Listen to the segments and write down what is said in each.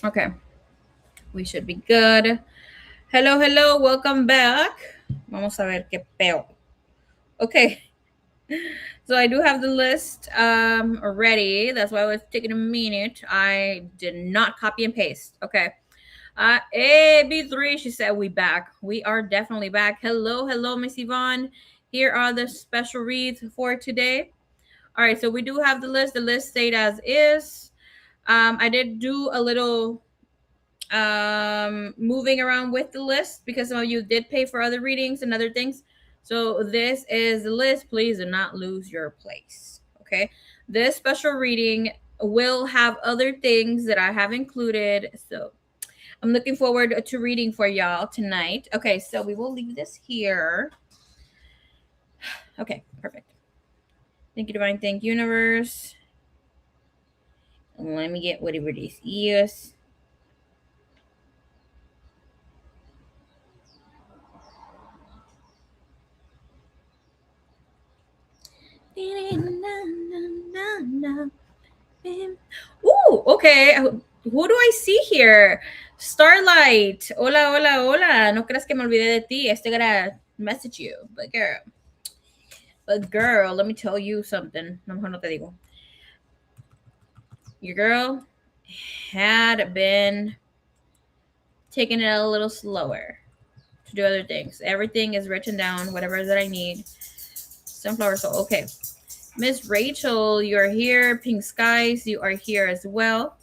Okay, we should be good. Hello, hello, welcome back. Vamos a ver qué peo. Okay, so I do have the list ready. That's why it was taking a minute. I did not copy and paste. Okay. AB3, she said we back. We are definitely back. Hello, hello, Miss Yvonne. Here are the special reads for today. All right, so we do have the list. The list stayed as is. I did do a little moving around with the list because some of you did pay for other readings and other things. So this is the list. Please do not lose your place. Okay. This special reading will have other things that I have included. So I'm looking forward to reading for y'all tonight. Okay, so we will leave this here. Okay, perfect. Thank you, Divine. Thank you, Universe. Let me get whatever this is. Ooh, okay. Who do I see here? Starlight. Hola, hola, hola. No creas que me olvidé de ti. Estoy gonna message you. But girl, let me tell you something. No, mejor no te digo. Your girl had been taking it a little slower to do other things. Everything is written down, whatever that I need. Sunflower soul. Okay. Miss Rachel, you're here. Pink Skies, you are here as well.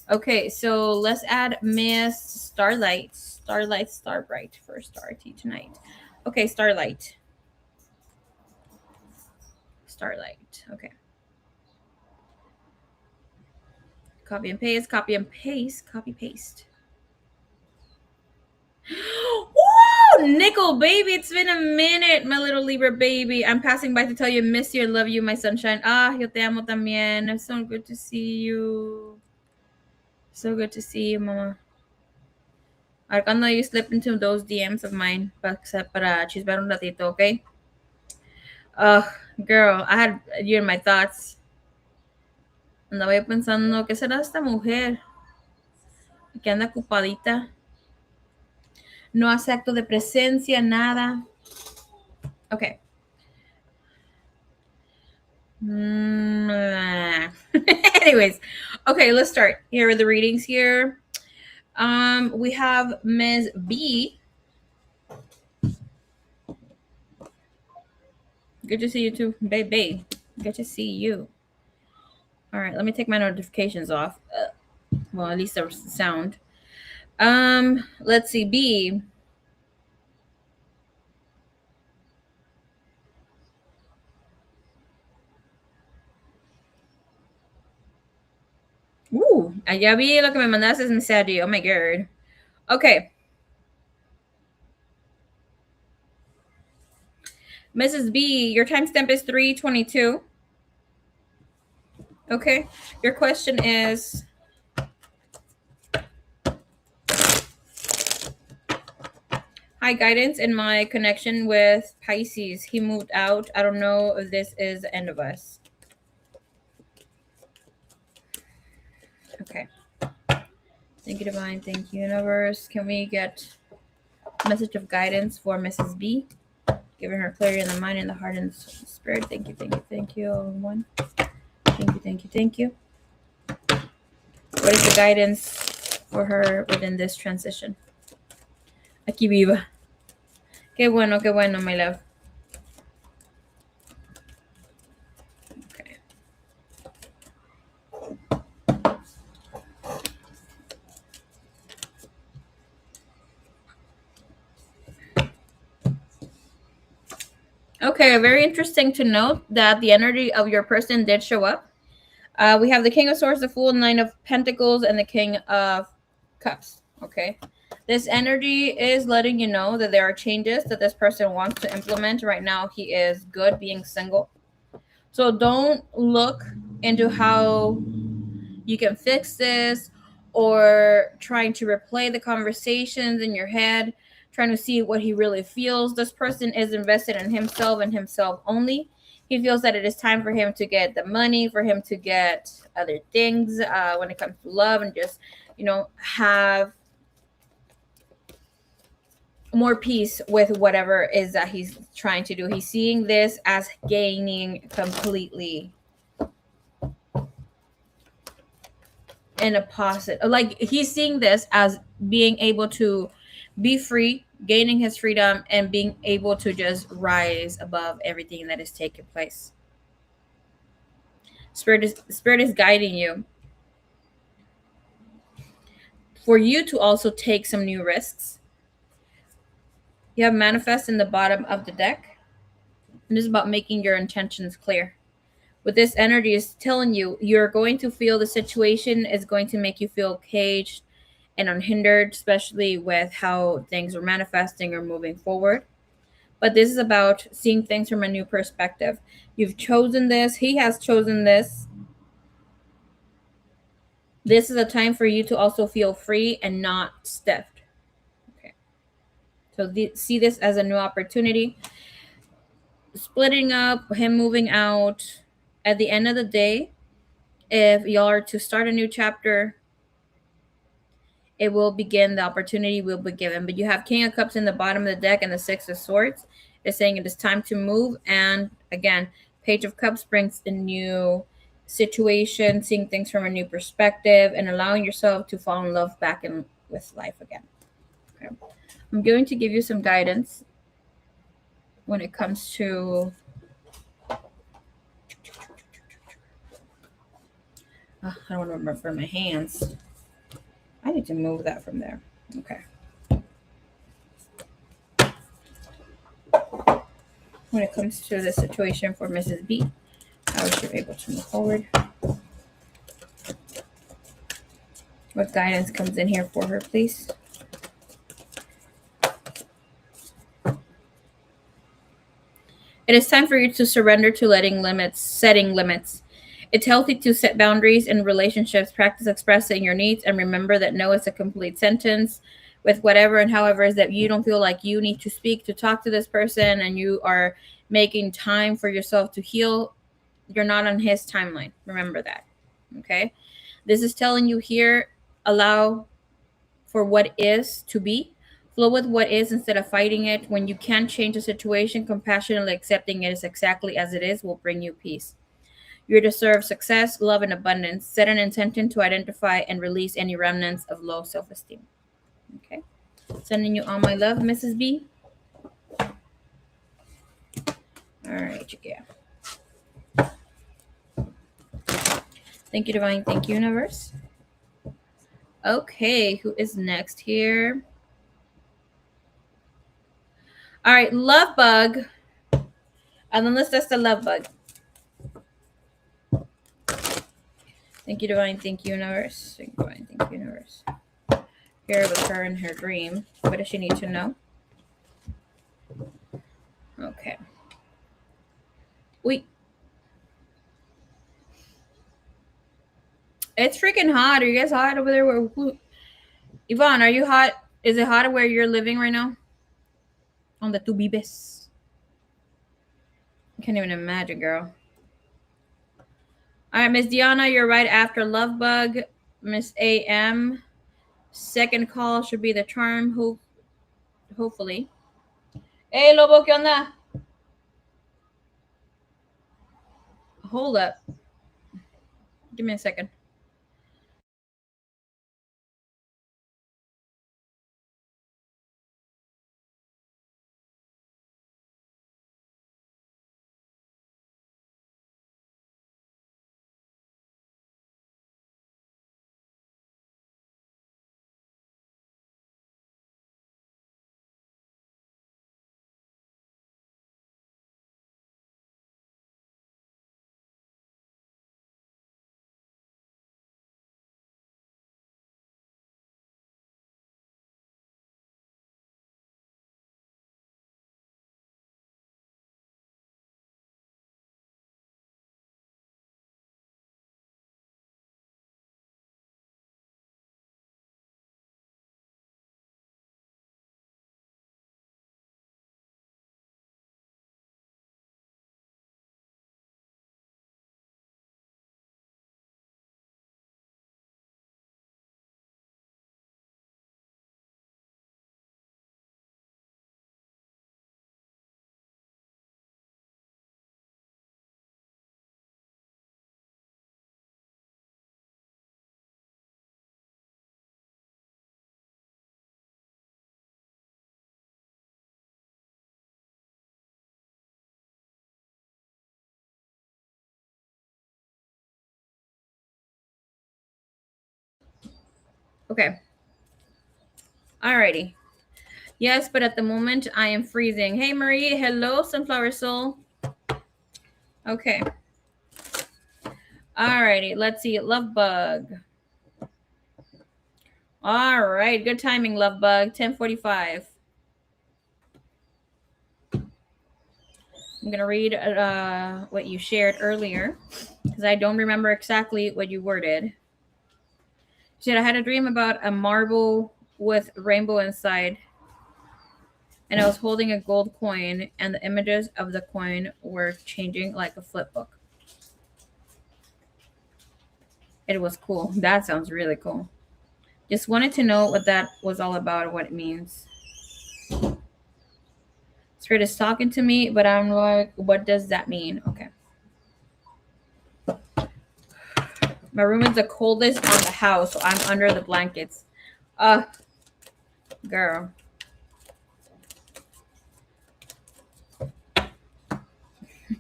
Okay, so let's add Miss Starlight. Starbright for Starty tonight. Okay, Starlight. Okay. Copy and paste, copy and paste, copy paste. Woo! Nickel, baby, it's been a minute, my little Libra baby. I'm passing by to tell you, miss you, love you, my sunshine. Yo te amo también. It's so good to see you. So good to see you, mama. A ver cuando you slip into those DMs of mine para chismear un ratito, okay? Girl, I had you in my thoughts. Andaba yo pensando, ¿qué será esta mujer? Que anda ocupadita. No hace acto de presencia, nada. Okay. Anyways, okay, let's start. Here are the readings here. We have Ms. B. Good to see you too, baby. Good to see you. All right, let me take my notifications off. Well, at least there was the sound. Let's see, B. Ya vi lo que me mandaste en serio. Oh my god. Okay. Mrs. B, your timestamp is 3:22. Okay. Your question is, hi, guidance in my connection with Pisces. He moved out. I don't know if this is the end of us. Okay. Thank you, Divine. Thank you, Universe. Can we get a message of guidance for Mrs. B? Giving her clarity in the mind and the heart and the spirit. Thank you, thank you, thank you, all in one. Thank you, thank you, thank you. What is the guidance for her within this transition? Aquí viva. Qué bueno, my love. Okay. Okay, very interesting to note that the energy of your person did show up. We have the King of Swords, the Fool, Nine of Pentacles, and the King of Cups. Okay. This energy is letting you know that there are changes that this person wants to implement. Right now, he is good being single. So don't look into how you can fix this or trying to replay the conversations in your head, trying to see what he really feels. This person is invested in himself and himself only. He feels that it is time for him to get the money, for him to get other things when it comes to love and just have more peace with whatever is that he's trying to do. He's seeing this as gaining completely in a positive, like he's seeing this as being able to be free, gaining his freedom, and being able to just rise above everything that is taking place. Spirit is guiding you for you to also take some new risks. You have manifest in the bottom of the deck, and this is about making your intentions clear. With this energy is telling you you're going to feel the situation is going to make you feel caged and unhindered, especially with how things are manifesting or moving forward. But this is about seeing things from a new perspective. You've chosen this, he has chosen this. This is a time for you to also feel free and not stiffed. Okay. So see this as a new opportunity. Splitting up, him moving out. At the end of the day, if y'all are to start a new chapter, it will begin, the opportunity will be given. But you have King of Cups in the bottom of the deck and the Six of Swords. It's saying it is time to move. And again, Page of Cups brings a new situation, seeing things from a new perspective, and allowing yourself to fall in love back in with life again. Okay. I'm going to give you some guidance when it comes to I don't want to remember for my hands. I need to move that from there. Okay. When it comes to the situation for Mrs. B, how is she able to move forward? What guidance comes in here for her, please? It is time for you to surrender to setting limits. It's healthy to set boundaries in relationships, practice expressing your needs, and remember that no is a complete sentence with whatever and however is that you don't feel like you need to speak to talk to this person and you are making time for yourself to heal. You're not on his timeline. Remember that. Okay. This is telling you here, allow for what is to be. Flow with what is instead of fighting it. When you can't change a situation, compassionately accepting it is exactly as it is will bring you peace. You deserve success, love, and abundance. Set an intention to identify and release any remnants of low self-esteem. Okay. Sending you all my love, Mrs. B. All right, yeah. Thank you, Divine. Thank you, Universe. Okay, who is next here? All right, Love Bug. And then let's test the Love Bug. Thank you, Divine. Thank you, Universe. Thank you, Divine. Thank you, Universe. Here with her in her dream. What does she need to know? Okay. It's freaking hot. Are you guys hot over there? Yvonne, are you hot? Is it hot where you're living right now? On the two bibes. I can't even imagine, girl. All right, Miss Diana, you're right after Love Bug. Miss AM, second call should be the charm. Hopefully. Hey, Lobo, ¿qué onda? Hold up. Give me a second. Okay. Alrighty. Yes, but at the moment I am freezing. Hey Marie, hello, Sunflower Soul. Okay. Alrighty, let's see. Love Bug. All right, good timing, Love Bug. 10:45. I'm gonna read what you shared earlier because I don't remember exactly what you worded. You said I had a dream about a marble with rainbow inside, and I was holding a gold coin, and the images of the coin were changing like a flip book. It was cool. That sounds really cool. Just wanted to know what that was all about, what it means. Spirit is talking to me, but I'm like, what does that mean? Okay. My room is the coldest on the house, so I'm under the blankets. Girl.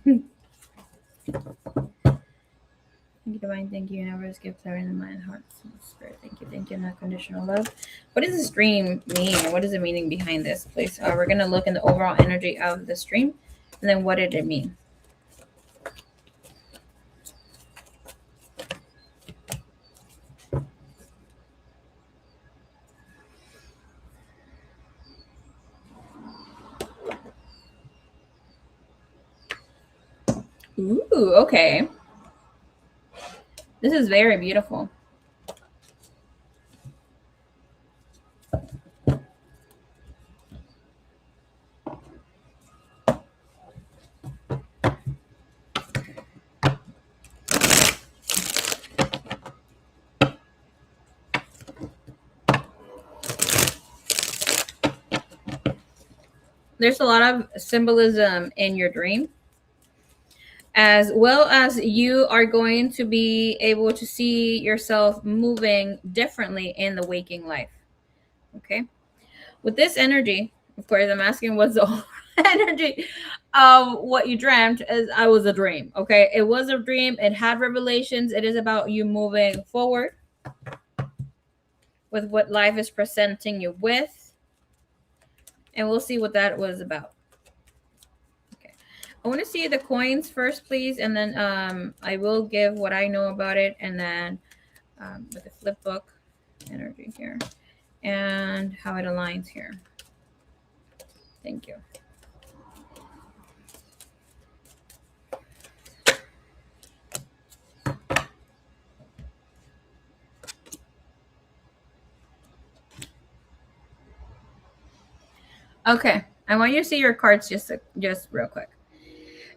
Thank you, divine. Thank you, universe. Give power in the mind, heart, soul, spirit. Thank you, unconditional love. What does this dream mean? What is the meaning behind this, please? We're gonna look in the overall energy of the stream, and then what did it mean? Ooh, okay. This is very beautiful. There's a lot of symbolism in your dream, as well as you are going to be able to see yourself moving differently in the waking life. Okay. With this energy, of course, I'm asking what's the energy of what you dreamt. As I was a dream. Okay. It was a dream. It had revelations. It is about you moving forward with what life is presenting you with. And we'll see what that was about. I want to see the coins first, please, and then I will give what I know about it, and then with the flip book energy here, and how it aligns here. Thank you. Okay, I want you to see your cards just real quick.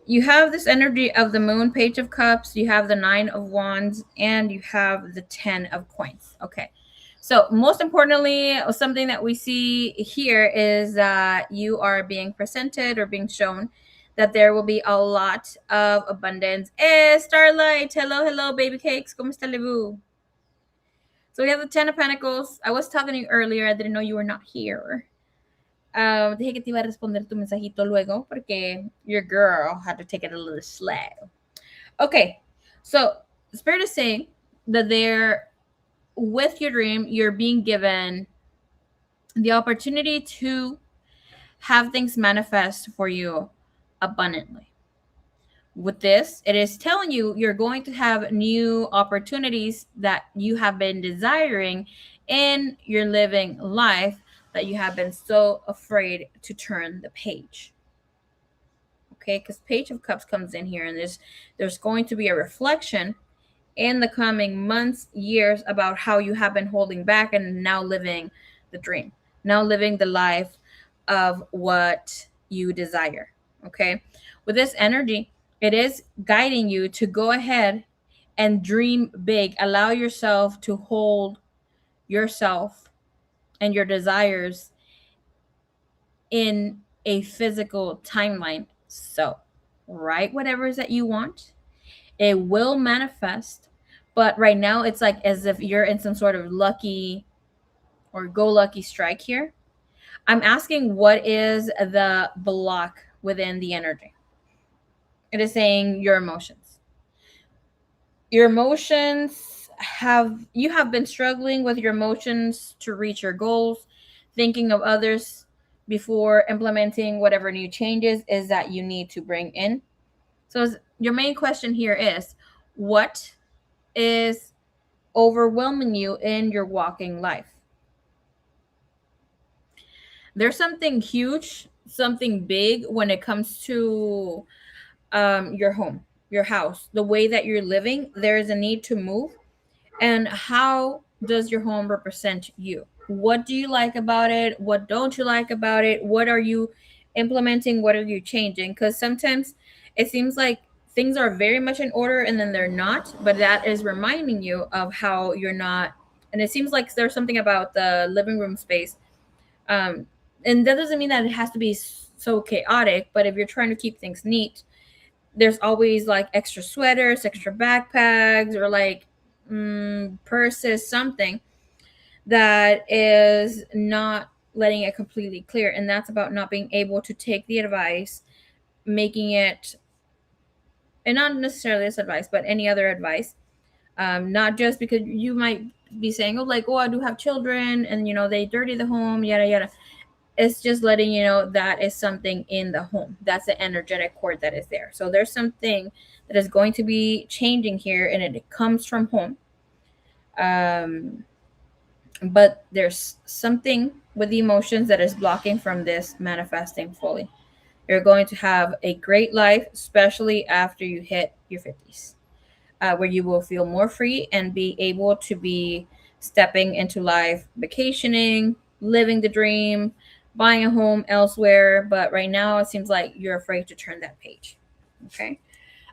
You have this energy of the Moon, Page of Cups, you have the Nine of Wands, and you have the 10 of Coins. Okay. So most importantly, something that we see here is that you are being presented or being shown that there will be a lot of abundance. Starlight, hello, baby cakes. ¿Cómo está lebu? So we have the 10 of Pentacles. I was talking to you earlier. I didn't know you were not here. Dije que te iba a responder tu mensajito luego porque your girl had to take it a little slow. Okay, so Spirit is saying that they're with your dream, you're being given the opportunity to have things manifest for you abundantly. With this, it is telling you you're going to have new opportunities that you have been desiring in your living life, that you have been so afraid to turn the page. Okay, because Page of Cups comes in here, and there's going to be a reflection in the coming months, years, about how you have been holding back and now living the dream, now living the life of what you desire. Okay, with this energy, it is guiding you to go ahead and dream big. Allow yourself to hold yourself and your desires in a physical timeline. So write whatever it is that you want. It will manifest. But right now, it's like as if you're in some sort of lucky or go lucky strike here. I'm asking, what is the block within the energy? It is saying your emotions. Your emotions have been struggling with your emotions to reach your goals, thinking of others before implementing whatever new changes is that you need to bring in. So your main question here is, what is overwhelming you in your walking life? There's something huge, something big when it comes to your home, your house, the way that you're living. There is a need to move. And how does your home represent you? What do you like about it? What don't you like about it? What are you implementing? What are you changing? Because sometimes it seems like things are very much in order and then they're not, but that is reminding you of how you're not. And it seems like there's something about the living room space. Um, and that doesn't mean that it has to be so chaotic, but if you're trying to keep things neat, there's always like extra sweaters, extra backpacks, or like purses, something that is not letting it completely clear. And that's about not being able to take the advice, making it, and not necessarily this advice, but any other advice. Not just because you might be saying, oh, like, oh, I do have children and, they dirty the home, yada, yada. It's just letting you know that is something in the home. That's the energetic cord that is there. So there's something that is going to be changing here, and it comes from home. But there's something with the emotions that is blocking from this manifesting fully. You're going to have a great life, especially after you hit your 50s, where you will feel more free and be able to be stepping into life, vacationing, living the dream, buying a home elsewhere. But right now, it seems like you're afraid to turn that page. Okay.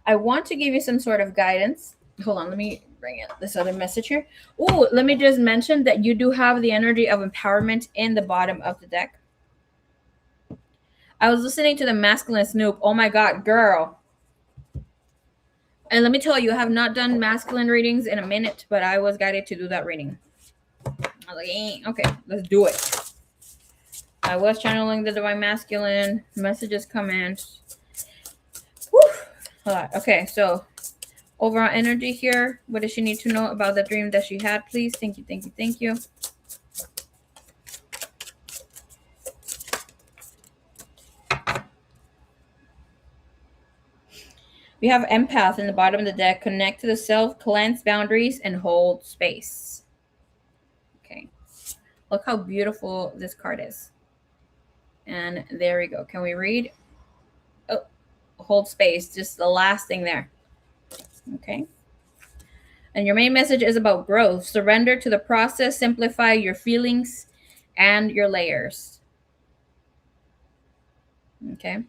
I want to give you some sort of guidance. Hold on, let me bring in this other message here. Oh, let me just mention that you do have the energy of empowerment in the bottom of the deck. I was listening to the masculine Snoop. Oh my God, girl. And let me tell you, I have not done masculine readings in a minute, but I was guided to do that reading. I was like, okay, let's do it. I was channeling the divine masculine. Messages come in. Whew. A lot. Okay, so overall energy here. What does she need to know about the dream that she had, please? Thank you, thank you, thank you. We have empath in the bottom of the deck. Connect to the self, cleanse boundaries, and hold space. Okay. Look how beautiful this card is. And there we go. Can we read? Oh, hold space. Just the last thing there. Okay. And your main message is about growth. Surrender to the process. Simplify your feelings and your layers. Okay.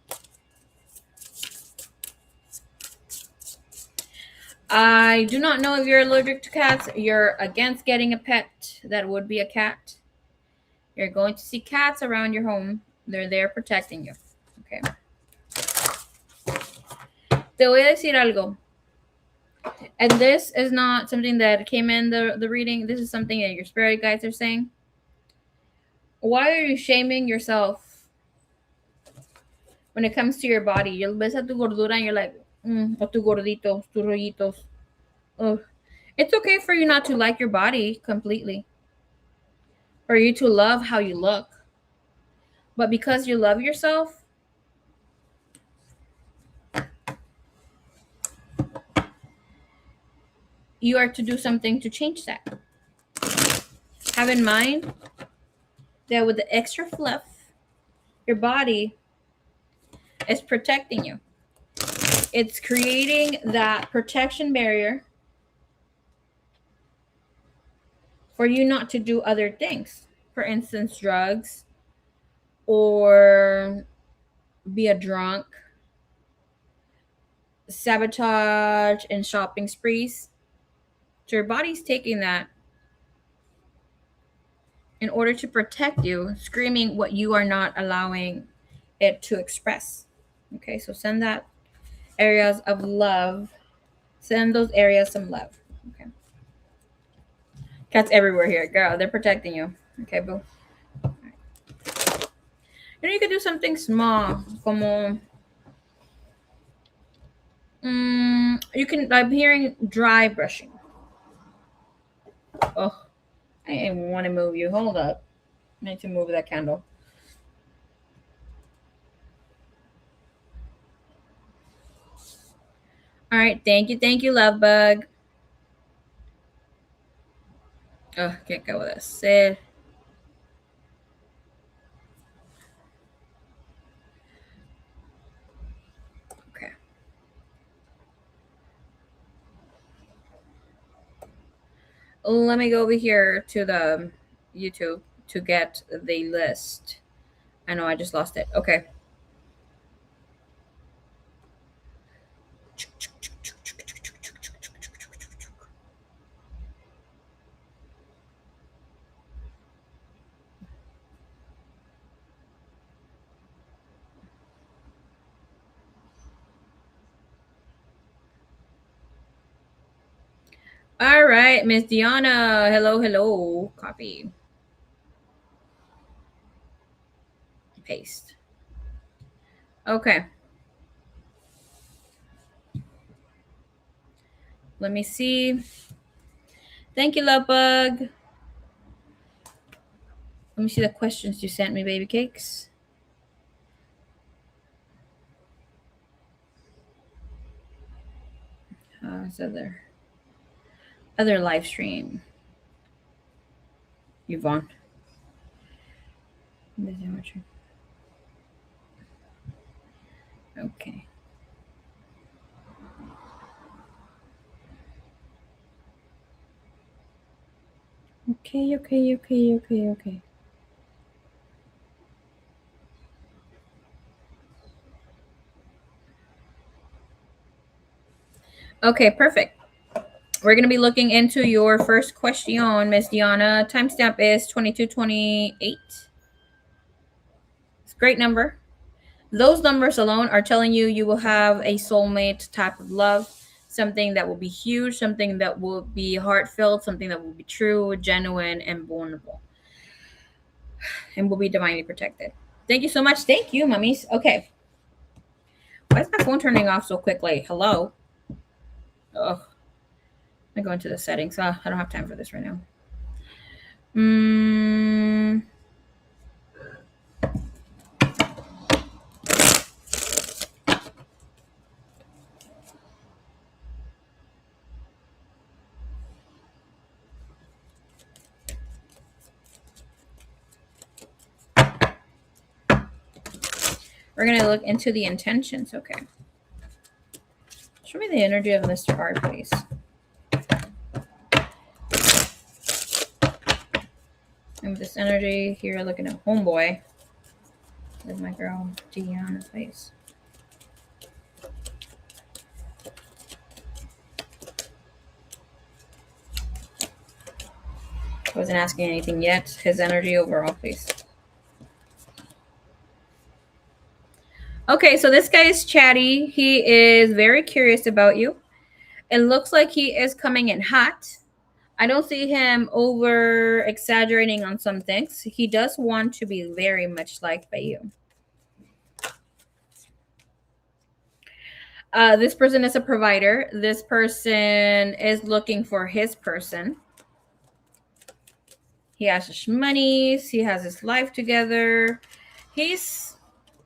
I do not know if you're allergic to cats. You're against getting a pet that would be a cat. You're going to see cats around your home. They're there protecting you. Okay. Te voy a decir algo. And this is not something that came in the reading. This is something that your spirit guides are saying. Why are you shaming yourself when it comes to your body? You ves a tu gordura and you're like, o tu gordito, tus rollitos. Ugh. It's okay for you not to like your body completely. For you to love how you look. But because you love yourself, you are to do something to change that. Have in mind that with the extra fluff, your body is protecting you. It's creating that protection barrier for you not to do other things. For instance, drugs, or be a drunk, sabotage, and shopping sprees. So your body's taking that in order to protect you, screaming what you are not allowing it to express. Okay, so send that areas of love. Send those areas some love. Okay. Cats everywhere here, girl. They're protecting you. Okay, boo. You could do something small, como you can. I'm hearing dry brushing. Oh, I didn't want to move you. Hold up. I need to move that candle. All right. Thank you, love bug. Oh, can't go with this. Okay. Let me go over here to the YouTube to get the list. I know I just lost it. Okay. All right, Miss Diana. Hello, hello. Copy. Paste. Okay. Let me see. Thank you, love bug. Let me see the questions you sent me, baby cakes. It's other live stream. Yvonne. Okay. Okay. Okay, perfect. We're going to be looking into your first question, Miss Diana. Timestamp is 2228. It's a great number. Those numbers alone are telling you you will have a soulmate type of love, something that will be huge, something that will be heartfelt, something that will be true, genuine, and vulnerable, and will be divinely protected. Thank you so much. Thank you, mummies. Okay. Why is my phone turning off so quickly? Hello? Oh, I go into the settings. I don't have time for this right now. We're going to look into the intentions. Okay. Show me the energy of Mr. R, please. And this energy here, looking at homeboy. There's my girl Gianna's face. Wasn't asking anything yet. His energy overall, please. Okay, so this guy is chatty. He is very curious about you. It looks like he is coming in hot. I don't see him over exaggerating on some things. He does want to be very much liked by you. This person is a provider. This person is looking for his person. He has his monies. He has his life together. He's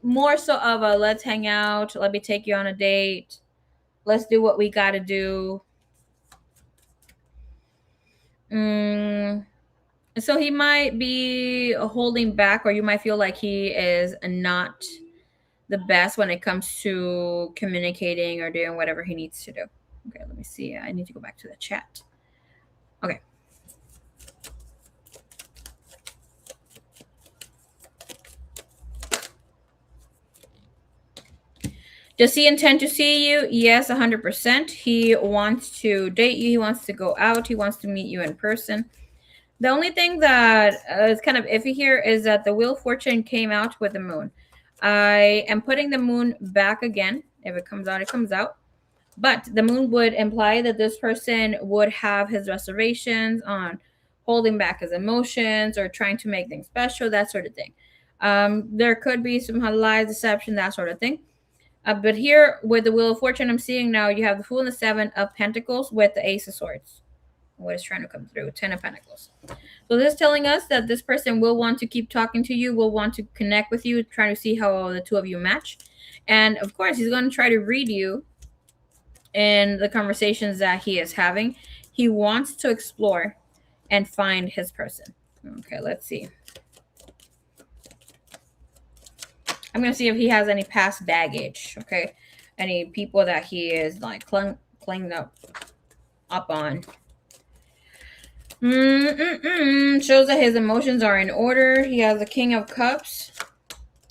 more so of a let's hang out. Let me take you on a date. Let's do what we got to do. So he might be holding back, or you might feel like he is not the best when it comes to communicating or doing whatever he needs to do. Okay, let me see. I need to go back to the chat. Okay. Does he intend to see you? Yes, 100%. He wants to date you. He wants to go out. He wants to meet you in person. The only thing that is kind of iffy here is that the Wheel of Fortune came out with the moon. I am putting the moon back again. If it comes out, it comes out. But the moon would imply that this person would have his reservations on holding back his emotions or trying to make things special, that sort of thing. There could be some lies, deception, that sort of thing. But here with the Wheel of Fortune I'm seeing now, you have the Fool and the Seven of Pentacles with the Ace of Swords. What is trying to come through? 10 of Pentacles. So this is telling us that this person will want to keep talking to you, will want to connect with you, trying to see how the two of you match. And of course, he's going to try to read you in the conversations that he is having. He wants to explore and find his person. Okay, let's see. I'm going to see if he has any past baggage, okay? Any people that he is like clinged up on. Shows that his emotions are in order. He has the King of Cups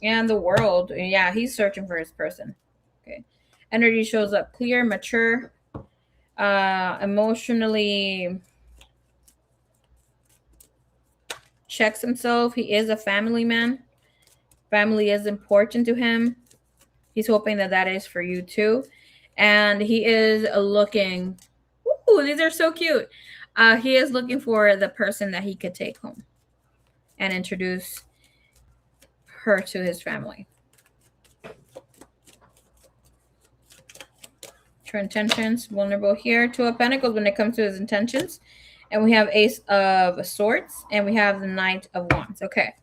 and the World. Yeah, he's searching for his person. Okay. Energy shows up clear, mature, emotionally checks himself. He is a family man. Family is important to him. He's hoping that that is for you too. And he is looking. Ooh, these are so cute. He is looking for the person that he could take home and introduce her to his family. True intentions, vulnerable here. Two of Pentacles when it comes to his intentions. And we have Ace of Swords. And we have the Knight of Wands. Okay.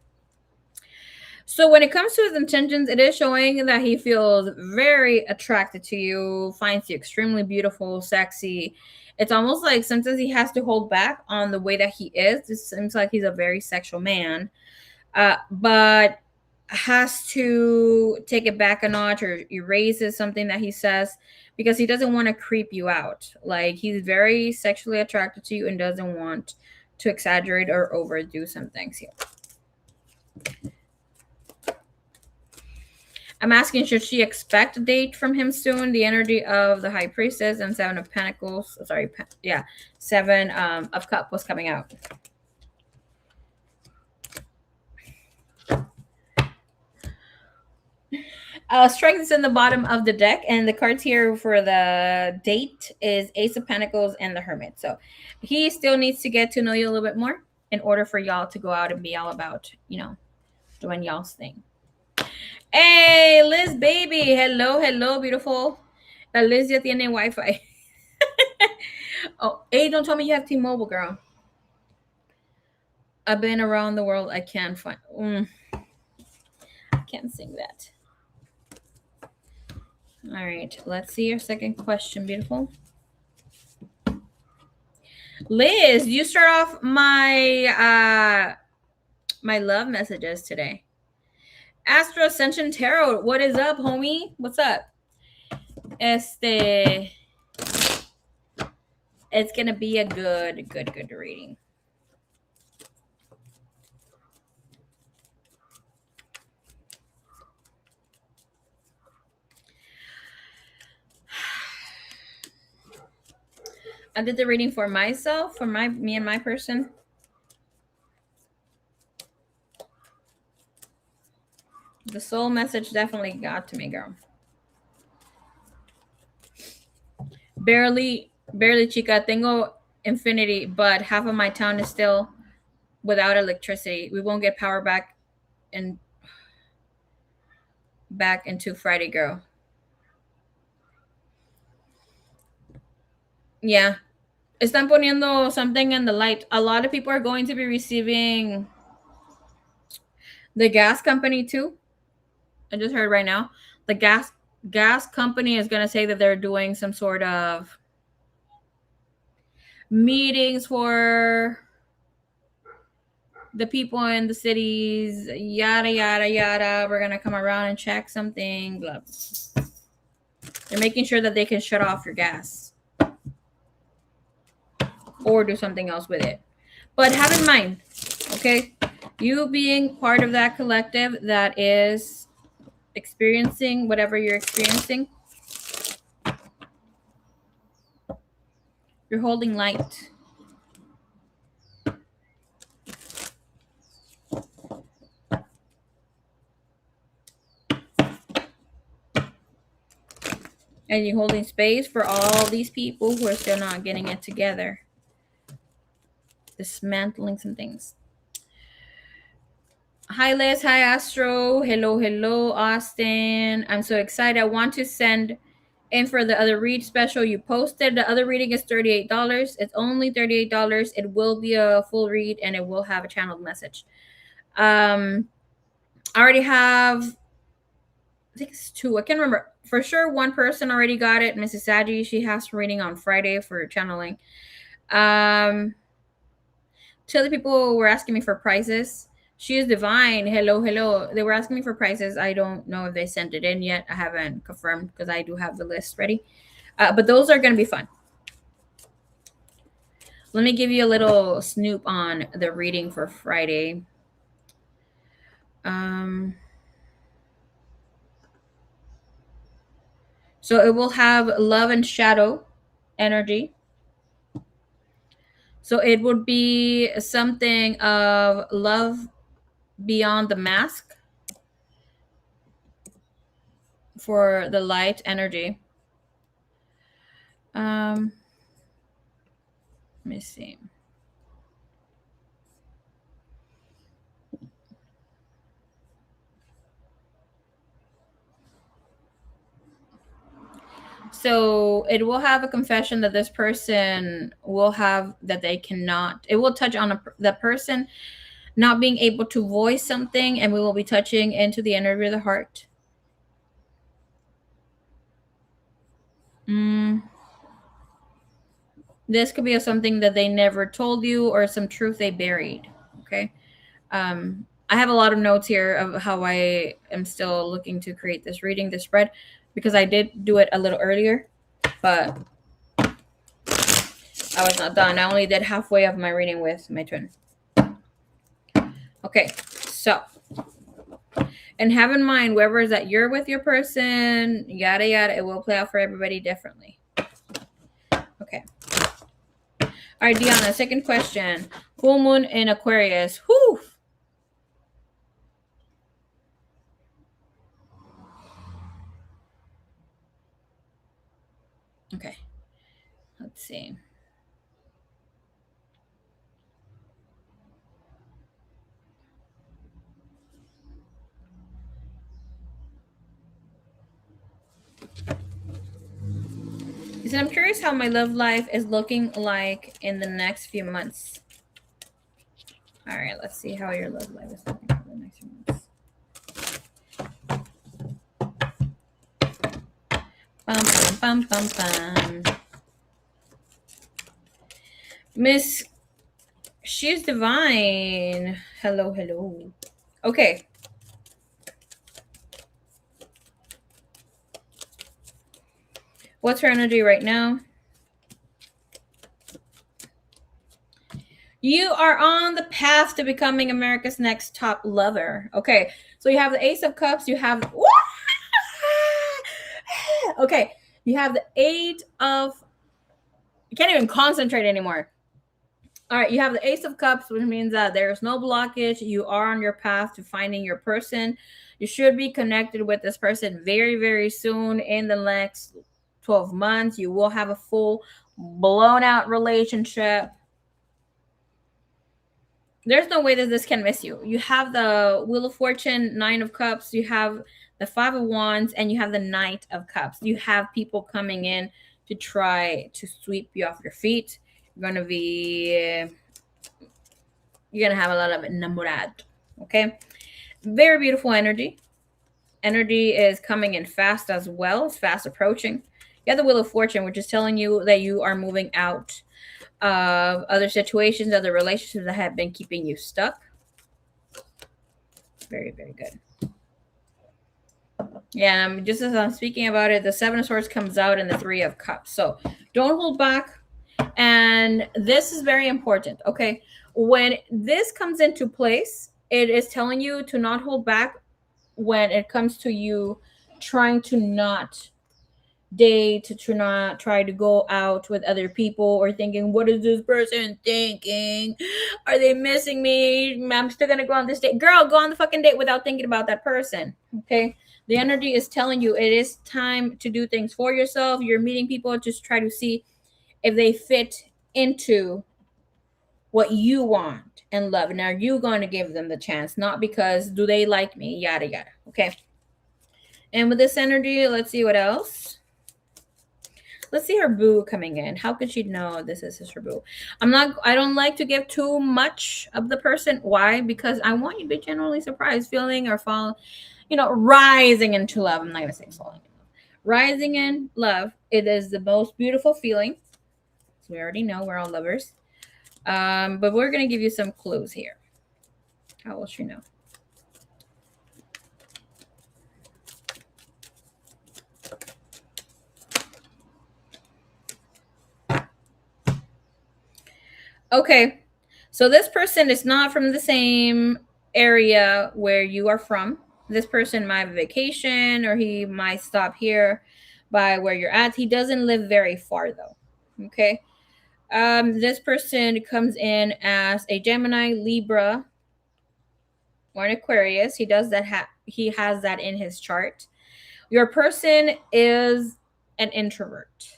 So when it comes to his intentions, it is showing that he feels very attracted to you, finds you extremely beautiful, sexy. It's almost like sometimes he has to hold back on the way that he is. It seems like he's a very sexual man, but has to take it back a notch or erases something that he says because he doesn't want to creep you out. Like he's very sexually attracted to you and doesn't want to exaggerate or overdo some things here. I'm asking, should she expect a date from him soon? The energy of the High Priestess and Seven of Pentacles. Sorry, Seven of Cups was coming out. Strength is in the bottom of the deck, and the cards here for the date is Ace of Pentacles and the Hermit. So he still needs to get to know you a little bit more in order for y'all to go out and be all about, doing y'all's thing. Hey, Liz, baby. Hello, hello, beautiful. La Liz ya tiene Wi-Fi. Oh, hey, don't tell me you have T-Mobile, girl. I've been around the world. I can't find. I can't sing that. All right, let's see your second question, beautiful. Liz, you start off my my love messages today. Astro Ascension Tarot, what is up, homie? What's up? It's gonna be a good reading. I did the reading for myself, for me and my person. The soul message definitely got to me, girl. Barely, chica. Tengo infinity, but half of my town is still without electricity. We won't get power back into Friday, girl. Yeah. Están poniendo something in the light. A lot of people are going to be receiving the gas company too. I just heard right now. The gas company is going to say that they're doing some sort of meetings for the people in the cities, yada, yada, yada. We're going to come around and check something, blah, blah. They're making sure that they can shut off your gas or do something else with it. But have in mind, okay, you being part of that collective that is experiencing whatever you're experiencing, you're holding light. And you're holding space for all these people who are still not getting it together. Dismantling some things. Hi, Liz. Hi, Astro. Hello, hello, Austin. I'm so excited. I want to send And for the other read special you posted, the other reading is $38. It's only $38. It will be a full read and it will have a channeled message. I already have, I think it's 2. I can't remember for sure. One person already got it, Mrs. Sadie. She has reading on Friday for channeling. 2 other people were asking me for prices. She is divine. Hello, hello. They were asking me for prices. I don't know if they sent it in yet. I haven't confirmed because I do have the list ready. But those are going to be fun. Let me give you a little snoop on the reading for Friday. So it will have love and shadow energy. So it would be something of love beyond the mask for the light energy. Let me see. So it will have a confession that this person will have, that they cannot, it will touch on the person not being able to voice something, and we will be touching into the energy of the heart. This could be something that they never told you or some truth they buried. Okay. I have a lot of notes here of how I am still looking to create this reading, this spread, because I did do it a little earlier, but I was not done. I only did halfway of my reading with my twin. Okay, so, and have in mind, whoever is that you're with your person, yada yada, it will play out for everybody differently. Okay. All right, Deanna, second question. Full moon in Aquarius. Whew. Okay. Let's see. He said, I'm curious how my love life is looking like in the next few months. All right, let's see how your love life is looking for the next few months. Bum, bum, bum, bum, bum. Miss, she's divine. Hello, hello. Okay. What's her energy right now? You are on the path to becoming America's next top lover. Okay. So you have the Ace of Cups. You have... Okay. You have the 8 of... You can't even concentrate anymore. All right. You have the Ace of Cups, which means that there's no blockage. You are on your path to finding your person. You should be connected with this person very, very soon. In the next 12 months, you will have a full blown out relationship. There's no way that this can miss you. You have the Wheel of Fortune, 9 of Cups. You have the 5 of Wands, and you have the Knight of Cups. You have people coming in to try to sweep you off your feet. You're going to be... You're going to have a lot of enamorado. Okay? Very beautiful energy. Energy is coming in fast as well. It's fast approaching. You have the Wheel of Fortune, which is telling you that you are moving out of other situations, other relationships that have been keeping you stuck. Very, very good. Yeah, just as I'm speaking about it, the 7 of Swords comes out and the 3 of Cups. So don't hold back. And this is very important, okay? When this comes into place, it is telling you to not hold back when it comes to you trying to not date, to not try to go out with other people, or thinking, what is this person thinking? Are they missing me? I'm still gonna go on this date. Girl, go on the fucking date without thinking about that person. Okay, the energy is telling you it is time to do things for yourself. You're meeting people, just try to see if they fit into what you want and love, and are you going to give them the chance, not because do they like me, yada yada. Okay, and with this energy, let's see what else. Let's see her boo coming in. How could she know this is her boo? I don't like to give too much of the person. Why? Because I want you to be genuinely surprised, feeling or fall, rising into love. I'm not going to say falling in love. Rising in love. It is the most beautiful feeling. So we already know we're all lovers. But we're going to give you some clues here. How will she know? Okay, so this person is not from the same area where you are from. This person might vacation or he might stop here by where you're at. He doesn't live very far though. Okay. This person comes in as a Gemini, Libra, or an Aquarius. He does that. He has that in his chart. Your person is an introvert.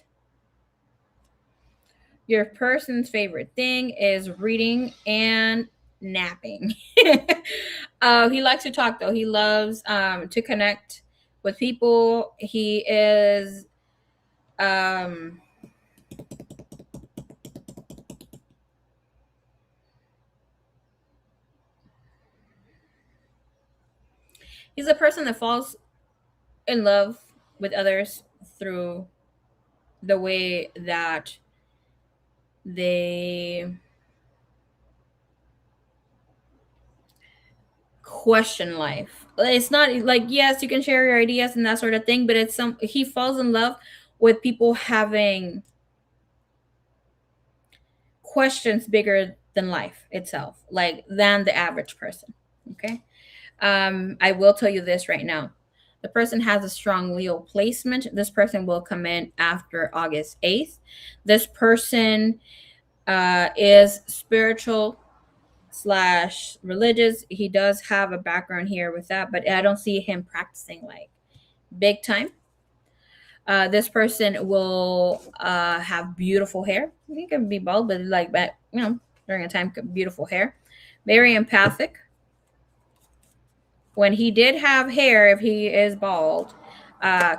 Your person's favorite thing is reading and napping. He likes to talk though. He loves to connect with people. He is he's a person that falls in love with others through the way that they question life. It's not like, yes, you can share your ideas and that sort of thing, but he falls in love with people having questions bigger than life itself, like than the average person. Okay. I will tell you this right now. The person has a strong Leo placement. This person will come in after August 8th. This person is spiritual slash religious. He does have a background here with that, but I don't see him practicing like big time. This person will have beautiful hair. He can be bald, but like that, during a time, beautiful hair. Very empathic. When he did have hair, if he is bald,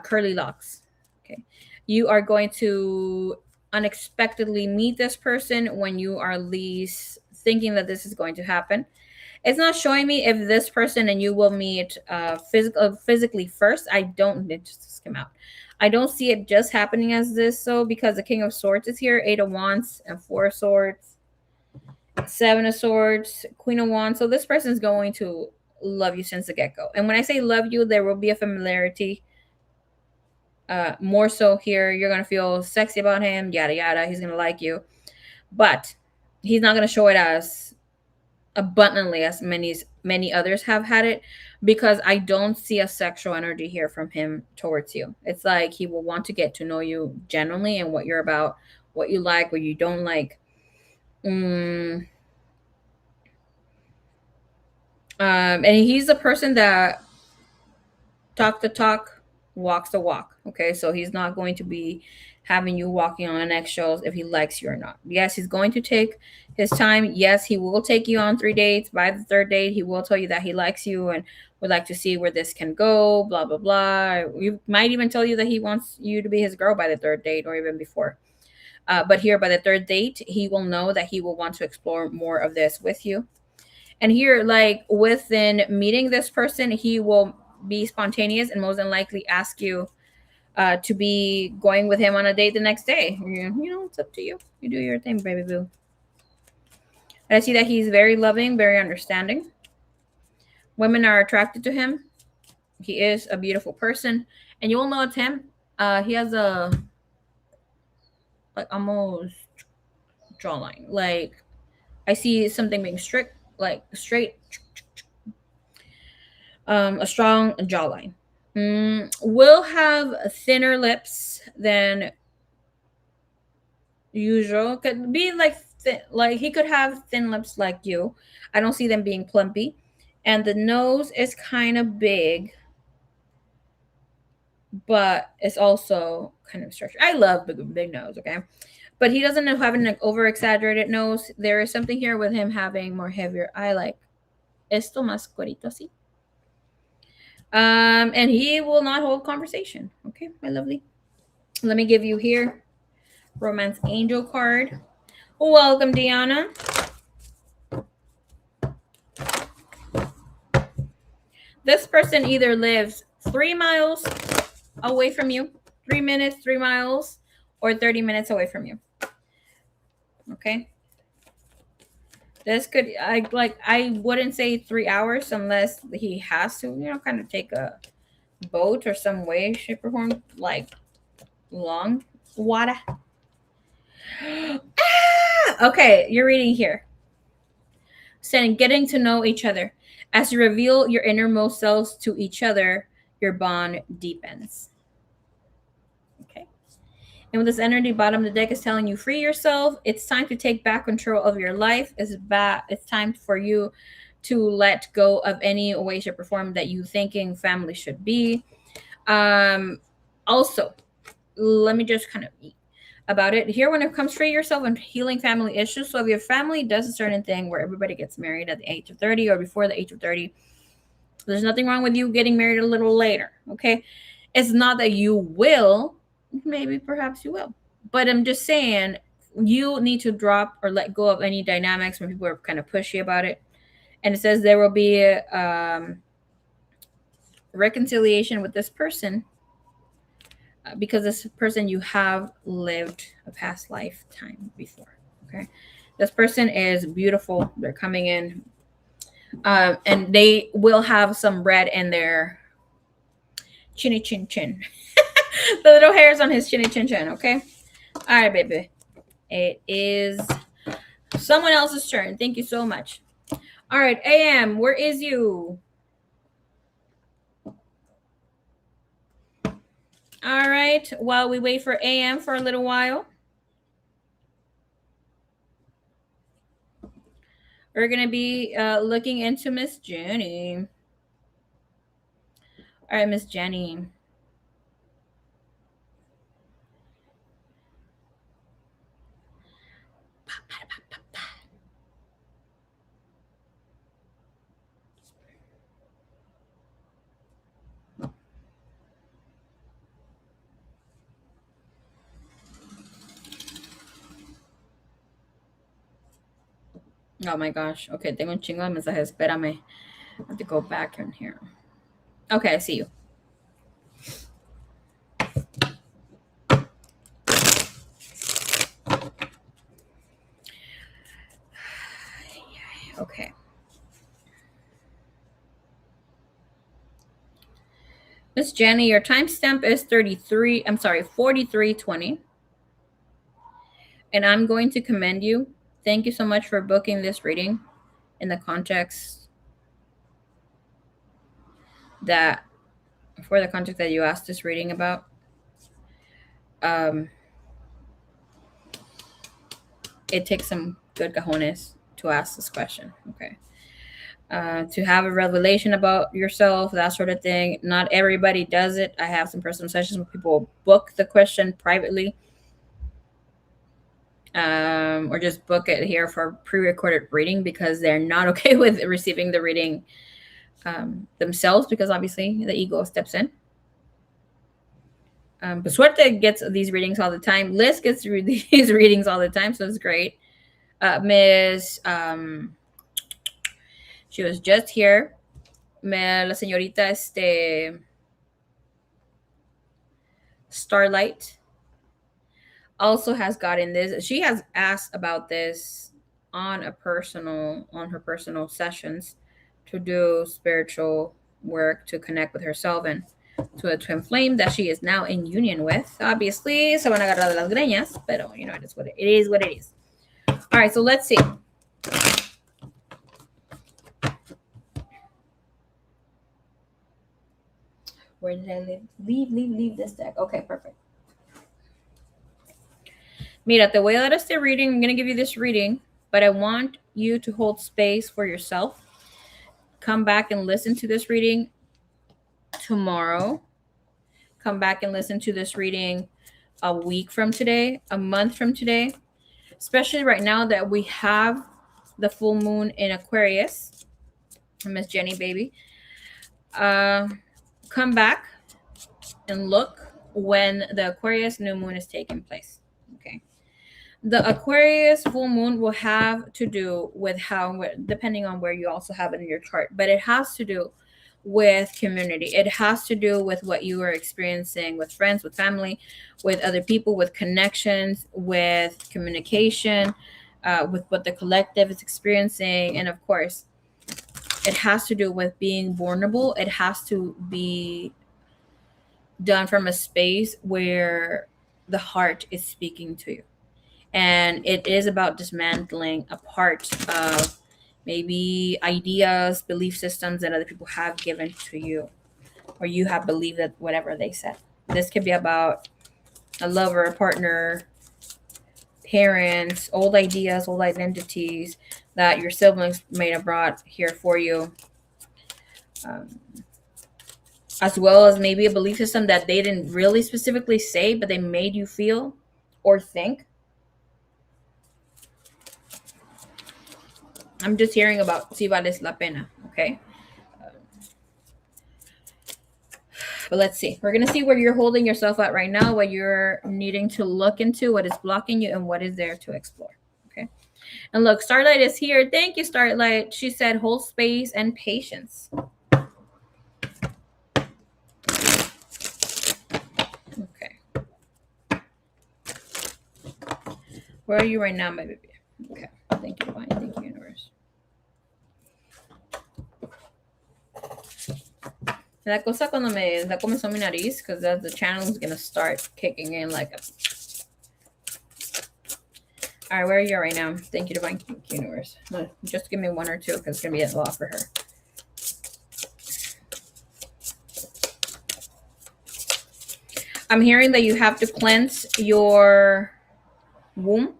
curly locks. Okay. You are going to unexpectedly meet this person when you are least thinking that this is going to happen. It's not showing me if this person and you will meet physically first. I don't need to skim out. I don't see it just happening as this, so because the King of Swords is here, Eight of Wands and Four of Swords, Seven of Swords, Queen of Wands. So this person is going to love you since the get-go. And when I say love you, there will be a familiarity. More so here, you're going to feel sexy about him, yada yada. He's going to like you, but he's not going to show it as abundantly as many others have had it, because I don't see a sexual energy here from him towards you. It's like he will want to get to know you genuinely and what you're about, what you like, what you don't like. And he's a person that talk the talk, walks the walk. Okay, so he's not going to be having you walking on eggshells if he likes you or not. Yes, he's going to take his time. Yes, he will take you on 3 dates. By the third date, he will tell you that he likes you and would like to see where this can go, blah, blah, blah. You might even tell you that he wants you to be his girl by the third date or even before. But here, by the third date, he will know that he will want to explore more of this with you. And here, like within meeting this person, he will be spontaneous and most than likely ask you to be going with him on a date the next day. It's up to you. You do your thing, baby boo. And I see that he's very loving, very understanding. Women are attracted to him. He is a beautiful person, and you will know it's him. He has a like almost jawline. Like I see something being strict, like straight. A strong jawline. Will have thinner lips than usual. Could be like like he could have thin lips like you. I don't see them being plumpy, and the nose is kind of big, but it's also kind of structured. I love big nose. Okay, but he doesn't have an over exaggerated nose. There is something here with him having more heavier eye, like esto más cuerito así. And he will not hold conversation. Okay, my lovely. Let me give you here Romance Angel card. Welcome, Deanna. This person either lives 3 miles away from you, 3 minutes, 3 miles, or 30 minutes away from you. Okay. This could, I wouldn't say 3 hours unless he has to, kind of take a boat or some way, shape, or form, like long water. Okay, you're reading here. Saying getting to know each other. As you reveal your innermost selves to each other, your bond deepens. Okay. And with this energy, bottom of the deck is telling you free yourself. It's time to take back control of your life. It's time for you to let go of any way, shape, or form that you thinking family should be. Also, let me just kind of about it here when it comes free yourself and healing family issues. So if your family does a certain thing where everybody gets married at the age of 30 or before the age of 30, there's nothing wrong with you getting married a little later. Okay. It's not that you will, maybe perhaps you will, but I'm just saying you need to drop or let go of any dynamics when people are kind of pushy about it. And it says there will be reconciliation with this person because this person you have lived a past lifetime before. Okay. This person is beautiful. They're coming in and they will have some red in their chinny chin chin. The little hairs on his chinny chin chin. Okay. All right, baby. It is someone else's turn. Thank you so much. All right, AM, where is you? All right, while we wait for AM for a little while, we're going to be looking into Miss Jenny. All right, Miss Jenny. Oh my gosh. Okay, tengo un chingo de mensajes. Espérame. I have to go back in here. Okay, I see you. Okay. Miss Jenny, your timestamp is 4320. And I'm going to commend you. Thank you so much for booking this reading in the context that you asked this reading about. It takes some good cojones to ask this question. Okay. To have a revelation about yourself, that sort of thing. Not everybody does it. I have some personal sessions where people book the question privately, or just book it here for pre-recorded reading because they're not okay with receiving the reading themselves, because obviously the ego steps in. But Suerte gets these readings all the time. Liz gets these readings all the time, so it's great. Miss, she was just here. La señorita Starlight also has gotten this. She has asked about this on her personal sessions to do spiritual work to connect with herself and to a twin flame that she is now in union with. Obviously, se van a agarrar de las greñas, pero it is what it is. What it is. All right, so let's see. Where did I leave this deck? Okay, perfect. Mira, te voy a dar este reading. I'm going to give you this reading, but I want you to hold space for yourself. Come back and listen to this reading tomorrow. Come back and listen to this reading a week from today, a month from today, especially right now that we have the full moon in Aquarius. Miss Jenny, baby. Come back and look when the Aquarius new moon is taking place. Okay. The Aquarius full moon will have to do with how, depending on where you also have it in your chart, but it has to do with community. It has to do with what you are experiencing with friends, with family, with other people, with connections, with communication, with what the collective is experiencing. And of course, it has to do with being vulnerable. It has to be done from a space where the heart is speaking to you. And it is about dismantling a part of maybe ideas, belief systems that other people have given to you, or you have believed that whatever they said. This could be about a lover, a partner, parents, old ideas, old identities that your siblings may have brought here for you, um, as well as maybe a belief system that they didn't really specifically say, but they made you feel or think. I'm just hearing about si vales la pena, okay? But let's see. We're going to see where you're holding yourself at right now, what you're needing to look into, what is blocking you, and what is there to explore. Okay. And look, Starlight is here. Thank you, Starlight. She said hold space and patience. Okay. Where are you right now, my baby? Okay. Thank you, Divine. Thank you, Universe. La cosa cuando me da comezón mi nariz, because the channel is going to start kicking in like a... All right, where are you right now? Thank you, Divine. Thank you, Universe. Just give me one or two, because it's going to be a lot for her. I'm hearing that you have to cleanse your womb.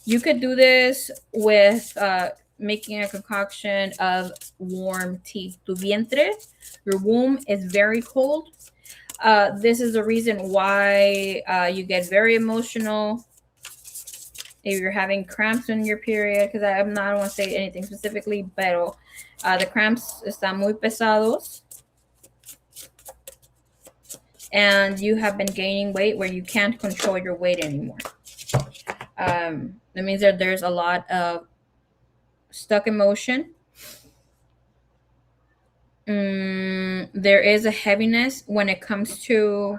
You could do this with making a concoction of warm tea. Tu vientre, your womb is very cold. This is the reason why you get very emotional if you're having cramps in your period, because I don't want to say anything specifically, but the cramps están muy pesados. And you have been gaining weight where you can't control your weight anymore. That means that there's a lot of stuck emotion. There is a heaviness when it comes to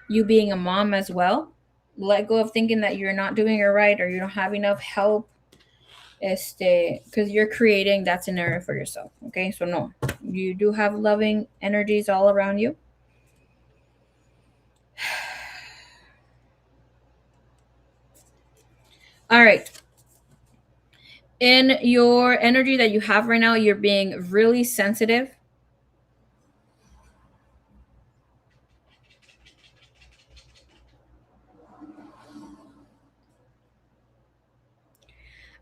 you being a mom as well. Let go of thinking that you're not doing it right or you don't have enough help. Because you're creating that scenario for yourself. Okay, so no, you do have loving energies all around you. All right. In your energy that you have right now, you're being really sensitive.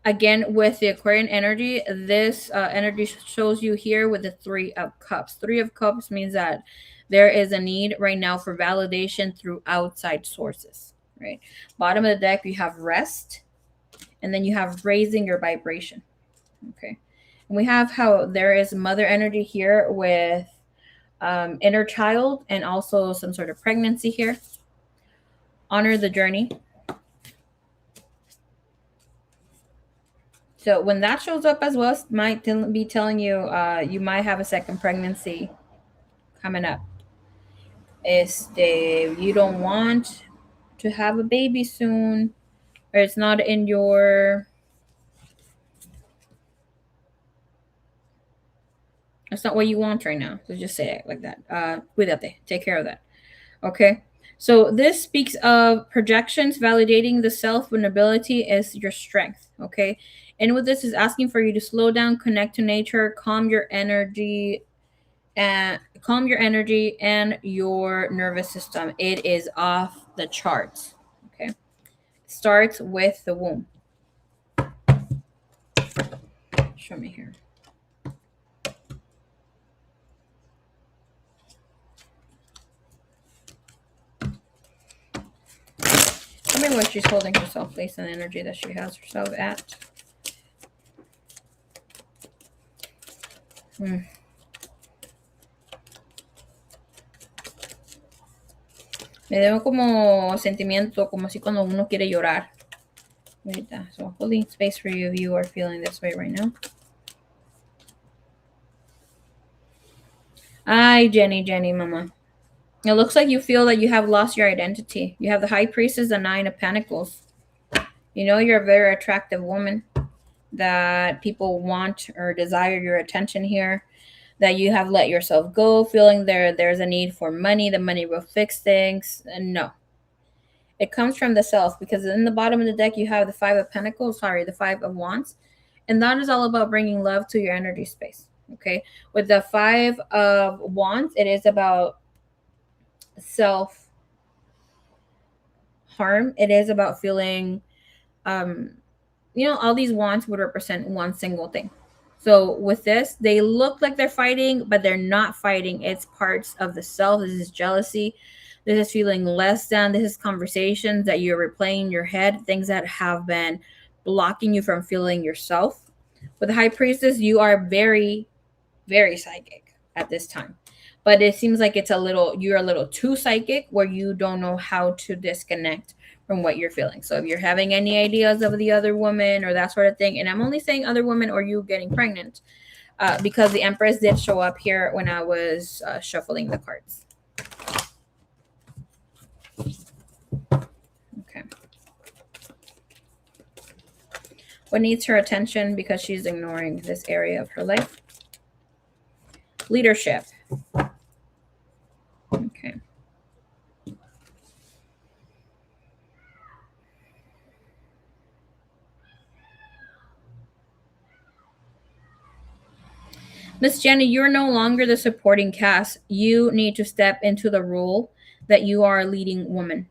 Again, with the Aquarian energy, this energy shows you here with the Three of Cups. Three of Cups means that there is a need right now for validation through outside sources, right? Bottom of the deck, you have rest, and then you have raising your vibration, okay? And we have how there is mother energy here with inner child and also some sort of pregnancy here. Honor the journey. So when that shows up as well, it might be telling you you might have a second pregnancy coming up. You don't want to have a baby soon, or it's not in your... That's not what you want right now. So just say it like that. Cuídate. Take care of that. Okay. So this speaks of projections. Validating the self vulnerability is your strength. Okay. And with this is asking for you to slow down, connect to nature, calm your energy and your nervous system. It is off the charts. Okay. Starts with the womb. Show me here. Tell me what she's holding herself, based on the energy that she has herself at. Me dio como sentimiento, como así cuando uno quiere llorar. Ahorita. So holding space for you if you are feeling this way right now. Ay, Jenny, mama. It looks like you feel that you have lost your identity. You have the High Priestess, the Nine of Pentacles. You know you're a very attractive woman, that people want or desire your attention here, that you have let yourself go, feeling there's a need for money, the money will fix things. And no. It comes from the self, because in the bottom of the deck you have the Five of Pentacles, sorry, the Five of Wands. And that is all about bringing love to your energy space. Okay. With the Five of Wands, it is about self harm. It is about feeling, all these wands would represent one single thing. So with this, they look like they're fighting, but they're not fighting. It's parts of the self. This is jealousy. This is feeling less than. This is conversations that you're replaying in your head, things that have been blocking you from feeling yourself. With the High Priestess, you are very, very psychic at this time. But it seems like you're a little too psychic, where you don't know how to disconnect from what you're feeling. So if you're having any ideas of the other woman or that sort of thing, and I'm only saying other women or you getting pregnant, because the Empress did show up here when I was shuffling the cards. Okay. What needs her attention because she's ignoring this area of her life? Leadership. Okay. Miss Jenny, you're no longer the supporting cast. You need to step into the role that you are a leading woman.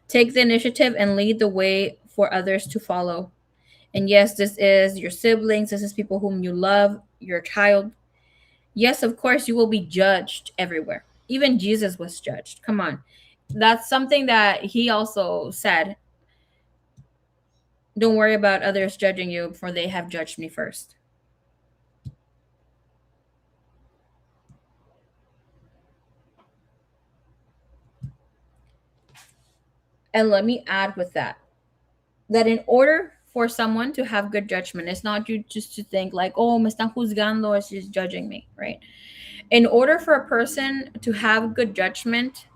Take the initiative and lead the way for others to follow. And yes, this is your siblings. This is people whom you love, your child. Yes, of course, you will be judged everywhere. Even Jesus was judged. Come on. That's something that he also said. Don't worry about others judging you, for they have judged me first. And let me add with that in order for someone to have good judgment, it's not you just to think like, oh, me están juzgando, or she's judging me, right? In order for a person to have good judgment,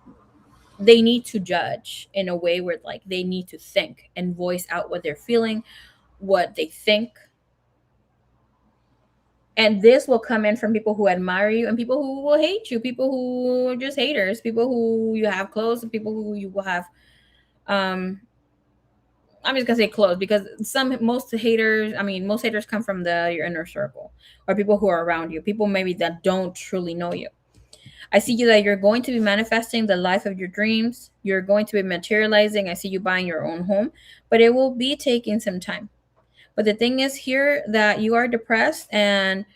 they need to judge in a way where like they need to think and voice out what they're feeling, what they think. And this will come in from people who admire you and people who will hate you, people who are just haters, people who you have close, and people who you will have I'm just gonna say close, because most haters come from your inner circle, or people who are around you, people maybe that don't truly know you. I see you that you're going to be manifesting the life of your dreams. You're going to be materializing. I see you buying your own home, but it will be taking some time. But the thing is here that you are depressed, and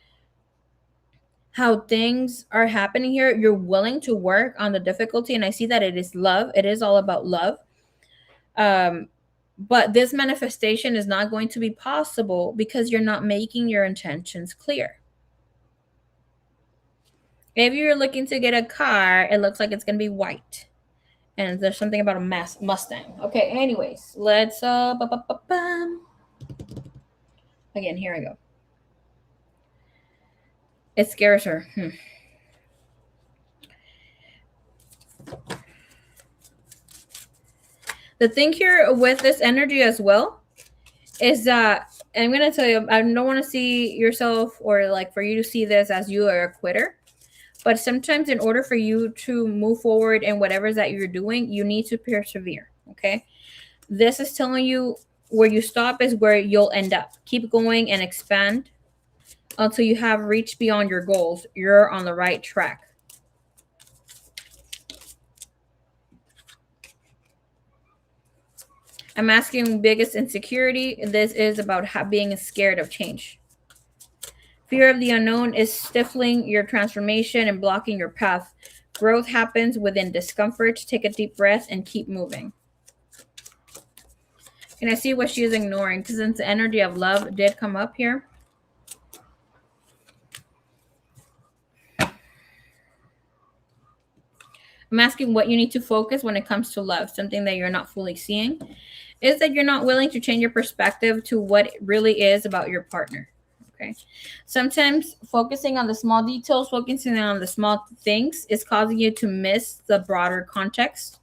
how things are happening here, you're willing to work on the difficulty. And I see that it is love. It is all about love. But this manifestation is not going to be possible because you're not making your intentions clear. If you're looking to get a car, it looks like it's going to be white. And there's something about a Mustang. Okay, anyways, let's again, here I go. It scares her. The thing here with this energy as well is that, and I'm going to tell you, I don't want to see yourself, or like for you to see this as you are a quitter. But sometimes in order for you to move forward in whatever that you're doing, you need to persevere, okay? This is telling you where you stop is where you'll end up. Keep going and expand until you have reached beyond your goals. You're on the right track. I'm asking biggest insecurity. This is about being scared of change. Fear of the unknown is stifling your transformation and blocking your path. Growth happens within discomfort. Take a deep breath and keep moving. Can I see what she is ignoring? Because since the energy of love did come up here. I'm I'm asking what you need to focus when it comes to love, something that you're not fully seeing, is that you're not willing to change your perspective to what it really is about your partner. Okay. Sometimes focusing on the small details, focusing on the small things is causing you to miss the broader context.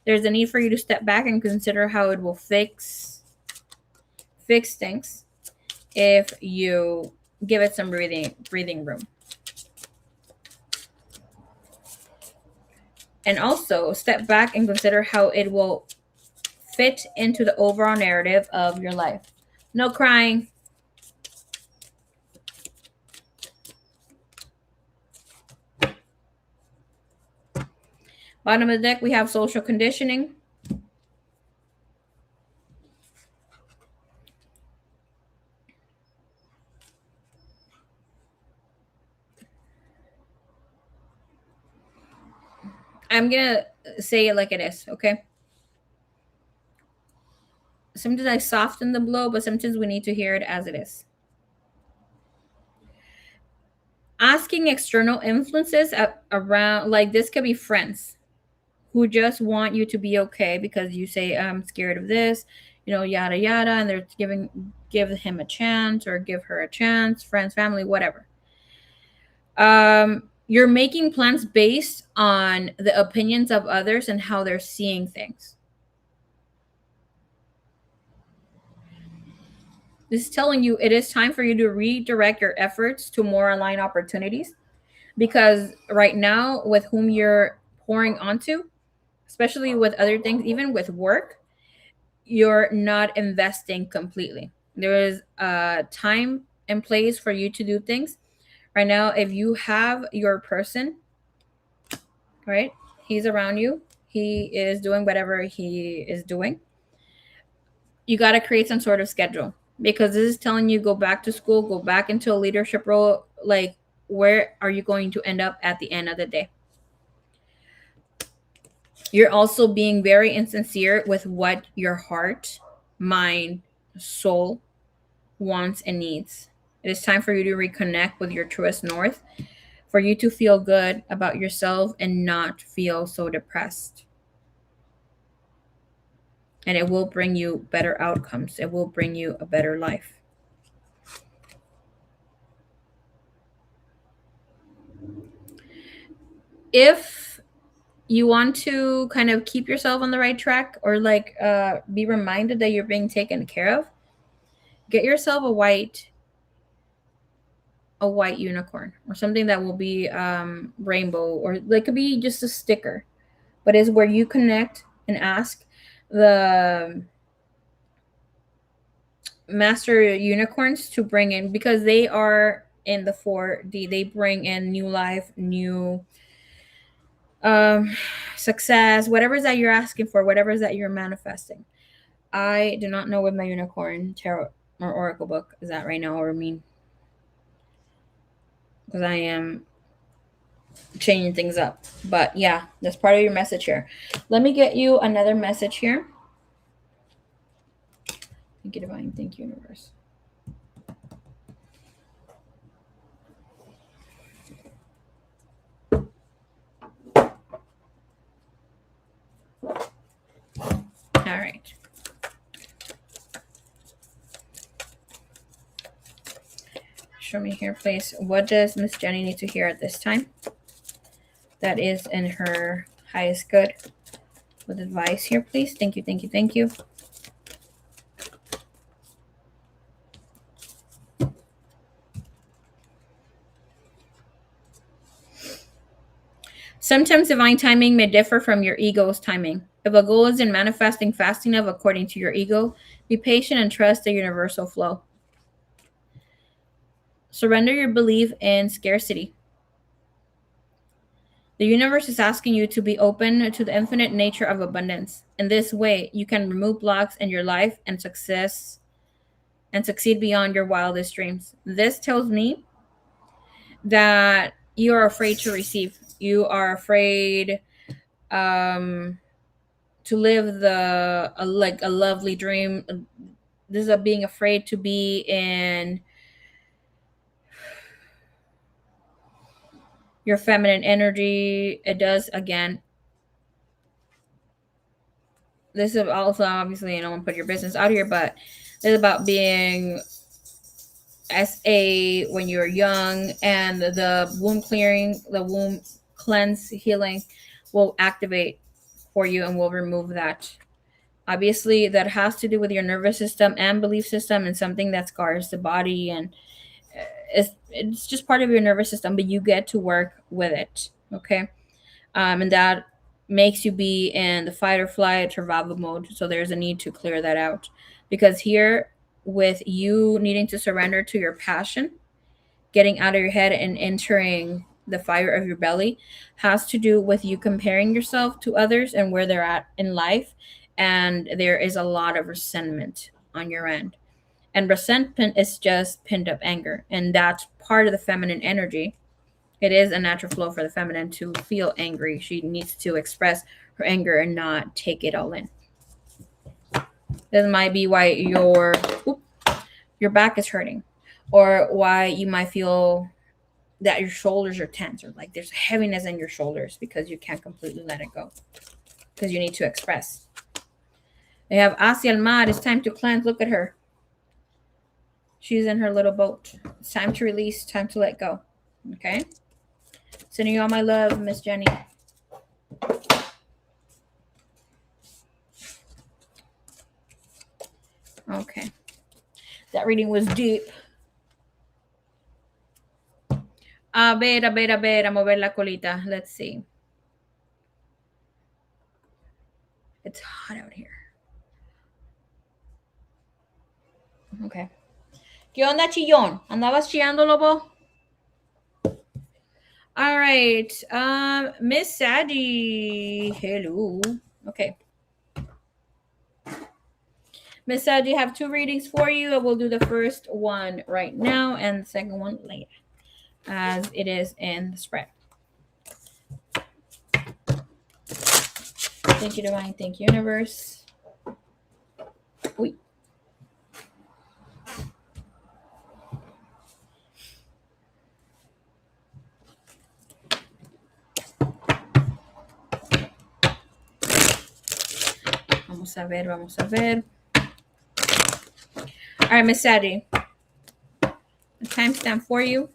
There's a need for you to step back and consider how it will fix things if you give it some breathing room. And also step back and consider how it will fit into the overall narrative of your life. No crying. Bottom of the deck, we have social conditioning. I'm going to say it like it is, okay? Sometimes I soften the blow, but sometimes we need to hear it as it is. Asking external influences around, like this could be friends who just want you to be okay because you say, I'm scared of this, yada, yada. And they're give him a chance or give her a chance, friends, family, whatever. You're making plans based on the opinions of others and how they're seeing things. This is telling you it is time for you to redirect your efforts to more aligned opportunities, because right now, with whom you're pouring onto, especially with other things, even with work, you're not investing completely. There is a time and place for you to do things. Right now, if you have your person, right, he's around you, he is doing whatever he is doing, you got to create some sort of schedule, because this is telling you go back to school, go back into a leadership role. Like, where are you going to end up at the end of the day? You're also being very insincere with what your heart, mind, soul wants and needs. It is time for you to reconnect with your truest north, for you to feel good about yourself and not feel so depressed. And it will bring you better outcomes. It will bring you a better life. If you want to kind of keep yourself on the right track, or like be reminded that you're being taken care of, get yourself a white unicorn or something that will be rainbow, or like could be just a sticker, but is where you connect and ask the master unicorns to bring in, because they are in the 4D, they bring in new life, new um success, whatever is that you're asking for, whatever is that you're manifesting. I do not know what my unicorn tarot or oracle book is at right now, or mean, because I am changing things up. But yeah, that's part of your message here. Let me get you another message here. Thank you, divine. Thank you, universe. All right. Show me here, please. What does Miss Jenny need to hear at this time? That is in her highest good. With advice here, please. Thank you, thank you, thank you. Sometimes divine timing may differ from your ego's timing. If a goal isn't manifesting fast enough according to your ego, be patient and trust the universal flow. Surrender your belief in scarcity. The universe is asking you to be open to the infinite nature of abundance. In this way, you can remove blocks in your life and succeed beyond your wildest dreams. This tells me that you are afraid to receive. You are afraid to live like a lovely dream. This is a being afraid to be in your feminine energy. It does, again, this is also obviously, I don't want to put your business out here, but it's about being SA when you're young, and the womb clearing, the womb cleanse healing will activate for you and will remove that. Obviously, that has to do with your nervous system and belief system, and something that scars the body, and it's just part of your nervous system, but you get to work with it. Okay. And that makes you be in the fight or flight survival mode. So there's a need to clear that out, because here, with you needing to surrender to your passion, getting out of your head and entering the fire of your belly, has to do with you comparing yourself to others and where they're at in life. And there is a lot of resentment on your end. And resentment is just pinned up anger. And that's part of the feminine energy. It is a natural flow for the feminine to feel angry. She needs to express her anger and not take it all in. This might be why your back is hurting, or why you might feel that your shoulders are tense, or like there's heaviness in your shoulders because you can't completely let it go, because you need to express. They have hacia el mar. It's time to cleanse. Look at her. She's in her little boat. It's time to release, time to let go. Okay? Sending you all my love, Miss Jenny. Okay. That reading was deep. A mover la colita. Let's see. It's hot out here. Okay. ¿Qué onda, chillón? ¿Andabas chillando, lobo? All right. Miss Sadie. Hello. Okay. Miss Sadie, I have 2 readings for you. I will do the first one right now and the second one later, as it is in the spread. Thank you, Divine. Thank you, Universe. Uy. Vamos a ver, vamos a ver. All right, Miss Sadie. A timestamp for you.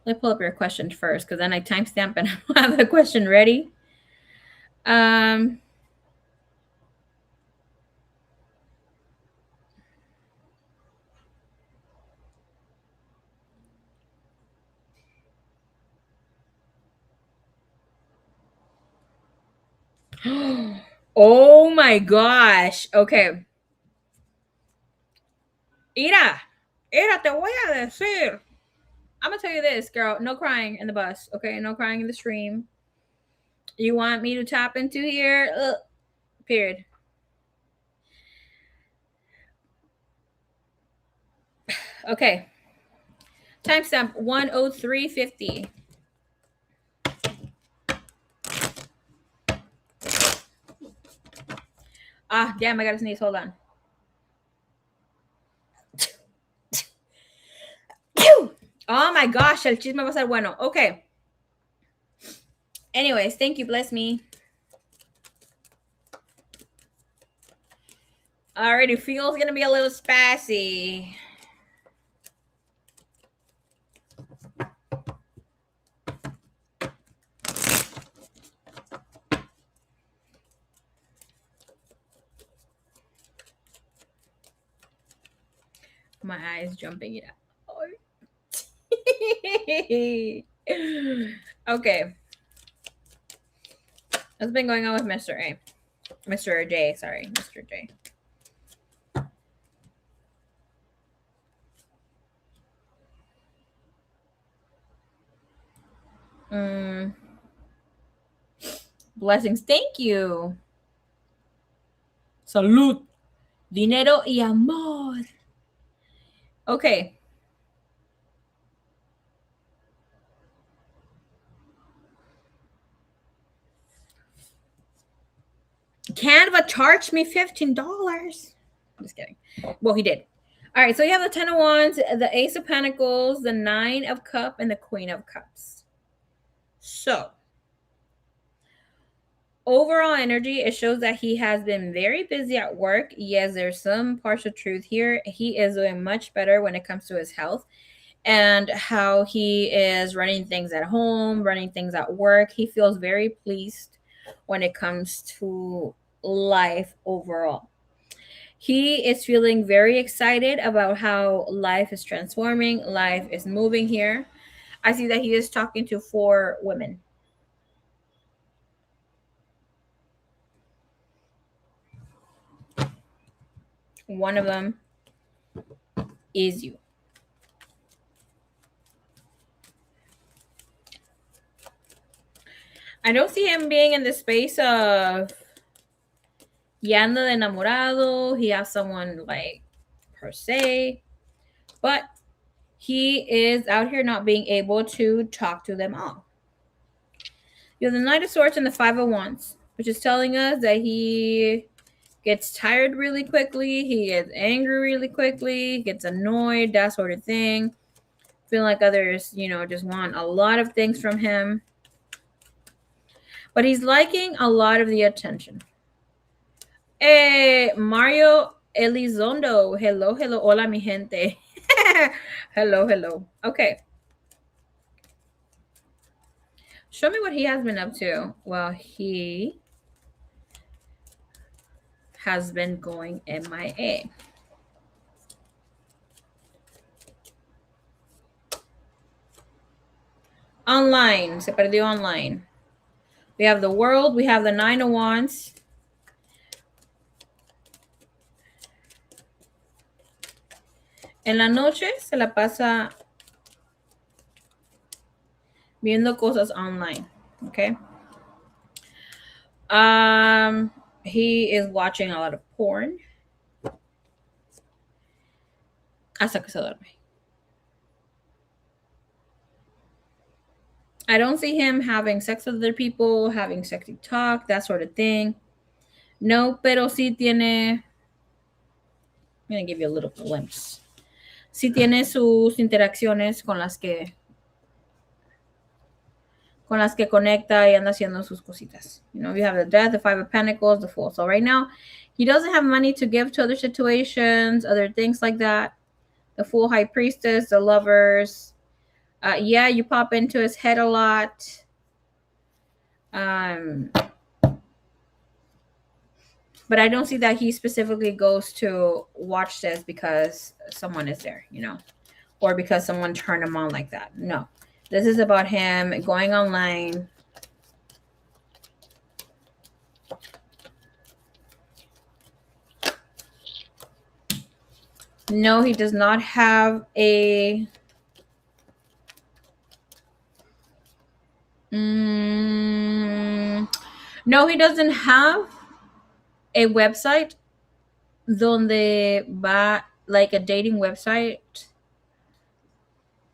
Let me pull up your question first, because then I timestamp and I don't have the question ready. Oh my gosh. Okay. Ira, te voy a decir. I'm gonna tell you this, girl. No crying in the bus, okay? No crying in the stream. You want me to tap into here? Period. Okay. Timestamp 103:50. Ah, damn, I gotta sneeze. Hold on. Oh my gosh, el chisme va a ser bueno. Okay. Anyways, thank you. Bless me. Already feels gonna be a little spicy. My eyes jumping it out. Okay. What's been going on with Mr. A? Mr. J, sorry. Mr. J. Blessings. Thank you. Salud. Dinero y amor. Okay. Canva charged me $15. Just kidding. Well, he did. All right, so you have the 10 of Wands, the Ace of Pentacles, the 9 of Cups, and the Queen of Cups. So, overall energy, it shows that he has been very busy at work. Yes, there's some partial truth here. He is doing much better when it comes to his health and how he is running things at home, running things at work. He feels very pleased when it comes to life overall. He is feeling very excited about how life is transforming, life is moving here. I see that he is talking to 4 women. One of them is you. I don't see him being in the space of ya anda de enamorado. He has someone like per se, but he is out here not being able to talk to them all. You have the Knight of Swords and the 5 of Wands, which is telling us that he gets tired really quickly, he gets angry really quickly, gets annoyed, that sort of thing. Feeling like others, just want a lot of things from him. But he's liking a lot of the attention. Mario Elizondo. Hello, hello. Hola, mi gente. Hello, hello. Okay. Show me what he has been up to. Well, he has been going MIA. Online. Se perdió online. We have the World. We have the 9 of Wands. En la noche se la pasa viendo cosas online. Okay. He is watching a lot of porn. Hasta que se duerme. I don't see him having sex with other people, having sexy talk, that sort of thing. No, pero sí tiene. I'm going to give you a little glimpse. Sí tiene sus interacciones con las que conecta y anda haciendo sus cositas. You have the Death, the 5 of Pentacles, the Fool. So right now, he doesn't have money to give to other situations, other things like that. The Fool, High Priestess, the Lovers. Yeah, you pop into his head a lot. But I don't see that he specifically goes to watch this because someone is there, or because someone turned him on like that. No. This is about him going online. No, he does not have a... No, he doesn't have a website donde va, like a dating website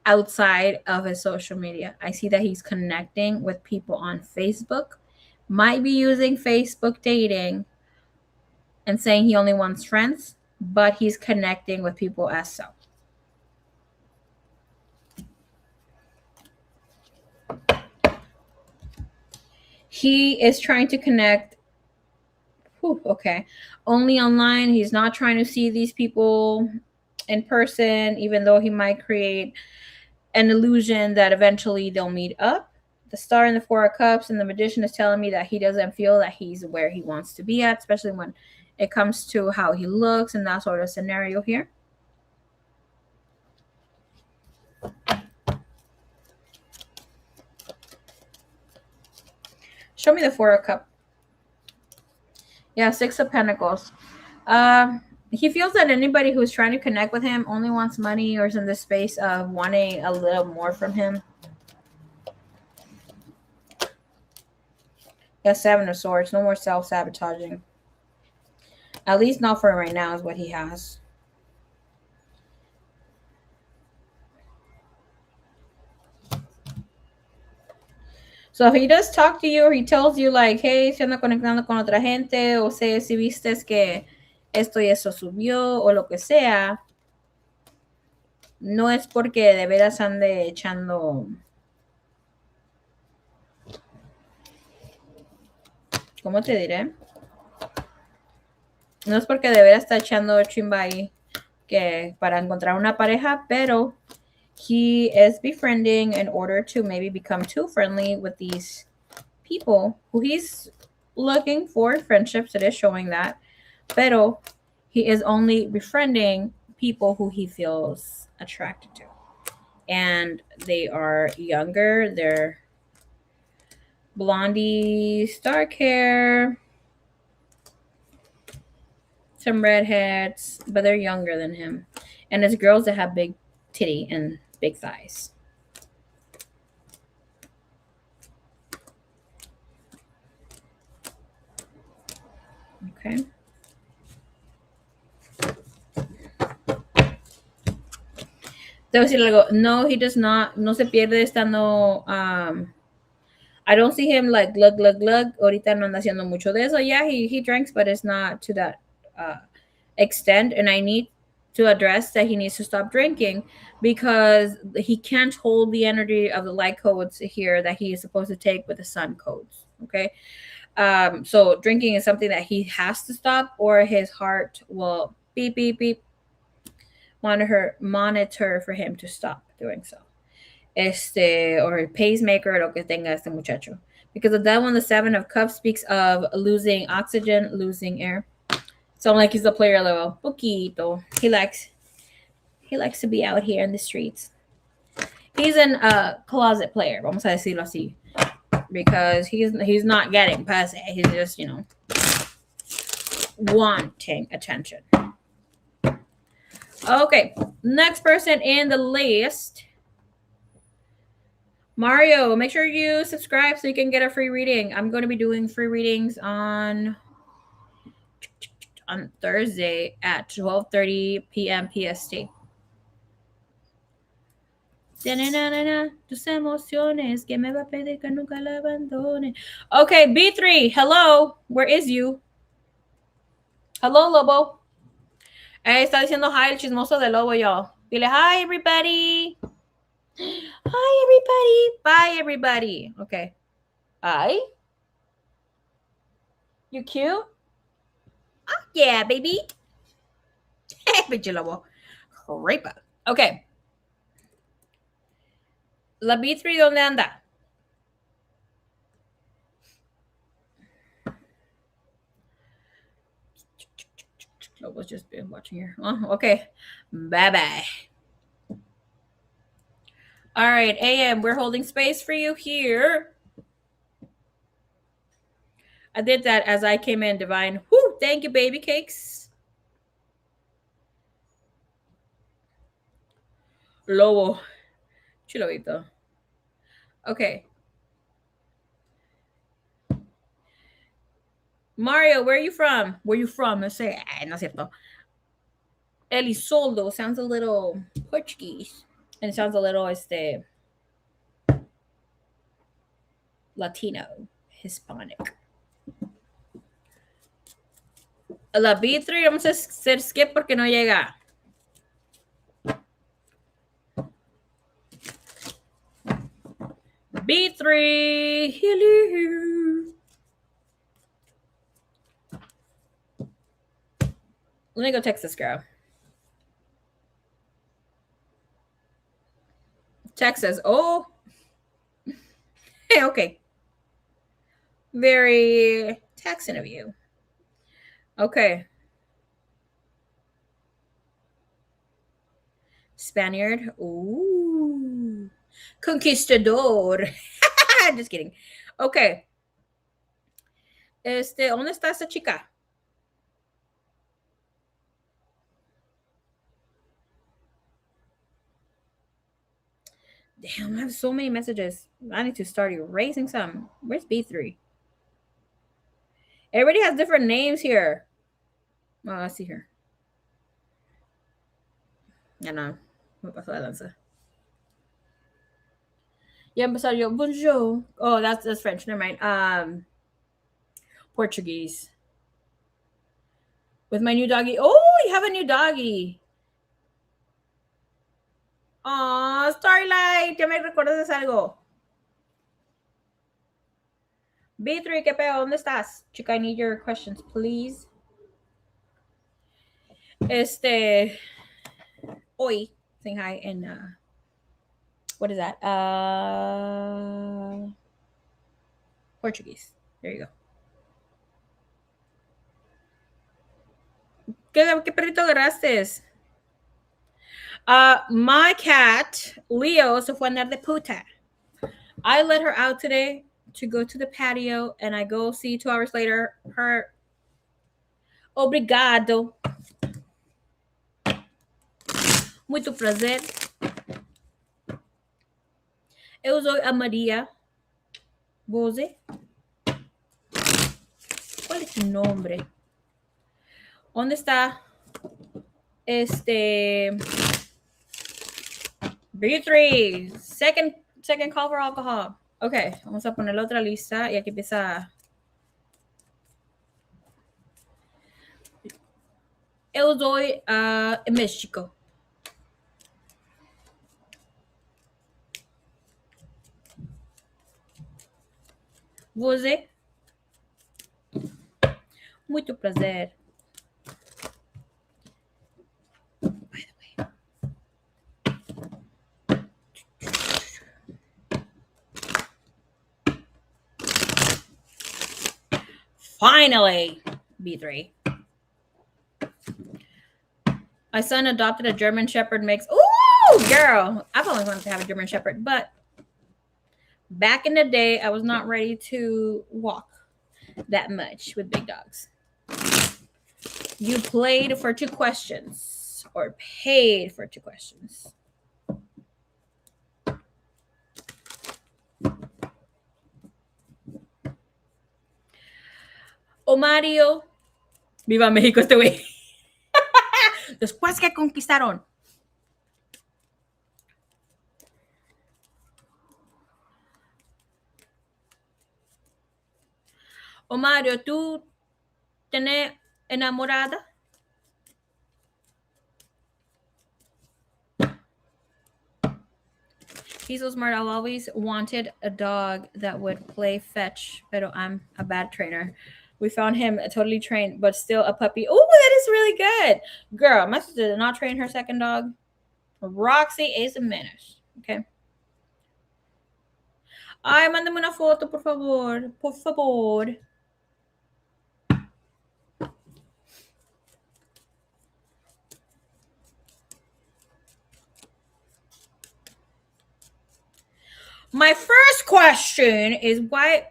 outside of his social media. I see that he's connecting with people on Facebook, might be using Facebook dating and saying he only wants friends, but he's connecting with people as so. He is trying to connect only online. He's not trying to see these people in person, even though he might create an illusion that eventually they'll meet up. The Star and the 4 of Cups and the Magician is telling me that he doesn't feel that he's where he wants to be at, especially when it comes to how he looks and that sort of scenario here. Show me the 4 of Cups. Yeah, 6 of Pentacles. He feels that anybody who's trying to connect with him only wants money or is in the space of wanting a little more from him. Yeah, 7 of Swords. No more self-sabotaging. At least not for right now is what he has. So if he does talk to you or he tells you like, hey, se anda conectando con otra gente, o sé si vistes que esto y eso subió o lo que sea, no es porque de veras ande echando, ¿cómo te diré? No es porque de veras está echando chimba ahí que para encontrar una pareja, pero he is befriending in order to maybe become too friendly with these people who he's looking for friendships. It is showing that, pero he is only befriending people who he feels attracted to, and they are younger. They're blondie, dark hair, some redheads, but they're younger than him, and it's girls that have big titty and big thighs. Okay. Te voy a decir algo. No, he does not. No se pierde estando. I don't see him like glug glug glug. Ahorita no anda haciendo mucho de eso. Yeah, he drinks, but it's not to that extent. And I need to address that he needs to stop drinking because he can't hold the energy of the light codes here that he is supposed to take with the sun codes. Okay. So drinking is something that he has to stop, or his heart will beep beep beep monitor for him to stop doing so. Or a pacemaker, lo que tenga este muchacho. Because the devil in the Seven of Cups speaks of losing oxygen, losing air. So like he's a player level. Poquito. He likes to be out here in the streets. He's a closet player, vamos a decirlo así. Because he's not getting pussy. He's just, wanting attention. Okay, next person in the list. Mario, make sure you subscribe so you can get a free reading. I'm going to be doing free readings on Thursday at 12:30 p.m. PST. Tus emociones que me va a pedir que nunca la abandone. Okay, B3, hello. Where is you? Hello, Lobo. Está diciendo hi el chismoso de Lobo, y'all. Dile hi, everybody. Hi, everybody. Bye, everybody. Okay. Hi. You cute? Oh, yeah, baby. Pinche Lobo. Creeper. Okay. La B3, ¿dónde anda? Lobo's just been watching here. Oh, okay. Bye-bye. All right, AM, we're holding space for you here. I did that as I came in, Divine. Whoo, thank you, baby cakes. Lobo. Chilovito. Okay. Mario, where are you from? Where you from? Let's say, no es cierto. Elisoldo sounds a little Portuguese. And it sounds a little, Latino, Hispanic. La B3, vamos a hacer skip porque no llega. B3, hello. Let me go text this girl. Text says, oh. Hey, okay. Very Texan of you. Okay. Spaniard. Ooh. Conquistador. Just kidding. Okay. ¿Dónde está esa chica? Damn, I have so many messages. I need to start erasing some. Where's B3? Everybody has different names here. Oh, I see her. Ya no. Me pasó de lanza. Ya empezar yo. Bonjour. Oh, that's French. Never mind. Portuguese. With my new doggy. Oh, you have a new doggy. Oh, Starlight, ya me recuerdas de algo. B3, ¿qué pedo? ¿Dónde estás? Chica, I need your questions, please. Hoy, saying hi in, what is that? Portuguese. There you go. ¿Qué perrito agarraste? My cat, Leo, se fue a andar de puta. I let her out today to go to the patio, and I go see 2 hours later her. Obrigado. Muito prazer. Eu sou a Maria. Você? Qual é tu nombre? ¿Dónde está B3? Second call for alcohol. Ok, vamos a poner la otra lista y aquí empieza. Eu sou México. Você? Muito prazer. By the way. Finally, B3. My son adopted a German Shepherd mix. Ooh, girl. I've always wanted to have a German Shepherd, but back in the day, I was not ready to walk that much with big dogs. You played for 2 questions or paid for 2 questions. O Mario. Viva México este güey. Después que conquistaron. O Mario, ¿tú tenés enamorada? He's so smart. I've always wanted a dog that would play fetch, pero I'm a bad trainer. We found him totally trained, but still a puppy. Oh, that is really good. Girl, my sister did not train her second dog. Roxy is a menace. Okay. Ay, mándame una foto, por favor. Por favor. My first question is why.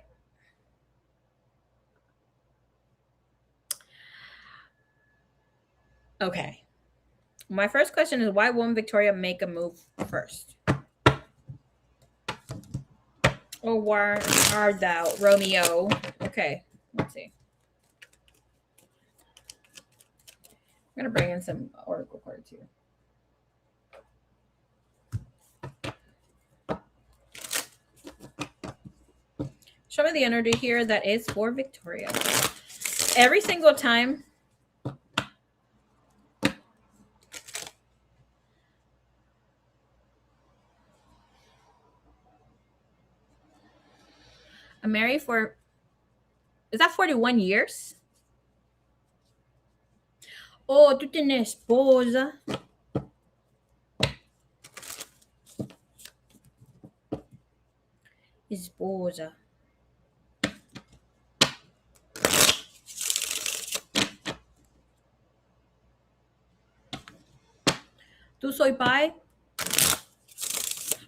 Okay. My first question is why won't Victoria make a move first? Or where are thou, Romeo? Okay, let's see. I'm going to bring in some oracle cards here. Show me the energy here that is for Victoria. Every single time. I'm married for, is that 41 years? Oh, tú tienes esposa. Esposa. Tú soy pai?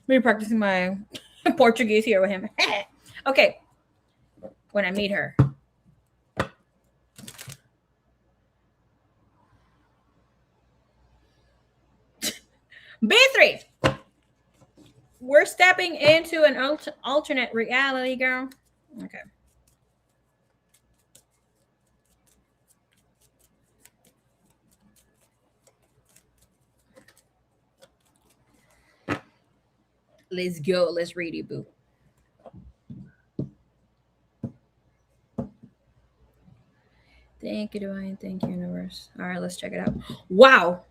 Me practicing my Portuguese here with him. Okay. When I meet her. B3. We're stepping into an alternate reality, girl. Okay. Let's go. Let's read it, boo. Thank you, Divine. Thank you, Universe. All right, let's check it out. Wow.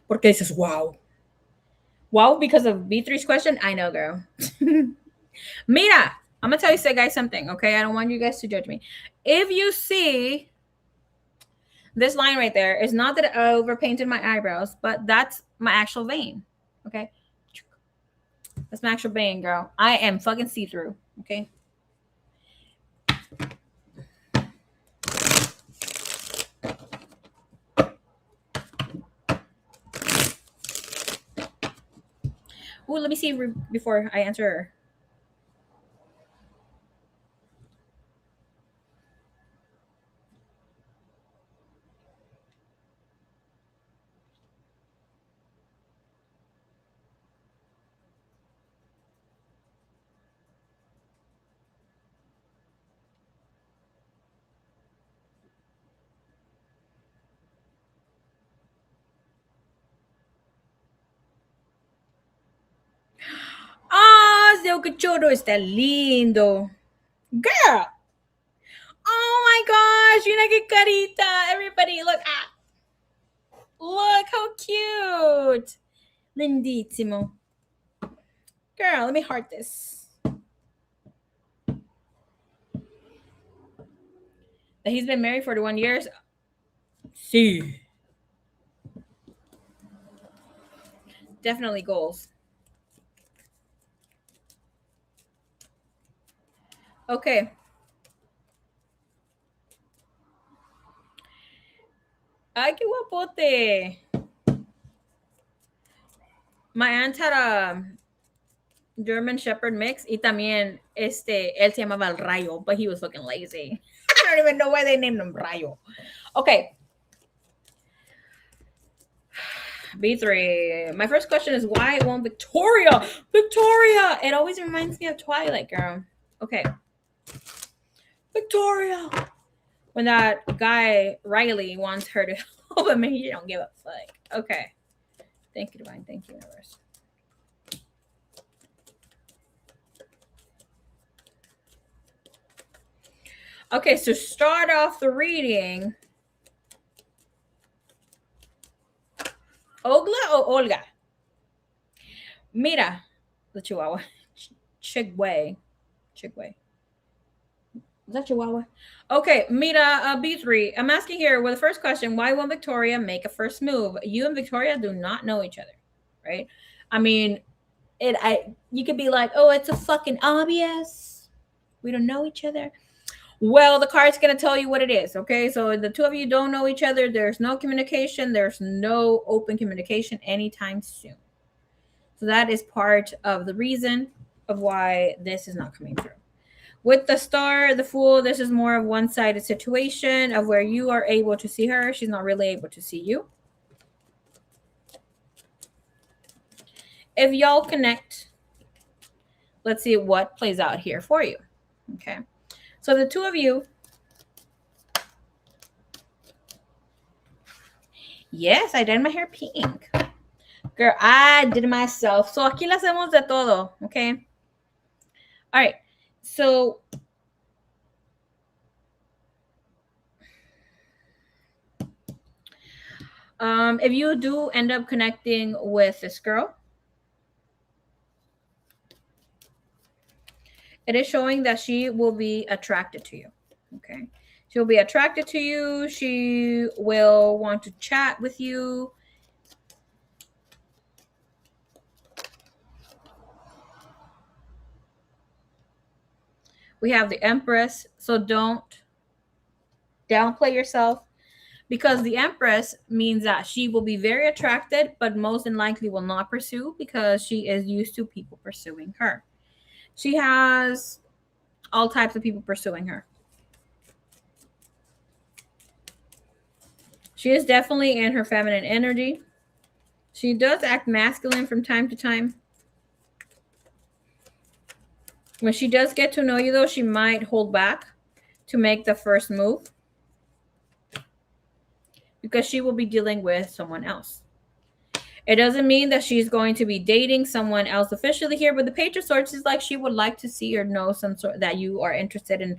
¿Por qué dices wow? Wow, because of B3's question? I know, girl. Mira, I'm gonna tell you guys something, okay? I don't want you guys to judge me. If you see this line right there, it's not that I overpainted my eyebrows, but that's my actual vein. Okay? That's my actual vein, girl. I am fucking see-through. Okay? Oh, let me see before I answer. Ah, seu cachorro está lindo. Girl. Oh my gosh, mira qué carita. Everybody, look. Ah. Look how cute. Lindissimo. Girl, let me heart this. That he's been married for 41 years. See. Definitely goals. Okay. Ay, qué guapote. My aunt had a German Shepherd mix. Y también, él se llamaba el Rayo, but he was fucking lazy. I don't even know why they named him Rayo. Okay. B3. My first question is why won't Victoria? Victoria! It always reminds me of Twilight, girl. Okay. Victoria! When that guy, Riley, wants her to help him and he don't give a fuck. Okay. Thank you, Divine. Thank you, Universe. Okay, so start off the reading. Ogla or Olga? Mira, the Chihuahua. Chigway. Chigway. Is that Chihuahua? Okay, Mira, B3. I'm asking here with the first question, why won't Victoria make a first move? You and Victoria do not know each other, right? I mean, you could be like, oh, it's a fucking obvious. We don't know each other. Well, the card's going to tell you what it is, okay? So the two of you don't know each other. There's no communication. There's no open communication anytime soon. So that is part of the reason of why this is not coming through. With the Star, the Fool, this is more of one-sided situation of where you are able to see her. She's not really able to see you. If y'all connect, let's see what plays out here for you. Okay. So the two of you. Yes, I dyed my hair pink. Girl, I did it myself. So aquí le hacemos de todo. Okay. All right. So if you do end up connecting with this girl, it is showing that she will be attracted to you. Okay. She'll be attracted to you. She will want to chat with you. We have the Empress. So don't downplay yourself, because the Empress means that she will be very attracted, but most than likely will not pursue because she is used to people pursuing her. She has all types of people pursuing her. She is definitely in her feminine energy. She does act masculine from time to time. When she does get to know you, though, she might hold back to make the first move because she will be dealing with someone else. It doesn't mean that she's going to be dating someone else officially here, but the Page of Swords is like she would like to see or know some sort that you are interested in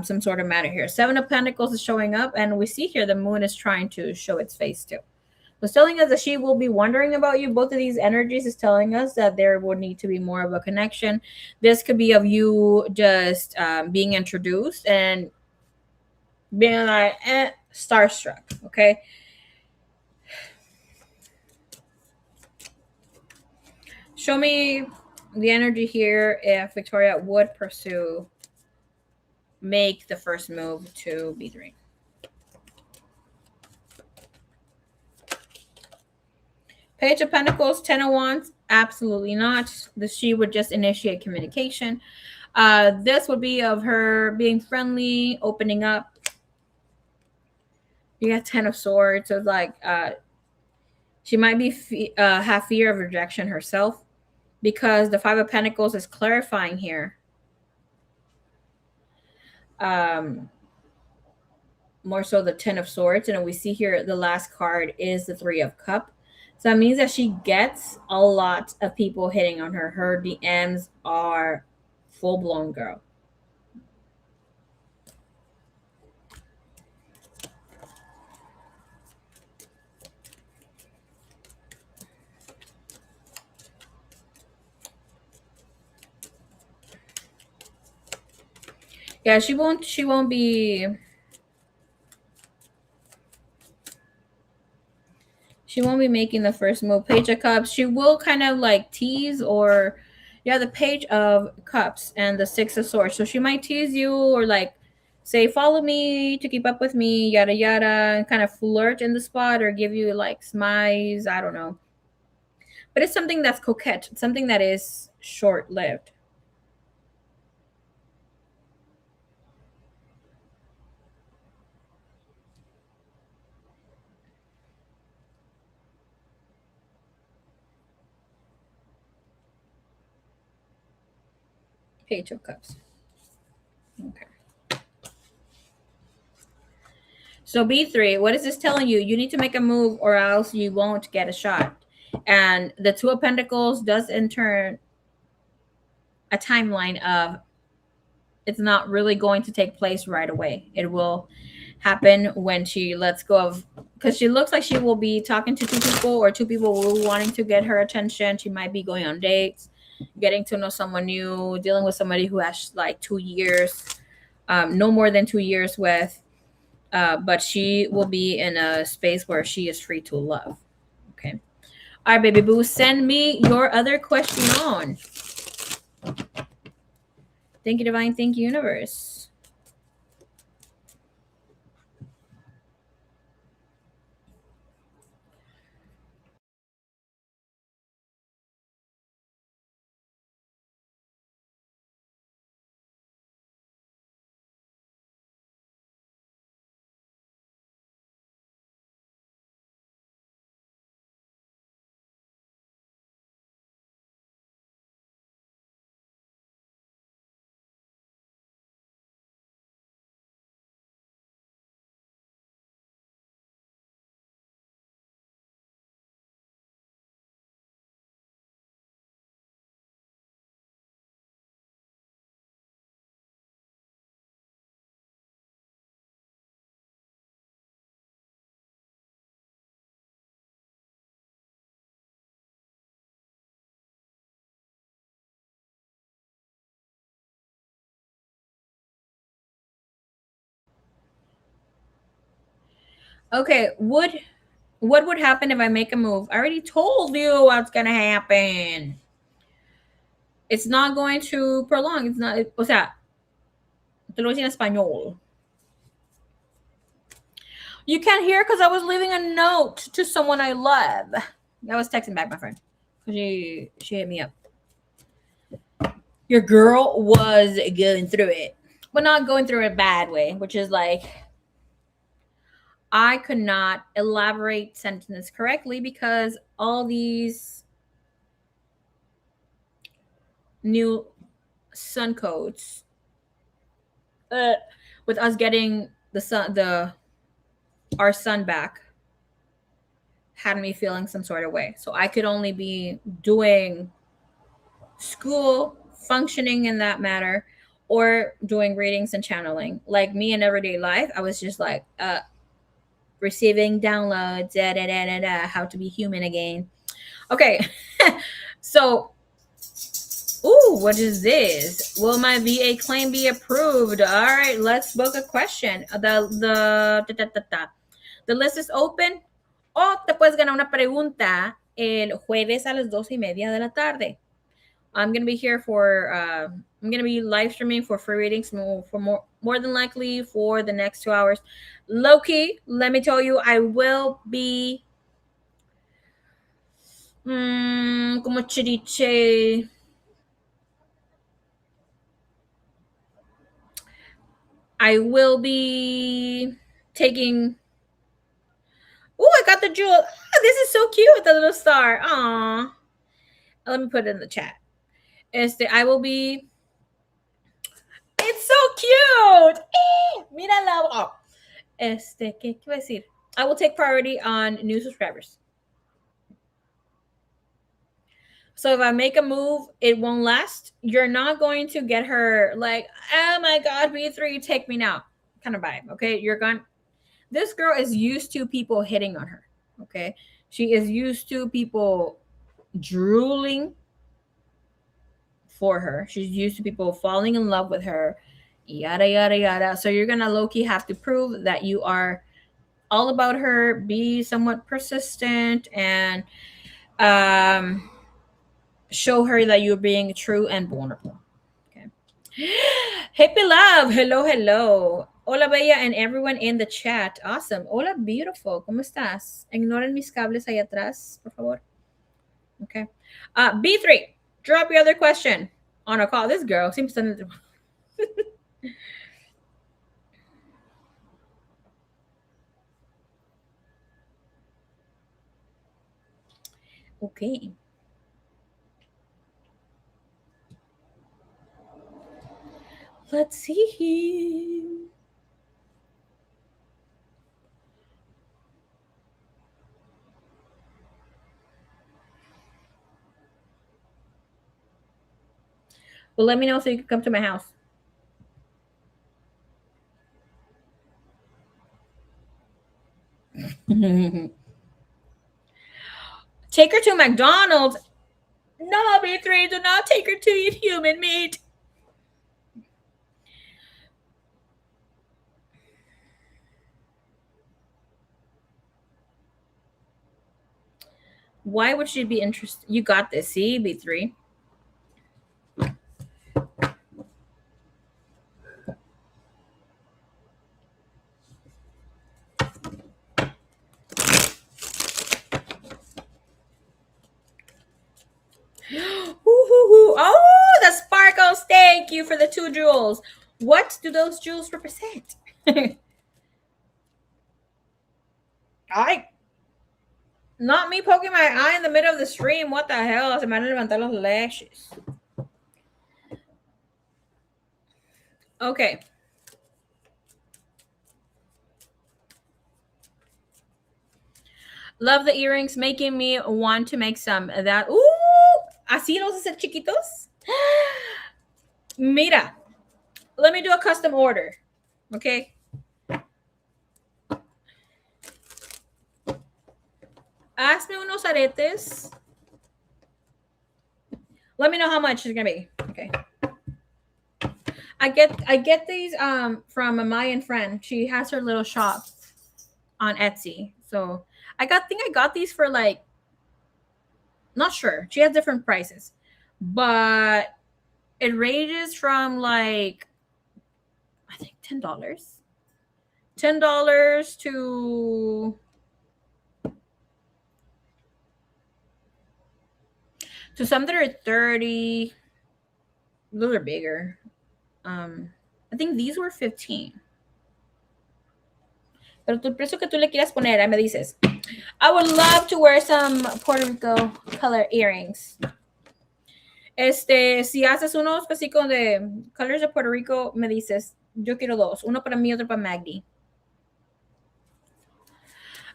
some sort of matter here. Seven of Pentacles is showing up, and we see here the Moon is trying to show its face too. was telling us that she will be wondering about you. Both of these energies is telling us that there would need to be more of a connection. This could be of you just being introduced and being like starstruck. Okay, show me the energy here if Victoria would pursue, make the first move to B3. Page of Pentacles, Ten of Wands, absolutely not. She would just initiate communication. This would be of her being friendly, opening up. You got Ten of Swords, so it's like she might be have fear of rejection herself, because the Five of Pentacles is clarifying here. More so the Ten of Swords, and we see here the last card is the Three of Cups. So that means that she gets a lot of people hitting on her. Her DMs are full blown, girl. Yeah, she won't be making the first move. Page of Cups, she will kind of like tease, or yeah, the Page of Cups and the Six of Swords. So she might tease you, or like say follow me to keep up with me, yada yada, and kind of flirt in the spot, or give you like smiles, I don't know. But it's something that's coquette, something that is short lived. Page of Cups. Okay. So B3, what is this telling you? You need to make a move or else you won't get a shot. And the Two of Pentacles does in turn a timeline of it's not really going to take place right away. It will happen when she lets go of, because she looks like she will be talking to two people, or two people will be wanting to get her attention. She might be going on dates, getting to know someone new, dealing with somebody who has like 2 years, no more than 2 years with. But she will be in a space where she is free to love. Okay. All right, baby boo, send me your other question on. Thank you, divine. Thank you, universe. Okay, what would happen if I make a move? I already told you what's gonna happen. It's not going to prolong. It's not. O sea, te lo decía en español. You can't hear because I was leaving a note to someone I love. I was texting back my friend. She hit me up. Your girl was going through it, but not going through it a bad way, which is like I could not elaborate sentences correctly because all these new sun codes, uh, with us getting the our son back, had me feeling some sort of way. So I could only be doing school, functioning in that matter, or doing readings and channeling. Like me in everyday life, I was just like, receiving downloads, how to be human again. Okay. So, ooh, what is this? Will my VA claim be approved? All right, let's book a question. The list is open. O te puedes ganar una pregunta el jueves a las 12:30 de la tarde. I'm gonna be here for I'm gonna be live streaming for free readings for more than likely for the next 2 hours. Loki, let me tell you, I will be como chiriche. I will be taking. Oh, I got the jewel. Oh, this is so cute, the little star. Aw. Let me put it in the chat. I will be. It's so cute. Mírala. Oh. ¿Qué iba a decir? I will take priority on new subscribers. So if I make a move, it won't last. You're not going to get her like, oh my God, B3, take me now kind of vibe. Okay. You're going. This girl is used to people hitting on her. Okay. She is used to people drooling for her. She's used to people falling in love with her. Yada, yada, yada. So you're going to low key have to prove that you are all about her, be somewhat persistent, and show her that you're being true and vulnerable. Okay. Hippie love. Hello, hello. Hola, Bella, and everyone in the chat. Awesome. Hola, beautiful. ¿Cómo estás? Ignoren mis cables ahí atrás, por favor. Okay. B3, drop your other question on a call. This girl seems to. Okay. Let's see. Well, let me know so you can come to my house. Take her to McDonald's. No, B3, do not take her to eat human meat. Why would she be interested? You got this. See, B3. Oh, the sparkles. Thank you for the 2 jewels. What do those jewels represent? I. Not me poking my eye in the middle of the stream. What the hell? Se me van a levantar los lashes. Okay. Love the earrings, making me want to make some of that. Así los hacer chiquitos. Mira, let me do a custom order. Okay. Hazme unos aretes. Let me know how much it's gonna be. Okay. I get these from a Mayan friend. She has her little shop on Etsy. So I think I got these for like, not sure. She has different prices, but it ranges from like, I think $10 to some that are 30. Those are bigger. I think these were 15. Pero tu precio que tú le quieras poner, ahí me dices. I would love to wear some Puerto Rico color earrings. Si haces unos así con de colors de Puerto Rico, me dices. Yo quiero 2. Uno para mí, otro para Magdi.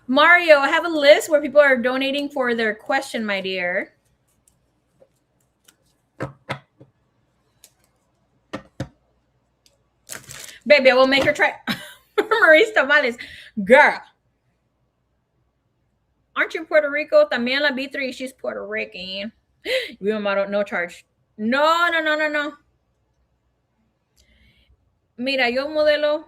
Mario, I have a list where people are donating for their question, my dear. Baby, I will make her try Marie's tamales. Girl, Aren't you Puerto Rico? También la B3, she's Puerto Rican. We don't no charge. No, no, no, no, no. Mira, yo modelo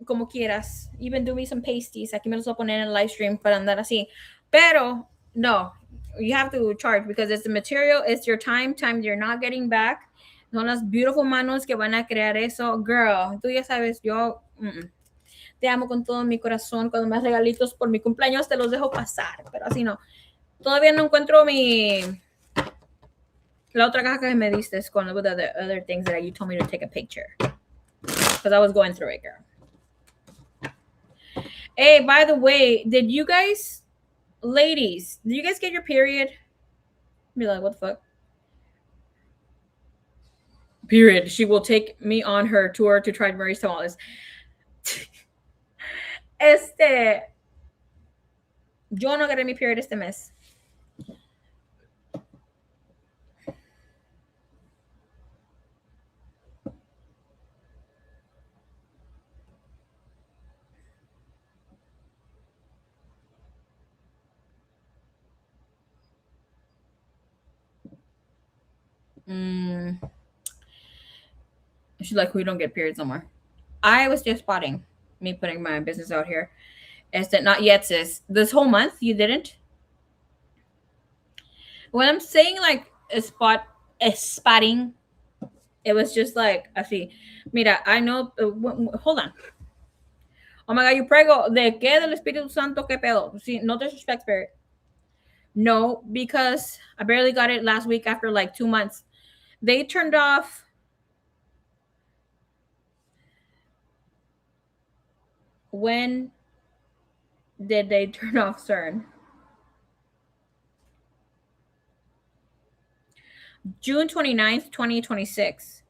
como quieras. Even do me some pasties. Aquí me los voy a poner en el live stream para andar así. Pero, no. You have to charge because it's the material, it's your time you're not getting back. Son las beautiful manos que van a crear eso. Girl, tú ya sabes, yo te amo con todo mi corazón. Cuando me das regalitos por mi cumpleaños, te los dejo pasar. Pero así no. Todavía no encuentro la otra caja que me diste con with the other things that you told me to take a picture. Because I was going through it, girl. Hey, by the way, did you guys, ladies, did you guys get your period? Be like, what the fuck? Period. She will take me on her tour to try Mary's tamales. Yo no agarré mi period este mes. She's like, we don't get periods no more. I was just spotting me putting my business out here. Not yet, sis. This whole month you didn't? When I'm saying like spotting, it was just like así. Mira, I know. Hold on. Oh my God, you prego. ¿De qué del Espíritu Santo? ¿Qué pedo? See, no disrespect, Spirit. No, because I barely got it last week after like 2 months. They turned off. When did they turn off CERN? June 29th, 2026.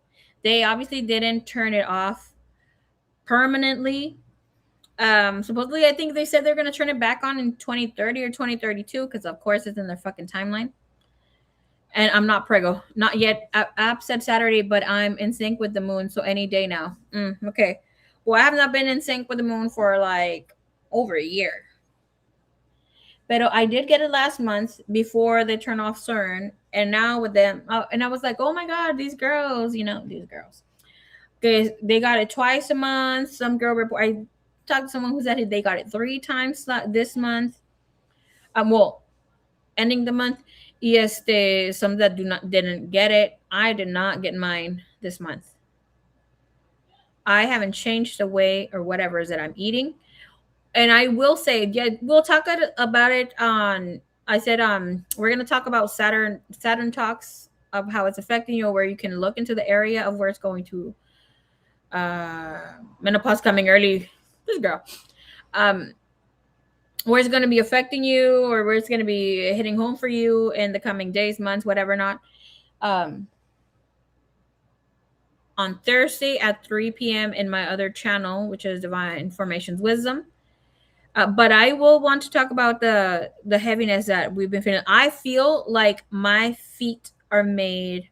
They obviously didn't turn it off permanently. Supposedly, I think they said they're going to turn it back on in 2030 or 2032 because, of course, it's in their fucking timeline. And I'm not prego. Not yet. App said Saturday, but I'm in sync with the moon, so any day now. Okay. Well, I have not been in sync with the moon for like over a year. But I did get it last month before they turn off CERN. And now with them, and I was like, oh my God, these girls, these girls. They got it twice a month. Some girl report. I talked to someone who said they got it 3 times this month. Well, ending the month. Yes, some that didn't get it. I did not get mine this month. I haven't changed the way or whatever is that I'm eating. And I will say, yeah, we'll talk about it on. I said, we're gonna talk about Saturn talks of how it's affecting you, where you can look into the area of where it's going to. Menopause coming early. This girl. Where it's going to be affecting you, or where it's going to be hitting home for you in the coming days, months, whatever not. On Thursday at 3 p.m. in my other channel, which is Divine Information's Wisdom. But I will want to talk about the heaviness that we've been feeling. I feel like my feet are made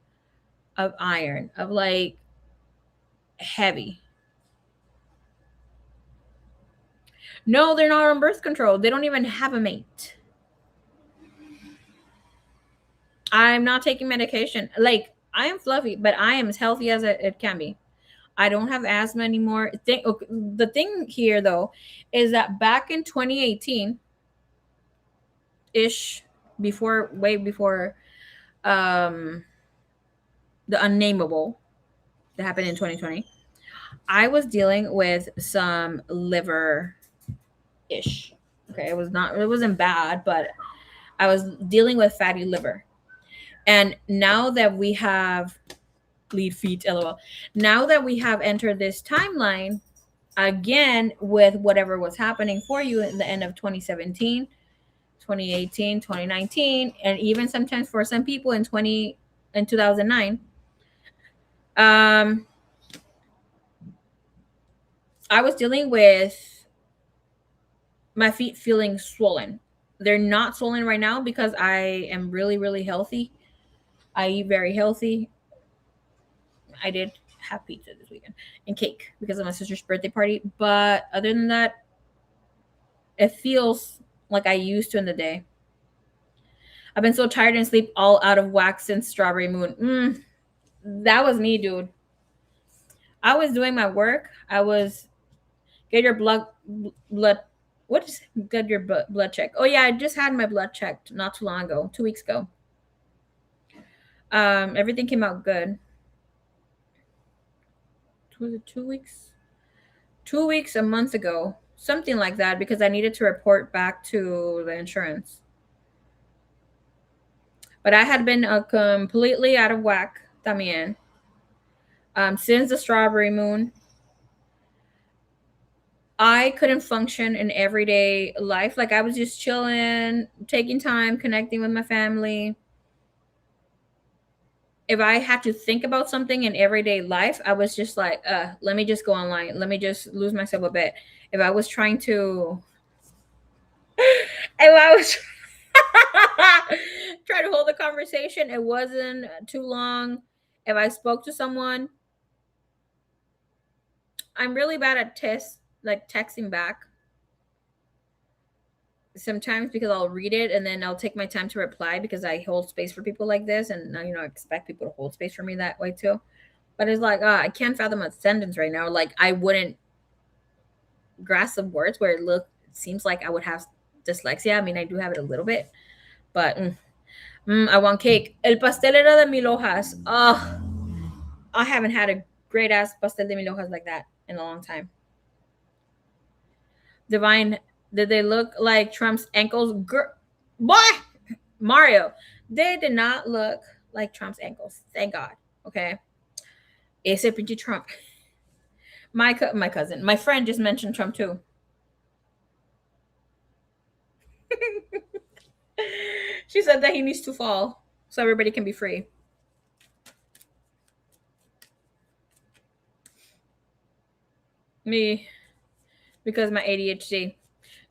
of iron, of like heavy. No, they're not on birth control. They don't even have a mate. I'm not taking medication. Like, I am fluffy, but I am as healthy as it can be. I don't have asthma anymore. The thing here, though, is that back in 2018 ish, way before the unnameable that happened in 2020, I was dealing with some liver ish. Okay, it wasn't bad, but I was dealing with fatty liver. And now that we have lead feet, lol. Now that we have entered this timeline again with whatever was happening for you in the end of 2017, 2018, 2019, and even sometimes for some people in 2009, I was dealing with my feet feeling swollen. They're not swollen right now because I am really, really healthy. I eat very healthy. I did have pizza this weekend and cake because of my sister's birthday party. But other than that, it feels like I used to in the day. I've been so tired and sleep all out of whack since Strawberry Moon. That was me, dude. I was doing my work. I was get your blood. What is get your blood check? Oh yeah, I just had my blood checked not too long ago, 2 weeks ago. Everything came out good. Was it 2 weeks? 2 weeks, a month ago, something like that, because I needed to report back to the insurance. But I had been completely out of whack, también. Since the Strawberry Moon, I couldn't function in everyday life. Like I was just chilling, taking time, connecting with my family. If I had to think about something in everyday life, I was just like, let me just go online. Let me just lose myself a bit. If I was trying to, if I was trying to hold a conversation, it wasn't too long. If I spoke to someone, I'm really bad at like texting back sometimes because I'll read it and then I'll take my time to reply because I hold space for people like this, and I expect people to hold space for me that way too. But it's like, I can't fathom a sentence right now. Like I wouldn't grasp some words where it seems like I would have dyslexia. I mean, I do have it a little bit, but I want cake. El pastel era de mil hojas. Oh, I haven't had a great ass pastel de mil hojas like that in a long time. Divine, did they look like Trump's ankles? Boy, Mario, they did not look like Trump's ankles. Thank God. Okay. Ese pinche Trump. My cousin, my friend just mentioned Trump too. She said that he needs to fall so everybody can be free. Me, because my ADHD.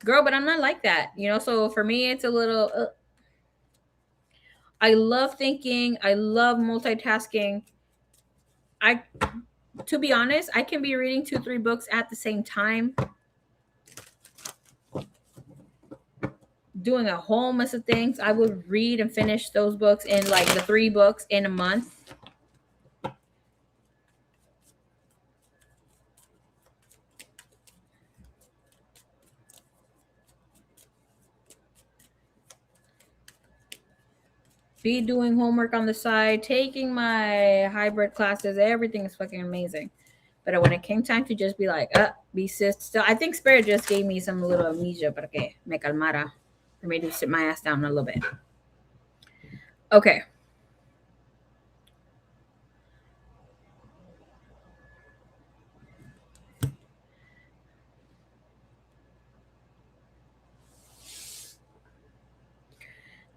Girl, but I'm not like that, so for me, it's a little. I love thinking. I love multitasking. I, to be honest, I can be reading 2, 3 books at the same time, doing a whole mess of things. I would read and finish those books in like the 3 books in a month. Be doing homework on the side, taking my hybrid classes. Everything is fucking amazing. But when it came time to just be like, be still, I think Spirit just gave me some little amnesia, para que me calmara, for me to sit my ass down a little bit. Okay.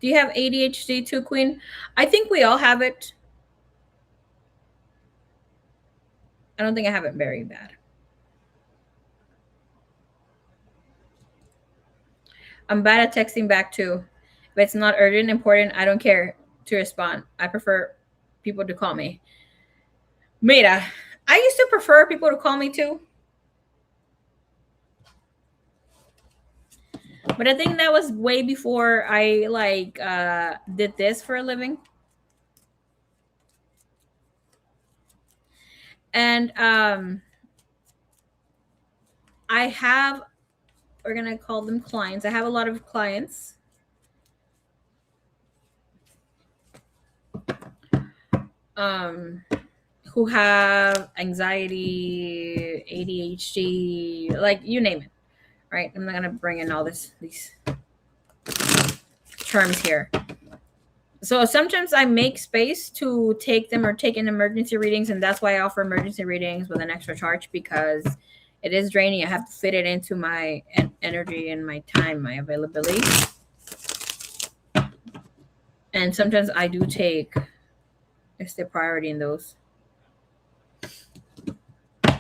Do you have ADHD too, Queen? I think we all have it. I don't think I have it very bad. I'm bad at texting back too. If it's not urgent, important, I don't care to respond. I prefer people to call me. Mira, I used to prefer people to call me too. But I think that was way before I did this for a living. And we're gonna call them clients. I have a lot of clients. Who have anxiety, ADHD, like you name it. Right? I'm not gonna bring in all these terms here. So sometimes I make space to take them or take in emergency readings, and that's why I offer emergency readings with an extra charge, because it is draining. I have to fit it into my energy and my time, my availability. And sometimes I do take the priority in those.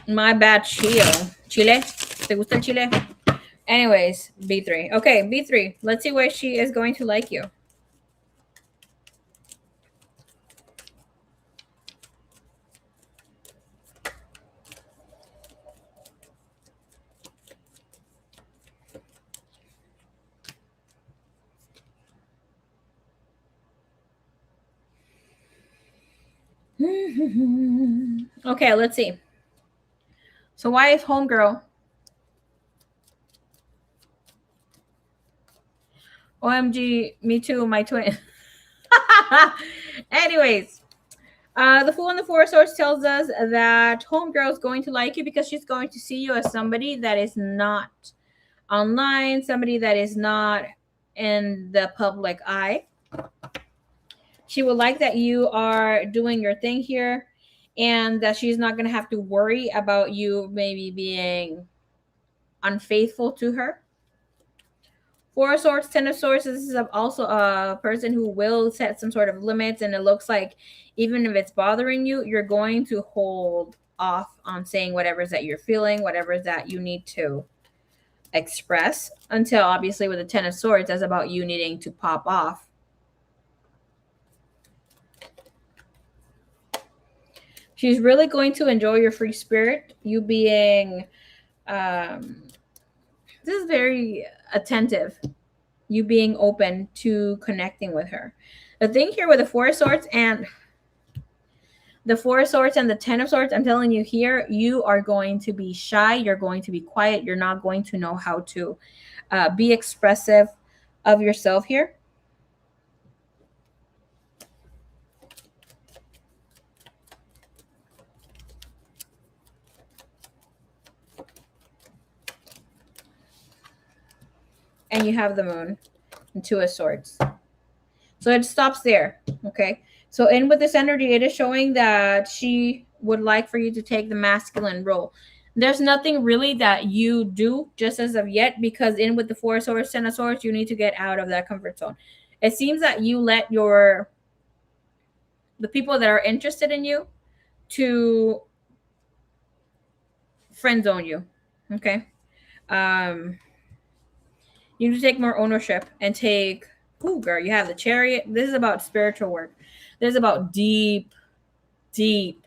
My bad, Chile. Chile? ¿Te gusta el chile? Anyways, B3. Okay, B3. Let's see why she is going to like you. Okay, let's see. So why is homegirl? OMG, me too, my twin. Anyways, the Fool and the Four Swords tells us that homegirl is going to like you because she's going to see you as somebody that is not online, somebody that is not in the public eye. She would like that you are doing your thing here and that she's not going to have to worry about you maybe being unfaithful to her. Four of Swords, Ten of Swords. This is also a person who will set some sort of limits, and it looks like even if it's bothering you, you're going to hold off on saying whatever's that you're feeling, whatever's that you need to express, until obviously with the Ten of Swords, that's about you needing to pop off. She's really going to enjoy your free spirit, you being this is very attentive, you being open to connecting with her. The thing here with the Four of Swords and the Four of Swords and the Ten of Swords, I'm telling you here, you are going to be shy, you're going to be quiet, you're not going to know how to be expressive of yourself here. And you have the Moon and Two of Swords. So it stops there. Okay. So in with this energy, it is showing that she would like for you to take the masculine role. There's nothing really that you do just as of yet, because in with the Four of Swords, Ten of Swords, you need to get out of that comfort zone. It seems that you let the people that are interested in you to friend zone you. Okay. You need to take more ownership and take, ooh, girl, you have the Chariot. This is about spiritual work. This is about deep, deep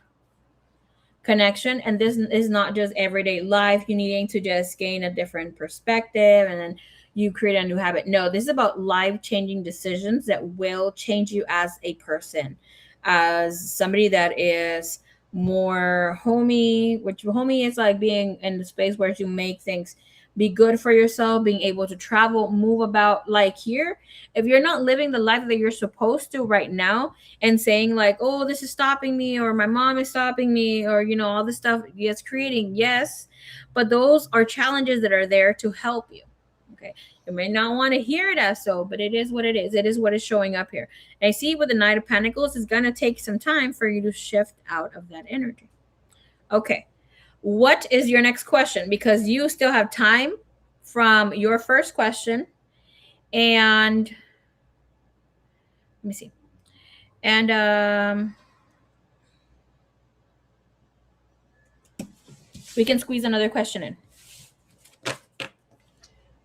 connection. And this is not just everyday life, you needing to just gain a different perspective and then you create a new habit. No, this is about life changing decisions that will change you as a person, as somebody that is more homey, which homey is like being in the space where you make things be good for yourself, being able to travel, move about. Like here, if you're not living the life that you're supposed to right now and saying like, oh, this is stopping me, or my mom is stopping me, or all this stuff, yes, creating, yes, but those are challenges that are there to help you. Okay, you may not want to hear it as so, but it is what it is. It is what is showing up here. And I see with the Knight of Pentacles, it's going to take some time for you to shift out of that energy. Okay, what is your next question? Because you still have time from your first question. And let me see. And we can squeeze another question in,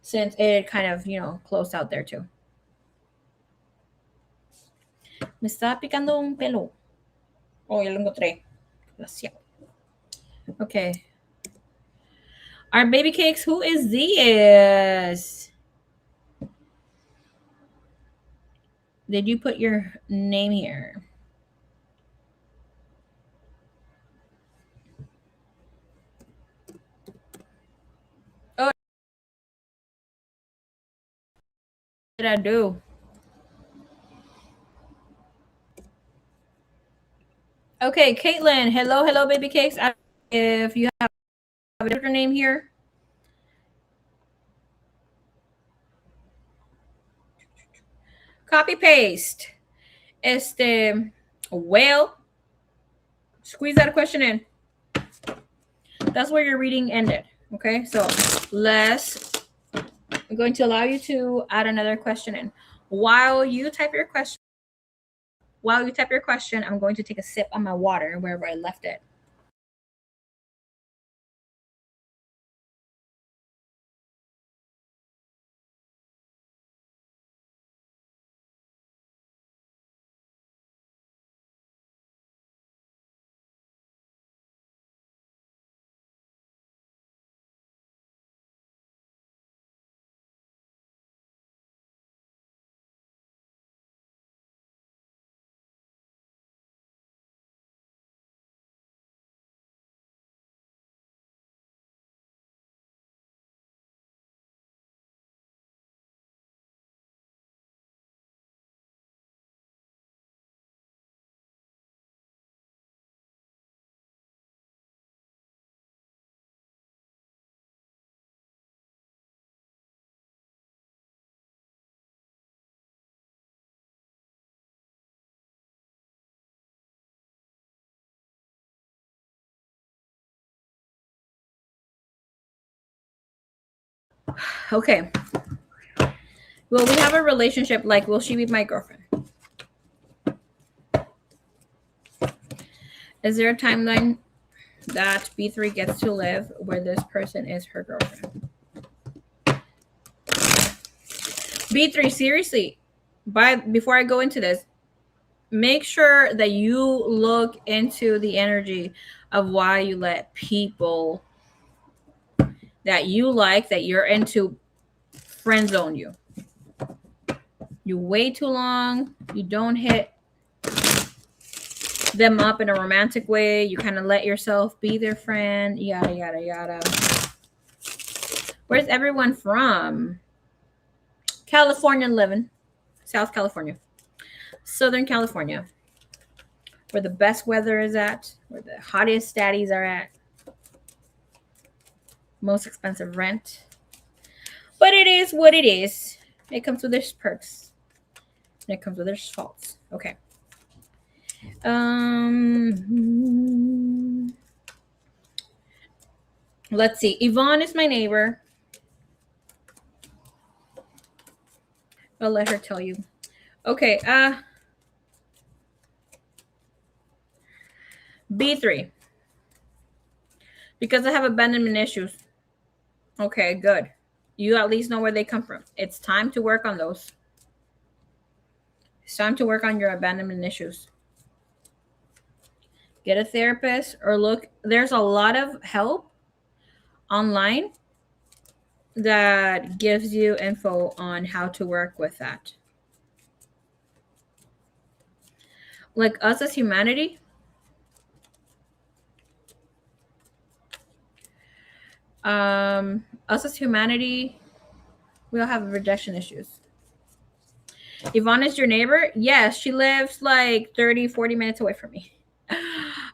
since it kind of, closed out there too. Me está picando un pelo. Oh, ya lo encontré. Gracias. Okay. Our baby cakes, who is this? Did you put your name here? Oh, what did I do? Okay, Caitlin. Hello, baby cakes. If you have a different name here. Copy paste. Well, squeeze that question in. That's where your reading ended. Okay, so I'm going to allow you to add another question in. While you type your question, I'm going to take a sip on my water wherever I left it. Okay. Will we have a relationship? Like, will she be my girlfriend? Is there a timeline that B3 gets to live where this person is her girlfriend? B3, seriously, before I go into this, make sure that you look into the energy of why you let people that you like, that you're into, friend zone you. You wait too long, you don't hit them up in a romantic way, you kind of let yourself be their friend, yada yada yada. Where's everyone from? California living. South California. Southern California. Where the best weather is at, where the hottest daddies are at. Most expensive rent. But it is what it is. It comes with its perks. And it comes with its faults. Okay. Let's see. Yvonne is my neighbor. I'll let her tell you. Okay. B3. Because I have abandonment issues. Okay, good. You at least know where they come from. It's time to work on those. It's time to work on your abandonment issues. Get a therapist or look. There's a lot of help online that gives you info on how to work with that. Like us as humanity, we all have rejection issues. Yvonne is your neighbor? Yes, she lives like 30, 40 minutes away from me.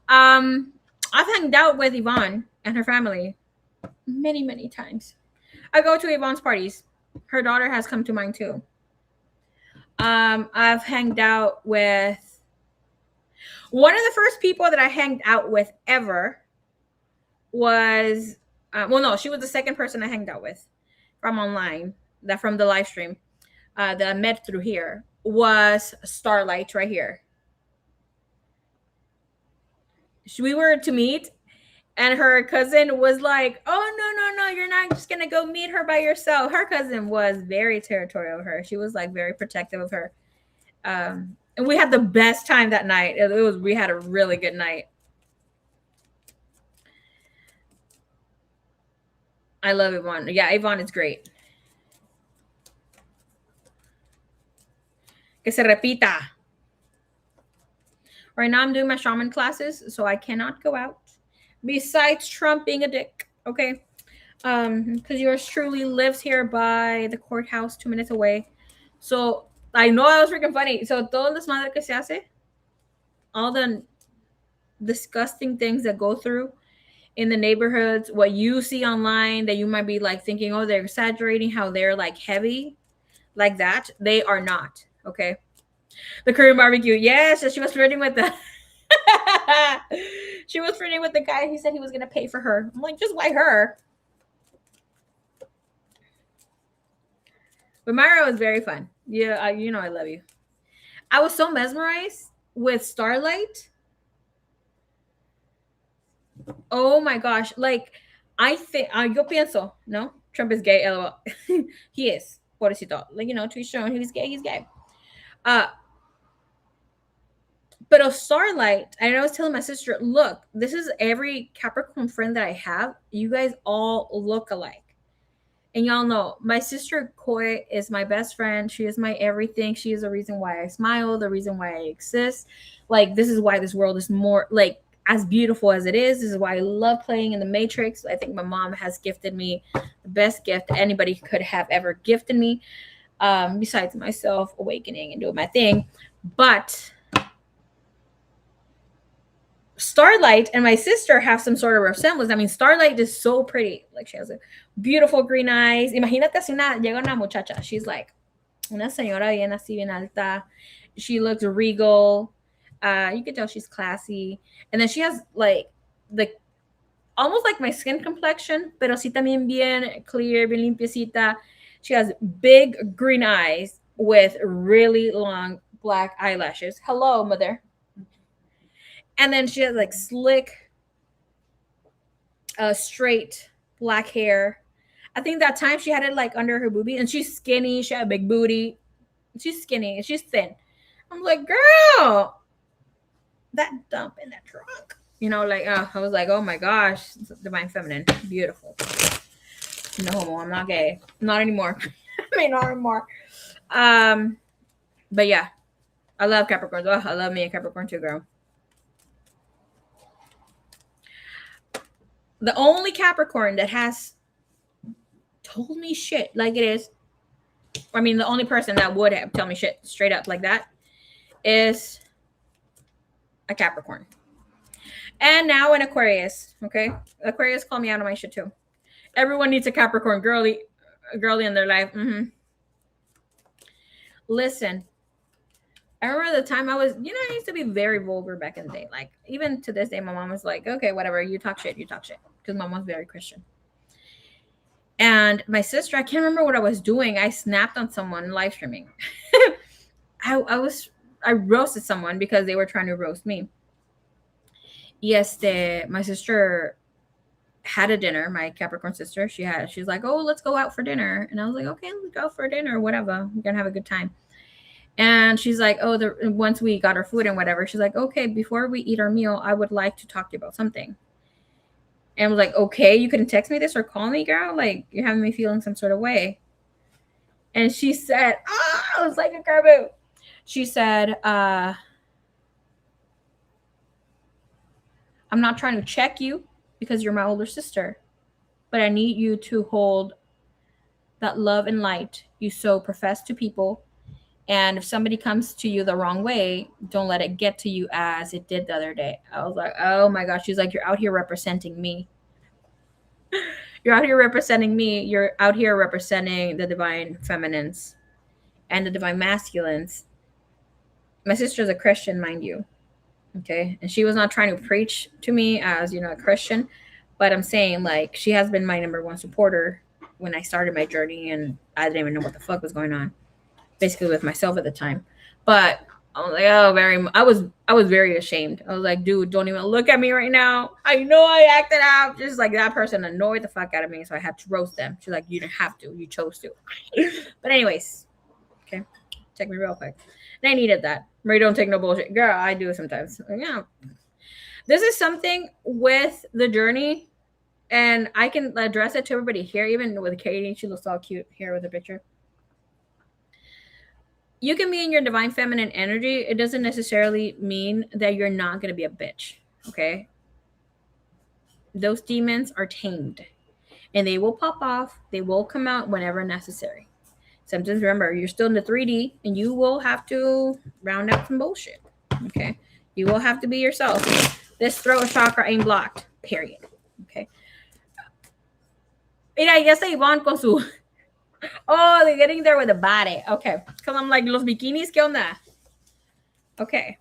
I've hanged out with Yvonne and her family many, many times. I go to Yvonne's parties. Her daughter has come to mine too. I've hanged out with one of the first people that I hanged out with ever was she was the second person I hanged out with from online, that from the live stream that I met through here, was Starlight right here. We were to meet, and her cousin was like, "Oh no, you're not just gonna go meet her by yourself." Her cousin was very territorial of her. She was like very protective of her. And we had the best time that night. We had a really good night. I love Yvonne. Yeah, Yvonne is great. Que se repita. Right now I'm doing my shaman classes, so I cannot go out. Besides Trump being a dick, okay? Because yours truly lives here by the courthouse 2 minutes away. So I know I was freaking funny. So todo desmadre que se hace, all the disgusting things that go through in the neighborhoods, what you see online that you might be like thinking, oh, they're exaggerating how they're like heavy, like that. They are not, okay? The Korean barbecue, yes, she was flirting with the she was flirting with the guy. He said he was gonna pay for her. I'm like, just why her? But Myra was very fun. Yeah, I love you. I was so mesmerized with Starlight. Oh my gosh. Like, I think, yo pienso, no? Trump is gay, lol. He is. Pobrecito. Like, to each own. He's gay, he's gay. But of Starlight, and I was telling my sister, look, this is every Capricorn friend that I have. You guys all look alike. And y'all know, my sister Koi is my best friend. She is my everything. She is the reason why I smile, the reason why I exist. Like, this is why this world is more, like, as beautiful as it is. This is why I love playing in the Matrix. I think my mom has gifted me the best gift anybody could have ever gifted me, besides myself awakening and doing my thing. But Starlight and my sister have some sort of resemblance. I mean, Starlight is so pretty. Like, she has a beautiful green eyes. Imagínate si llega una muchacha. She's like una señora bien así, bien alta. She looks regal. You can tell she's classy. And then she has like the almost like my skin complexion, pero sí también bien clear, bien limpiecita. She has big green eyes with really long black eyelashes. Hello, mother. And then she has like slick, straight black hair. I think that time she had it like under her boobie, and she's skinny. She had a big booty. She's skinny. She's thin. I'm like, girl, that dump in that trunk. You know, like I was like, oh my gosh, divine feminine, beautiful. No homo. I'm not gay. Not anymore. I mean, not anymore. Um, but yeah, I love Capricorns. Oh, I love me a Capricorn too, girl. The only Capricorn that has told me shit like it is, I mean, the only person that would have tell me shit straight up like that is a Capricorn. And now an Aquarius. Okay, Aquarius call me out on my shit too. Everyone needs a Capricorn girly in their life. Mm-hmm. Listen, I remember the time I was, I used to be very vulgar back in the day. Like, even to this day, my mom was like, okay, whatever, you talk shit. Because my mom's very Christian. And my sister, I can't remember what I was doing. I snapped on someone live streaming. I roasted someone because they were trying to roast me. Yes, my sister had a dinner, my Capricorn sister. She's like, oh, let's go out for dinner. And I was like, okay, let's go for dinner, whatever. We're going to have a good time. And she's like, oh, once we got our food and whatever, she's like, okay, before we eat our meal, I would like to talk to you about something. And I was like, okay, you can text me this or call me, girl. Like, you're having me feeling some sort of way. And she said, I was like a carbo. She said, I'm not trying to check you because you're my older sister, but I need you to hold that love and light you so profess to people. And if somebody comes to you the wrong way, don't let it get to you as it did the other day. I was like, oh my gosh. She's like, you're out here representing me. You're out here representing me. You're out here representing the divine feminines and the divine masculines. My sister's a Christian, mind you. Okay. And she was not trying to preach to me as, a Christian. But I'm saying, like, she has been my number one supporter when I started my journey, and I didn't even know what the fuck was going on, basically with myself at the time. But I was like, oh, I was very ashamed. I was like, dude, don't even look at me right now. I know I acted out. Just like that person annoyed the fuck out of me, so I had to roast them. She's like, you didn't have to, you chose to. But anyways, okay, check me real quick. And I needed that. Mary, don't take no bullshit, girl. I do it sometimes. Yeah, this is something with the journey, and I can address it to everybody here, even with Katie. She looks all cute here with a picture. You can be in your divine feminine energy. It doesn't necessarily mean that you're not going to be a bitch. Okay. Those demons are tamed and they will pop off. They will come out whenever necessary. Sometimes remember, you're still in the 3D and you will have to round out some bullshit. Okay. You will have to be yourself. This throat chakra ain't blocked, period. Okay. Mira, ya se Iván con su. Oh, they're getting there with the body. Okay. Because I'm like, los bikinis, ¿qué onda? Okay.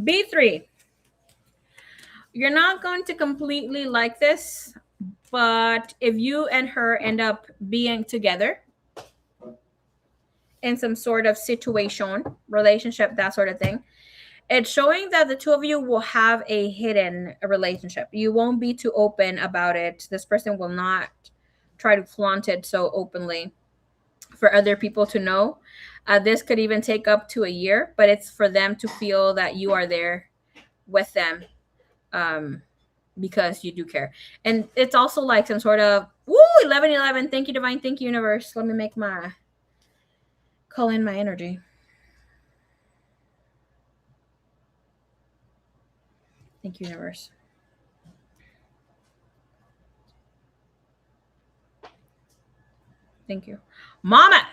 B3. You're not going to completely like this, but if you and her end up being together in some sort of situation, relationship, that sort of thing, it's showing that the two of you will have a hidden relationship. You won't be too open about it. This person will not try to flaunt it so openly for other people to know. This could even take up to a year, but it's for them to feel that you are there with them. Because you do care. And it's also like some sort of 1111. Thank you, divine. Thank you, universe. Let me call in my energy. Thank you, universe. Thank you, mama.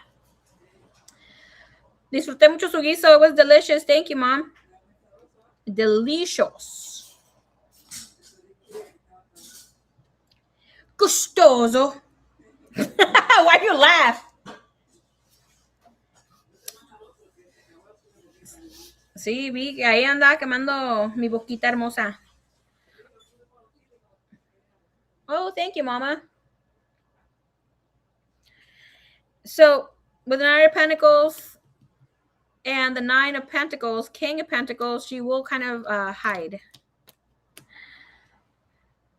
Disfruté mucho su guiso. It was delicious. Thank you, mom. Delicious. Gustoso. Why you laugh? Sí, vi que ahí anda quemando mi boquita hermosa. Oh, thank you, Mama. So with the Nine of Pentacles and the Nine of Pentacles, King of Pentacles, she will kind of hide.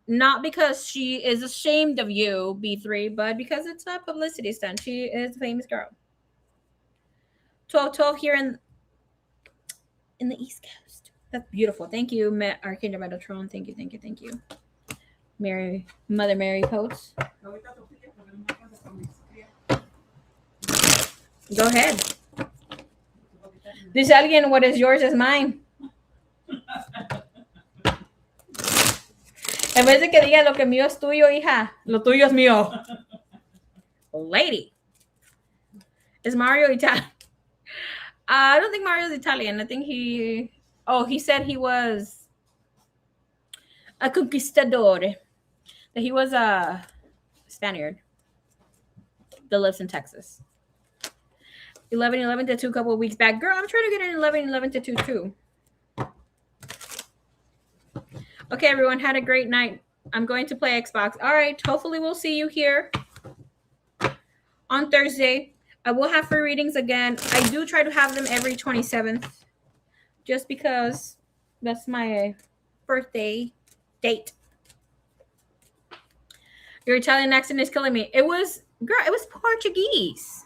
Not because she is ashamed of you, B3, but because it's a publicity stunt. She is a famous girl. 12 here in the East Coast. That's beautiful. Thank you, Archangel Metatron. Thank you, thank you, thank you. Mother Mary Post. Go ahead. Dice alguien, what is yours is mine. En vez de que diga lo que mío es tuyo, hija, lo tuyo es mío. Lady. Is Mario Italian? I don't think Mario's Italian. I think he said he was a conquistador. That he was a Spaniard that lives in Texas. 11-11-2 a couple of weeks back. Girl, I'm trying to get an 11-11-2 too. Okay, everyone, had a great night. I'm going to play Xbox. All right, hopefully we'll see you here on Thursday. I will have free readings again. I do try to have them every 27th just because that's my birthday date. Your Italian accent is killing me. It was Portuguese.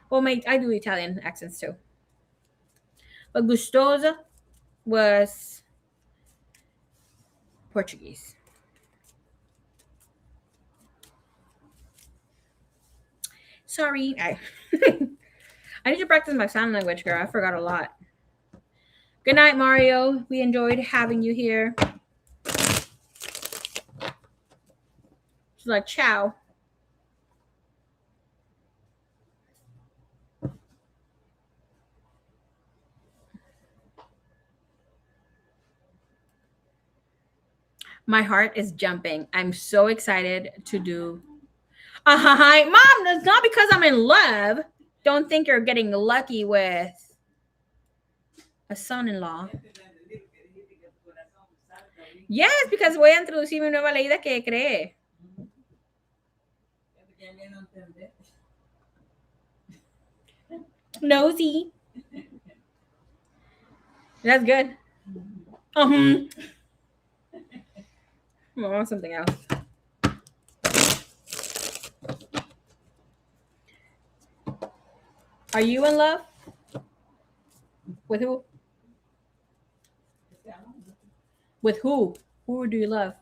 Well, I do Italian accents too. But gustosa was Portuguese. Sorry. I need to practice my sign language, girl. I forgot a lot. Good night, Mario. We enjoyed having you here. She's like, ciao. My heart is jumping. I'm so excited to do. Hi, Mom. That's not because I'm in love. Don't think you're getting lucky with a son-in-law. Yes, because voy a introducir mi nueva leída que creé. Nosy. That's good. I want something else. Are you in love? With who? With who? Who do you love?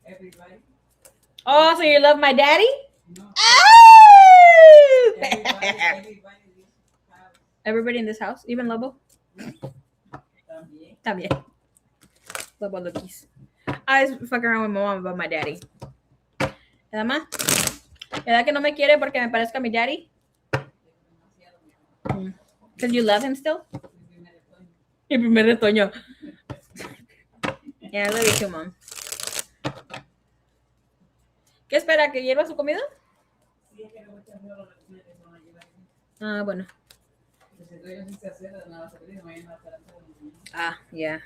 Everybody. Oh, so you love my daddy? No. Oh! Everybody in this house, even Lobo? También. Lobo lookies. I was fucking around with my mom about my daddy. ¿Nada más? ¿Verdad que no me quiere porque me parezco a mi daddy? Because you love him still? El primer retoño. Yeah, I love you too, Mom. ¿Qué espera? ¿Que hierva su comida? Ah, bueno. Ah, yeah.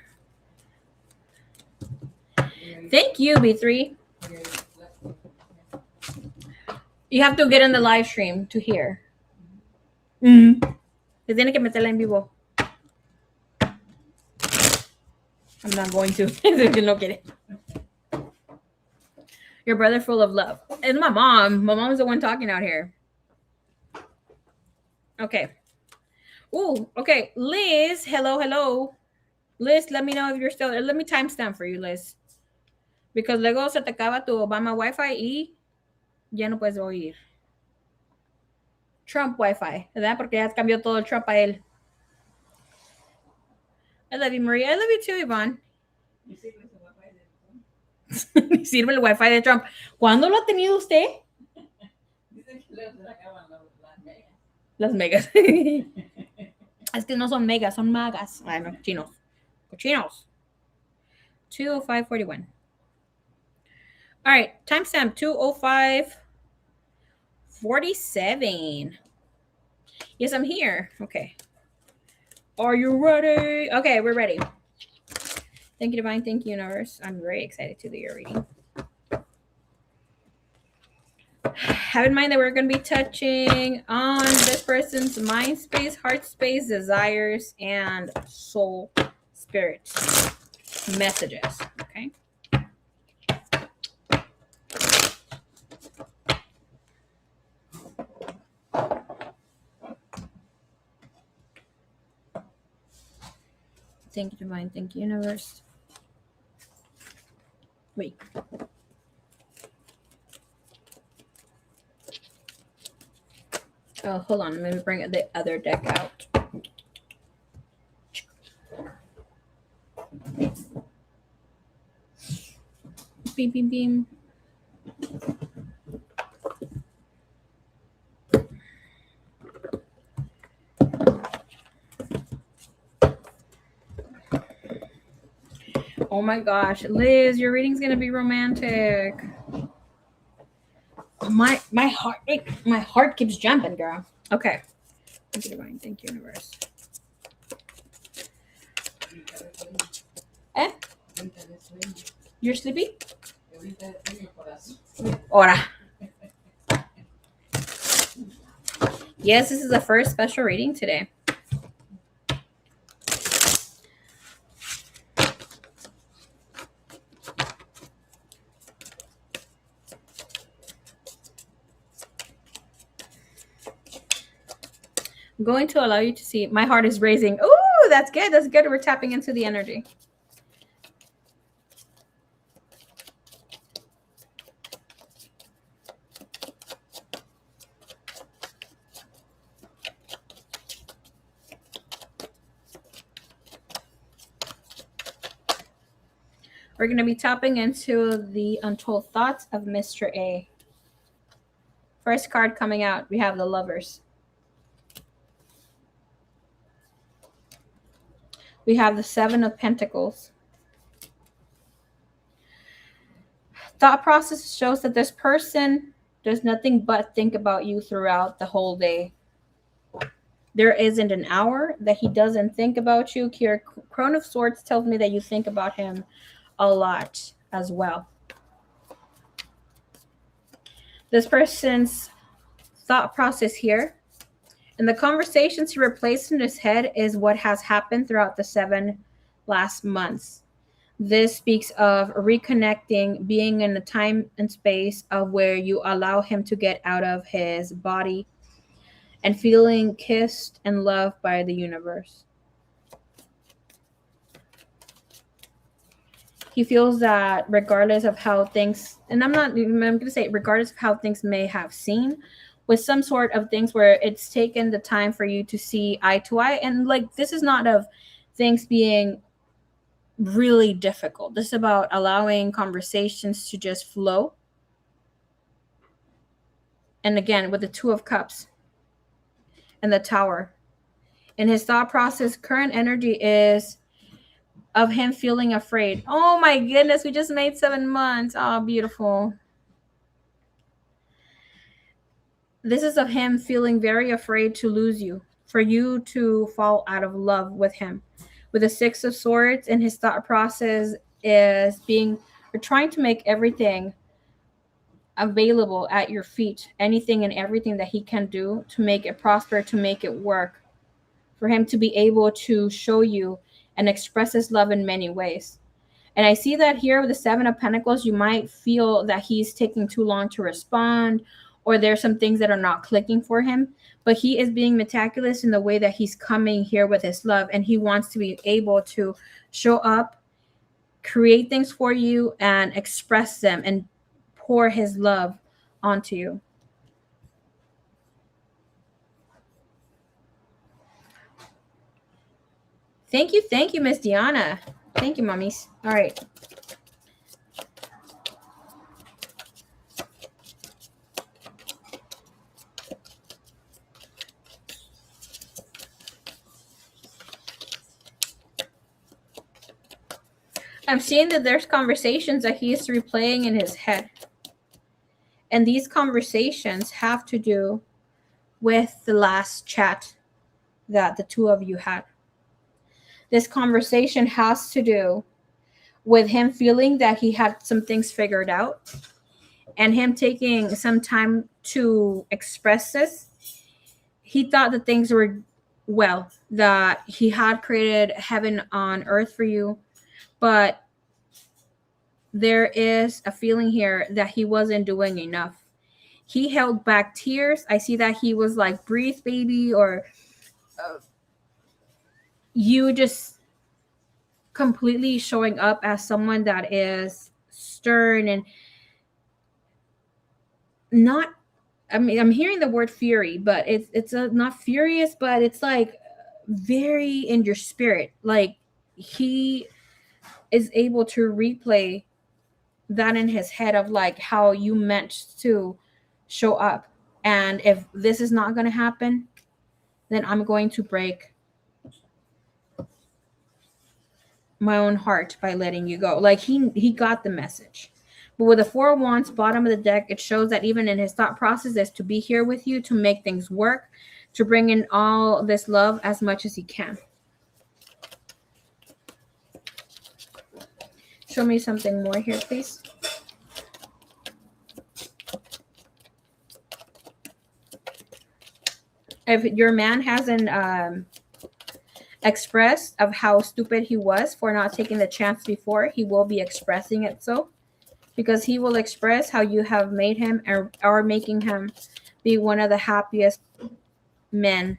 Thank you, B3. You have to get in the live stream to hear. Te tiene que meterla en vivo. I'm not going to. No quiere. Your brother full of love. And my mom. My mom's the one talking out here. Okay. Ooh, okay. Liz, hello. Liz, let me know if you're still there. Let me timestamp for you, Liz. Because luego se te acaba tu Obama Wi-Fi y ya no puedes oír. Trump Wi-Fi, ¿verdad? Porque ya cambió todo el Trump a él. I love you, Maria. I love you too, Yvonne. Sirve el Wi-Fi de Trump. ¿Cuándo lo ha tenido usted? Las megas. Es que no son megas, son magas. Ay, no, chinos. Cochinos. 2:05:41. All right, timestamp 2:05:47. Yes, I'm here. Okay. Are you ready? Okay, we're ready. Thank you, Divine. Thank you, Universe. I'm very excited to do your reading. Have in mind that we're going to be touching on this person's mind space, heart space, desires, and soul spirit messages. Okay. Thank you, Divine. Thank you, Universe. Wait. Oh, hold on. Let me bring the other deck out. Beam, beam, beam. Oh my gosh, Liz, your reading's gonna be romantic. My heart keeps jumping, girl. Okay. Thank you, Divine. Thank you, Universe. Eh? You're sleepy? Ora. Yes, this is the first special reading today. I'm going to allow you to see. My heart is raising. Ooh, that's good. That's good. We're tapping into the energy. We're going to be tapping into the untold thoughts of Mr. A. First card coming out, we have the Lovers. We have the Seven of Pentacles. Thought process shows that this person does nothing but think about you throughout the whole day. There isn't an hour that he doesn't think about you. Crone of Swords tells me that you think about him a lot as well. This person's thought process here and the conversations he replaced in his head is what has happened throughout the 7 last months. This speaks of reconnecting, being in a time and space of where you allow him to get out of his body and feeling kissed and loved by the universe. He feels that regardless of how things, and I'm going to say regardless of how things may have seemed, with some sort of things where it's taken the time for you to see eye to eye. And like, this is not of things being really difficult. This is about allowing conversations to just flow. And again, with the Two of Cups and the Tower. In his thought process, current energy is of him feeling afraid. Oh my goodness, we just made 7 months. Oh, beautiful. This is of him feeling very afraid to lose you, for you to fall out of love with him. With the Six of Swords, and his thought process is trying to make everything available at your feet, anything and everything that he can do to make it prosper, to make it work, for him to be able to show you and express his love in many ways. And I see that here with the Seven of Pentacles, you might feel that he's taking too long to respond, or there's some things that are not clicking for him, but he is being meticulous in the way that he's coming here with his love, and he wants to be able to show up, create things for you, and express them and pour his love onto you. Thank you, Miss Diana. Thank you, mummies. All right. I'm seeing that there's conversations that he is replaying in his head. And these conversations have to do with the last chat that the two of you had. This conversation has to do with him feeling that he had some things figured out and him taking some time to express this. He thought that things were well, that he had created heaven on earth for you, but there is a feeling here that he wasn't doing enough. He held back tears. I see that he was like, breathe, baby, or you just completely showing up as someone that is stern and not, I mean, I'm hearing the word fury, but not furious, but it's like very in your spirit. Like he is able to replay that in his head of like how you meant to show up. And if this is not going to happen, then I'm going to break my own heart by letting you go. Like he got the message. But with the Four of Wands, bottom of the deck, it shows that even in his thought process is to be here with you, to make things work, to bring in all this love as much as he can. Show me something more here, please. If your man hasn't expressed of how stupid he was for not taking the chance before, he will be expressing it so. Because he will express how you have made him or are making him be one of the happiest men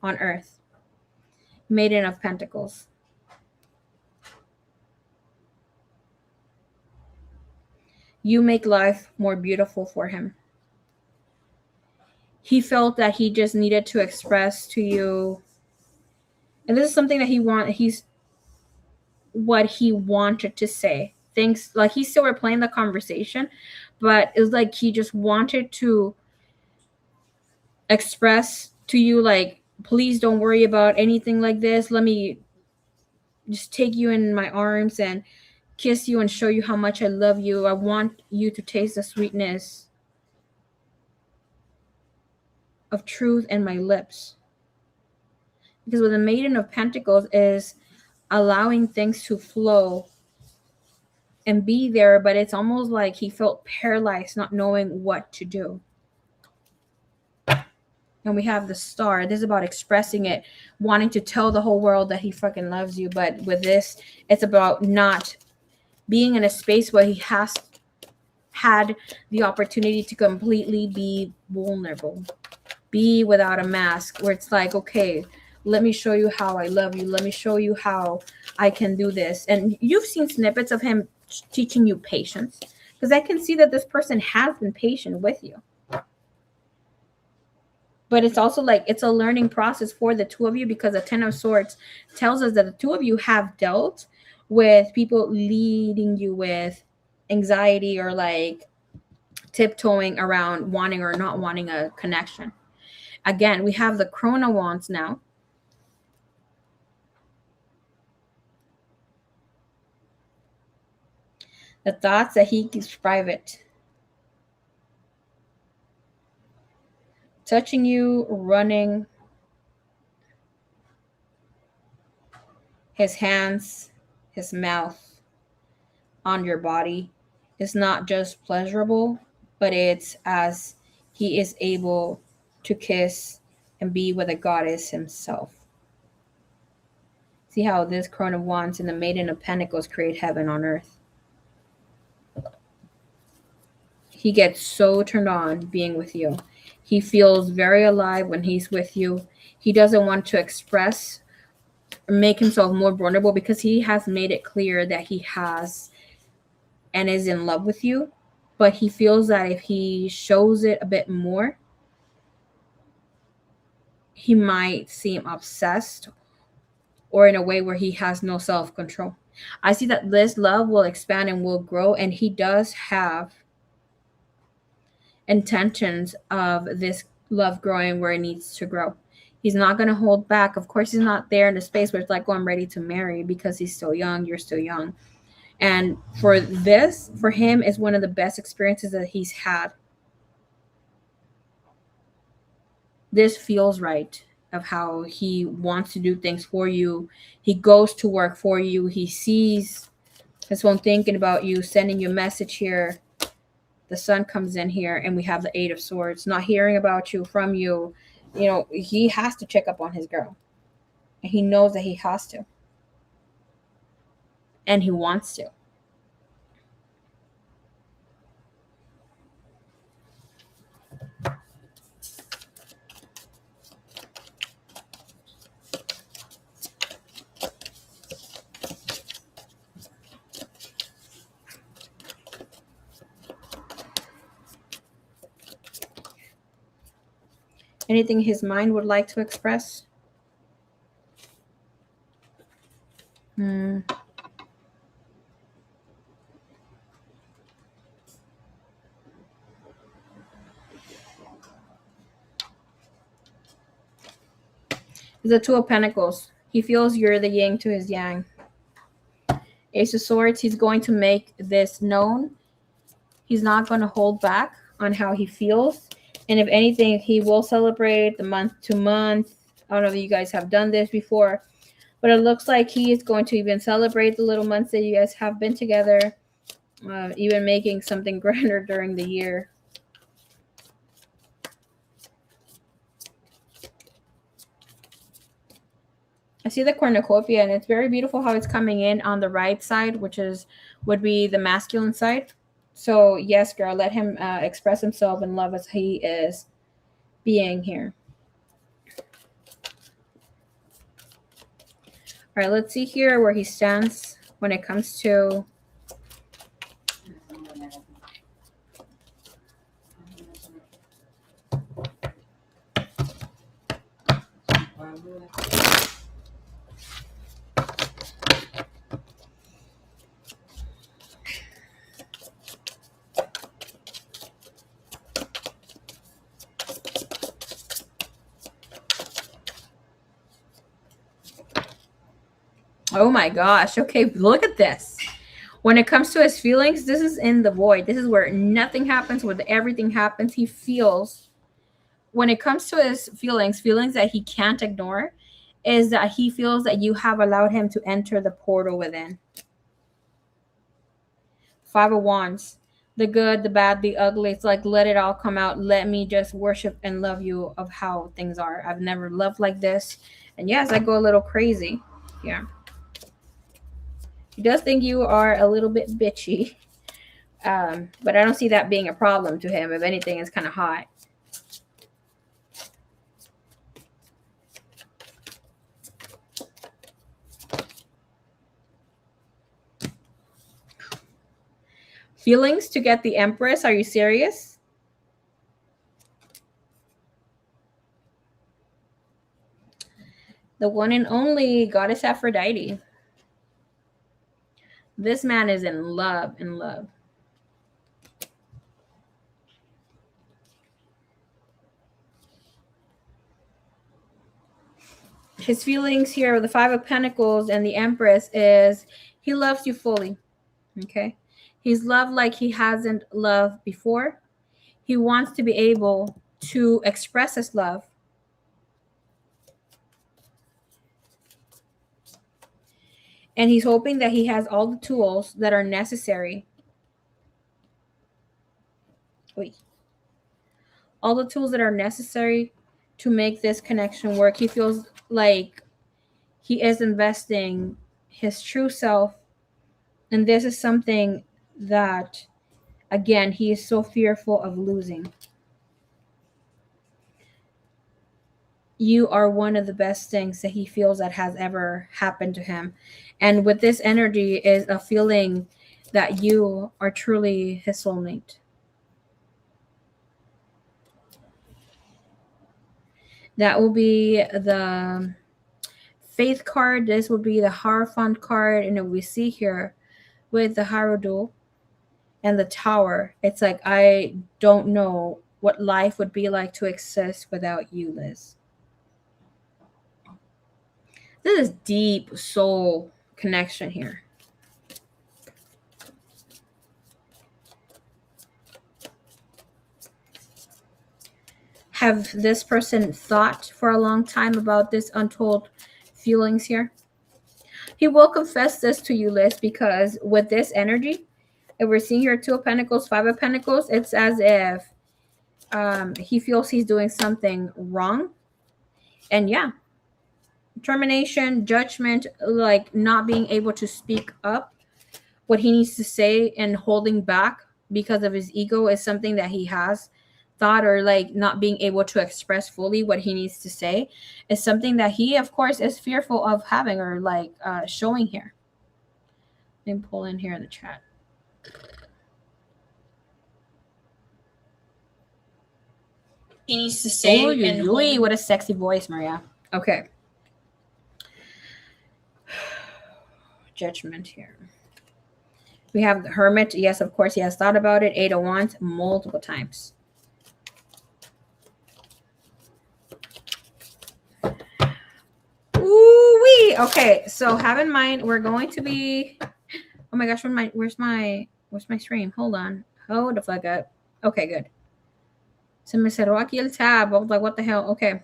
on earth. Maiden of Pentacles. You make life more beautiful for him. He felt that he just needed to express to you, and this is something that he's what he wanted to say. Things like he's still replaying the conversation, but it's like he just wanted to express to you, like, please don't worry about anything like this. Let me just take you in my arms and kiss you and show you how much I love you. I want you to taste the sweetness of truth in my lips. Because with the Maiden of Pentacles is allowing things to flow and be there, but it's almost like he felt paralyzed, not knowing what to do. And we have the Star. This is about expressing it, wanting to tell the whole world that he fucking loves you. But with this, it's about not being in a space where he has had the opportunity to completely be vulnerable, be without a mask, where it's like, okay, let me show you how I love you. Let me show you how I can do this. And you've seen snippets of him teaching you patience, because I can see that this person has been patient with you. But it's also like it's a learning process for the two of you, because the Ten of Swords tells us that the two of you have dealt with people leading you with anxiety or like tiptoeing around wanting or not wanting a connection. Again, we have the Crone of Wands now. The thoughts that he keeps private. Touching you, running his hands, his mouth on your body is not just pleasurable, but it's as he is able to kiss and be with a goddess himself. See how this Crone of Wands and the Maiden of Pentacles create heaven on earth. He gets so turned on being with you. He feels very alive when he's with you. He doesn't want to express or make himself more vulnerable, because he has made it clear that he has and is in love with you. But he feels that if he shows it a bit more, he might seem obsessed or in a way where he has no self-control. I see that this love will expand and will grow, and he does have intentions of this love growing where it needs to grow. He's not going to hold back. Of course, he's not there in the space where it's like, oh, I'm ready to marry, because he's still young. You're still young. And for this, for him, is one of the best experiences that he's had. This feels right, of how he wants to do things for you. He goes to work for you. He sees His phone thinking about you, sending you a message here. The sun comes in here, and we have the Eight of Swords. Not hearing about you, from you. You know, he has to check up on his girl. And he knows that he has to. And he wants to. Anything his mind would like to express? The Two of Pentacles. He feels you're the yin to his yang. Ace of Swords. He's going to make this known. He's not going to hold back on how he feels. And if anything, he will celebrate the month to month. I don't know if you guys have done this before, but it looks like he is going to even celebrate the little months that you guys have been together, even making something grander during the year. I see the cornucopia, and it's very beautiful how it's coming in on the right side, which would be the masculine side. So yes, girl, let him express himself and love as he is being here. All right, let's see here where he stands when it comes to oh my gosh. Okay, look at this. When it comes to his feelings, this is in the void. This is where nothing happens, where everything happens. He feels, when it comes to his feelings that he can't ignore, is that he feels that you have allowed him to enter the portal within. Five of Wands. The good, the bad, the ugly. It's like, let it all come out. Let me just worship and love you of how things are. I've never loved like this. And yes, I go a little crazy. Yeah. He does think you are a little bit bitchy. But I don't see that being a problem to him. If anything, it's kind of hot. Feelings to get the Empress. Are you serious? The one and only Goddess Aphrodite. This man is in love, His feelings here with the Five of Pentacles and the Empress is he loves you fully. Okay. He's loved like he hasn't loved before. He wants to be able to express his love. And he's hoping that he has all the tools that are necessary. All the tools that are necessary to make this connection work. He feels like he is investing his true self. And this is something that, again, he is so fearful of losing. You are one of the best things that he feels that has ever happened to him. And with this energy is a feeling that you are truly his soulmate. That will be the Faith card. This will be the Hierophant card. And we see here with the Hierodule and the Tower, it's like, I don't know what life would be like to exist without you, Liz. This is deep soul connection here. Have this person thought for a long time about this untold feelings here? He will confess this to you, Liz, because with this energy, if we're seeing here 2 of Pentacles, 5 of Pentacles, it's as if he feels he's doing something wrong. And yeah, termination, judgment, like not being able to speak up what he needs to say and holding back because of his ego is something that he has thought, or like not being able to express fully what he needs to say is something that he of course is fearful of having, or like showing here. Let me pull in here in the chat. He needs to say. Ooh, what a sexy voice, Maria. Okay. Judgment here. We have the Hermit. Yes, of course, he has thought about it. 8 of Wands multiple times. Ooh-wee. Okay, so have in mind we're going to be. Oh my gosh, where's my stream? Hold on. Hold the fuck up. Okay, good. Se me cerró aquí el tab. I was like, what the hell? Okay.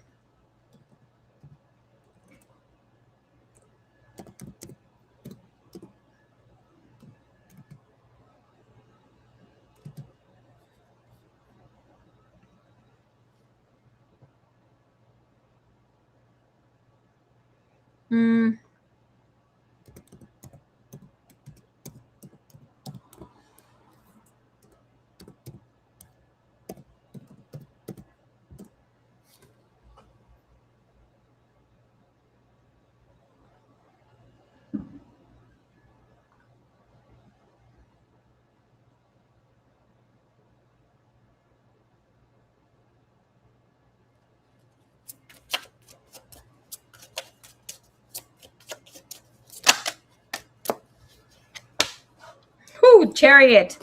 Whew, Chariot.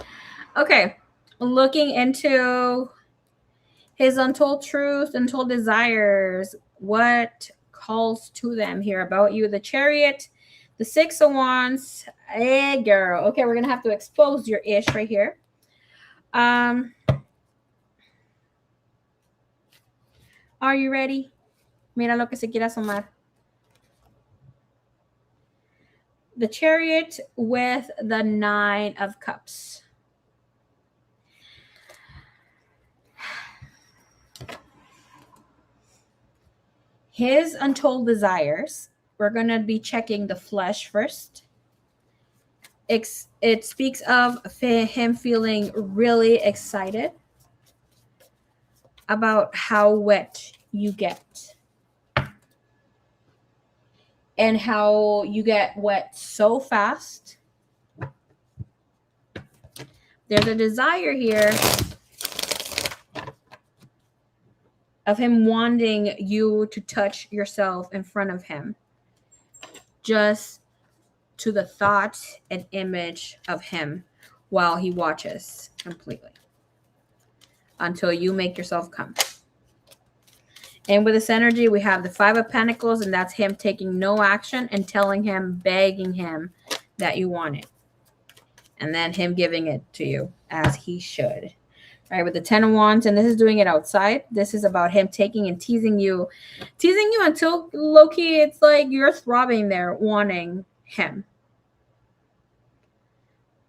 Okay. Looking into his untold truth, untold desires, what calls to them here about you. The Chariot, the 6 of Wands. Hey, girl. Okay, we're going to have to expose your ish right here. Are you ready? Mira lo que se quiera asomar. The Chariot with the 9 of Cups. His untold desires. We're going to be checking the flesh first. It speaks of him feeling really excited about how wet you get. And how you get wet so fast. There's a desire here of him wanting you to touch yourself in front of him. Just to the thought and image of him while he watches completely. Until you make yourself come. And with this energy, we have the 5 of Pentacles, and that's him taking no action and telling him, begging him that you want it. And then him giving it to you as he should. All right, with the 10 of Wands, and this is doing it outside. This is about him taking and teasing you until low-key it's like you're throbbing there wanting him.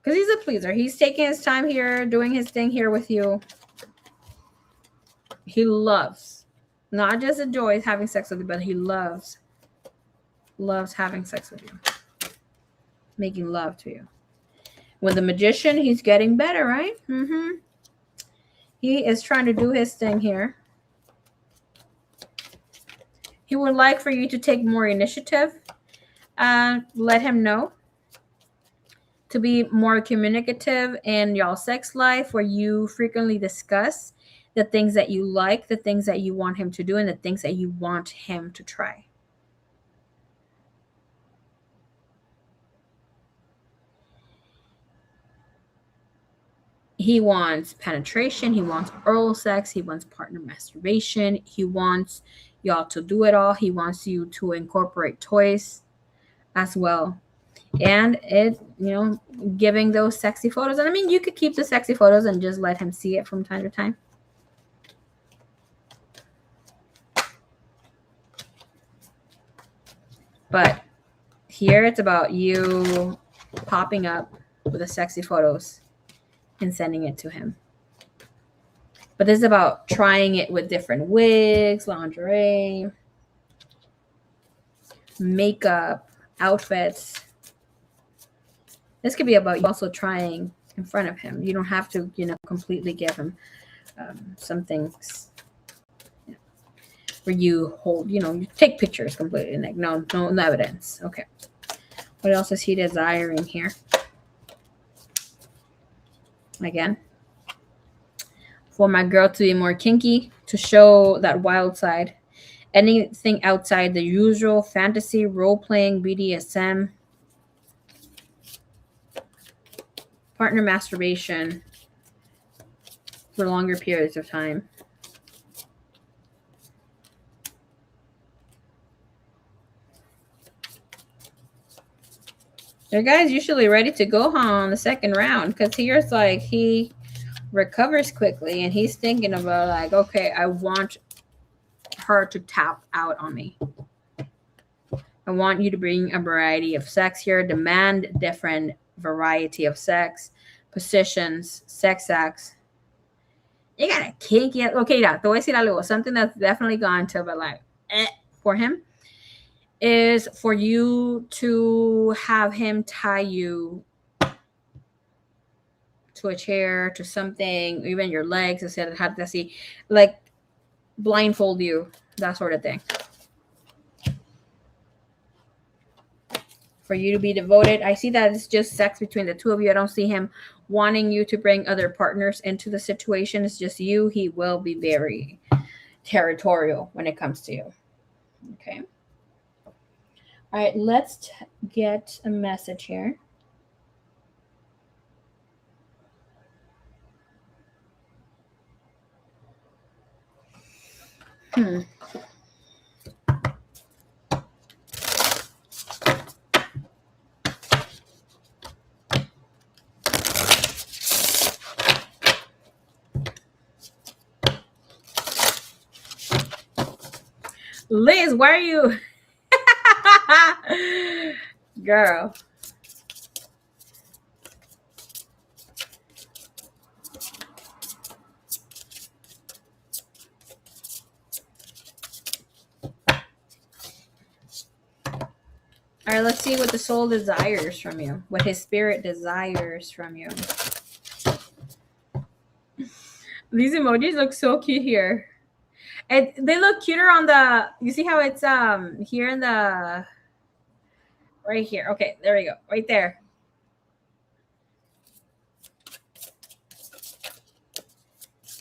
Because he's a pleaser. He's taking his time here, doing his thing here with you. He loves. Not just enjoys having sex with you, but he loves having sex with you. Making love to you. With the Magician, he's getting better, right? He is trying to do his thing here. He would like for you to take more initiative. Let him know. To be more communicative in y'all's sex life, where you frequently discuss the things that you like, the things that you want him to do, and the things that you want him to try. He wants penetration. He wants oral sex. He wants partner masturbation. He wants y'all to do it all. He wants you to incorporate toys as well. And it, giving those sexy photos. And I mean, you could keep the sexy photos and just let him see it from time to time. But Here it's about you popping up with the sexy photos and sending it to him. But this is about trying it with different wigs, lingerie, makeup, outfits. This could be about you also trying in front of him. You don't have to, completely give him some things where you hold, you take pictures completely. Like, no evidence. Okay. What else is he desiring here? Again, for my girl to be more kinky, to show that wild side. Anything outside the usual fantasy, role-playing, BDSM, partner masturbation for longer periods of time. Your guy's usually ready to go on the second round because here's like he recovers quickly and he's thinking about like, okay, I want her to tap out on me. I want you to bring a variety of sex here, demand different variety of sex, positions, sex acts. You got a kinky. Okay, yeah, te voy a decir algo. Something that's definitely gone to, but like, for him is for you to have him tie you to a chair, to something, even your legs, like blindfold you, that sort of thing. For you to be devoted. I see that it's just sex between the two of you. I don't see him wanting you to bring other partners into the situation. It's just you. He will be very territorial when it comes to you. Okay. All right, let's get a message here. Liz, why are you? Girl. All right, let's see what the soul desires from you, what his spirit desires from you. These emojis look so cute here. And they look cuter on the, you see how it's here in the, right here. Okay, there we go. Right there.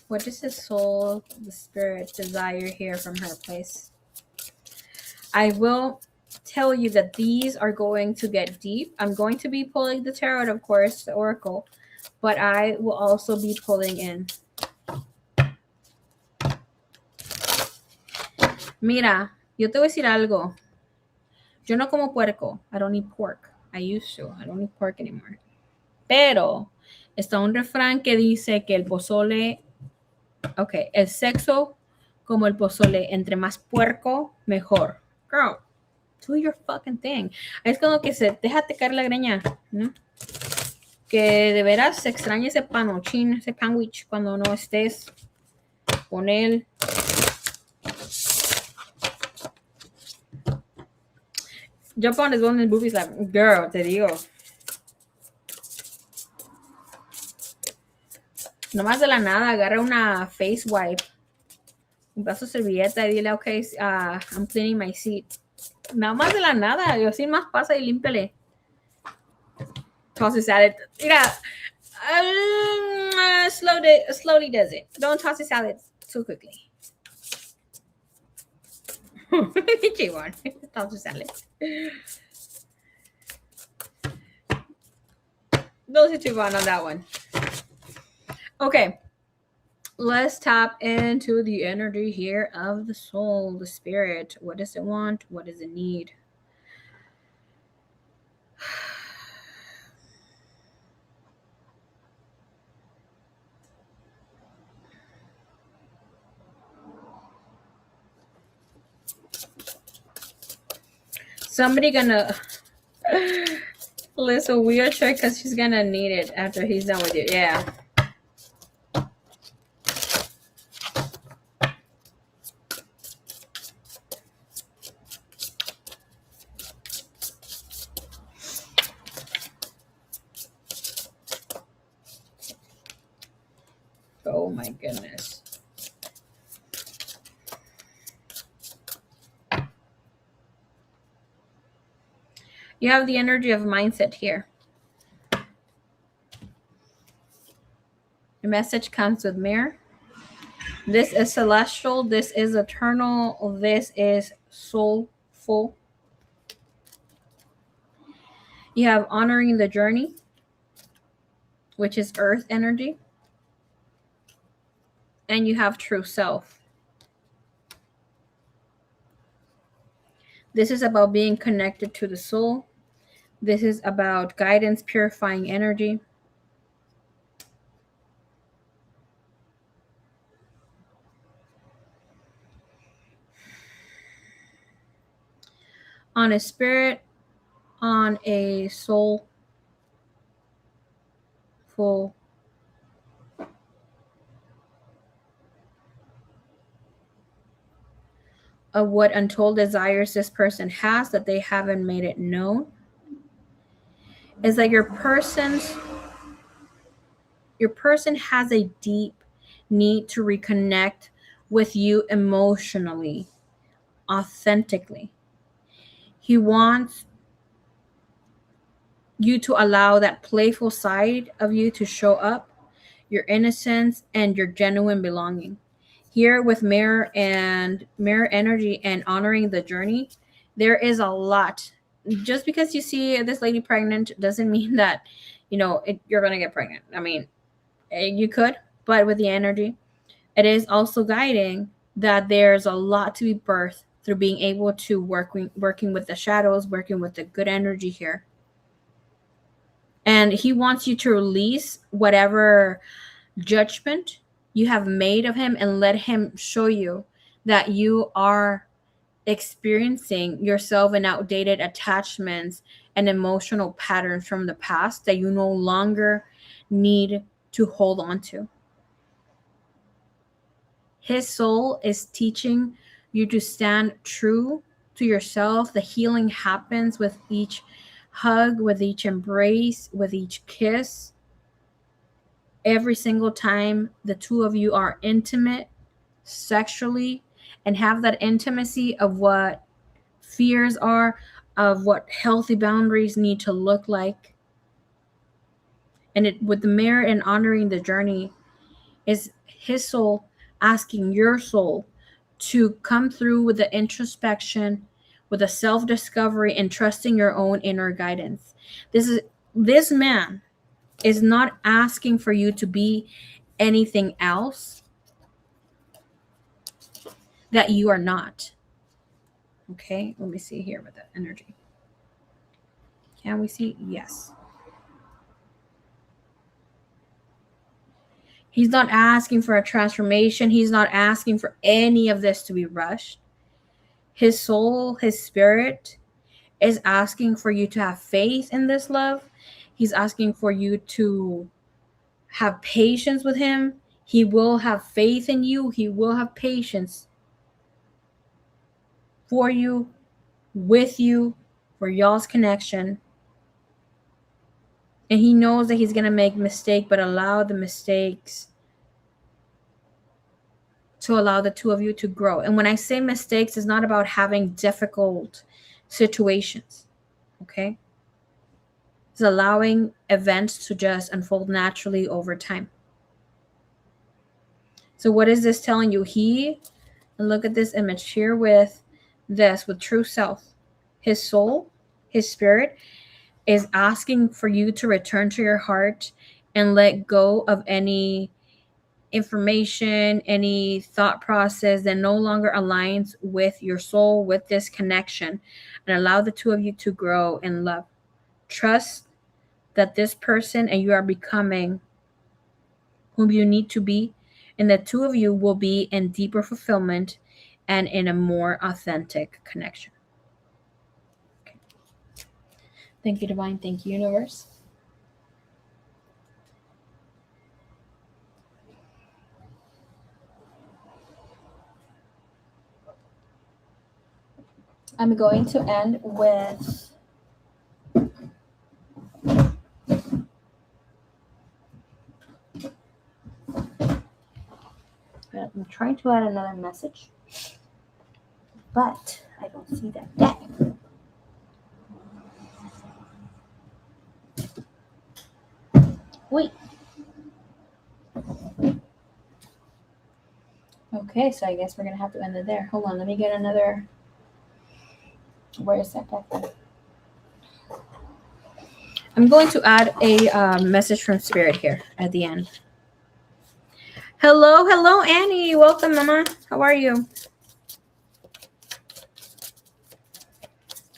What does the soul, the spirit desire here from her place? I will tell you that these are going to get deep. I'm going to be pulling the tarot, of course, the oracle, but I will also be pulling in. Mira, yo te voy a decir algo. Yo no como puerco. I don't eat pork. I used to. I don't eat pork anymore. Pero está un refrán que dice que el pozole, okay, el sexo como el pozole, entre más puerco, mejor. Girl, do your fucking thing. Es como que se déjate caer la greña, ¿no? Que de veras se extraña ese panochín, ese sandwich cuando no estés con él. Jump on his one and boobies like, girl, te digo. Nomás de la nada, agarra una face wipe, un vaso de servilleta y dile, okay, I'm cleaning my seat. Nada más de la nada, yo sin más pasa y límpiale. Toss his salad. Mira, slowly does it. Don't toss his salad too quickly. Chivon, toss his salad. Those are Chivon on that one. Okay. Let's tap into the energy here of the soul, the spirit. What does it want? What does it need? Somebody gonna list a wheelchair because she's gonna need it after he's done with you. Yeah. Oh my goodness. You have the energy of mindset here. The message comes with mirror. This is celestial. This is eternal. This is soulful. You have honoring the journey, which is earth energy. And you have true self. This is about being connected to the soul. This is about guidance, purifying energy. On a spirit, on a soulful of what untold desires this person has that they haven't made it known. Is that your person has a deep need to reconnect with you emotionally, authentically. He wants you to allow that playful side of you to show up, your innocence and your genuine belonging. Here with mirror energy and honoring the journey, there is a lot. Just because you see this lady pregnant doesn't mean that you're going to get pregnant. I mean, you could, but with the energy, it is also guiding that there's a lot to be birthed through being able to working with the shadows, working with the good energy here. And he wants you to release whatever judgment you have made of him and let him show you that you are experiencing yourself in outdated attachments and emotional patterns from the past that you no longer need to hold on to. His soul is teaching you to stand true to yourself. The healing happens with each hug, with each embrace, with each kiss. Every single time the two of you are intimate sexually and have that intimacy of what fears are, of what healthy boundaries need to look like. And it with the mirror and honoring the journey is his soul asking your soul to come through with the introspection, with a self-discovery and trusting your own inner guidance. This man is not asking for you to be anything else that you are not. Okay, let me see here with the energy. Can we see? Yes. He's not asking for a transformation. He's not asking for any of this to be rushed. His soul, his spirit is asking for you to have faith in this love. He's asking for you to have patience with him. He will have faith in you. He will have patience for you, with you, for y'all's connection. And he knows that he's going to make mistakes, but allow the mistakes to allow the two of you to grow. And when I say mistakes, it's not about having difficult situations, okay? It's allowing events to just unfold naturally over time. So what is this telling you? And look at this image here with true self. His soul, his spirit is asking for you to return to your heart and let go of any information, any thought process that no longer aligns with your soul, with this connection, and allow the two of you to grow in love. Trust that this person and you are becoming whom you need to be, and the two of you will be in deeper fulfillment and in a more authentic connection. Okay. Thank you, Divine. Thank you, Universe. I'm going to end with I'm trying to add another message, but I don't see that yet. Wait. Okay, so I guess we're going to have to end it there. Hold on, let me get another. Where is that back there? I'm going to add a message from Spirit here at the end. Hello, Annie. Welcome, Mama. How are you?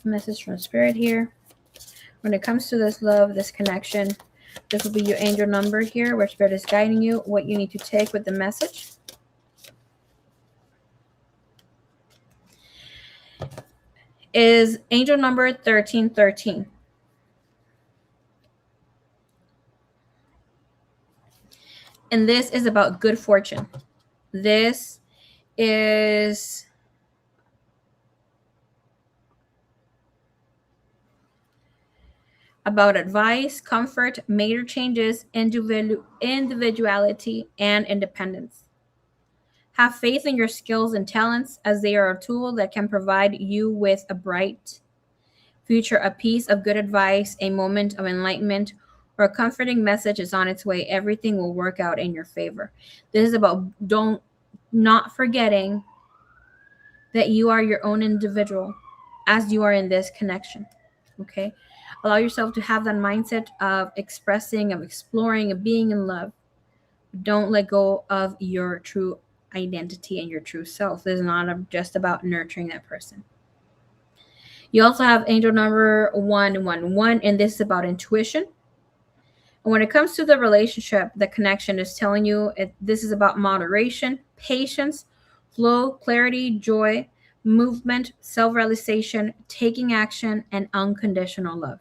Message from Spirit here. When it comes to this love, this connection, this will be your angel number here, where Spirit is guiding you, what you need to take with the message. Is angel number 1313. And this is about good fortune. This is about advice, comfort, major changes, individuality, and independence. Have faith in your skills and talents, as they are a tool that can provide you with a bright future. A piece of good advice, a moment of enlightenment, or a comforting message is on its way. Everything will work out in your favor. This is about not forgetting that you are your own individual, as you are in this connection. Okay? Allow yourself to have that mindset of expressing, of exploring, of being in love. Don't let go of your true identity and your true self. This is not just about nurturing that person. You also have angel number 111, and this is about intuition. And when it comes to the relationship, the connection is telling you this is about moderation, patience, flow, clarity, joy, movement, self-realization, taking action, and unconditional love.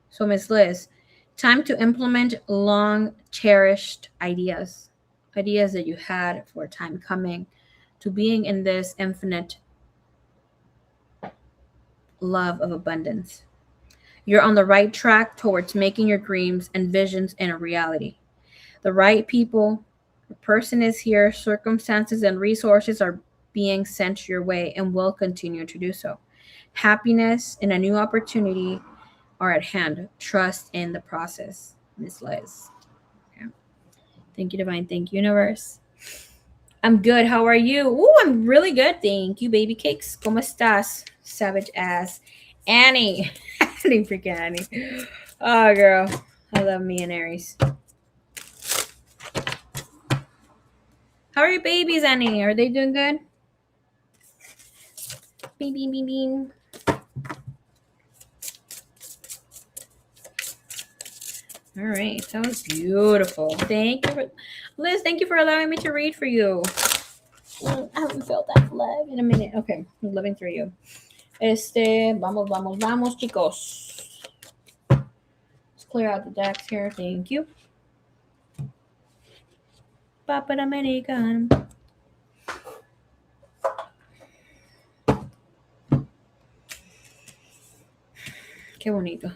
So, Miss Liz, time to implement long cherished ideas that you had for a time coming, to being in this infinite love of abundance. You're on the right track towards making your dreams and visions in a reality. The right people, the person is here, circumstances and resources are being sent your way and will continue to do so. Happiness and a new opportunity are at hand. Trust in the process, Miss Liz. Okay. Thank you, Divine. Thank you, Universe. I'm good. How are you? Ooh, I'm really good. Thank you, baby cakes. ¿Cómo estás? Savage ass. Annie. Annie, freaking Annie. Oh, girl. I love me and Aries. How are your babies, Annie? Are they doing good? Beep, beep, beep, beep. All right, that was beautiful. Thank you, Liz. Thank you for allowing me to read for you. I haven't felt that love in a minute. Okay, I'm living through you. Vamos, chicos. Let's clear out the decks here. Thank you. Papa American. Qué bonito.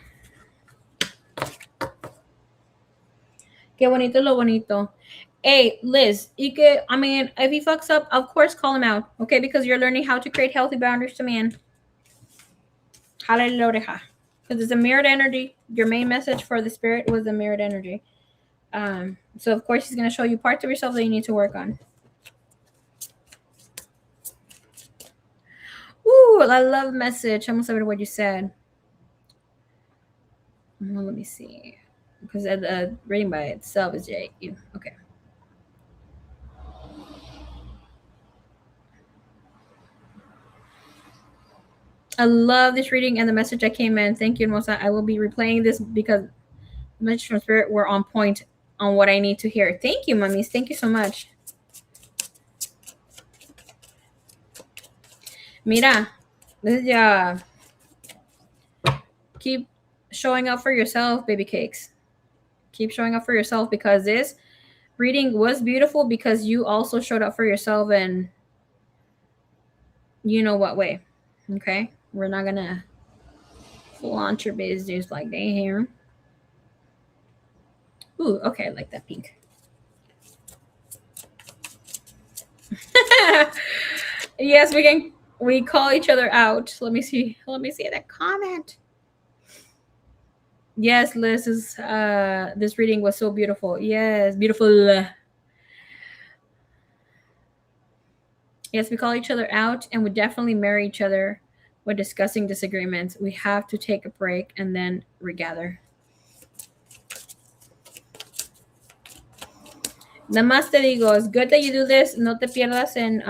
Qué bonito lo bonito. Hey, Liz, if he fucks up, of course, call him out, okay? Because you're learning how to create healthy boundaries to man. Hallelujah. Because it's a mirrored energy. Your main message for the spirit was a mirrored energy. So, of course, he's going to show you parts of yourself that you need to work on. Ooh, I love the message. Vamos a ver what you said. Well, let me see. Because the reading by itself is J. Okay. I love this reading and the message that came in. Thank you, Mosa. I will be replaying this because the message from Spirit were on point on what I need to hear. Thank you, mummies. Thank you so much. Mira, Yeah. Keep showing up for yourself, baby cakes. Keep showing up for yourself, because this reading was beautiful because you also showed up for yourself in you know what way. Okay? We're not gonna flaunt your business like they here. Ooh, okay, I like that pink. Yes, we call each other out. Let me see that comment. Yes, Liz is this reading was so beautiful. Yes, beautiful. Yes, we call each other out and we definitely marry each other when discussing disagreements. We have to take a break and then regather. Nada más te digo, it's good that you do this. No te pierdas en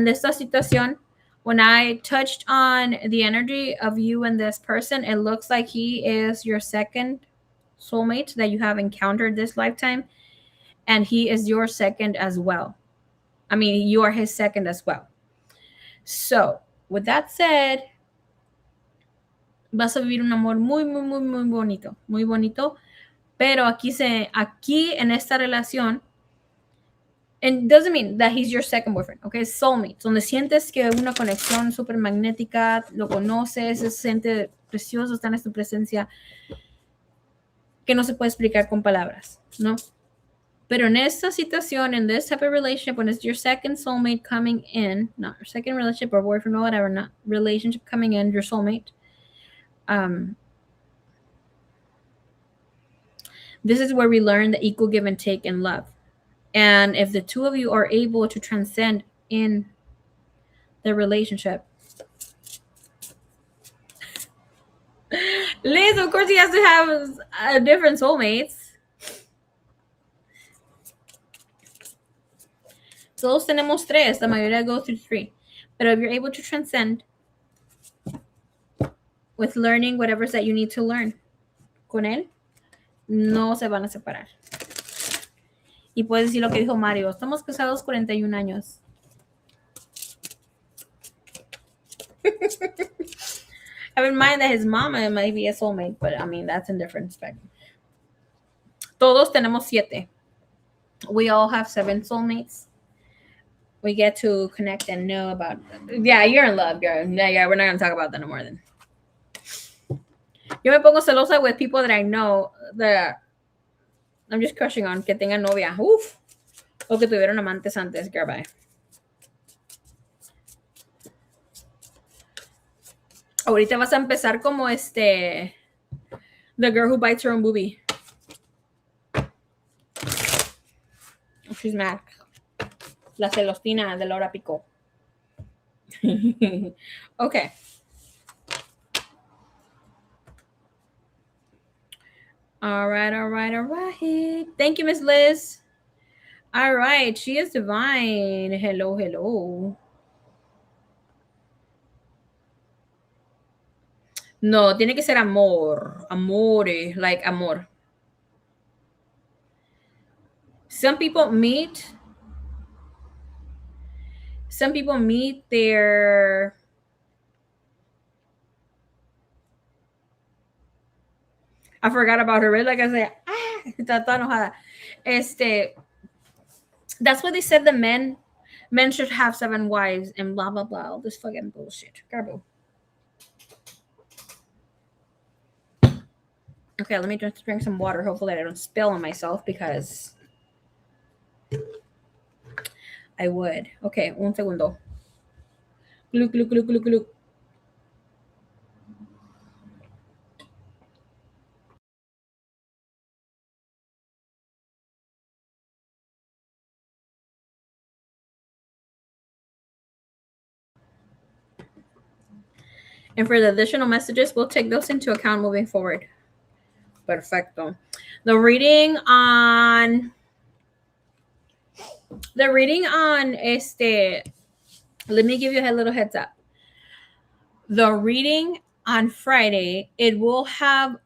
esta situación. When I touched on the energy of you and this person, it looks like he is your second soulmate that you have encountered this lifetime, and he is your second as well. I mean, you are his second as well. So, with that said, vas a vivir un amor muy, muy, muy, muy bonito, muy bonito. Pero aquí en esta relación, and doesn't mean that he's your second boyfriend, okay? Soulmates, donde sientes que una conexión súper magnética, lo conoces, se siente precioso estar en tu presencia, que no se puede explicar con palabras, ¿no? Pero en esta situación, in this type of relationship, when it's your second soulmate coming in, not your second relationship or boyfriend or whatever, not relationship coming in, your soulmate, this is where we learn the equal give and take in love. And if the two of you are able to transcend in the relationship, Liz, of course, he has to have different soulmates. Todos tenemos tres. La mayoría go through three. But if you're able to transcend with learning whatever that you need to learn con él, no se van a separar. Y puedes decir lo que dijo Mario. Estamos casados 41 años. Have in mind that his mama might be a soulmate, but I mean, that's in different spectrum. Todos tenemos 7. We all have 7 soulmates. We get to connect and know about. Yeah, you're in love, girl. Yeah, we're not gonna talk about that no more then. Yo me pongo celosa with people that I know that I'm just crushing on, que tengan novia. Uf. O que tuvieron amantes antes, girl, bye. Ahorita vas a empezar como the girl who bites her own boobie. She's mad. La celostina de Laura Pico. Okay. All right. Thank you, Miss Liz. All right, she is divine. Hello. No, tiene que ser amor. Amore, like amor. Some people meet their I forgot about her, right? Like I said, está enojada. That's what they said the men should have 7 wives and blah blah blah. All this fucking bullshit. Garbo. Okay, let me just drink some water. Hopefully I don't spill on myself because I would. Okay, un segundo. Gluk. And for the additional messages, we'll take those into account moving forward. Perfecto. The reading on let me give you a little heads up. The reading on Friday, it will have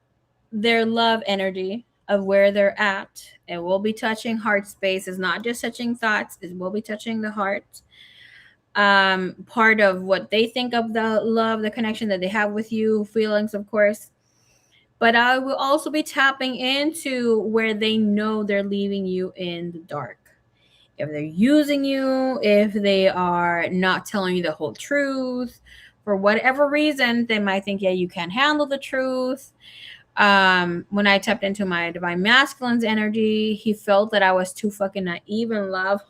their love energy of where they're at. It will be touching heart space. It's not just touching thoughts. It will be touching the heart. part of what they think of the love, the connection that they have with you, feelings, of course. But I will also be tapping into where they know they're leaving you in the dark. If they're using you, if they are not telling you the whole truth, for whatever reason, they might think, yeah, you can't handle the truth. When I tapped into my divine masculine's energy, he felt that I was too fucking naive in love.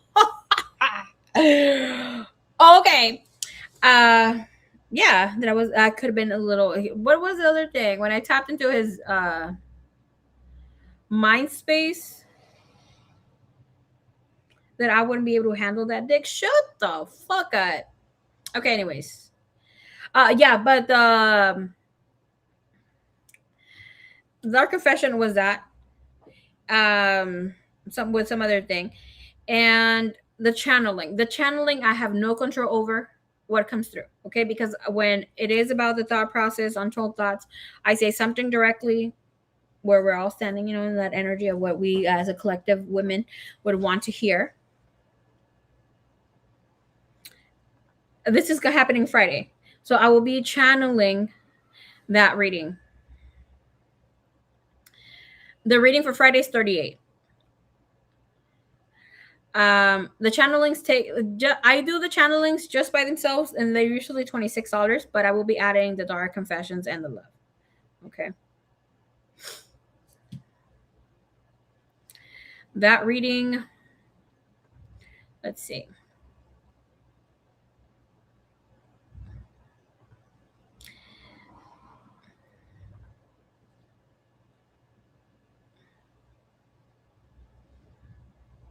Okay. Yeah, that could have been a little. What was the other thing? When I tapped into his mind space, that I wouldn't be able to handle that dick. Shut the fuck up. Okay, anyways. Yeah, but the dark confession was that some other thing, and the channeling I have no control over what comes through. Okay, because when it is about the thought process, untold thoughts, I say something directly where we're all standing, in that energy of what we as a collective women would want to hear. This is happening Friday, so I will be channeling that reading. The reading for Friday is 38. The channelings I do the channelings just by themselves, and they're usually $26, but I will be adding the dark confessions and the love. Okay. That reading, let's see.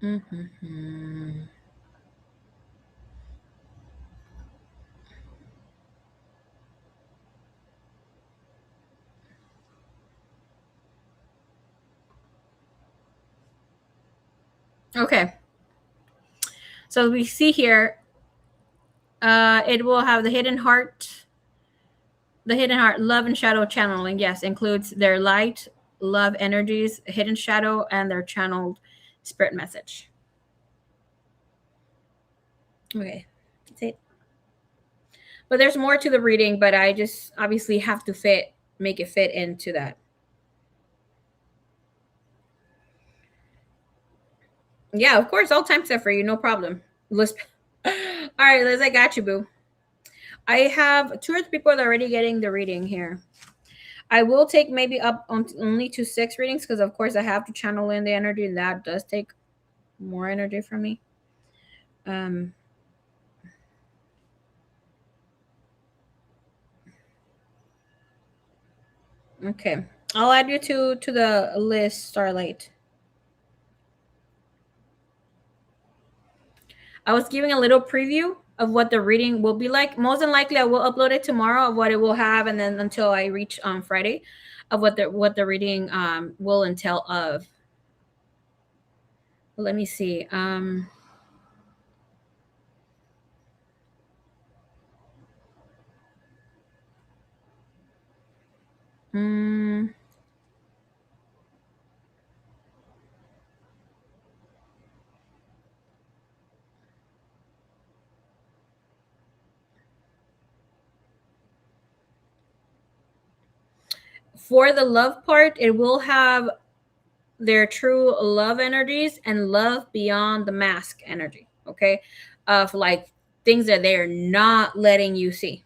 Mm-hmm. Okay. So we see here, it will have the hidden heart. The hidden heart, love and shadow channeling, yes, includes their light, love energies, hidden shadow, and their channeled spirit message. Okay, that's it. But there's more to the reading, but I just obviously have to make it fit into that. Yeah, of course, I'll time set for you, no problem. Liz. All right, Liz, I got you, boo. I have two or three people that are already getting the reading here. I will take maybe up on only to 6 readings because, of course, I have to channel in the energy, and that does take more energy from me. Okay, I'll add you to the list, Starlight. I was giving a little preview of what the reading will be like. Most than likely, I will upload it tomorrow of what it will have, and then until I reach on Friday, of what the reading will entail of. Let me see. Mm, for the love part, it will have their true love energies and love beyond the mask energy. Okay, of like things that they are not letting you see.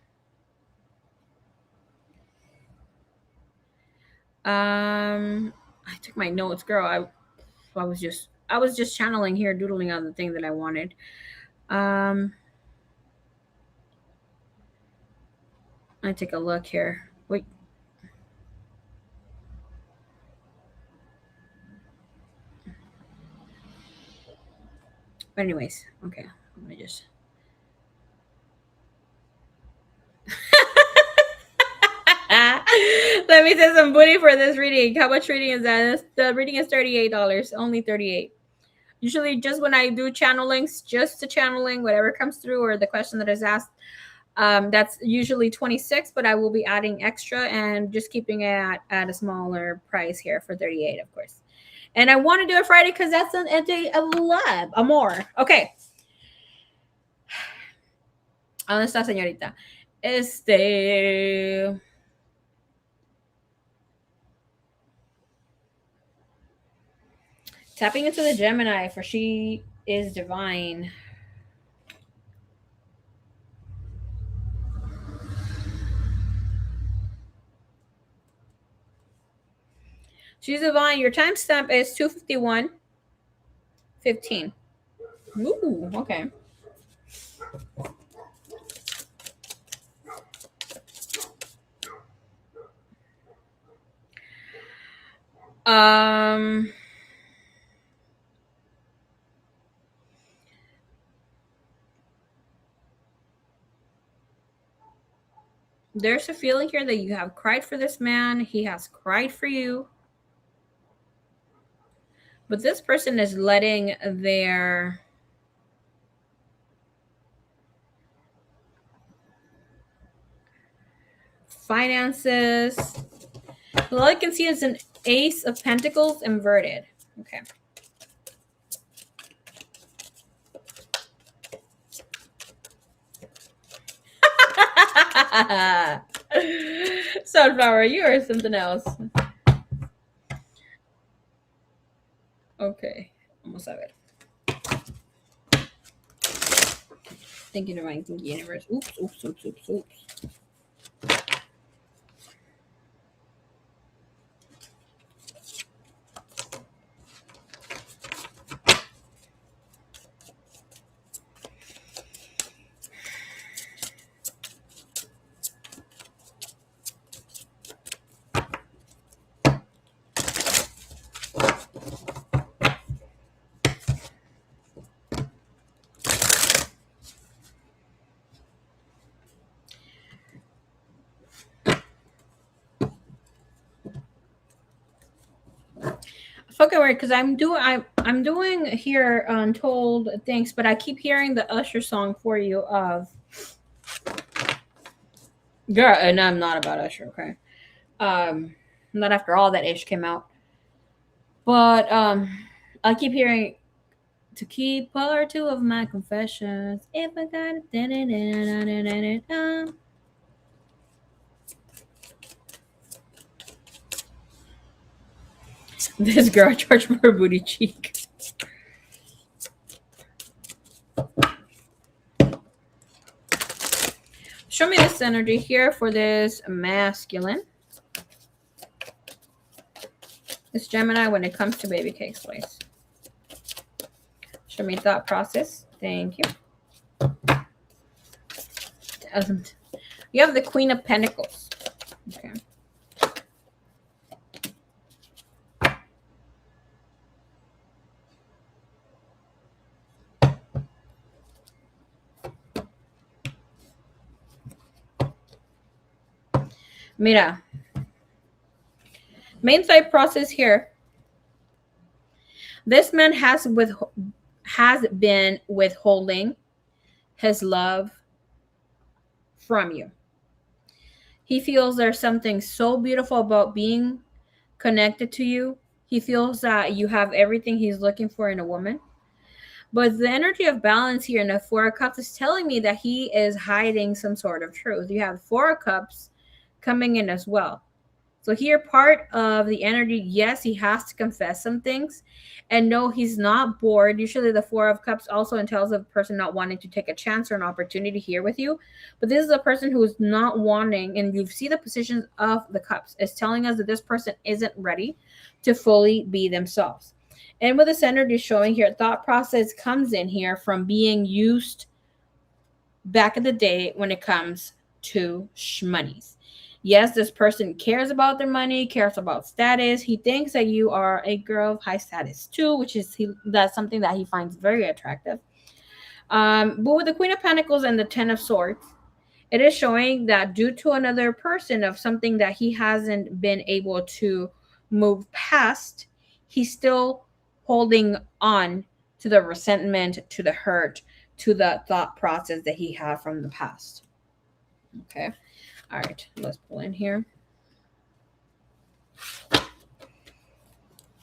I took my notes, girl. I was just channeling here, doodling on the thing that I wanted. I take a look here. Wait. But anyways, okay. Let me just. Let me say some booty for this reading. How much reading is that? The reading is $38. Only 38. Usually, just when I do channelings, just to channeling whatever comes through or the question that is asked, that's usually 26. But I will be adding extra and just keeping it at a smaller price here for 38, of course. And I want to do it Friday because that's a day of love, amor. Okay. dónde está, señorita? Tapping into the Gemini, for she is divine. She's divine. Your timestamp is 2:51:15. Ooh, okay. There's a feeling here that you have cried for this man. He has cried for you. But this person is letting their finances. All I can see is an Ace of Pentacles inverted. Okay. Sunflower, you are something else. Okay. Vamos a ver. Thank you, Divine. Thank you, Universe. Oops. Fucking weird, because I'm doing here Untold things, but I keep hearing the Usher song for you of girl, and I'm not about Usher, okay? Not after all that ish came out. But I keep hearing to keep part two of my confessions. If I got it, this girl charged for her booty cheek. Show me this energy here for this masculine. This Gemini when it comes to baby cakes, please. Show me thought process. Thank you. Doesn't. You have the Queen of Pentacles. Okay. Mira. Main side process here. This man has been withholding his love from you. He feels there's something so beautiful about being connected to you. He feels that you have everything he's looking for in a woman. But the energy of balance here in the Four of Cups is telling me that he is hiding some sort of truth. You have Four of Cups coming in as well. So here, part of the energy, yes, he has to confess some things. And no, he's not bored. Usually the Four of Cups also entails a person not wanting to take a chance or an opportunity here with you. But this is a person who is not wanting, and you see the positions of the cups. It's telling us that this person isn't ready to fully be themselves. And with this energy showing here, thought process comes in here from being used back in the day when it comes to shmoneys. Yes, this person cares about their money, cares about status. He thinks that you are a girl of high status too, which is that's something that he finds very attractive. But with the Queen of Pentacles and the Ten of Swords, it is showing that due to another person of something that he hasn't been able to move past, he's still holding on to the resentment, to the hurt, to the thought process that he had from the past. Okay. All right. Let's pull in here.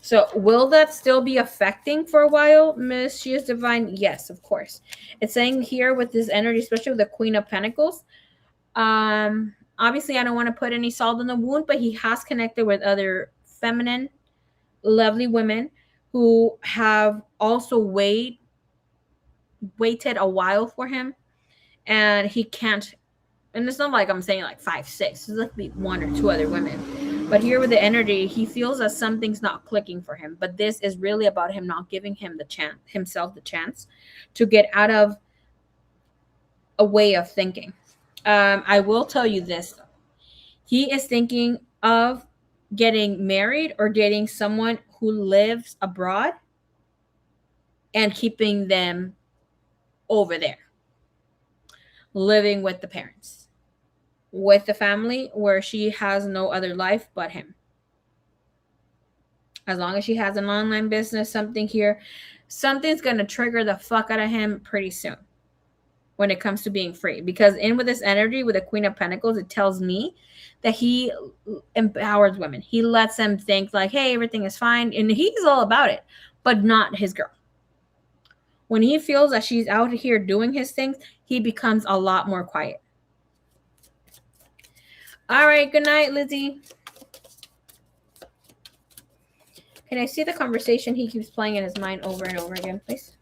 So will that still be affecting for a while, Miss She is Divine? Yes, of course. It's saying here with this energy, especially with the Queen of Pentacles. Obviously I don't want to put any salt in the wound, but he has connected with other feminine, lovely women who have also waited a while for him, and he can't. And it's not like I'm saying like 5, 6. It's like one or two other women. But here with the energy, he feels that something's not clicking for him. But this is really about him not giving himself the chance to get out of a way of thinking. I will tell you this though. He is thinking of getting married or dating someone who lives abroad and keeping them over there, living with the parents, with the family where she has no other life but him. As long as she has an online business, something here, something's going to trigger the fuck out of him pretty soon when it comes to being free. Because in with this energy, with the Queen of Pentacles, it tells me that he empowers women. He lets them think like, hey, everything is fine. And he's all about it, but not his girl. When he feels that she's out here doing his things, he becomes a lot more quiet. All right. Good night, Lizzie. Can I see the conversation he keeps playing in his mind over and over again, please?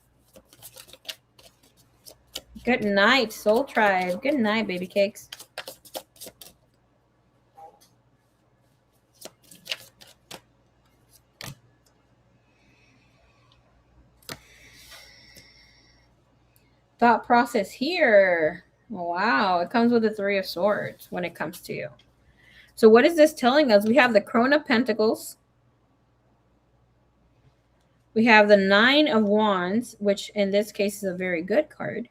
Good night, Soul Tribe. Good night, baby cakes. Thought process here. Wow, it comes with the Three of Swords when it comes to you. So what is this telling us? We have the Crown of Pentacles. We have the Nine of Wands, which in this case is a very good card.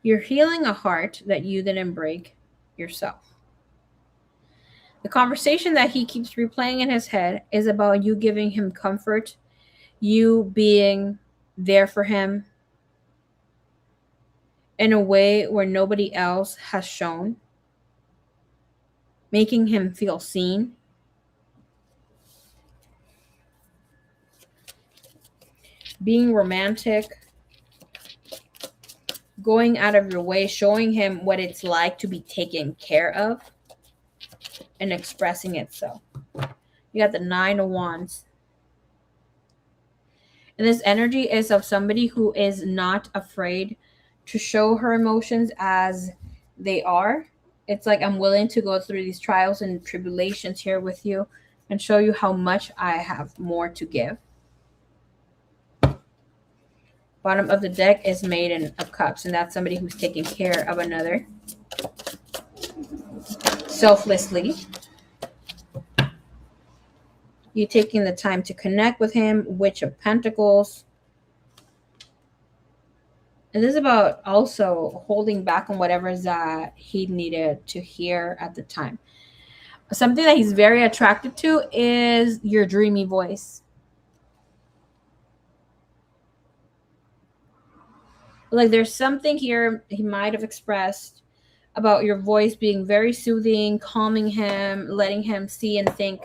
You're healing a heart that you didn't break yourself. The conversation that he keeps replaying in his head is about you giving him comfort, you being there for him in a way where nobody else has shown, making him feel seen. Being romantic, going out of your way, showing him what it's like to be taken care of and expressing it so. You got the Nine of Wands. And this energy is of somebody who is not afraid to show her emotions as they are. It's like, I'm willing to go through these trials and tribulations here with you and show you how much I have more to give. Bottom of the deck is Maiden of Cups, and that's somebody who's taking care of another selflessly. You taking the time to connect with him. Witch of Pentacles. And this is about also holding back on whatever that he needed to hear at the time. Something that he's very attracted to is your dreamy voice. Like there's something here he might have expressed about your voice being very soothing, calming him, letting him see and think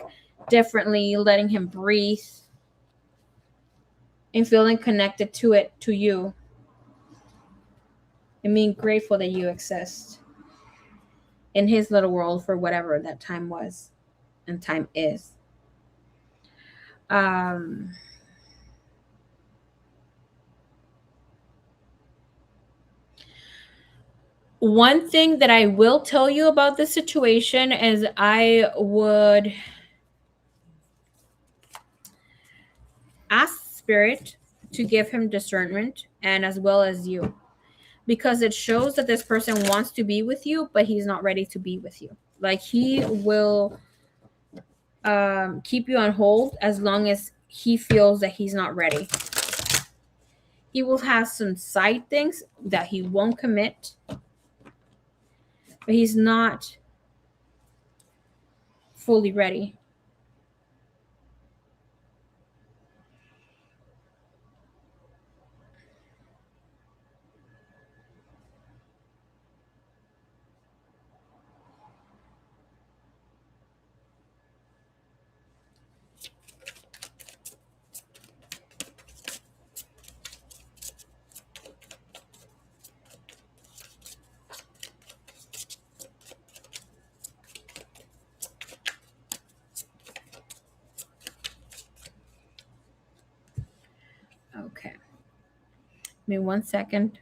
differently, letting him breathe, and feeling connected to you, and being grateful that you exist in his little world for whatever that time was and time is. One thing that I will tell you about this situation is I would ask Spirit to give him discernment, and as well as you, because it shows that this person wants to be with you, but he's not ready to be with you. Like he will keep you on hold as long as he feels that he's not ready. He will have some side things that he won't commit, but he's not fully ready. Give me 1 second.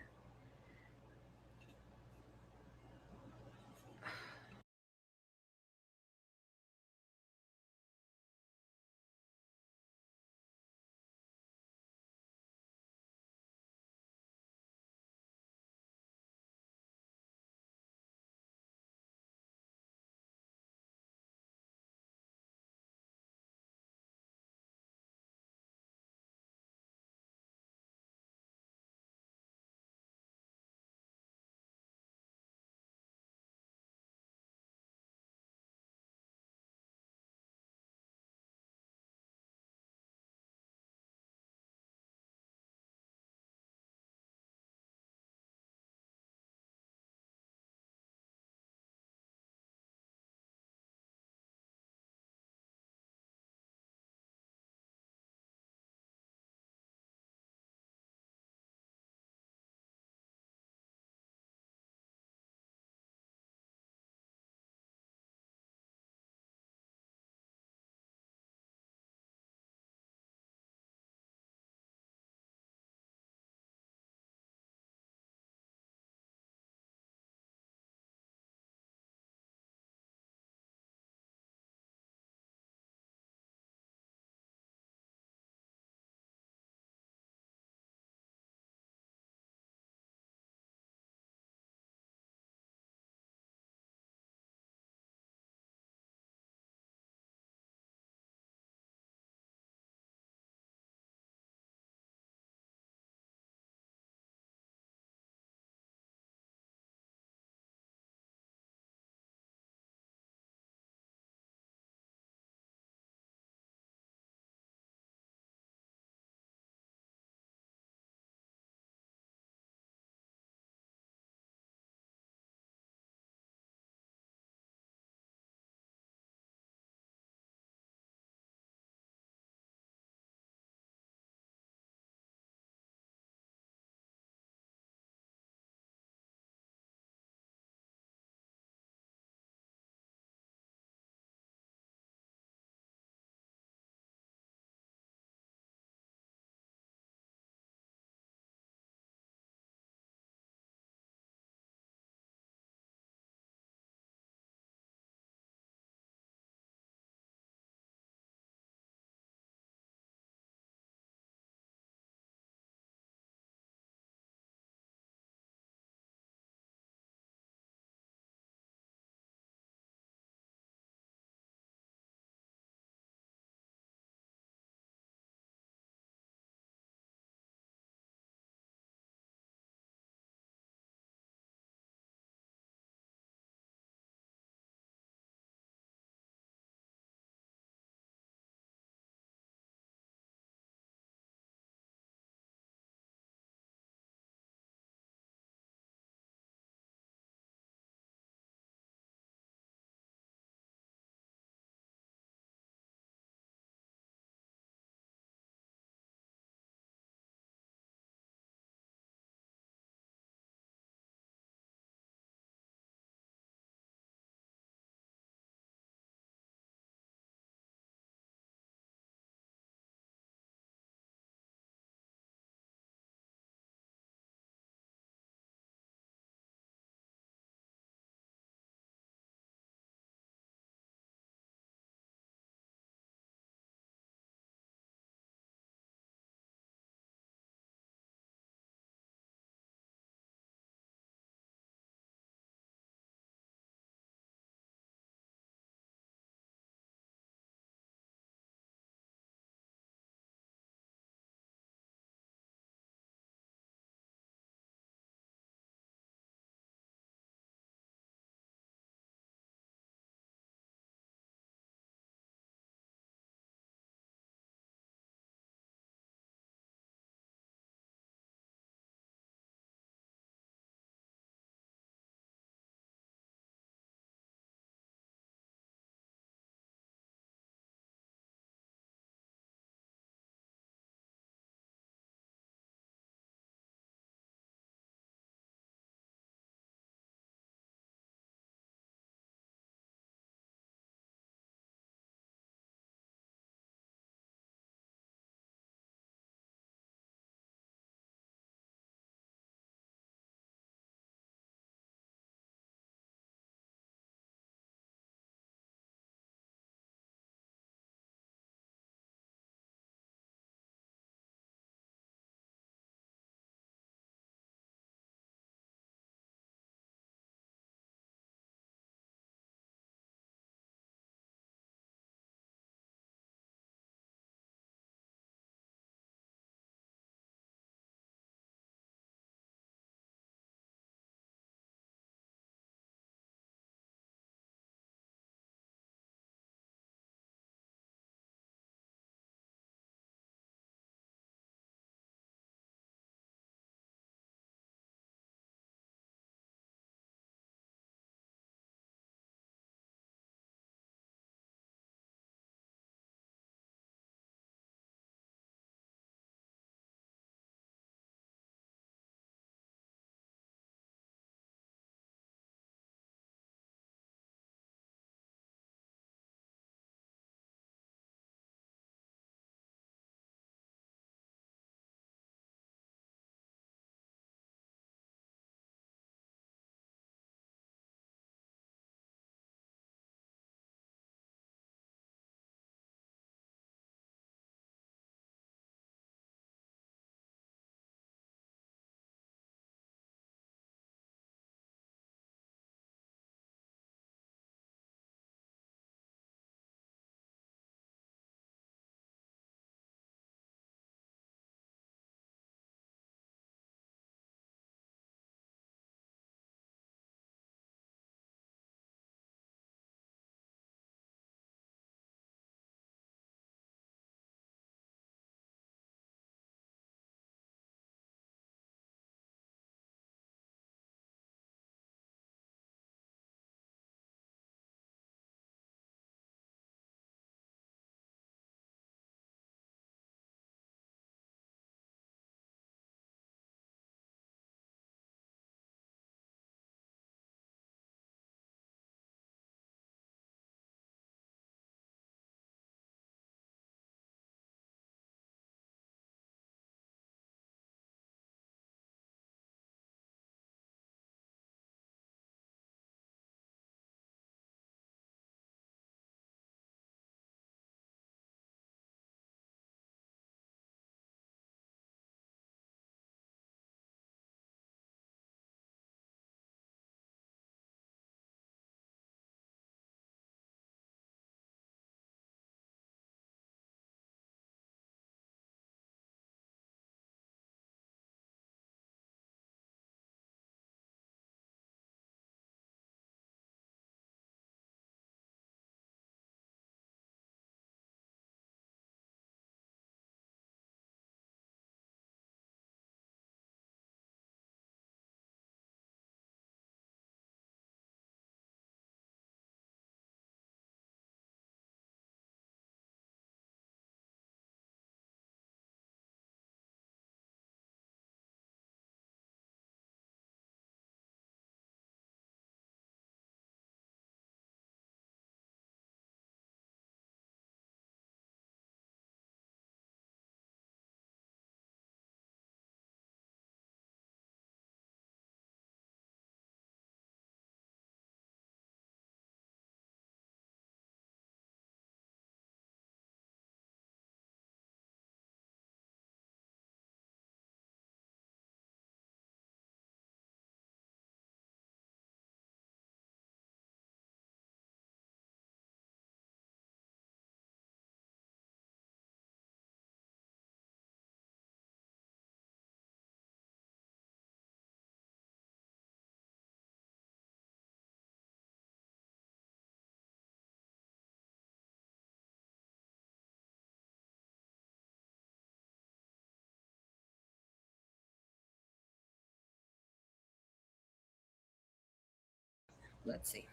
Let's see.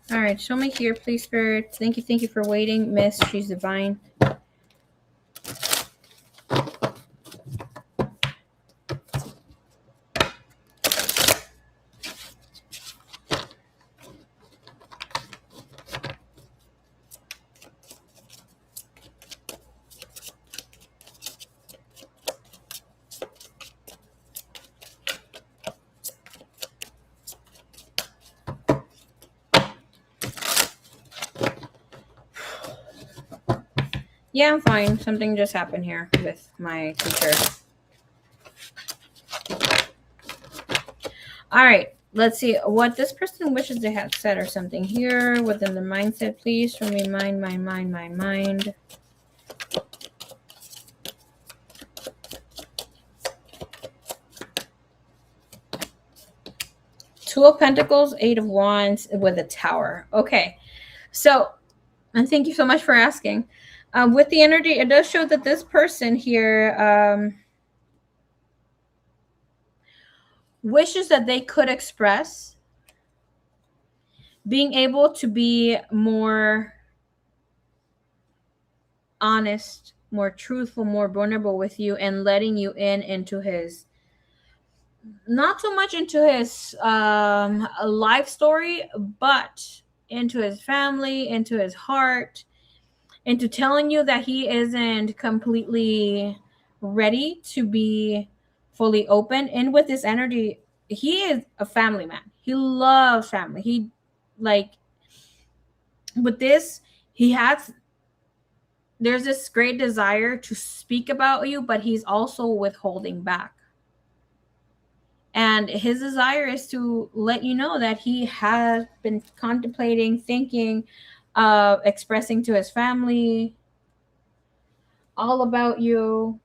All right, show me here, please, Spirit. Thank you for waiting, Miss. She's divine. Yeah, I'm fine. Something just happened here with my teacher. All right, let's see what this person wishes they had said or something here within the mindset. Please show me mind. Two of Pentacles, Eight of Wands with a Tower. Okay, so, and thank you so much for asking. With the energy, it does show that this person here wishes that they could express being able to be more honest, more truthful, more vulnerable with you, and letting you in into his, not so much into his life story, but into his family, into his heart, into telling you that he isn't completely ready to be fully open. And with this energy, he is a family man. He loves family. He, like, with this, he has, there's this great desire to speak about you, but he's also withholding back. And his desire is to let you know that he has been contemplating, thinking, expressing to his family all about you.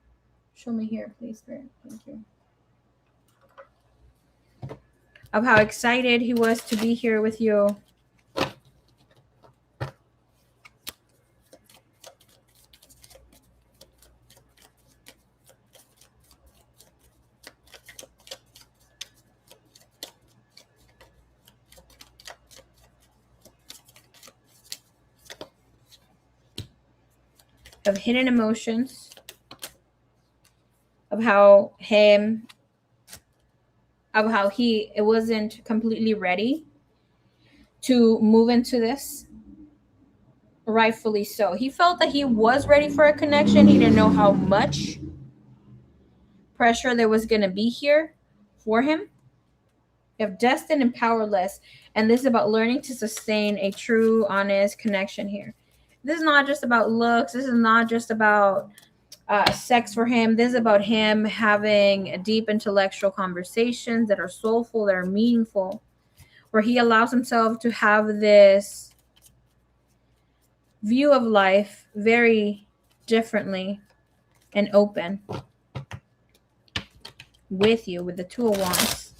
Show me here, please, Spirit. Thank you. Of how excited he was to be here with you. Of hidden emotions. Of how he it wasn't completely ready to move into this. Rightfully so. He felt that he was ready for a connection. He didn't know how much pressure there was going to be here for him. You have destined and powerless. And this is about learning to sustain a true, honest connection here. This is not just about looks. This is not just about sex for him. This is about him having deep intellectual conversations that are soulful, that are meaningful, where he allows himself to have this view of life very differently and open with you, with the Two of Wands.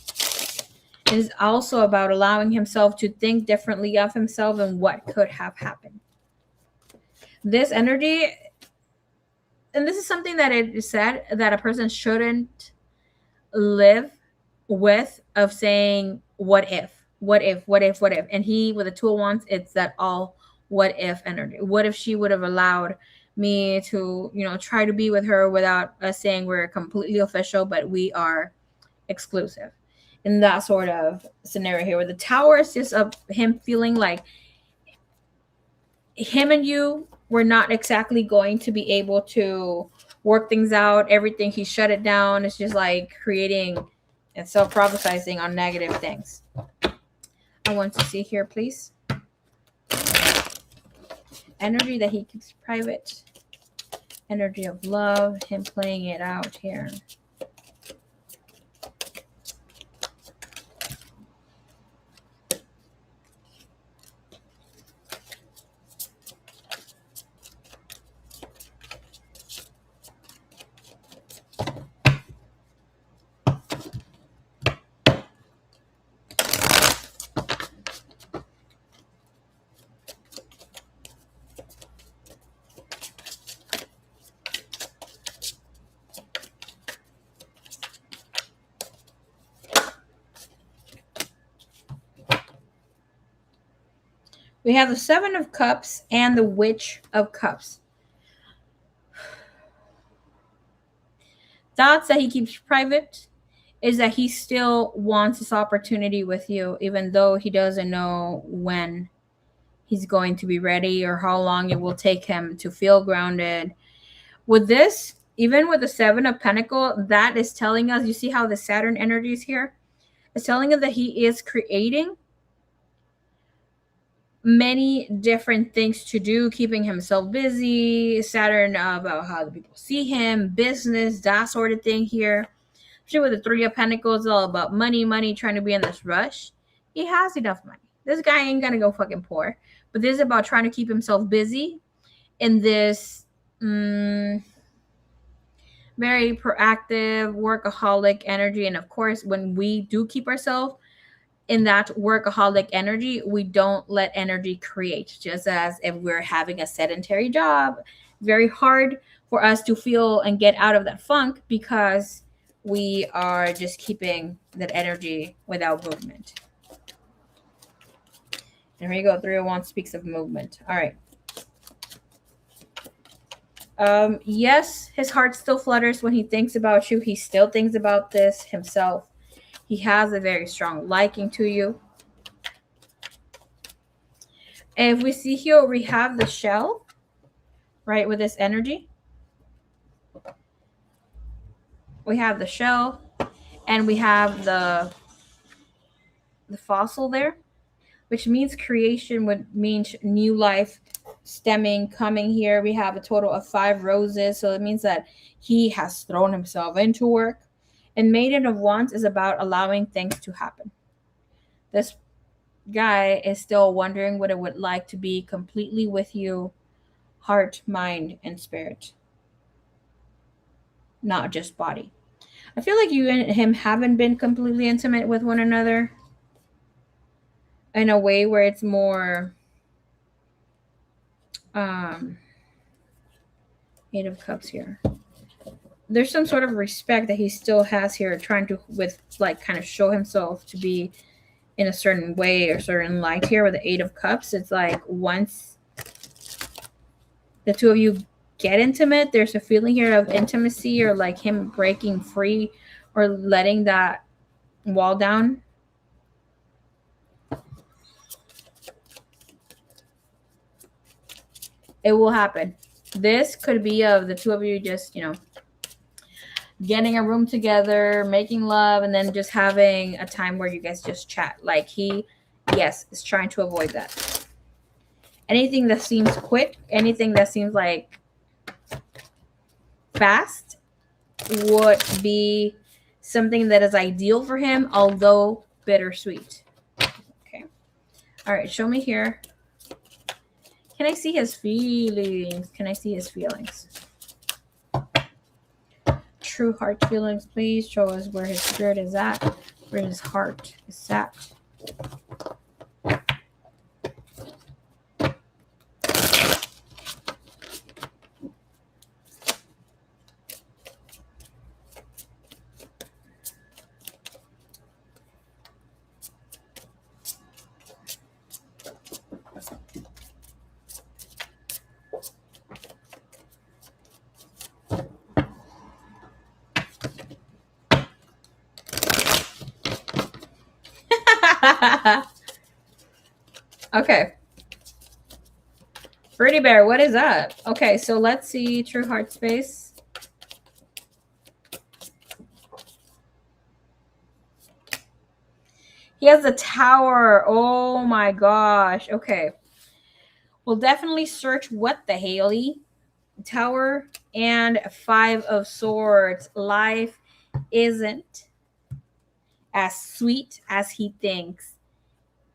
It is also about allowing himself to think differently of himself and what could have happened. This energy, and this is something that it is said that a person shouldn't live with, of saying, what if? And he, with the Two of Wands, it's that all what if energy. What if she would have allowed me to, try to be with her without us saying we're completely official, but we are exclusive? In that sort of scenario here, where the Tower is just of him feeling like him and you were not exactly going to be able to work things out. Everything, he shut it down. It's just like creating and self-prophesizing on negative things. I want to see here, please. Energy that he keeps private. Energy of love, him playing it out here. We have the Seven of Cups and the Witch of Cups. Thoughts that he keeps private is that he still wants this opportunity with you, even though he doesn't know when he's going to be ready or how long it will take him to feel grounded. With this, even with the Seven of Pentacles, that is telling us, you see how the Saturn energy is here? It's telling us that he is creating many different things to do, keeping himself busy. Saturn about how the people see him, business, that sort of thing here. With the Three of Pentacles, all about money, trying to be in this rush. He has enough money. This guy ain't gonna go fucking poor. But this is about trying to keep himself busy in this very proactive, workaholic energy. And of course, when we do keep ourselves in that workaholic energy, we don't let energy create. Just as if we're having a sedentary job, very hard for us to feel and get out of that funk because we are just keeping that energy without movement. And here you go. 301 speaks of movement. All right. Yes, his heart still flutters when he thinks about you. He still thinks about this himself. He has a very strong liking to you. And if we see here, we have the shell, right, with this energy. We have the shell, and we have the fossil there, which means creation, would mean new life stemming, coming here. We have a total of 5 roses, so it means that he has thrown himself into work. And Maiden of Wands is about allowing things to happen. This guy is still wondering what it would like to be completely with you, heart, mind, and spirit, not just body. I feel like you and him haven't been completely intimate with one another in a way where it's more Eight of Cups here. There's some sort of respect that he still has here, trying to with like kind of show himself to be in a certain way or certain light here with the Eight of Cups. It's like once the two of you get intimate, there's a feeling here of intimacy or like him breaking free or letting that wall down. It will happen. This could be of the two of you just, getting a room together, making love, and then just having a time where you guys just chat. Like he, yes, is trying to avoid that. Anything that seems quick, anything that seems like fast would be something that is ideal for him, although bittersweet. Okay. All right, show me here. Can I see his feelings? Can I see his feelings? True heart feelings, please show us where his spirit is at, where his heart is at. Okay. Pretty Bear, what is up? Okay, so let's see True Heart Space. He has the Tower. Oh my gosh. Okay. We'll definitely search what the Haley. Tower and 5 of Swords. Life isn't as sweet as he thinks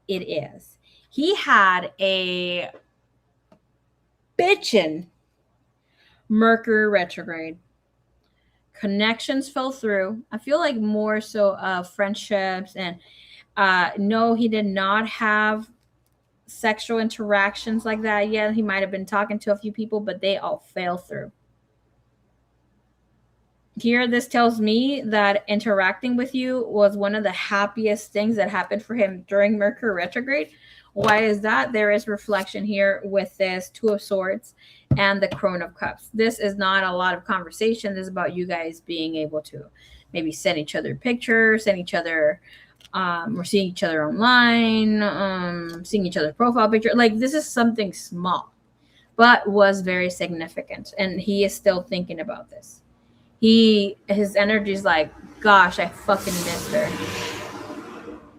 it is. He had a bitchin' Mercury retrograde. Connections fell through. I feel like more so friendships and no, he did not have sexual interactions like that yet. He might have been talking to a few people, but they all fell through. Here, this tells me that interacting with you was one of the happiest things that happened for him during Mercury retrograde. Why is that? There is reflection here with this Two of Swords and the Crone of Cups. This is not a lot of conversation. This is about you guys being able to maybe send each other pictures, send each other, or seeing each other online, seeing each other's profile picture. Like, this is something small, but was very significant. And he is still thinking about this. His energy is like, gosh, I fucking missed her.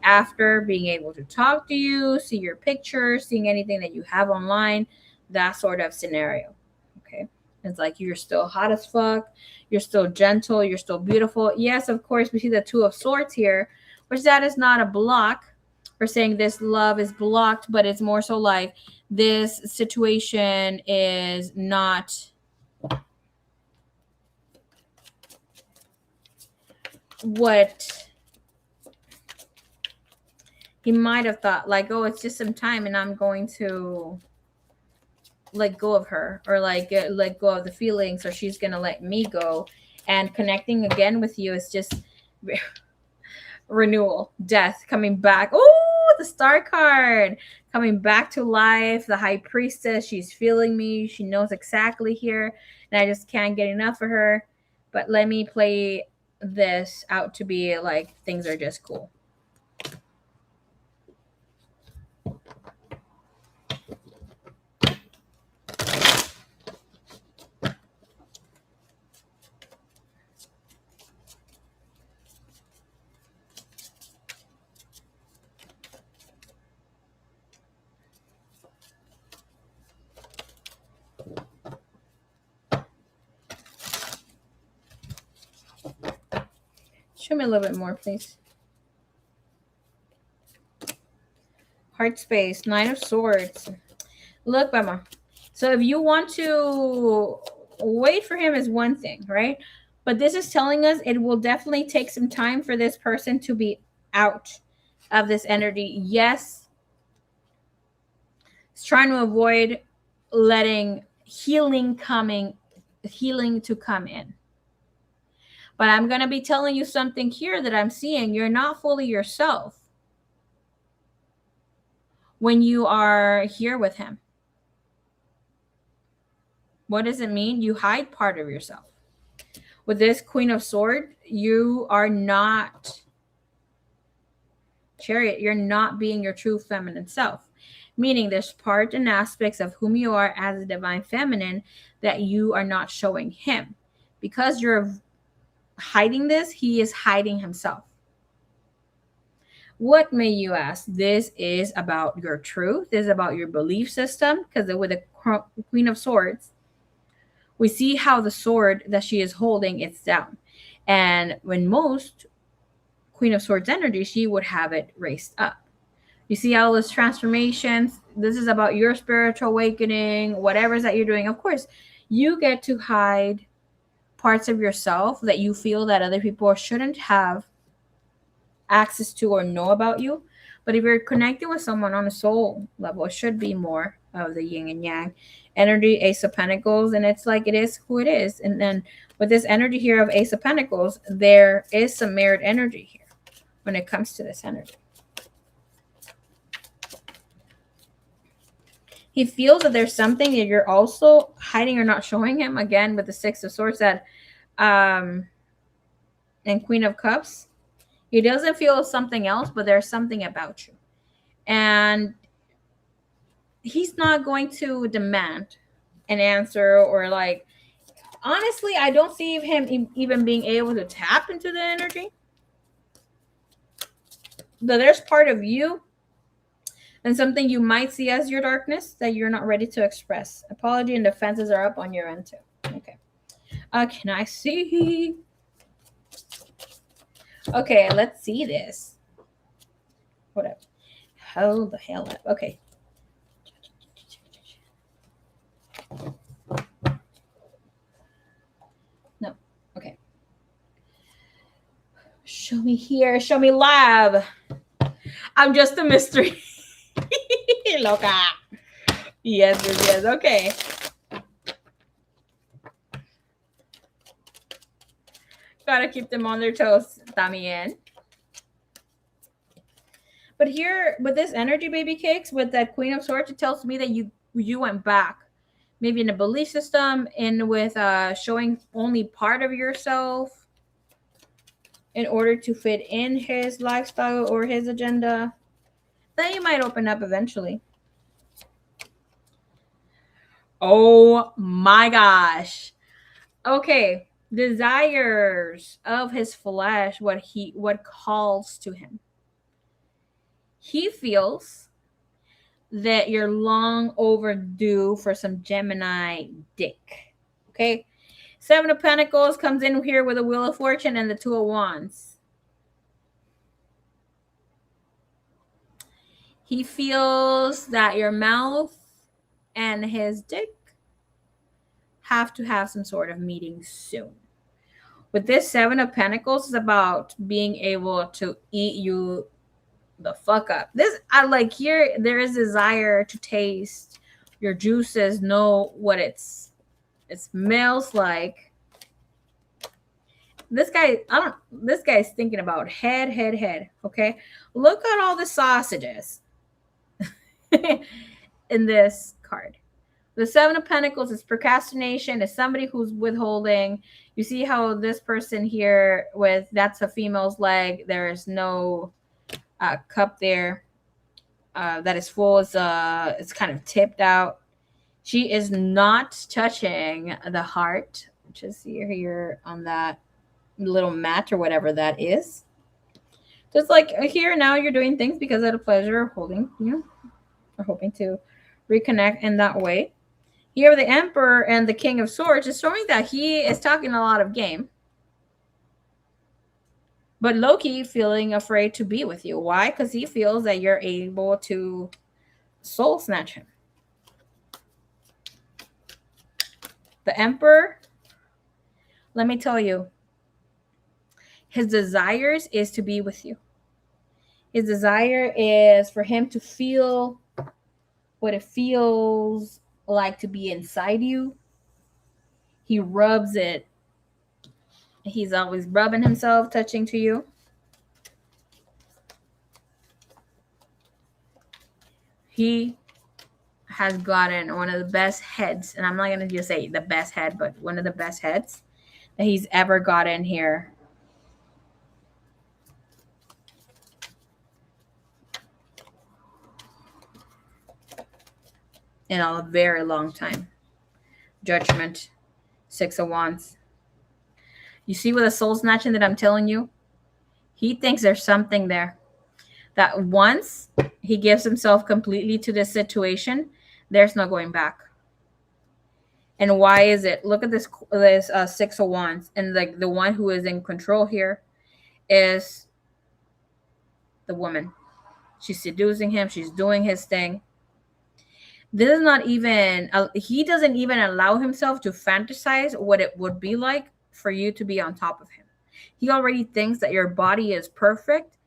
After being able to talk to you, see your pictures, seeing anything that you have online, that sort of scenario. Okay. It's like, you're still hot as fuck. You're still gentle. You're still beautiful. Yes, of course, we see the Two of Swords here, which that is not a block. We're saying this love is blocked, but it's more so like this situation is not what he might have thought. Like, oh, it's just some time and I'm going to let go of her, or like let go of the feelings, or she's gonna let me go. And connecting again with you is just renewal, death, coming back. Oh, the Star card coming back to life. The High Priestess, she's feeling me. She knows exactly here, and I just can't get enough of her. But let me play this out to be like things are just cool. Show me a little bit more, please. Heart space, Nine of Swords. Look, Mama. So if you want to wait for him is one thing, right? But this is telling us it will definitely take some time for this person to be out of this energy. Yes, it's trying to avoid letting healing to come in. But I'm going to be telling you something here that I'm seeing. You're not fully yourself when you are here with him. What does it mean? You hide part of yourself. With this Queen of Swords, you are not Chariot. You're not being your true feminine self. Meaning there's part and aspects of whom you are as a divine feminine that you are not showing him. Because you're hiding this, he is hiding himself. What may you ask? This is about your truth. This is about your belief system. Because with the Queen of Swords, we see how the sword that she is holding, it's down. And when most Queen of Swords energy, she would have it raised up. You see all those transformations. This is about your spiritual awakening, whatever is that you're doing. Of course, you get to hide parts of yourself that you feel that other people shouldn't have access to or know about you. But if you're connecting with someone on a soul level, it should be more of the yin and yang energy. Ace of Pentacles, and it's like it is who it is. And then with this energy here of Ace of Pentacles, there is some mirrored energy here when it comes to this energy. He feels that there's something that you're also hiding or not showing him. Again, with the Six of Swords that and Queen of Cups. He doesn't feel something else, but there's something about you. And he's not going to demand an answer, or like, honestly, I don't see him even being able to tap into the energy. But there's part of you and something you might see as your darkness that you're not ready to express. Apology and defenses are up on your end too. Okay. Can I see? Okay, let's see this. Whatever. Hold the hell up. Okay. No. Okay. Show me here. Show me live. I'm just a mystery. Loca. Yes, yes, yes. Okay. Gotta keep them on their toes, también. But here, with this energy, baby cakes, with that Queen of Swords, it tells me that you went back, maybe in a belief system, and with showing only part of yourself in order to fit in his lifestyle or his agenda. Then you might open up eventually. Oh my gosh. Okay. Desires of his flesh, what calls to him. He feels that you're long overdue for some Gemini dick. Okay? Seven of Pentacles comes in here with a Wheel of Fortune and the Two of Wands. He feels that your mouth and his dick have to have some sort of meeting soon. With this Seven of Pentacles, it's about being able to eat you the fuck up. This, I like, here there is desire to taste your juices, know what it smells like. This guy's thinking about head. Okay, look at all the sausages in this card. The Seven of Pentacles is procrastination, is somebody who's withholding. You see how this person here that's a female's leg, there is no cup there that is full. It's kind of tipped out. She is not touching the heart, which is here on that little mat or whatever that is. Just like here now, you're doing things because of the pleasure of holding, or hoping to reconnect in that way. Here, the Emperor and the King of Swords is showing that he is talking a lot of game. But Loki feeling afraid to be with you. Why? Because he feels that you're able to soul snatch him. The Emperor, let me tell you, his desires is to be with you. His desire is for him to feel what it feels like to be inside you. He rubs it. He's always rubbing himself, touching to you. He has gotten one of the best heads, and I'm not going to just say the best head, but one of the best heads that he's ever gotten here. In a very long time. Judgment. Six of Wands. You see with the soul snatching that I'm telling you? He thinks there's something there. That once he gives himself completely to this situation, there's no going back. And why is it? Look at this Six of Wands. And like the one who is in control here is the woman. She's seducing him. She's doing his thing. This is not even, he doesn't even allow himself to fantasize what it would be like for you to be on top of him. He already thinks that your body is perfect.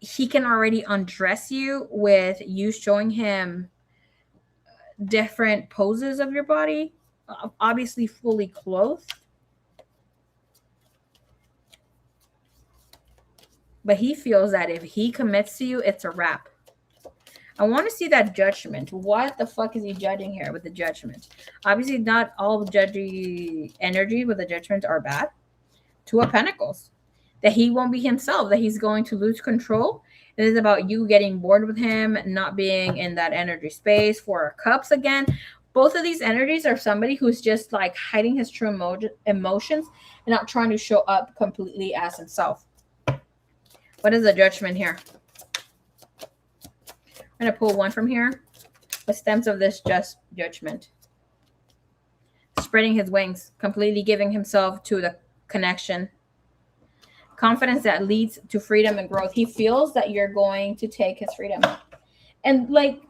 He can already undress you with you showing him different poses of your body, obviously fully clothed. But he feels that if he commits to you, it's a wrap. I want to see that judgment. What the fuck is he judging here with the judgment? Obviously, not all judgy energy with the judgment are bad. Two of Pentacles. That he won't be himself. That he's going to lose control. It is about you getting bored with him, not being in that energy space. Four of Cups again. Both of these energies are somebody who's just like hiding his true emotions and not trying to show up completely as himself. What is the judgment here? I'm going to pull one from here. The stems of this judgment. Spreading his wings, completely giving himself to the connection. Confidence that leads to freedom and growth. He feels that you're going to take his freedom. And like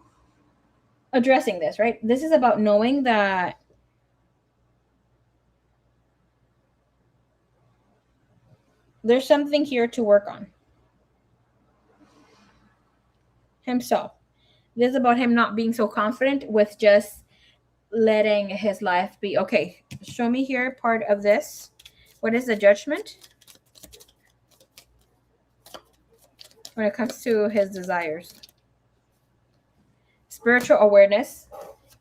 addressing this, right? This is about knowing that there's something here to work on. Himself. This is about him not being so confident with just letting his life be. Okay, show me here part of this What is the judgment when it comes to his desires? Spiritual awareness,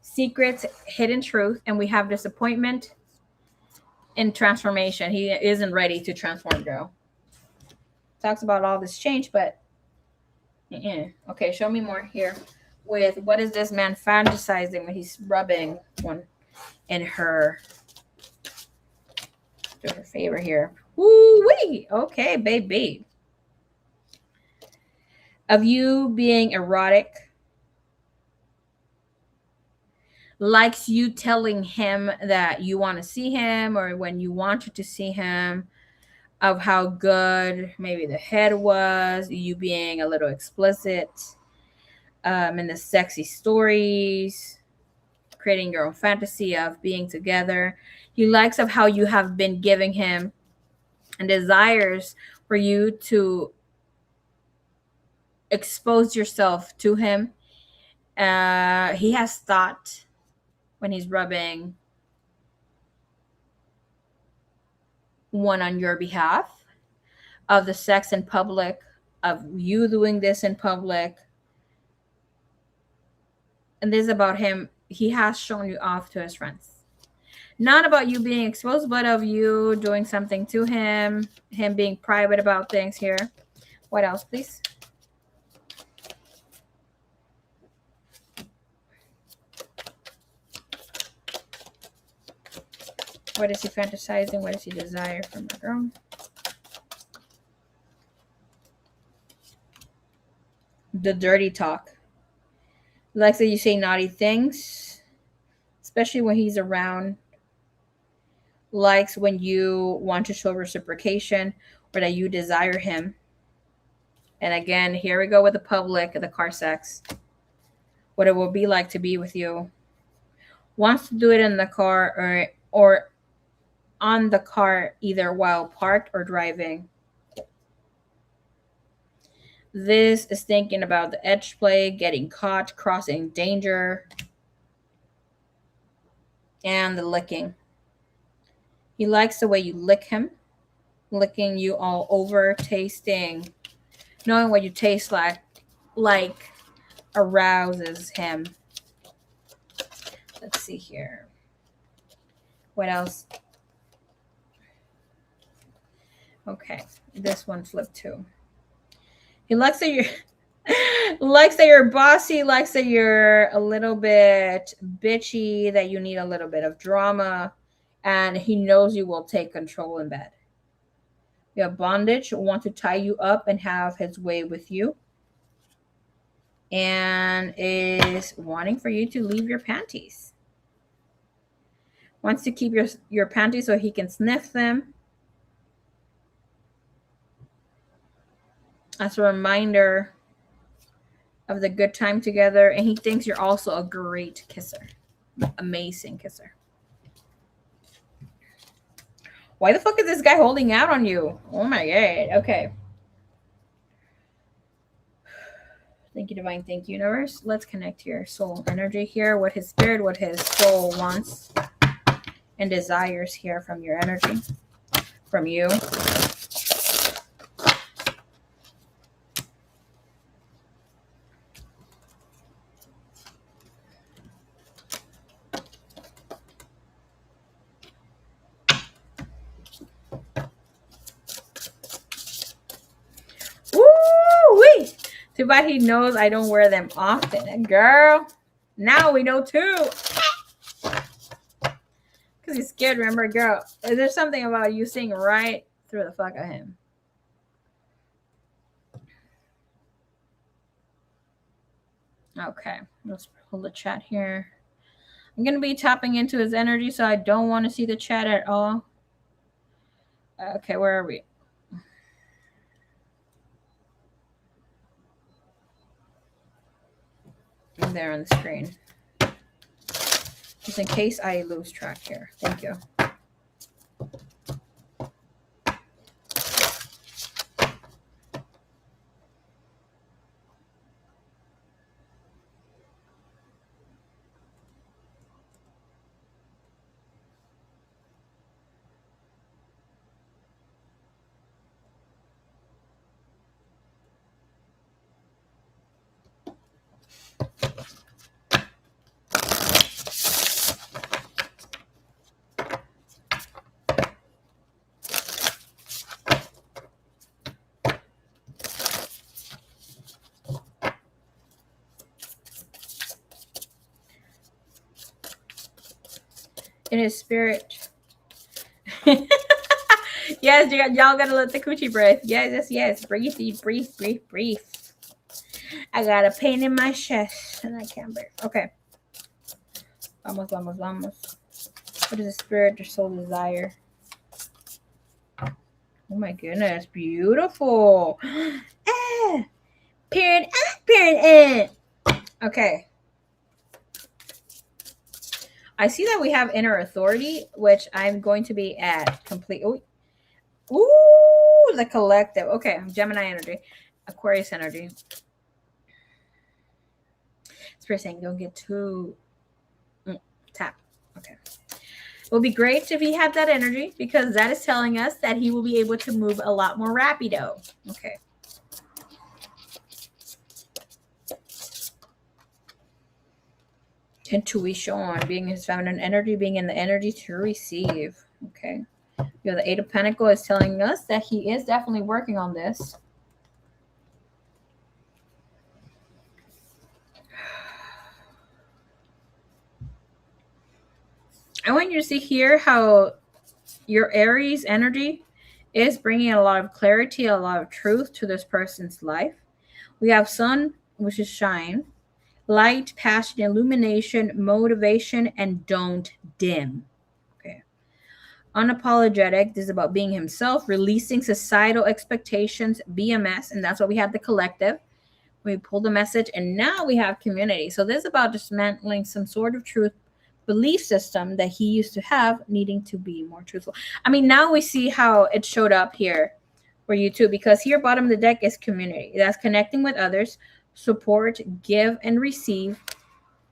secrets, hidden truth, and we have disappointment and transformation. He isn't ready to transform, girl. Talks about all this change, but okay, show me more here. With what is this man fantasizing when he's rubbing one in her, to her favor here? Woo wee! Okay, baby. Of you being erotic, likes you telling him that you want to see him, or when you wanted to see him, of how good maybe the head was, you being a little explicit in the sexy stories, creating your own fantasy of being together. He likes of how you have been giving him and desires for you to expose yourself to him. He has thought when he's rubbing one on your behalf of the sex in public, of you doing this in public. And this is about him. He has shown you off to his friends. Not about you being exposed, but of you doing something to him being private about things here. What else, please? What is he fantasizing? What does he desire from the girl? The dirty talk. Likes that you say naughty things, especially when he's around. Likes when you want to show reciprocation or that you desire him. And again, here we go with the public, the car sex. What it will be like to be with you. Wants to do it in the car or on the car, either while parked or driving. This is thinking about the edge play, getting caught, crossing danger, and the licking. He likes the way you lick him, licking you all over, tasting, knowing what you taste like arouses him. Let's see here. What else? Okay, this one flipped too. He likes that you're likes that you're bossy, likes that you're a little bit bitchy, that you need a little bit of drama, and he knows you will take control in bed. You have bondage, want to tie you up and have his way with you, and is wanting for you to leave your panties. Wants to keep your panties so he can sniff them. As a reminder of the good time together, and he thinks you're also a great kisser. Amazing kisser. Why the fuck is this guy holding out on you? Oh my god. Okay. Thank you, divine. Thank you, universe. Let's connect your soul energy here. What his spirit, what his soul wants and desires here from your energy, from you. Woo-wee! Too bad he knows I don't wear them often. And girl, now we know too. Because he's scared, remember, girl. There's something about you seeing right through the fuck of him. Okay, let's pull the chat here. I'm going to be tapping into his energy, so I don't want to see the chat at all. Okay, where are we? I'm there on the screen. Just in case I lose track here. Thank you. in his spirit. Yes, y'all gotta let the coochie breathe. Yes. Breathe, breathe. I got a pain in my chest and I can't breathe. Okay. Vamos. What is the spirit, the soul desire? Oh my goodness, beautiful. Period. Okay. I see that we have inner authority, which I'm going to be at complete. Ooh, the collective. Okay, Gemini energy, Aquarius energy. Spirit saying don't get too tap. Okay. It will be great if he had that energy because that is telling us that he will be able to move a lot more rapido. Okay. Intuition, being his feminine energy, being in the energy to receive. Okay. You know, the Eight of Pentacles is telling us that he is definitely working on this. I want you to see here how your Aries energy is bringing a lot of clarity, a lot of truth to this person's life. We have Sun, which is shine, light, passion, illumination, motivation, and don't dim. Okay. Unapologetic, this is about being himself, releasing societal expectations, BMS, and that's what we have the collective. We pull the message, and now we have community. So this is about dismantling some sort of truth belief system that he used to have, needing to be more truthful. I mean, now we see how it showed up here for you too, because here bottom of the deck is community. That's connecting with others, support, give and receive,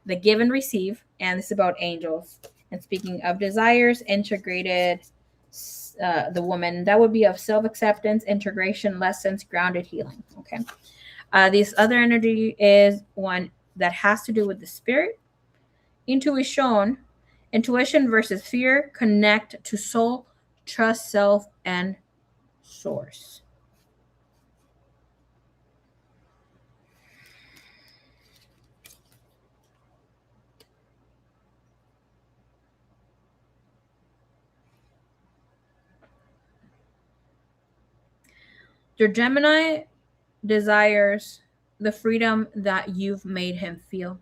the give and receive, and it's about angels. And speaking of desires, integrated, the woman, that would be of self-acceptance, integration, lessons, grounded healing. Okay. This other energy is one that has to do with the spirit. Intuition versus fear, connect to soul, trust self, and source. Your Gemini desires the freedom that you've made him feel,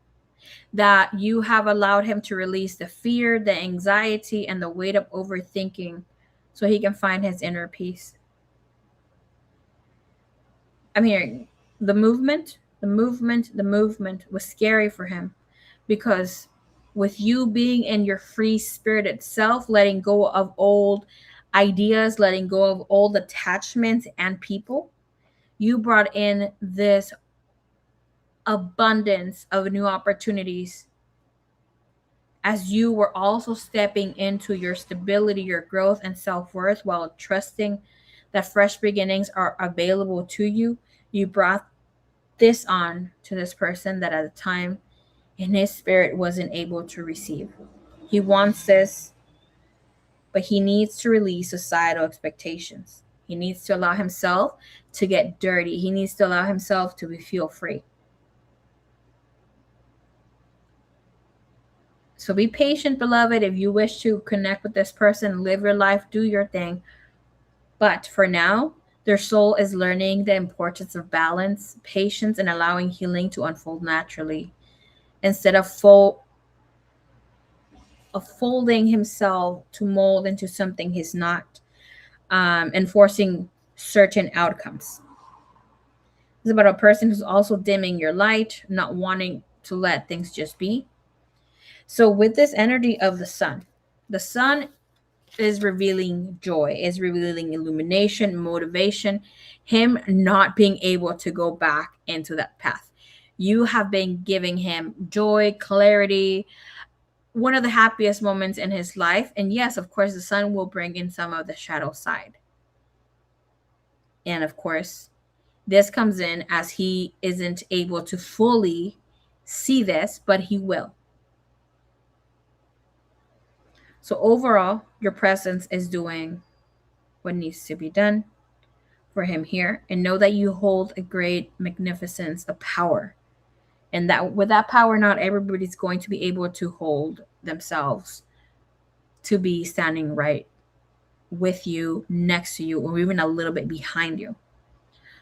that you have allowed him to release the fear, the anxiety, and the weight of overthinking so he can find his inner peace. I'm hearing the movement was scary for him because with you being in your free spirited self, letting go of old ideas, letting go of old attachments and people, you brought in this abundance of new opportunities as you were also stepping into your stability, your growth, and self-worth while trusting that fresh beginnings are available to you. You brought this on to this person that at the time in his spirit wasn't able to receive. He wants this, but he needs to release societal expectations. He needs to allow himself to get dirty. He needs to allow himself to feel free. So be patient, beloved. If you wish to connect with this person, live your life, do your thing. But for now, their soul is learning the importance of balance, patience, and allowing healing to unfold naturally instead of folding himself to mold into something he's not, and forcing certain outcomes. It's about a person who's also dimming your light, not wanting to let things just be. So, with this energy of the sun is revealing joy, is revealing illumination, motivation, him not being able to go back into that path. You have been giving him joy, clarity, one of the happiest moments in his life. And yes, of course, the sun will bring in some of the shadow side. And of course, this comes in as he isn't able to fully see this, but he will. So overall, your presence is doing what needs to be done for him here, and know that you hold a great magnificence of power, and that with that power, not everybody's going to be able to hold themselves to be standing right with you, next to you, or even a little bit behind you.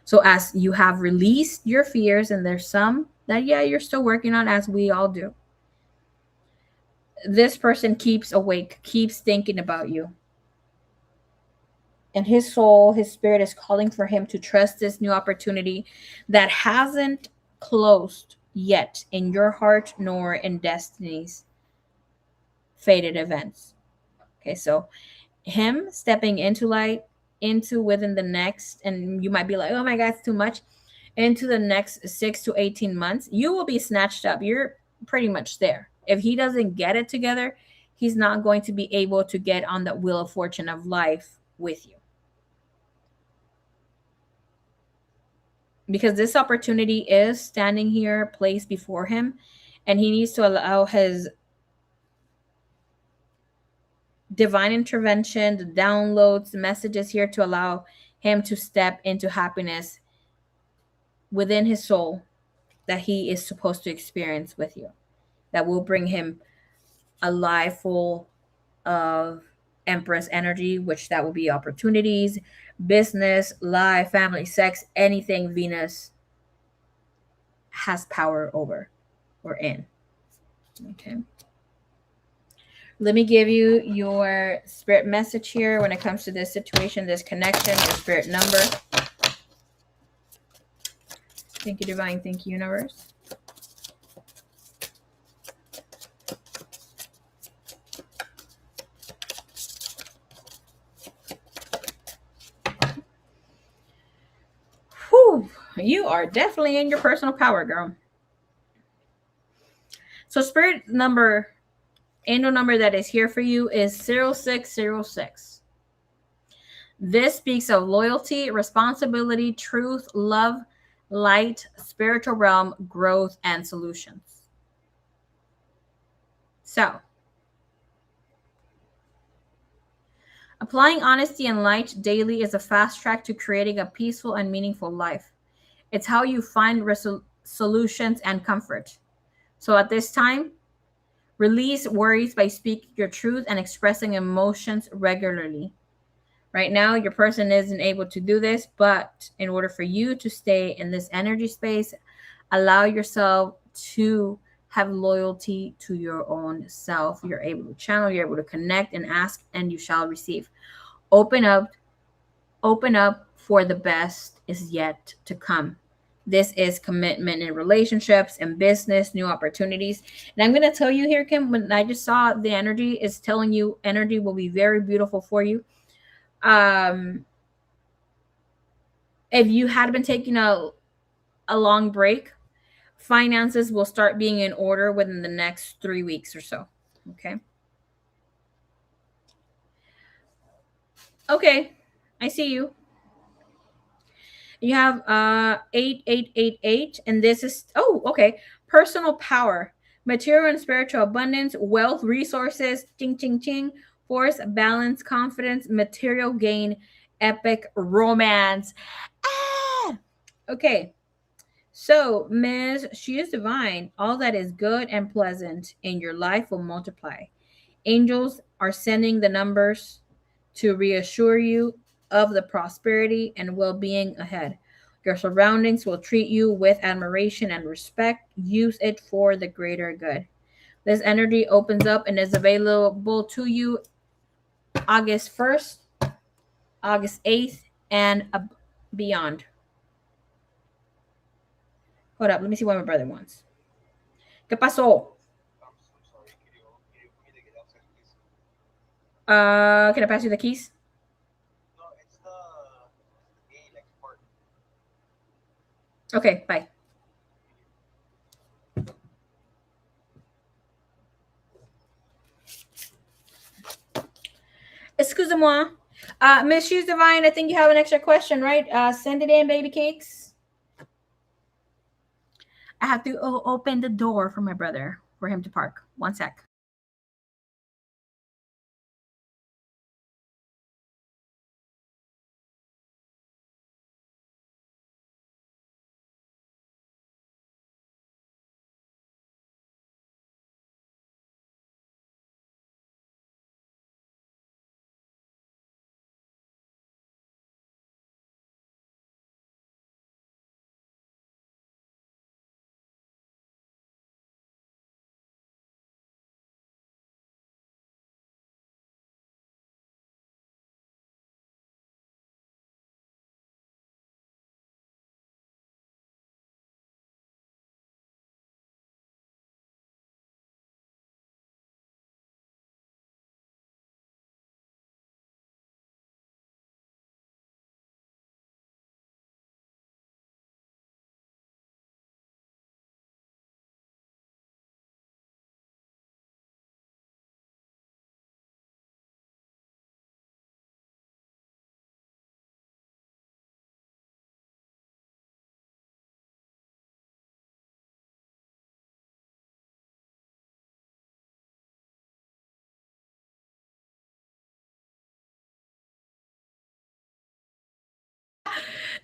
So as you have released your fears, and there's some that, yeah, you're still working on, as we all do, this person keeps awake, keeps thinking about you. And his soul, his spirit is calling for him to trust this new opportunity that hasn't closed yet in your heart nor in destiny's fated events. Okay, so him stepping into light, into within the next, and you might be like, oh my God, it's too much. Into the next 6 to 18 months, you will be snatched up. You're pretty much there. If he doesn't get it together, he's not going to be able to get on that wheel of fortune of life with you. Because this opportunity is standing here, placed before him, and he needs to allow his divine intervention, the downloads, the messages here to allow him to step into happiness within his soul that he is supposed to experience with you. That will bring him a life full of Empress energy, which that will be opportunities, business, life, family, sex, anything Venus has power over or in. Okay. Let me give you your spirit message here when it comes to this situation, this connection, your spirit number. Thank you, Divine. Thank you, Universe. Whew, you are definitely in your personal power, girl. So spirit number, angel number that is here for you is 0606. This speaks of loyalty, responsibility, truth, love, light, spiritual realm, growth, and solutions. So, applying honesty and light daily is a fast track to creating a peaceful and meaningful life. It's how you find solutions and comfort. So at this time, release worries by speaking your truth and expressing emotions regularly. Right now, your person isn't able to do this, but in order for you to stay in this energy space, allow yourself to have loyalty to your own self. You're able to channel, you're able to connect and ask, and you shall receive. Open up for the best is yet to come. This is commitment in relationships and business, new opportunities. And I'm going to tell you here, Kim, when I just saw the energy is telling you energy will be very beautiful for you. If you had been taking a long break, finances will start being in order within the next 3 weeks or so. Okay. Okay. I see you. You have 8888, and this is, oh, okay. Personal power, material and spiritual abundance, wealth, resources, ching ching ching, force, balance, confidence, material gain, epic romance. Ah! Okay. So, Ms. She is divine. All that is good and pleasant in your life will multiply. Angels are sending the numbers to reassure you of the prosperity and well being ahead. Your surroundings will treat you with admiration and respect. Use it for the greater good. This energy opens up and is available to you August 1st, August 8th, and beyond. Hold up, let me see what my brother wants. ¿Qué pasó? Can I pass you the keys? Okay, bye. Excuse-moi. Miss Shoes Divine, I think you have an extra question, right? Send it in, baby cakes. I have to open the door for my brother for him to park. 1 sec.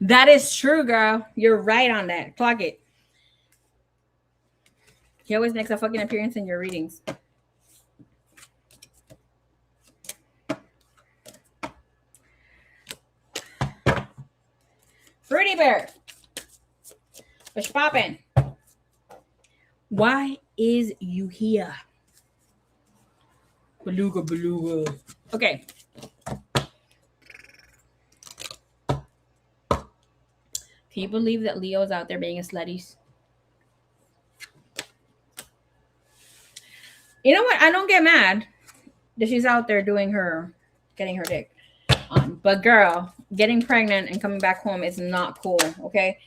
That is true, girl. You're right on that. Clock it. He always makes a fucking appearance in your readings. Fruity Bear. What's poppin'? Why is you here? Beluga, beluga. Okay. Can you believe that Leo's out there being a slutties? You know what? I don't get mad that she's out there getting her dick on. But girl, getting pregnant and coming back home is not cool. Okay.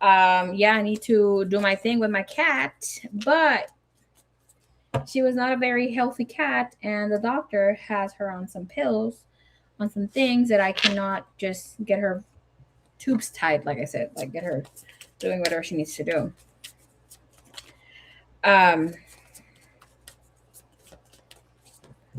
Yeah, I need to do my thing with my cat, but she was not a very healthy cat, and the doctor has her on some pills, on some things that I cannot just get her tubes tied, like I said, like get her doing whatever she needs to do. I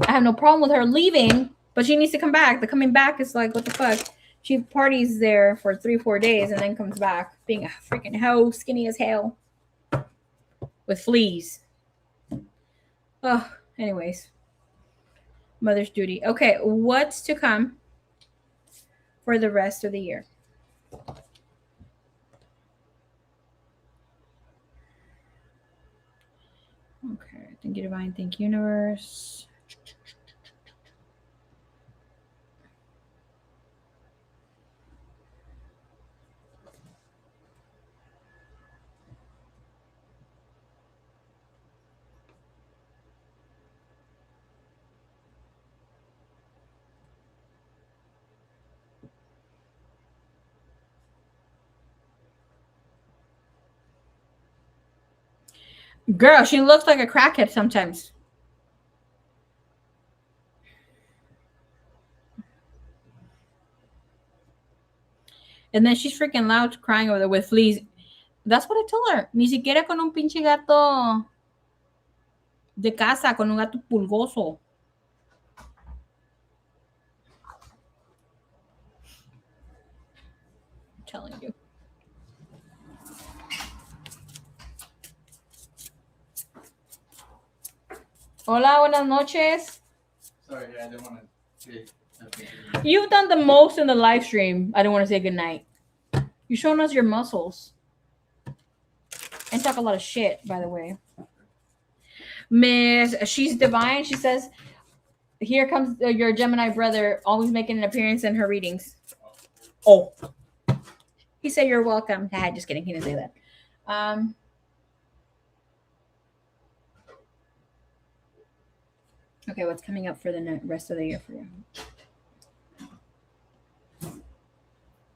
have no problem with her leaving, but she needs to come back. The coming back is like, what the fuck? She parties there for 3-4 days and then comes back being a freaking hoe, skinny as hell, with fleas. Oh, anyways. Mother's duty. Okay, what's to come for the rest of the year? Okay, thank you, Divine. Thank you, Universe. Girl, she looks like a crackhead sometimes. And then she's freaking loud crying over there with fleas. That's what I told her. Ni siquiera con un pinche gato de casa, con un gato pulgoso. I'm telling you. Hola, buenas noches. Sorry, I didn't want to. You've done the most in the live stream. I don't want to say goodnight. You're showing us your muscles. And talk a lot of shit, by the way. Miss, she's divine. She says, here comes your Gemini brother, always making an appearance in her readings. Oh. He said, you're welcome. Nah, just kidding. He didn't say that. Okay, what's coming up for the rest of the year for you?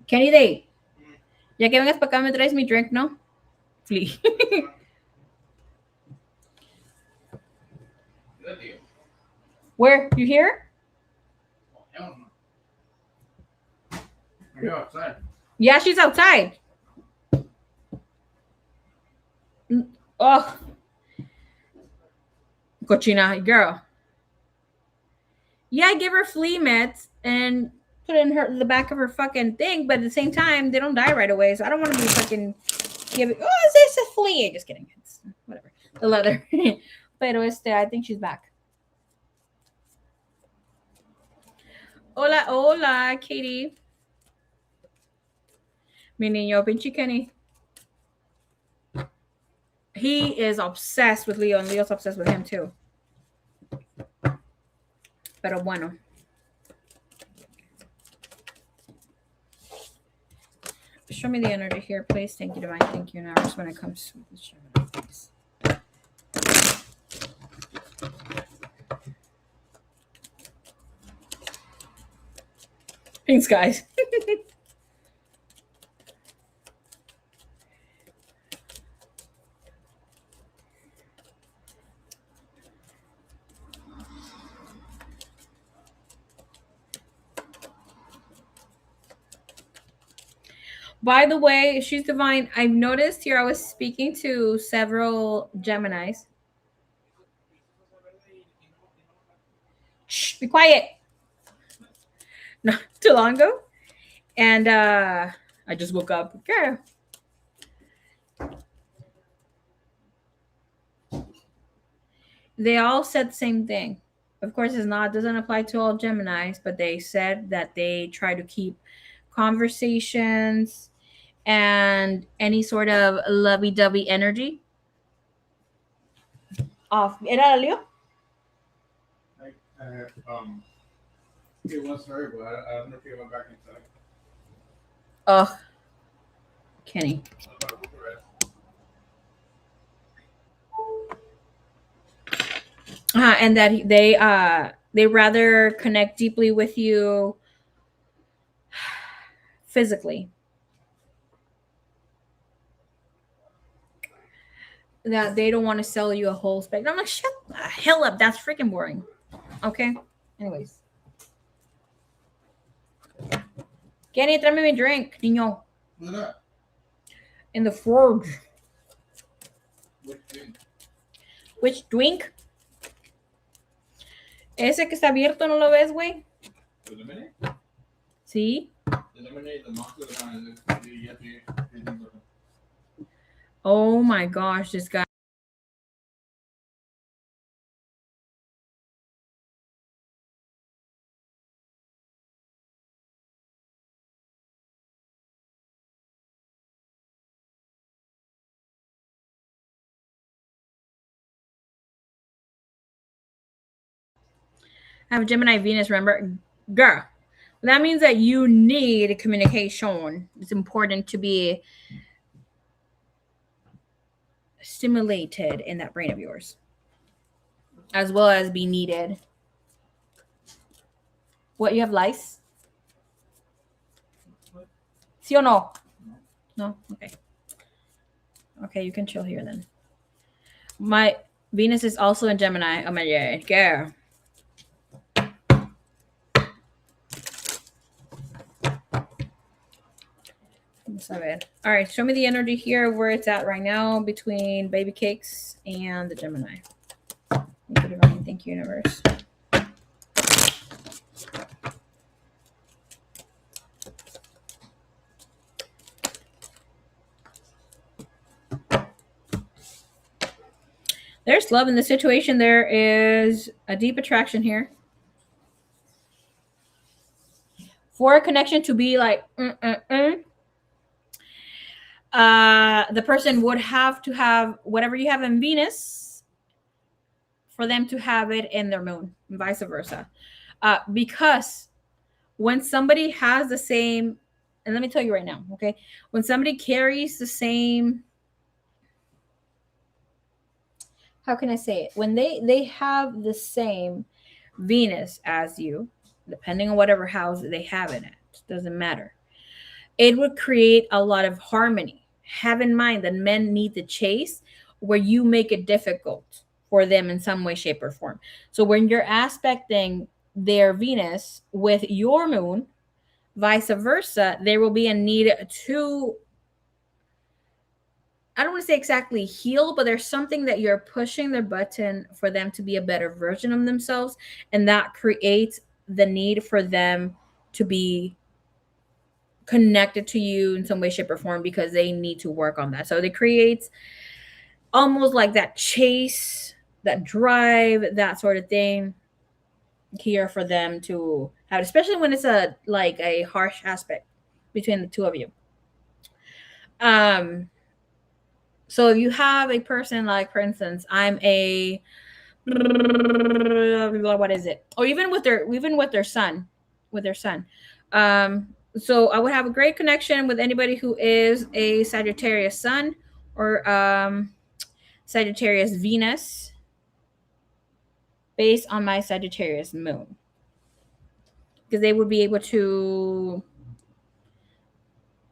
Kenny Day, ya que vengas para acá me traes mi drink, ¿no? Flee. Where? You here? Oh, you're outside. Yeah, she's outside. Oh. Cochina, girl. Yeah, I give her flea meds and put it in the back of her fucking thing, but at the same time, they don't die right away, so I don't want to be fucking giving. Oh, is this a flea? Just kidding. It's whatever. The leather. Pero I think she's back. Hola, hola, Katie. Mi niño, pinche Kenny. He is obsessed with Leo, and Leo's obsessed with him too. Pero bueno. Show me the energy here, please. Thank you, Divine. Thank you, Universe, when it comes to the Gemini, please. Thanks, guys. By the way, she's divine. I've noticed here I was speaking to several Geminis. Shh, be quiet. Not too long ago. And I just woke up. Yeah. They all said the same thing. Of course, doesn't apply to all Geminis, but they said that they try to keep conversations and any sort of lovey-dovey energy off. ¿Era Leo? It was her, but I don't know if you went back inside. Oh, Kenny. And that they rather connect deeply with you physically. That they don't want to sell you a whole spec. I'm like, shut the hell up. That's freaking boring. Okay. Anyways. Kenny, tráeme mi drink, niño. Who's that? In the forge. Which drink? Which drink? Ese que está abierto, ¿no lo ves, güey? The lemonade? Sí. The lemonade, the monster one. Oh my gosh, this guy. I have Gemini Venus, remember? Girl, that means that you need communication. It's important to be stimulated in that brain of yours, as well as be needed. What, you have lice? Sí o no? No? Okay. Okay, you can chill here then. My Venus is also in Gemini. Oh my god, girl. All right, show me the energy here where it's at right now between baby cakes and the Gemini. Thank you, divine. Thank you, universe. There's love in the situation. There is a deep attraction here. For a connection to be like, the person would have to have whatever you have in Venus for them to have it in their moon, and vice versa. Because when somebody has the same, and let me tell you right now, okay, when somebody carries the same, how can I say it? When they have the same Venus as you, depending on whatever house they have in it, doesn't matter. It would create a lot of harmony. Have in mind that men need to chase where you make it difficult for them in some way, shape, or form. So when you're aspecting their Venus with your moon, vice versa, there will be a need to, I don't want to say exactly heal, but there's something that you're pushing their button for them to be a better version of themselves. And that creates the need for them to be connected to you in some way, shape, or form because they need to work on that. So it creates almost like that chase, that drive, that sort of thing here for them to have, especially when it's a harsh aspect between the two of you. So if you have a person like, for instance, I'm a what is it? Or even with their son. So I would have a great connection with anybody who is a Sagittarius sun or Sagittarius Venus based on my Sagittarius moon. Because they would be able to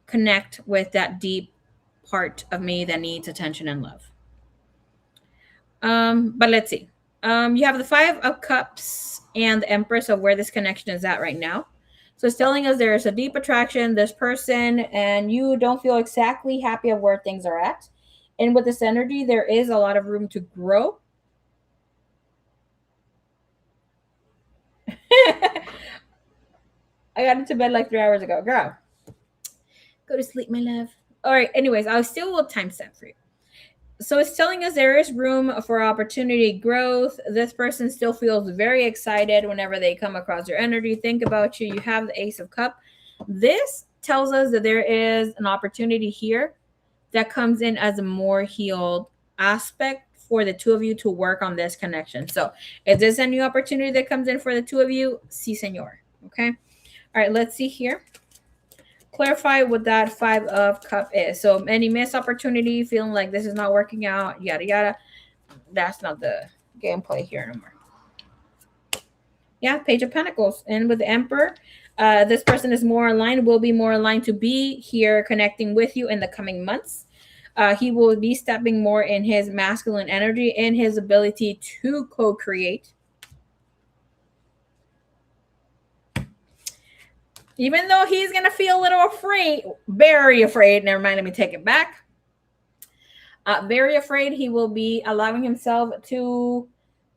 connect with that deep part of me that needs attention and love. But let's see. You have the Five of Cups and the Empress of where this connection is at right now. So it's telling us there's a deep attraction, this person, and you don't feel exactly happy of where things are at. And with this energy, there is a lot of room to grow. I got into bed like 3 hours ago. Girl, Go to sleep, my love. All right. Anyways, I still will timestamp for you. So it's telling us there is room for opportunity growth. This person still feels very excited whenever they come across your energy, think about you. You have the Ace of Cup. This tells us that there is an opportunity here that comes in as a more healed aspect for the two of you to work on this connection. So if there's a new opportunity that comes in for the two of you, si senor. Okay. All right, let's see here. Clarify what that Five of Cup is. So any missed opportunity, feeling like this is not working out, yada yada. That's not the gameplay here no more. Yeah, Page of Pentacles. And with the Emperor, this person is more aligned, will be more aligned to be here connecting with you in the coming months. He will be stepping more in his masculine energy and his ability to co-create. Even though he's going to feel a little afraid, very afraid, never mind, let me take it back. Very afraid, he will be allowing himself to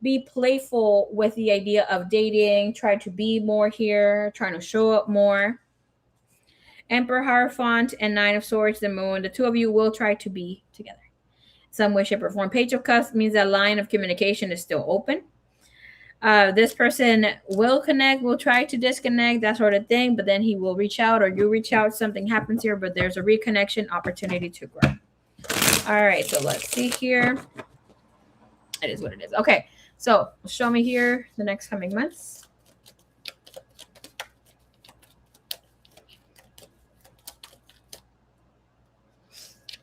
be playful with the idea of dating, try to be more here, trying to show up more. Emperor, Hierophant, and Nine of Swords, the Moon. The two of you will try to be together. Some way, shape, or form. Page of Cups means that line of communication is still open. This person will connect, will try to disconnect, that sort of thing, but then he will reach out or you reach out. Something happens here, but there's a reconnection opportunity to grow. All right, so let's see here. It is what it is. Okay, so show me here the next coming months.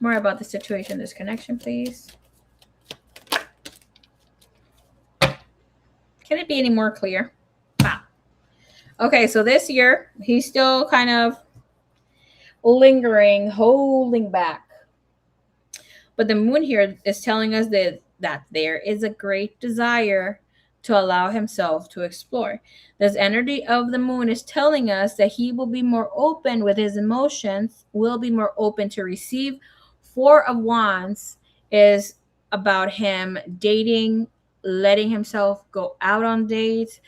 More about the situation, this connection, please. Can it be any more clear? Wow. Okay, so this year, he's still kind of lingering, holding back. But the moon here is telling us that there is a great desire to allow himself to explore. This energy of the moon is telling us that he will be more open with his emotions, will be more open to receive. Four of Wands is about him dating, letting himself go out on dates,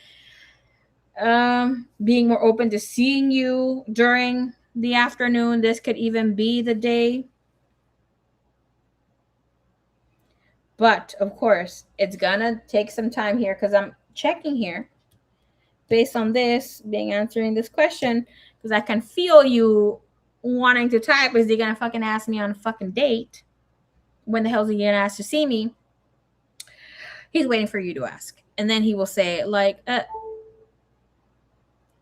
being more open to seeing you during the afternoon. This could even be the day. But of course, it's gonna take some time here because I'm checking here based on this being answering this question because I can feel you wanting to type. Is he gonna fucking ask me on a fucking date? When the hell is he gonna ask to see me? He's waiting for you to ask, and then he will say like,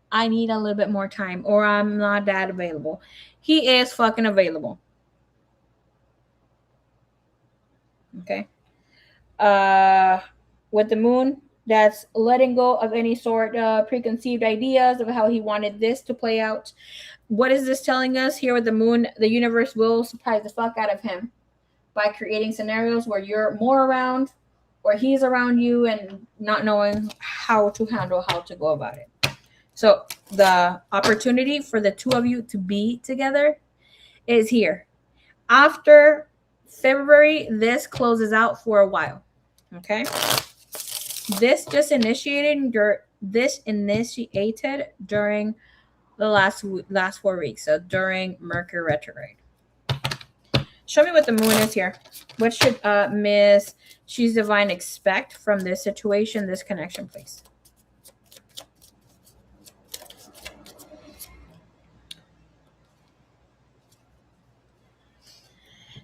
"I need a little bit more time," or "I'm not that available." He is fucking available. Okay. With the moon, that's letting go of any sort of preconceived ideas of how he wanted this to play out. What is this telling us here with the moon? The universe will surprise the fuck out of him by creating scenarios where you're more around or he's around you and not knowing how to handle, how to go about it. So the opportunity for the two of you to be together is here. After February, this closes out for a while. Okay. This initiated during the last 4 weeks. So during Mercury retrograde. Show me what the moon is here. What should Miss She's Divine expect from this situation, this connection, please?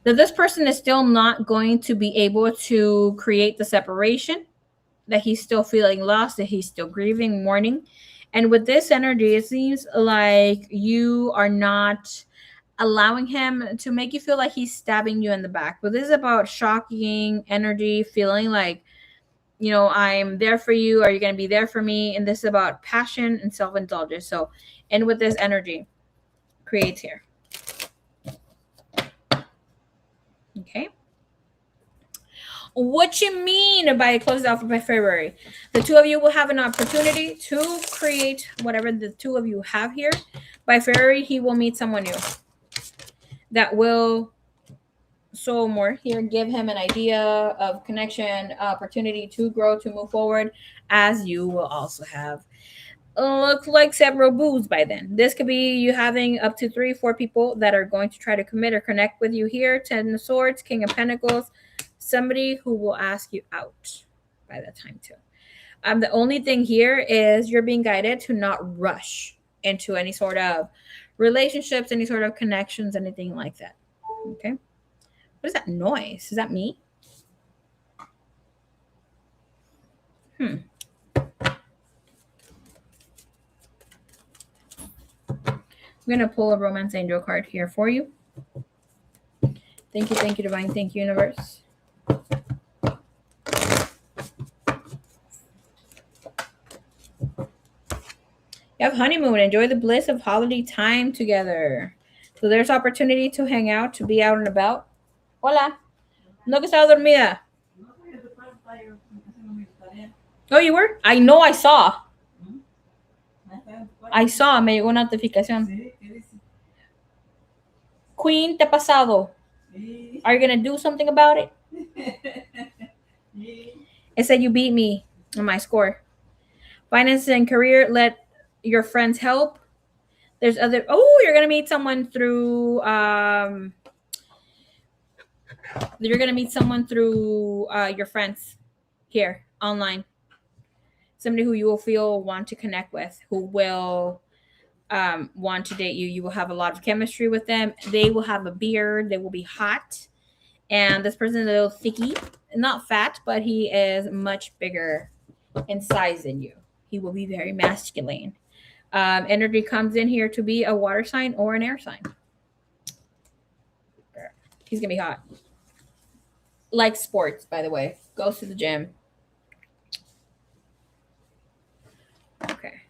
That this person is still not going to be able to create the separation, that he's still feeling lost, that he's still grieving, mourning. And with this energy, it seems like you are not allowing him to make you feel like he's stabbing you in the back. But this is about shocking energy, feeling like, I'm there for you. Are you going to be there for me? And this is about passion and self-indulgence. So, and with this energy, creates here. Okay. What you mean by close out by February? The two of you will have an opportunity to create whatever the two of you have here. By February, he will meet someone new that will show more here, give him an idea of connection, opportunity to grow, to move forward, as you will also have looks like several booths by then. This could be you having up to 3-4 people that are going to try to commit or connect with you here. 10 of Swords, King of Pentacles, somebody who will ask you out by that time too. The only thing here is you're being guided to not rush into any sort of relationships, any sort of connections, anything like that. Okay. What is that noise? Is that me? I'm going to pull a romance angel card here for you. Thank you, divine. Thank you, universe. You have honeymoon. Enjoy the bliss of holiday time together. So there's opportunity to hang out, to be out and about. Hola. No que estaba dormida. Oh, you were? I know I saw. I saw. Me llegó una notificación. Queen, ¿te ha pasado? Are you going to do something about it? It said you beat me on my score. Finances and career, let your friends help. There's other. Oh, you're gonna meet someone through. You're gonna meet someone through your friends here online. Somebody who you will feel want to connect with, who will want to date you. You will have a lot of chemistry with them. They will have a beard. They will be hot, and this person is a little thicky, not fat, but he is much bigger in size than you. He will be very masculine. Energy comes in here to be a water sign or an air sign. He's gonna be hot. Like sports, by the way. Goes to the gym. Okay.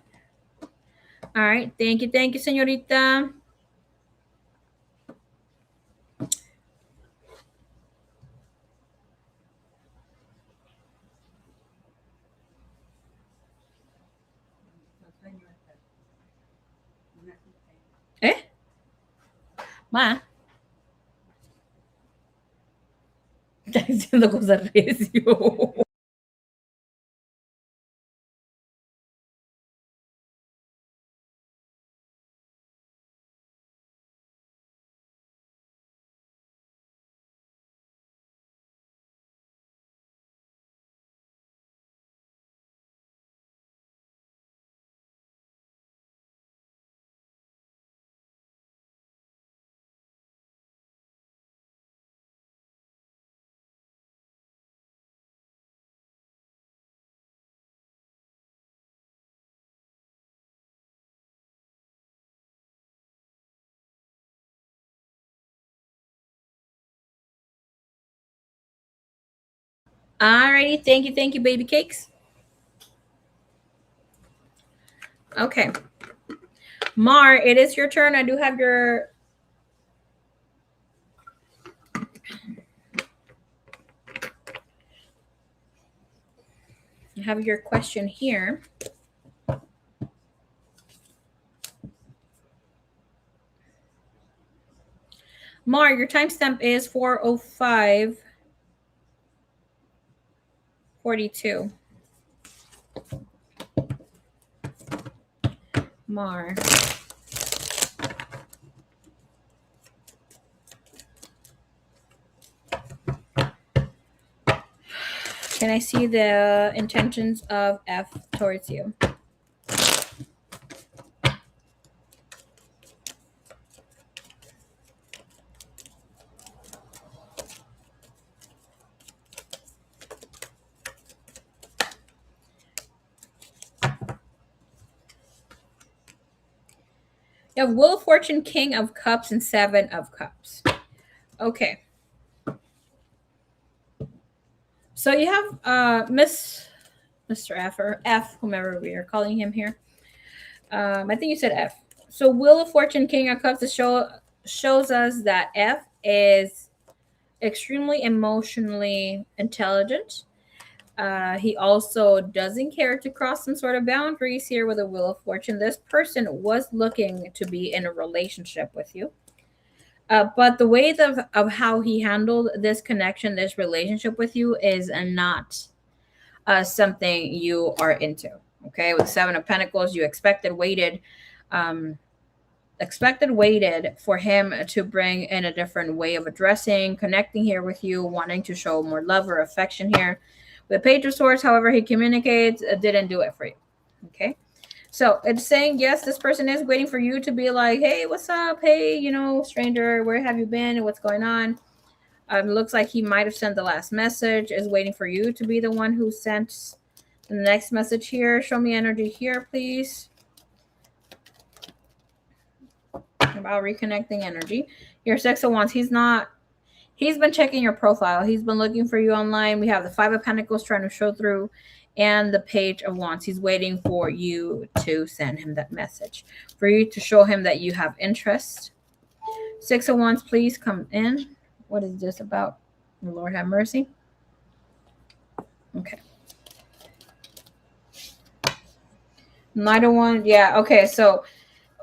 All right. Thank you, señorita. ¿Eh? Ma. Está diciendo cosas recio. Alrighty, thank you, baby cakes. Okay. Mar, it is your turn. I do have your question here. Mar, your timestamp is 4:05:42. Mar. Can I see the intentions of F towards you? You have Wheel of Fortune, King of Cups, and 7 of Cups. Okay. So you have Mr. F or F, whomever we are calling him here. I think you said F. So Wheel of Fortune, King of Cups, shows us that F is extremely emotionally intelligent. He also doesn't care to cross some sort of boundaries here with a Wheel of Fortune. This person was looking to be in a relationship with you. But the way of how he handled this connection, this relationship with you is not something you are into. Okay, with 7 of Pentacles, you waited for him to bring in a different way of addressing, connecting here with you, wanting to show more love or affection here. With Page of Swords, however he communicates, didn't do it for you. Okay, so it's saying, yes, this person is waiting for you to be like, hey, what's up? Hey, stranger, where have you been? What's going on? Looks like he might have sent the last message, is waiting for you to be the one who sent the next message here. Show me energy here, please. About reconnecting energy. Your 6 of Wands, he's been checking your profile. He's been looking for you online. We have the 5 of Pentacles trying to show through, and the Page of Wands. He's waiting for you to send him that message, for you to show him that you have interest. 6 of Wands, please come in. What is this about? The Lord have mercy. Okay. Knight of Wands. Yeah, okay. So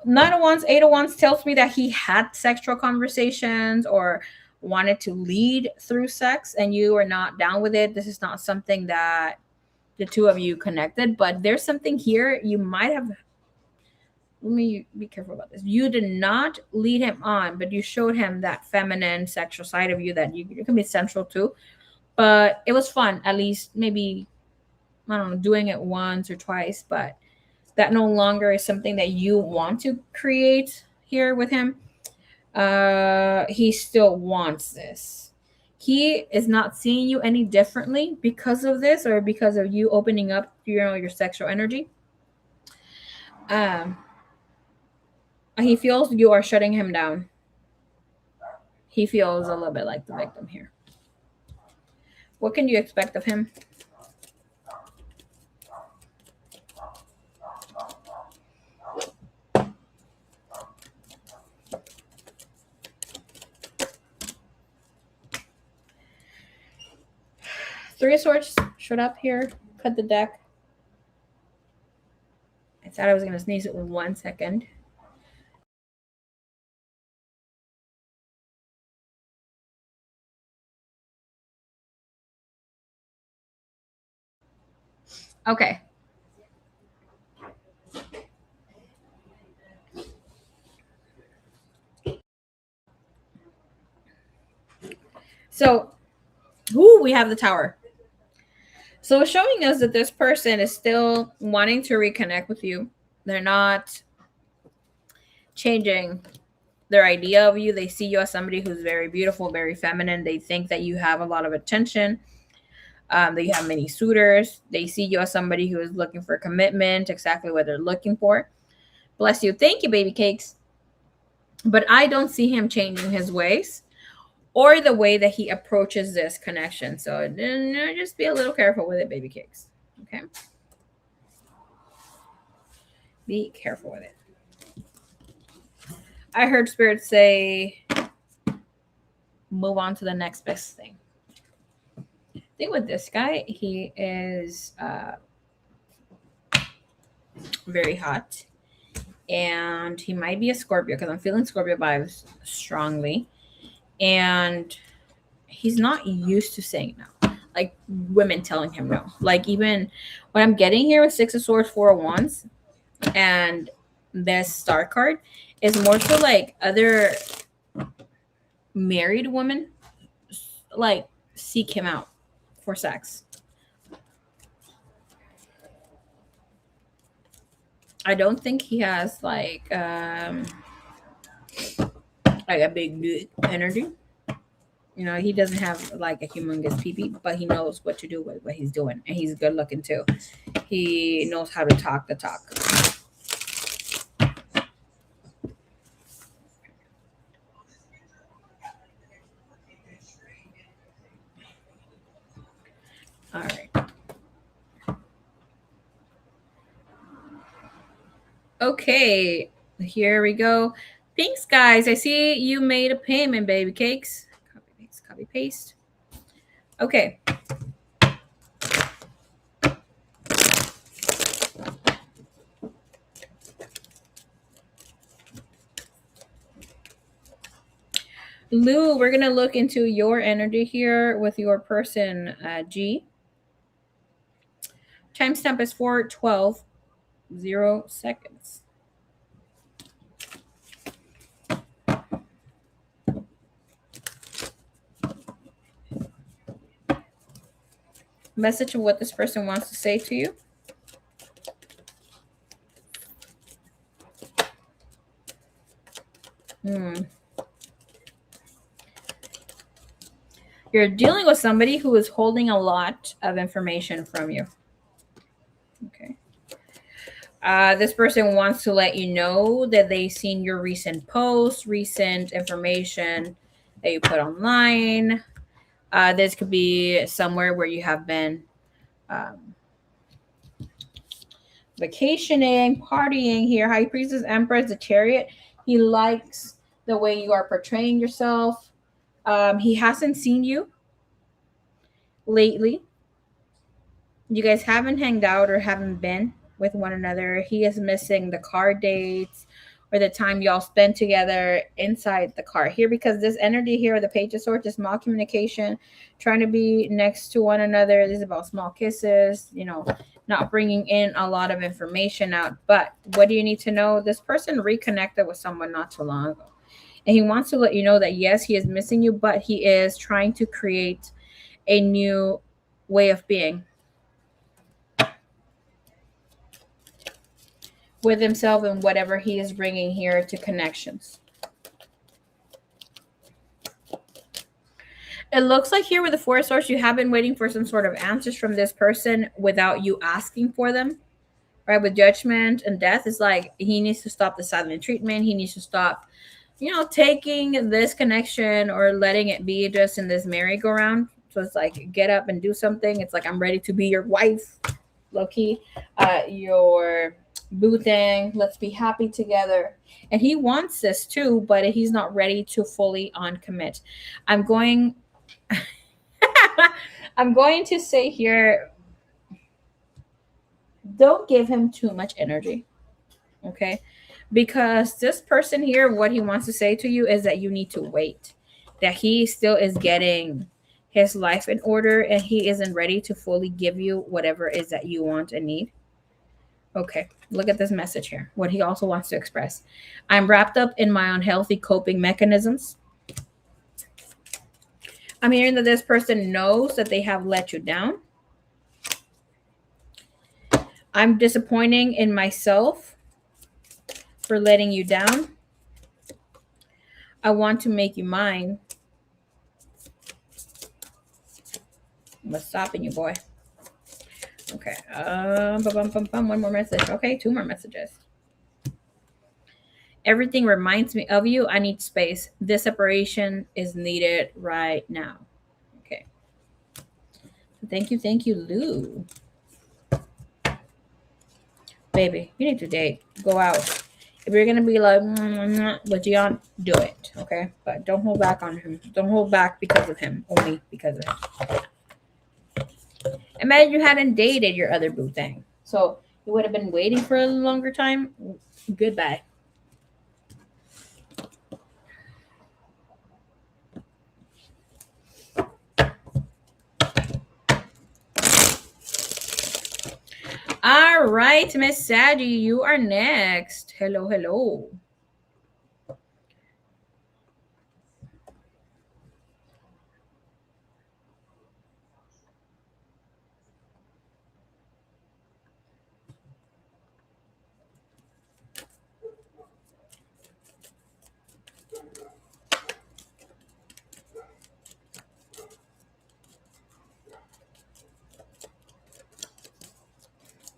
Knight of Wands, 8 of Wands tells me that he had sexual conversations or wanted to lead through sex, and you are not down with it. This is not something that the two of you connected, but there's something here you might have. Let me be careful about this. You did not lead him on, but you showed him that feminine sexual side of you that you can be central to. But it was fun, at least maybe, I don't know, doing it once or twice, but that no longer is something that you want to create here with him. He still wants this. He is not seeing you any differently because of this, or because of you opening up, your sexual energy. He feels you are shutting him down. He feels a little bit like the victim here. What can you expect of him? Three of Swords showed up here. Cut the deck. I thought I was going to sneeze it in 1 second. Okay. So, we have the Tower. So it's showing us that this person is still wanting to reconnect with you. They're not changing their idea of you. They see you as somebody who's very beautiful, very feminine. They think that you have a lot of attention. They have many suitors. They see you as somebody who is looking for commitment, exactly what they're looking for. Bless you. Thank you, baby cakes. But I don't see him changing his ways or the way that he approaches this connection. So just be a little careful with it, baby cakes. Okay? Be careful with it. I heard Spirit say, move on to the next best thing. I think with this guy, he is very hot. And he might be a Scorpio, because I'm feeling Scorpio vibes strongly. And he's not used to saying no. Like women telling him no. Like even what I'm getting here with 6 of Swords, 4 of Wands, and this Star card is more so like other married women like seek him out for sex. I don't think he has like a big energy. He doesn't have like a humongous pee, but he knows what to do with what he's doing, and he's good looking too. He knows how to talk the talk. All right. Okay, here we go. Thanks, guys. I see you made a payment, baby cakes. Copy, paste, copy, paste. Okay. Lou, we're going to look into your energy here with your person, G. Timestamp is 4/12. 0 seconds. Message of what this person wants to say to you. You're dealing with somebody who is holding a lot of information from you. Okay. This person wants to let you know that they've seen your recent posts, recent information that you put online. This could be somewhere where you have been um, vacationing, partying here. High Priestess, Empress, the Chariot. He likes the way you are portraying yourself. He hasn't seen you lately. You guys haven't hanged out or haven't been with one another. He is missing the car dates or the time y'all spend together inside the car here, because this energy here, the Page of Swords, is small communication, trying to be next to one another. This is about small kisses, not bringing in a lot of information out. But what do you need to know? This person reconnected with someone not too long ago. And he wants to let you know that, yes, he is missing you, but he is trying to create a new way of being with himself and whatever he is bringing here to connections. It looks like here with the Four of Swords, you have been waiting for some sort of answers from this person without you asking for them, right? With Judgment and Death, it's like he needs to stop the silent treatment. He needs to stop, taking this connection or letting it be just in this merry-go-round. So it's like, get up and do something. It's like, I'm ready to be your wife, low-key, your boo thing. Let's be happy together. And he wants this too, but he's not ready to fully on commit. I'm going to say here, don't give him too much energy. Okay? Because this person here, what he wants to say to you is that you need to wait. That he still is getting his life in order and he isn't ready to fully give you whatever it is that you want and need. Okay, look at this message here. What he also wants to express. I'm wrapped up in my unhealthy coping mechanisms. I'm hearing that this person knows that they have let you down. I'm disappointing in myself for letting you down. I want to make you mine. What's stopping you, boy? Okay. One more message. Okay, 2 more messages. Everything reminds me of you. I need space. This separation is needed right now. Okay. Thank you, Lou. Baby, you need to date. Go out. If you're gonna be like with Gian, do it. Okay? But don't hold back on him. Don't hold back because of him. Only because of him. Imagine you hadn't dated your other boo thing. So you would have been waiting for a longer time. Goodbye. All right, Miss Sadie, you are next. Hello.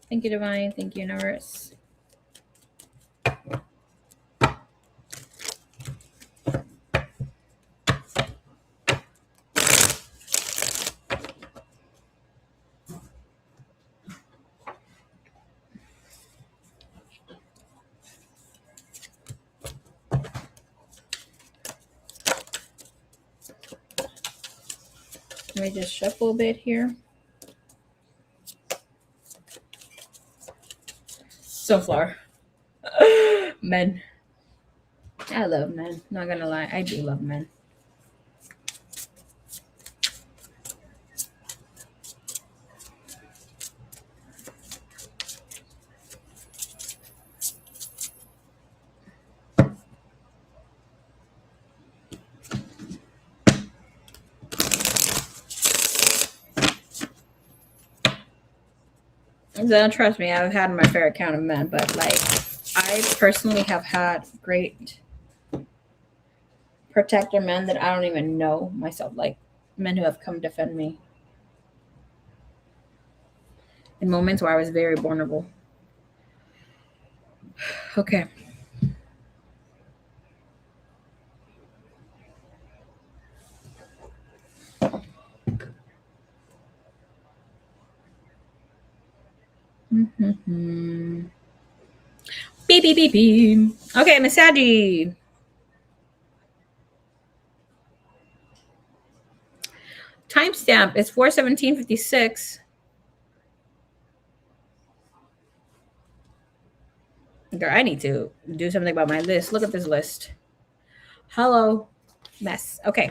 Thank you, Divine. Thank you, Universe. Let me just shuffle a bit here. Sunflower. Men. I love men. Not gonna lie, I do love men. Don't trust me, I've had my fair account of men, but like I personally have had great protector men that I don't even know myself, like men who have come defend me in moments where I was very vulnerable. Okay. Mm-hmm. Beep beep beep beep. Okay, Misagi. Timestamp is 4/17/56. Girl, I need to do something about my list. Look at this list. Hello, mess. Okay.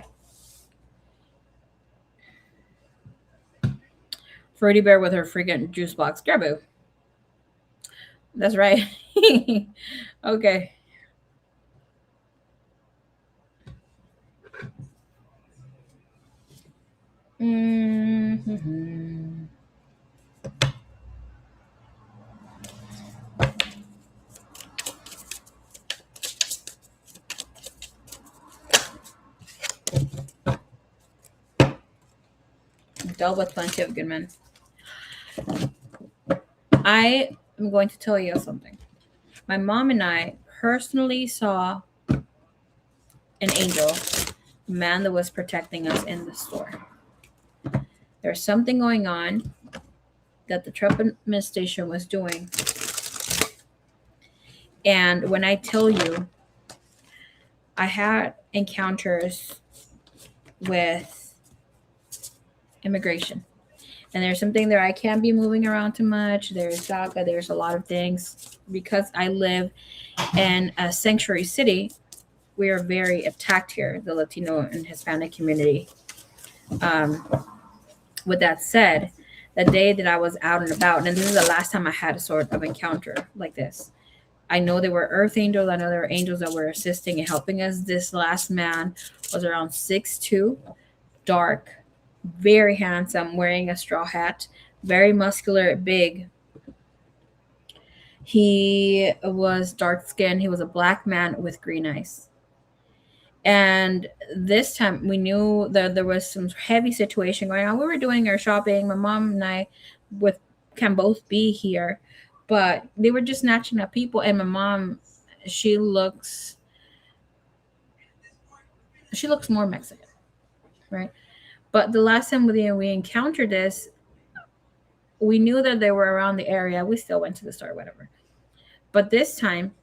Fruity Bear with her freaking juice box. Grabu. That's right. Okay. Mm-hmm. Dealt with plenty of good men. I am going to tell you something. My mom and I personally saw an angel, a man that was protecting us in the store. There's something going on that the Trump administration was doing. And when I tell you, I had encounters with immigration. And there's something there I can't be moving around too much. There's DACA, there's a lot of things. Because I live in a sanctuary city, we are very attacked here, the Latino and Hispanic community. Um, with that said, the day that I was out and about, and this is the last time I had a sort of encounter like this. I know there were earth angels. I know there were angels that were assisting and helping us. This last man was around 6'2", dark, very handsome, wearing a straw hat, very muscular, big. He was dark skinned. He was a black man with green eyes. And this time we knew that there was some heavy situation going on. We were doing our shopping. My mom and I with can both be here, but they were just snatching up people. And my mom, she looks more Mexican, right? But the last time we encountered this, we knew that they were around the area. We still went to the store, whatever. But this time,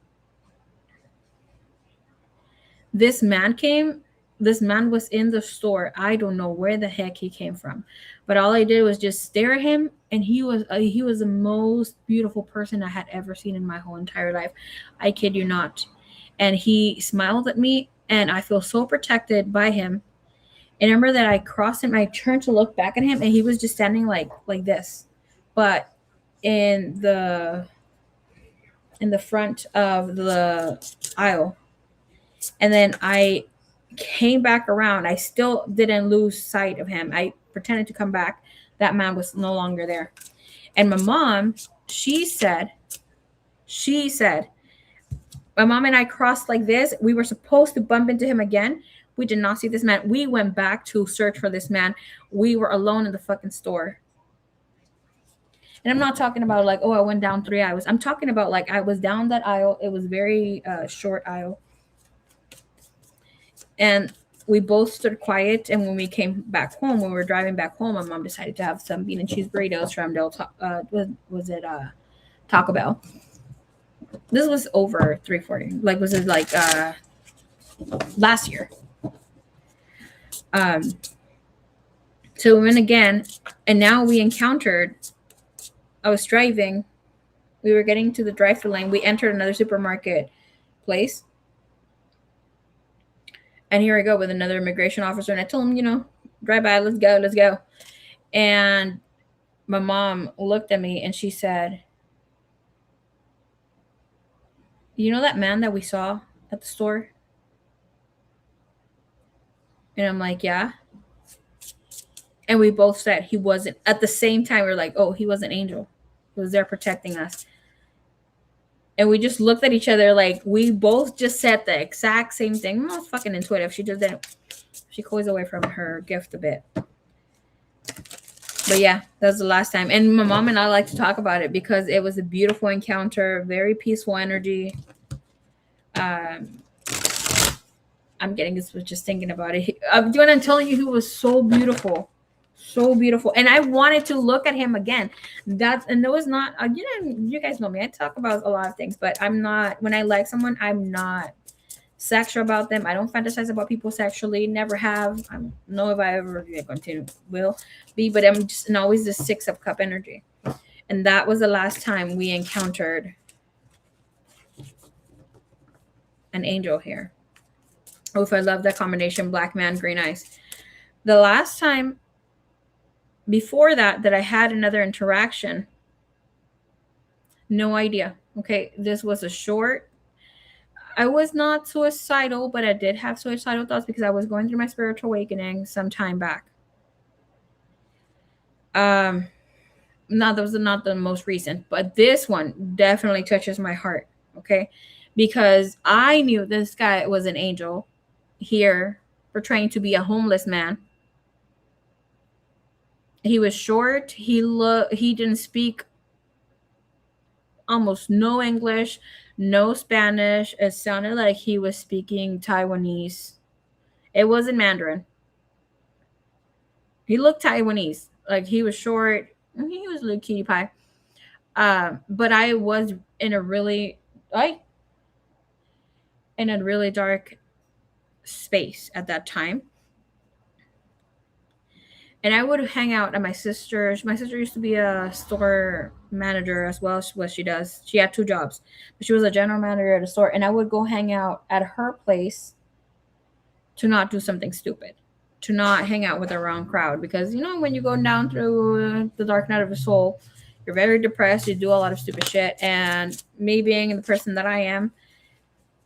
this man came. This man was in the store. I don't know where the heck he came from, but all I did was just stare at him, and he was the most beautiful person I had ever seen in my whole entire life. I kid you not. And he smiled at me, and I feel so protected by him. And I remember that I crossed him. I turned to look back at him, and he was just standing like this, but in the front of the aisle. And then I came back around. I still didn't lose sight of him. I pretended to come back. That man was no longer there. And my mom, she said, my mom and I crossed like this. We were supposed to bump into him again. We did not see this man. We went back to search for this man. We were alone in the fucking store. And I'm not talking about like, oh, I went down 3 aisles. I'm talking about like I was down that aisle. It was very short aisle. And we both stood quiet. And when we came back home, when we were driving back home, my mom decided to have some bean and cheese burritos from was it Taco Bell. This was over 340. Like, was it like last year? Um, so we went again, and now we encountered. I was driving. We were getting to the drive-through lane. We entered another supermarket place. And here I go with another immigration officer. And I told him, drive by, let's go. And my mom looked at me and she said, you know that man that we saw at the store? And I'm like, yeah. And we both said he wasn't. At the same time, we are like, oh, he was an angel. was there protecting us. And we just looked at each other like we both just said the exact same thing. I'm not fucking intuitive. She just didn't. She coys away from her gift a bit. But yeah, that was the last time. And my mom and I like to talk about it because it was a beautiful encounter, very peaceful energy. I'm getting this with just thinking about it. I'm telling you, he was so beautiful. So beautiful. And I wanted to look at him again. And there was not, you guys know me. I talk about a lot of things, but I'm not, when I like someone, I'm not sexual about them. I don't fantasize about people sexually. Never have. I don't know if I ever will be, but I'm just always the 6 of cup energy. And that was the last time we encountered an angel here. Oh, if I love that combination, black man, green eyes. The last time before that I had another interaction, no idea. Okay, this was a short. I was not suicidal, but I did have suicidal thoughts because I was going through my spiritual awakening some time back. No, those are not the most recent, but this one definitely touches my heart. Okay, because I knew this guy was an angel here portraying to be a homeless man. He was short. He didn't speak almost no English, no Spanish. It sounded like he was speaking Taiwanese. It wasn't Mandarin. He looked Taiwanese. Like he was short. He was a little cutie pie. But I was in a really dark space at that time. And I would hang out at my sister's. My sister used to be a store manager as well as what she does. She had 2 jobs, but she was a general manager at a store. And I would go hang out at her place to not do something stupid, to not hang out with the wrong crowd. Because, when you go down through the dark night of the soul, you're very depressed. You do a lot of stupid shit. And me being the person that I am,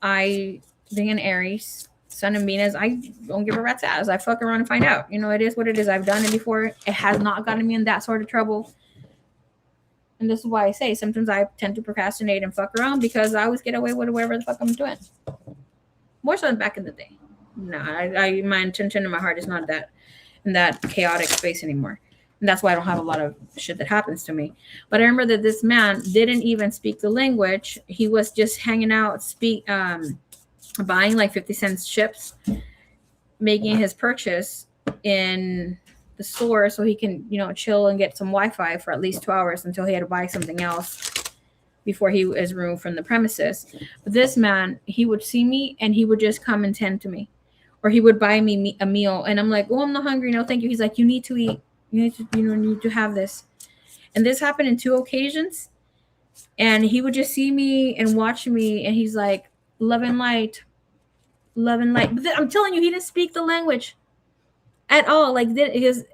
being an Aries, Sun and Venus, I don't give a rat's ass. I fuck around and find out. It is what it is. I've done it before. It has not gotten me in that sort of trouble. And this is why I say sometimes I tend to procrastinate and fuck around because I always get away with whatever the fuck I'm doing. More so than back in the day. No, my intention in my heart is not that in that chaotic space anymore. And that's why I don't have a lot of shit that happens to me. But I remember that this man didn't even speak the language. He was just hanging out, buying like 50 cents chips, making his purchase in the store so he can, chill and get some Wi-Fi for at least 2 hours until he had to buy something else before he is removed from the premises. But this man, he would see me and he would just come and tend to me. Or he would buy me a meal and I'm like, oh, I'm not hungry. No, thank you. He's like, you need to eat. You need to have this. And this happened in 2 occasions. And he would just see me and watch me. And he's like, love and light. Love and light. But I'm telling you, he didn't speak the language at all. Like his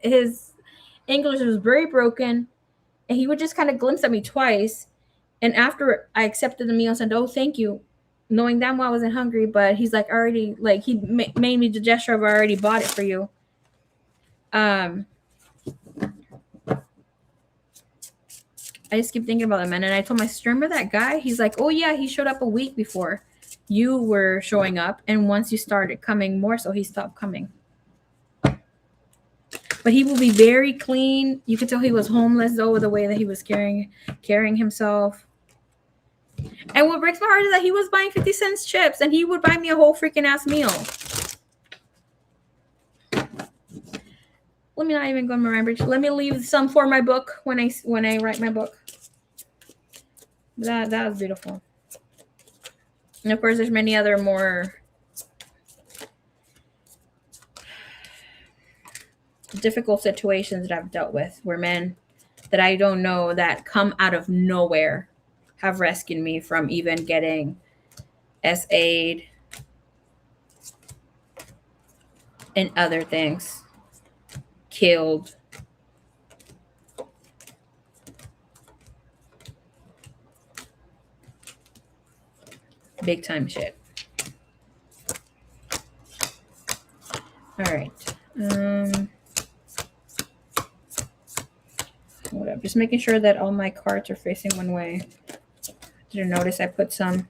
English was very broken. And he would just kind of glimpse at me twice. And after I accepted the meal, I said, oh, thank you. Knowing damn well I wasn't hungry. But he's like, already, like he made me the gesture of I already bought it for you. I just keep thinking about that man. And I told my sister, remember that guy? He's like, oh yeah, he showed up a week before you were showing up. And once you started coming more, so he stopped coming. But he will be very clean. You could tell he was homeless though, with the way that he was carrying himself. And what breaks my heart is that he was buying 50 cents chips and he would buy me a whole freaking ass meal. Let me not even go to my remembrance. Let me leave some for my book when I write my book. That was beautiful. And of course, there's many other more difficult situations that I've dealt with where men that I don't know that come out of nowhere have rescued me from even getting SA'd and other things. Killed. Big time shit. All right. Hold up. Just making sure that all my cards are facing one way. Did you notice I put some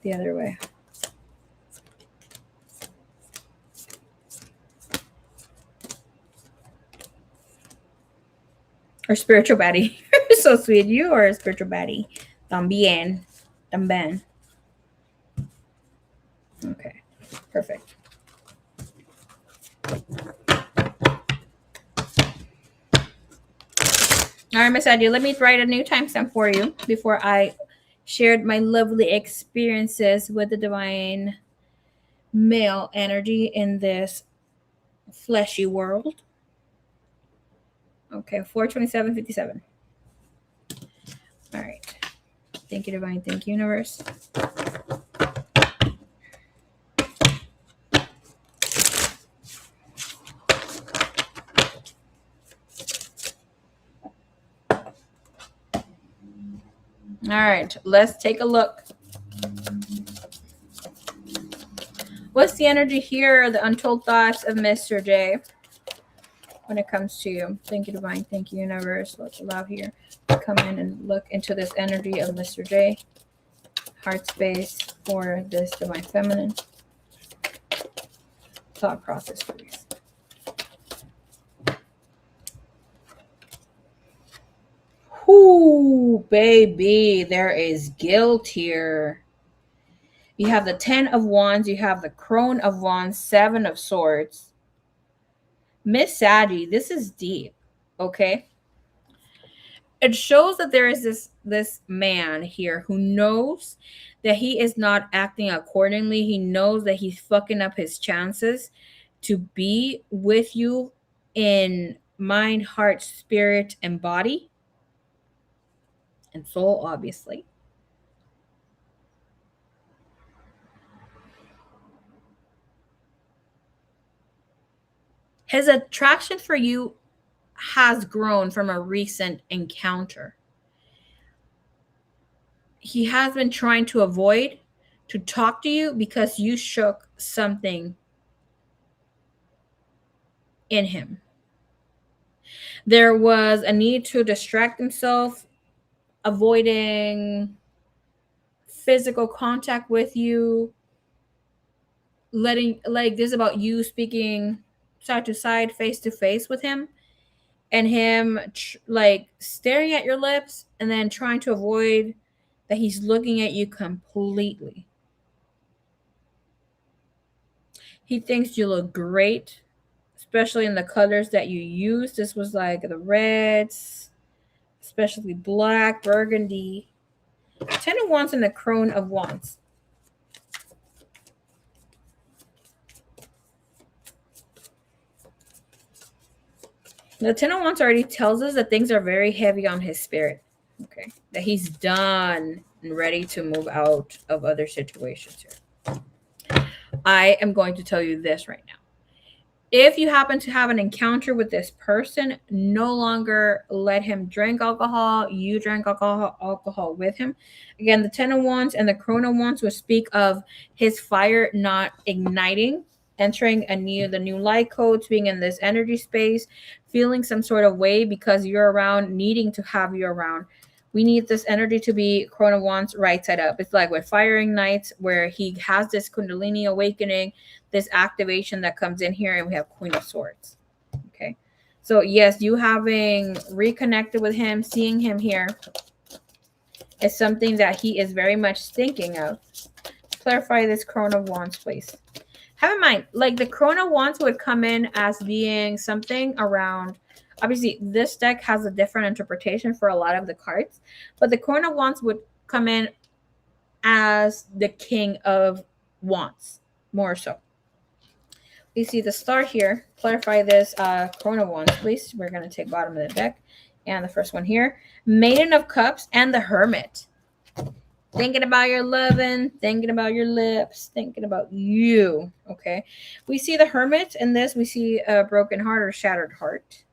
the other way? Or spiritual baddie. So sweet. You are a spiritual baddie. También. También. Okay. Perfect. All right, Miss Adi, let me write a new timestamp for you before I shared my lovely experiences with the divine male energy in this fleshy world. Okay, 427:57. All right. Thank you, divine. Thank you, universe. All right, let's take a look. What's the energy here, the untold thoughts of Mr. J when it comes to you? Thank you, divine. Thank you, universe. Let's allow here to come in and look into this energy of Mr. J. Heart space for this divine feminine. Thought process, please. Ooh, baby, there is guilt here. You have the 10 of Wands, you have the Crone of Wands, 7 of Swords. Miss Saggy, this is deep, okay? It shows that there is this man here who knows that he is not acting accordingly. He knows that he's fucking up his chances to be with you in mind, heart, spirit, and body. And soul, obviously. His attraction for you has grown from a recent encounter. He has been trying to avoid to talk to you because you shook something in him. There was a need to distract himself, avoiding physical contact with you, letting, like, this is about you speaking side to side, face to face with him, and him like staring at your lips and then trying to avoid that he's looking at you completely. He thinks you look great, especially in the colors that you use. This was like the reds, especially black, burgundy. 10 of Wands and the Crone of Wands. The 10 of Wands already tells us that things are very heavy on his spirit. Okay. That he's done and ready to move out of other situations here. I am going to tell you this right now. If you happen to have an encounter with this person, no longer let him drink alcohol. You drank alcohol with him. Again, the 10 of Wands and the Crone of Wands would speak of his fire not igniting, entering the new light codes, being in this energy space, feeling some sort of way because you're around, needing to have you around. We need this energy to be Crone of Wands right side up. It's like with fire ignites, where he has this Kundalini awakening, this activation that comes in here, and we have Queen of Swords. Okay. So yes, you having reconnected with him, seeing him here is something that he is very much thinking of. Clarify this Crone of Wands, please. Have in mind, like the Crone of Wands would come in as being something around, obviously this deck has a different interpretation for a lot of the cards, but the Crone of Wands would come in as the King of Wands, more so. We see the star here. Clarify this Crone of Wands, please. We're going to take bottom of the deck. And the first one here. Maiden of Cups and the Hermit. Thinking about your loving, thinking about your lips, thinking about you. Okay. We see the Hermit in this. We see a broken heart or shattered heart.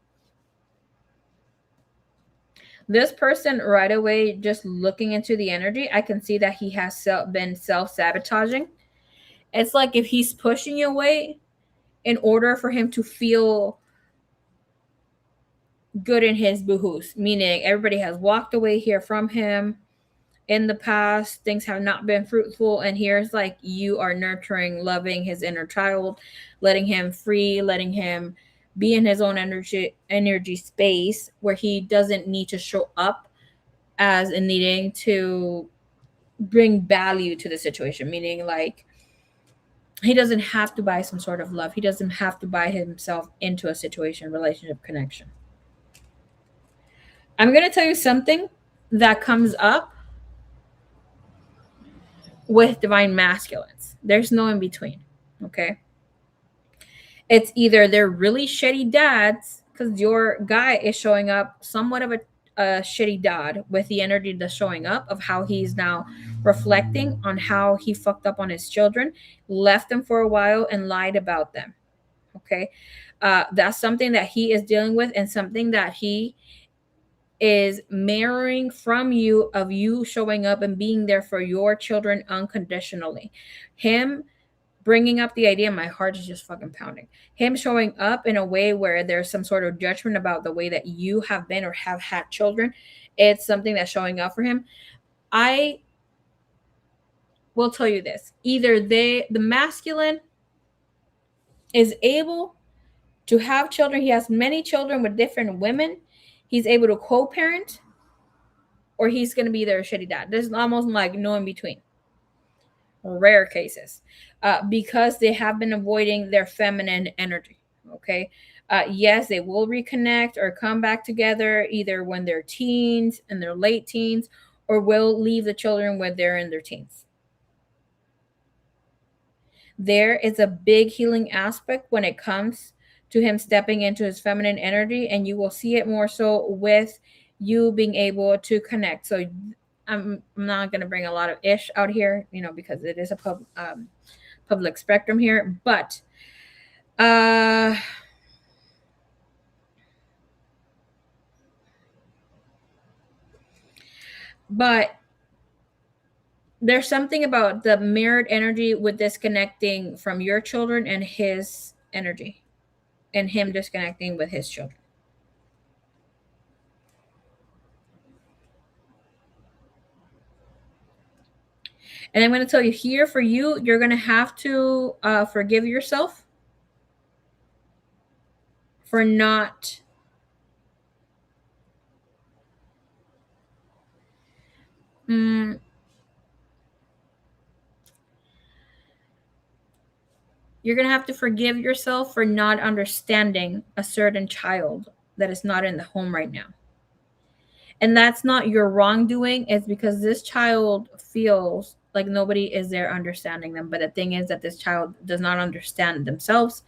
This person right away, just looking into the energy, I can see that he has been self-sabotaging. It's like if he's pushing you away, in order for him to feel good in his boohoo's, meaning everybody has walked away here from him in the past. Things have not been fruitful, and here's like you are nurturing, loving his inner child, letting him free, letting him be in his own energy space where he doesn't need to show up as in needing to bring value to the situation, meaning like he doesn't have to buy some sort of love. He doesn't have to buy himself into a situation, relationship, connection. I'm going to tell you something that comes up with divine masculines. There's no in between. Okay. It's either they're really shitty dads because your guy is showing up somewhat of a shitty dad with the energy that's showing up of how he's now reflecting on how he fucked up on his children, left them for a while, and lied about them. Okay. That's something that he is dealing with and something that he is mirroring from you, of you showing up and being there for your children unconditionally. Him bringing up the idea, my heart is just fucking pounding. Him showing up in a way where there's some sort of judgment about the way that you have been or have had children. It's something that's showing up for him. I will tell you this. Either the masculine is able to have children, he has many children with different women, he's able to co-parent, or he's going to be their shitty dad. There's almost like no in between. Rare cases, because they have been avoiding their feminine energy. Okay. Yes, they will reconnect or come back together either when they're teens, in their late teens, or will leave the children when they're in their teens. There is a big healing aspect when it comes to him stepping into his feminine energy, and you will see it more so with you being able to connect. So I'm not going to bring a lot of ish out here, because it is a public spectrum here, but there's something about the mirrored energy with disconnecting from your children and his energy, and him disconnecting with his children. And I'm going to tell you here, for you, you're going to have to forgive yourself for not you're going to have to forgive yourself for not understanding a certain child that is not in the home right now. And that's not your wrongdoing. It's because this child feels like nobody is there understanding them. But the thing is that this child does not understand themselves.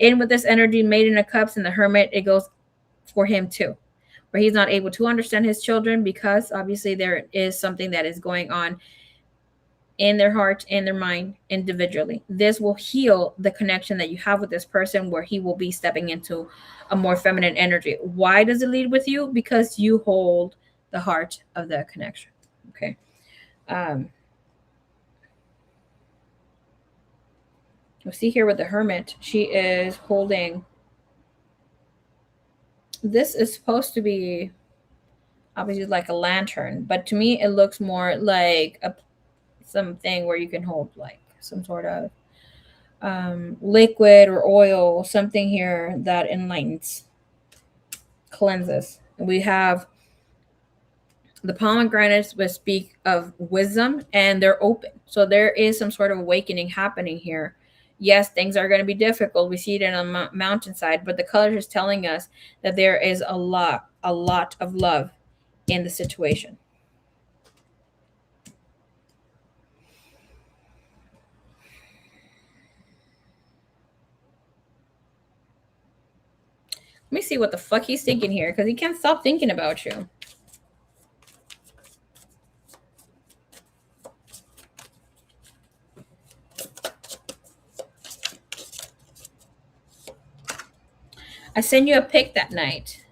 And with this energy, Maiden of Cups and the Hermit, it goes for him too, where he's not able to understand his children because obviously there is something that is going on in their heart and their mind individually. This will heal the connection that you have with this person, where he will be stepping into a more feminine energy. Why does it lead with you? Because you hold the heart of the connection. Okay. You'll see here with the Hermit, she is holding. This is supposed to be obviously like a lantern, but to me it looks more like something where you can hold like some sort of liquid or oil, something here that enlightens, cleanses. We have the pomegranates, which speak of wisdom, and they're open. So there is some sort of awakening happening here. Yes, things are going to be difficult. We see it in a mountainside, but the color is telling us that there is a lot of love in the situation. Let me see what the fuck he's thinking here, because he can't stop thinking about you. I sent you a pic that night.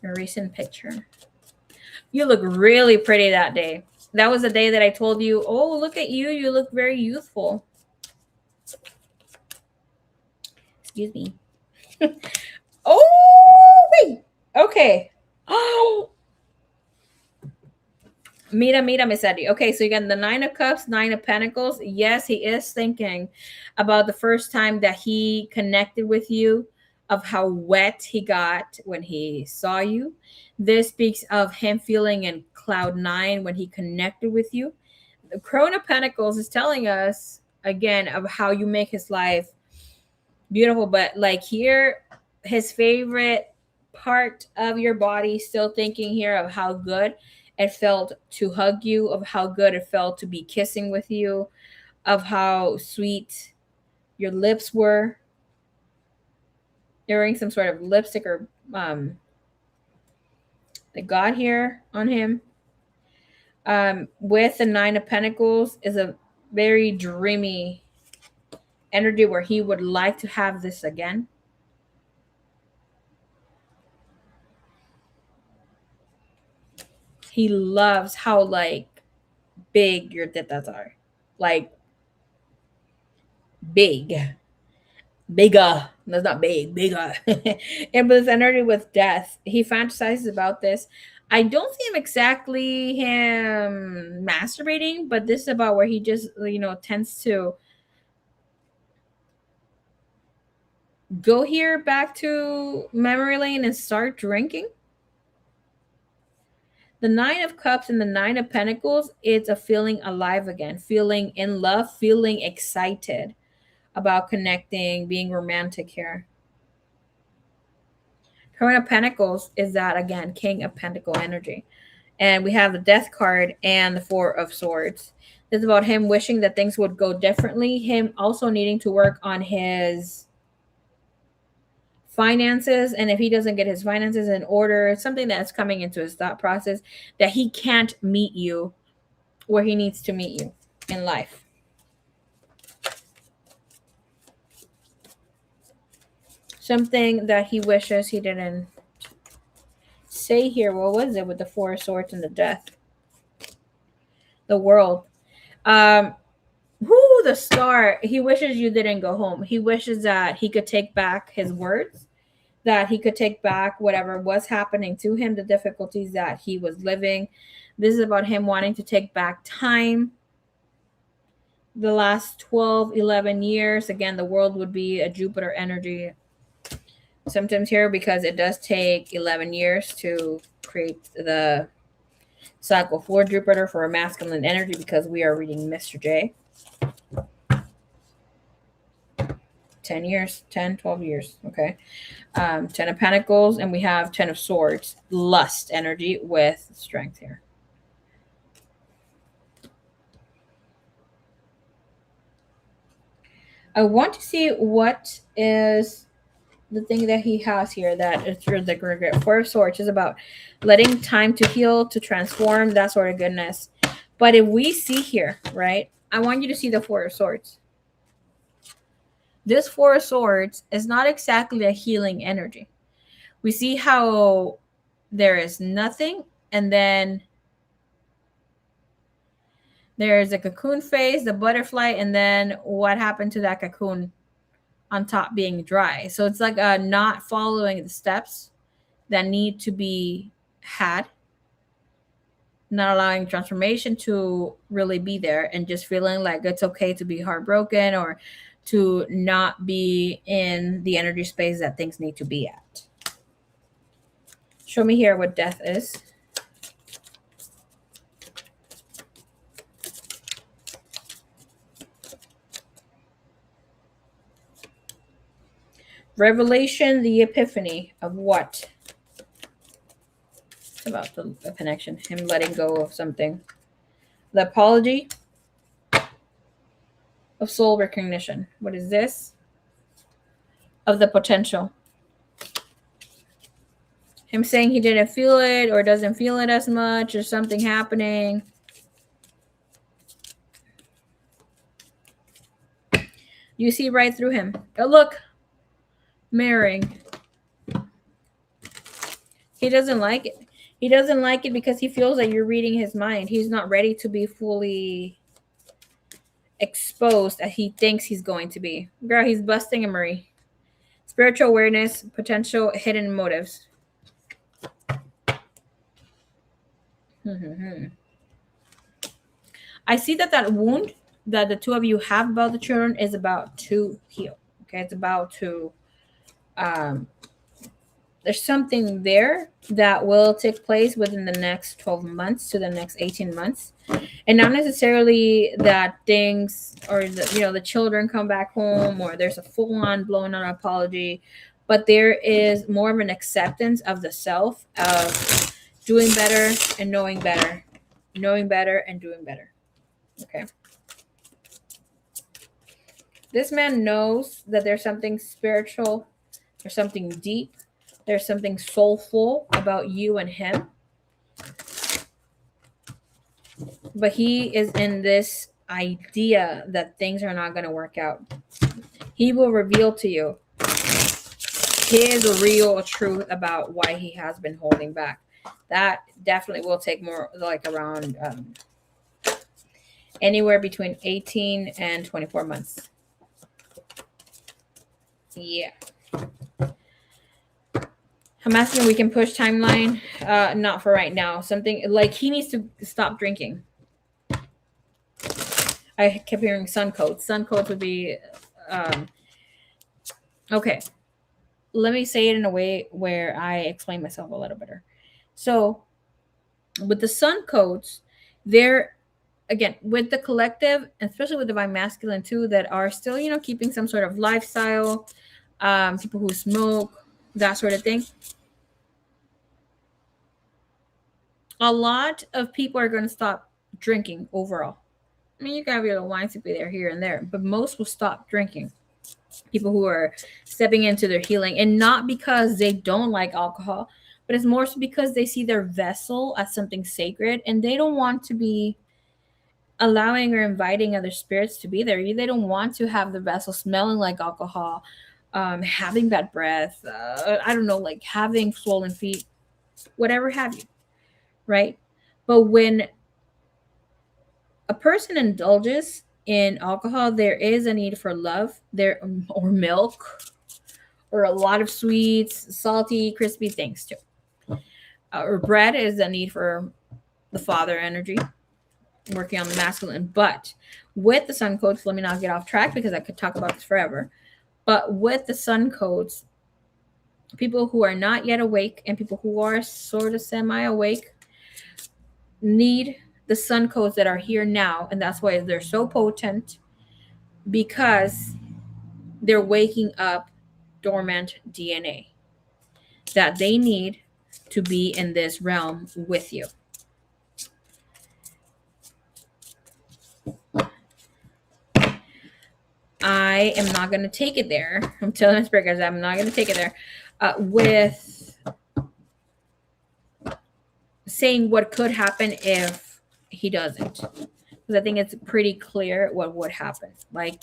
A recent picture. You look really pretty that day. That was the day that I told you, oh, look at you. You look very youthful. Excuse me. Oh, wait. Okay. Oh, mira, Miss Eddie. Okay, so you got the Nine of Cups, Nine of Pentacles. Yes, he is thinking about the first time that he connected with you, of how wet he got when he saw you. This speaks of him feeling in cloud nine when he connected with you. The Crone of Pentacles is telling us again of how you make his life beautiful, but like here, his favorite part of your body, still thinking here of how good it felt to hug you, of how good it felt to be kissing with you, of how sweet your lips were. You're wearing some sort of lipstick or that got here on him. With the Nine of Pentacles is a very dreamy energy where he would like to have this again. He loves how like big your tetas are. Like big. Bigger. That's not big, bigger. And with energy with death, he fantasizes about this. I don't see him exactly him masturbating, but this is about where he just, tends to go here back to memory lane and start drinking. The Nine of Cups and the Nine of Pentacles, it's a feeling alive again, feeling in love, feeling excited about connecting, being romantic here. Queen of Pentacles is that again, King of Pentacle energy. And we have the Death card and the Four of Swords. This is about him wishing that things would go differently, him also needing to work on his finances, and if he doesn't get his finances in order, it's something that's coming into his thought process that he can't meet you where he needs to meet you in life. Something that he wishes he didn't say here. What was it with the Four of Swords and the Death? The World. The Star. He wishes you didn't go home. He wishes that he could take back his words, that he could take back whatever was happening to him, the difficulties that he was living. This is about him wanting to take back time. The last 12, 11 years, again, the World would be a Jupiter energy symptoms here because it does take 11 years to create the cycle for Jupiter for a masculine energy because we are reading Mr. J. 10 years, 10, 12 years. Okay. 10 of Pentacles, and we have 10 of Swords, lust energy with strength here. I want to see what is the thing that he has here that it's really the regret. Four of Swords is about letting time to heal, to transform, that sort of goodness. But if we see here, right, I want you to see the Four of Swords. This Four of Swords is not exactly a healing energy. We see how there is nothing, and then there's a cocoon phase, the butterfly, and then what happened to that cocoon on top being dry. So it's like not following the steps that need to be had, not allowing transformation to really be there, and just feeling like it's okay to be heartbroken or to not be in the energy space that things need to be at. Show me here what death is. Revelation, the epiphany of what? It's about the connection, him letting go of something. The apology of soul recognition. What is this? Of the potential. Him saying he didn't feel it or doesn't feel it as much or something happening. You see right through him. Oh, look. Mirroring. He doesn't like it. He doesn't like it because he feels that you're reading his mind. He's not ready to be fully exposed as he thinks he's going to be. Girl, he's busting a Marie. spiritual awareness, potential hidden motives. I see that wound that the two of you have about the children is about to heal. Okay, it's about to there's something there that will take place within the next 12 months to the next 18 months, and not necessarily that things or the children come back home or there's a full-on blown on apology, but there is more of an acceptance of the self, of doing better and knowing better, and doing better. Okay, this man knows that there's something spiritual, there's something deep, there's something soulful about you and him. But he is in this idea that things are not going to work out. He will reveal to you his real truth about why he has been holding back. That definitely will take more, like around anywhere between 18 and 24 months. Yeah. I'm asking we can push timeline. Not for right now. Something like he needs to stop drinking. I kept hearing sun coats. Sun coats would be okay. Let me say it in a way where I explain myself a little better. So with the sun coats, they're again with the collective, especially with divine masculine too, that are still, keeping some sort of lifestyle, people who smoke, that sort of thing. A lot of people are going to stop drinking overall. I mean, you can have your little wine sippy there, here and there, but most will stop drinking. People who are stepping into their healing, and not because they don't like alcohol, but it's more so because they see their vessel as something sacred, and they don't want to be allowing or inviting other spirits to be there. They don't want to have the vessel smelling like alcohol, having bad breath, I don't know, like having swollen feet, whatever have you, right? But when a person indulges in alcohol, there is a need for love there, or milk, or a lot of sweets, salty, crispy things too. Or bread is a need for the father energy, working on the masculine. But with the sun codes, let me not get off track because I could talk about this forever. But with the sun codes, people who are not yet awake and people who are sort of semi-awake need the sun codes that are here now, and that's why they're so potent, because they're waking up dormant DNA that they need to be in this realm with you. I am not going to take it there. I'm telling my spirit guys, I'm not going to take it there with saying what could happen if he doesn't. Because I think it's pretty clear what would happen. Like,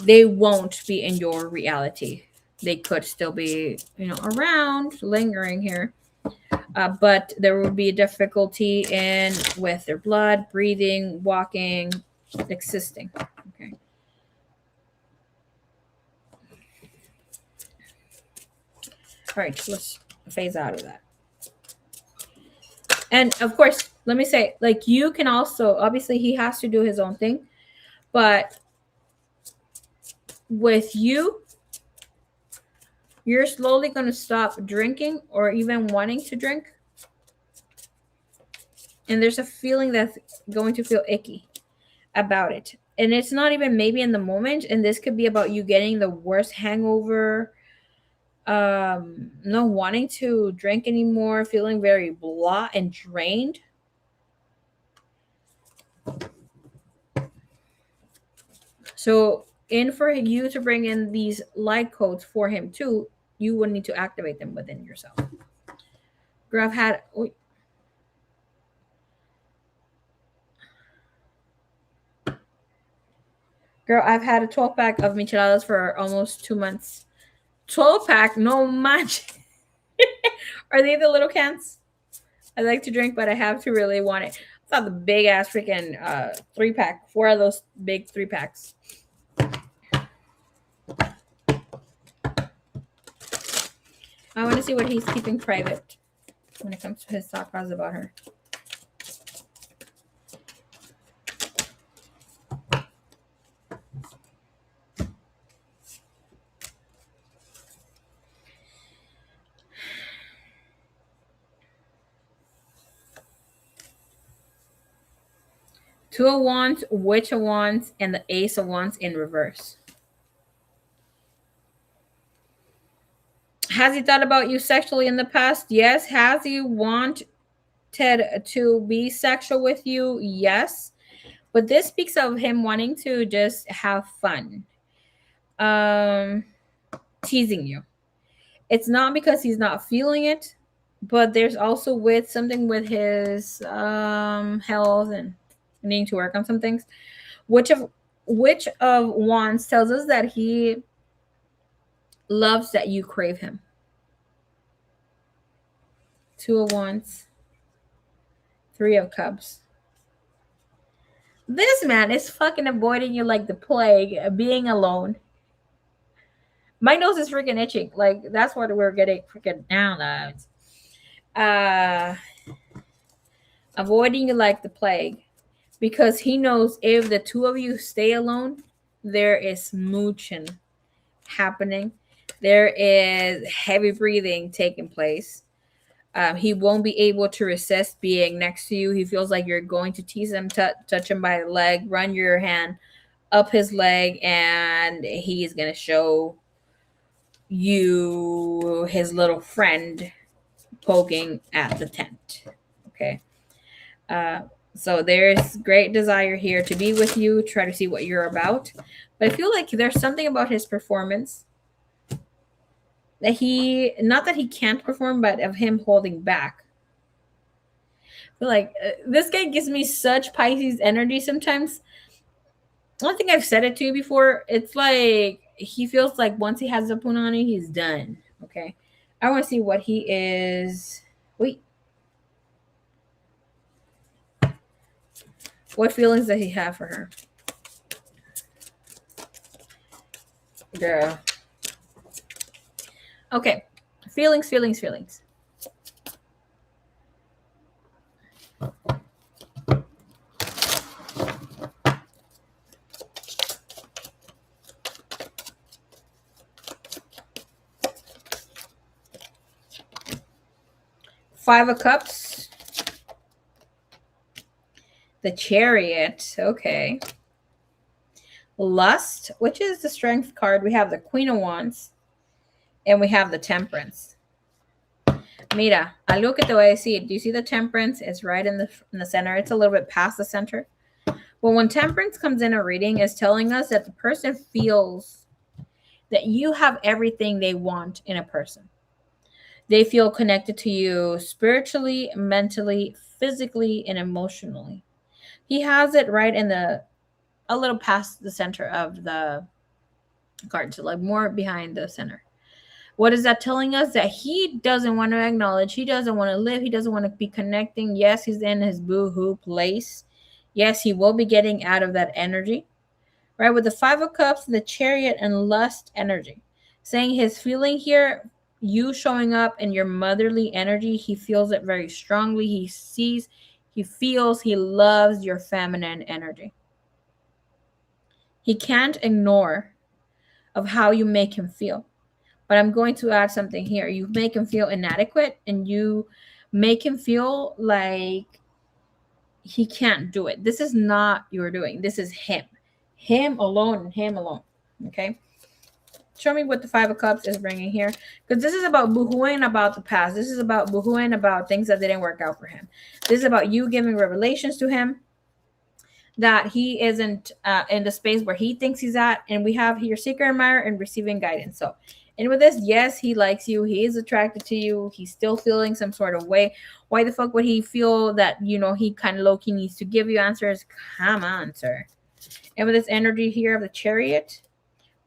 they won't be in your reality. They could still be, around, lingering here. But there will be difficulty in with their blood, breathing, walking, existing. Okay. All right, let's phase out of that. And of course, let me say, like, you can also, obviously he has to do his own thing, but with you, you're slowly going to stop drinking or even wanting to drink. And there's a feeling that's going to feel icky about it. And it's not even maybe in the moment. And this could be about you getting the worst hangover, no wanting to drink anymore, feeling very blah and drained. So for you to bring in these light codes for him too, you would need to activate them within yourself. Girl, I've had a 12-pack of micheladas for almost 2 months. 12-pack, no much. Are they the little cans? I like to drink, but I have to really want it. I thought the big ass freaking 3-pack, 4 of those big 3-packs. I want to see what he's keeping private when it comes to his thought process about her. Two of Wands, Witch of Wands, and the Ace of Wands in reverse. Has he thought about you sexually in the past? Yes. Has he wanted to be sexual with you? Yes. But this speaks of him wanting to just have fun. Teasing you. It's not because he's not feeling it, but there's also with something with his health and needing to work on some things. Which of Wands tells us that he loves that you crave him. Two of Wands, Three of Cups. This man is fucking avoiding you like the plague, being alone. My nose is freaking itching. Like, that's what we're getting freaking downloads. Avoiding you like the plague. Because he knows if the two of you stay alone, there is smooching happening. There is heavy breathing taking place. He won't be able to resist being next to you. He feels like you're going to tease him, touch him by the leg, run your hand up his leg, and he's going to show you his little friend poking at the tent. Okay. So there's great desire here to be with you, try to see what you're about. But I feel like there's something about his performance that not that he can't perform, but of him holding back. I feel like this guy gives me such Pisces energy sometimes. I don't think I've said it to you before. It's like he feels like once he has a punani, he's done. Okay. I want to see what he is. Wait. What feelings does he have for her? Girl. Okay. Feelings. 5 of Cups. The Chariot. Okay. Lust, which is the Strength card. We have the Queen of Wands. And we have the Temperance. Mira, algo que te voy a decir. Do you see the Temperance? It's right in the center. It's a little bit past the center. Well, when Temperance comes in a reading, it's telling us that the person feels that you have everything they want in a person. They feel connected to you spiritually, mentally, physically, and emotionally. He has it right in a little past the center of the card, so like more behind the center. What is that telling us? That he doesn't want to acknowledge, he doesn't want to live, he doesn't want to be connecting. Yes, he's in his boo-hoo place. Yes, he will be getting out of that energy. Right, with the 5 of Cups, the Chariot, and Lust energy. Saying his feeling here, you showing up in your motherly energy, he feels it very strongly. He sees, he feels, he loves your feminine energy. He can't ignore of how you make him feel. But I'm going to add something here. You make him feel inadequate, and you make him feel like he can't do it. This is not your doing. This is him. Him alone and him alone. Okay? Show me what the 5 of Cups is bringing here. Because this is about boohooing about the past. This is about boohooing about things that didn't work out for him. This is about you giving revelations to him that he isn't in the space where he thinks he's at. And we have here seeker, admirer, and receiving guidance. So, and with this, yes, he likes you. He is attracted to you. He's still feeling some sort of way. Why the fuck would he feel that, he kind of low-key needs to give you answers? Come on, sir. And with this energy here of the Chariot,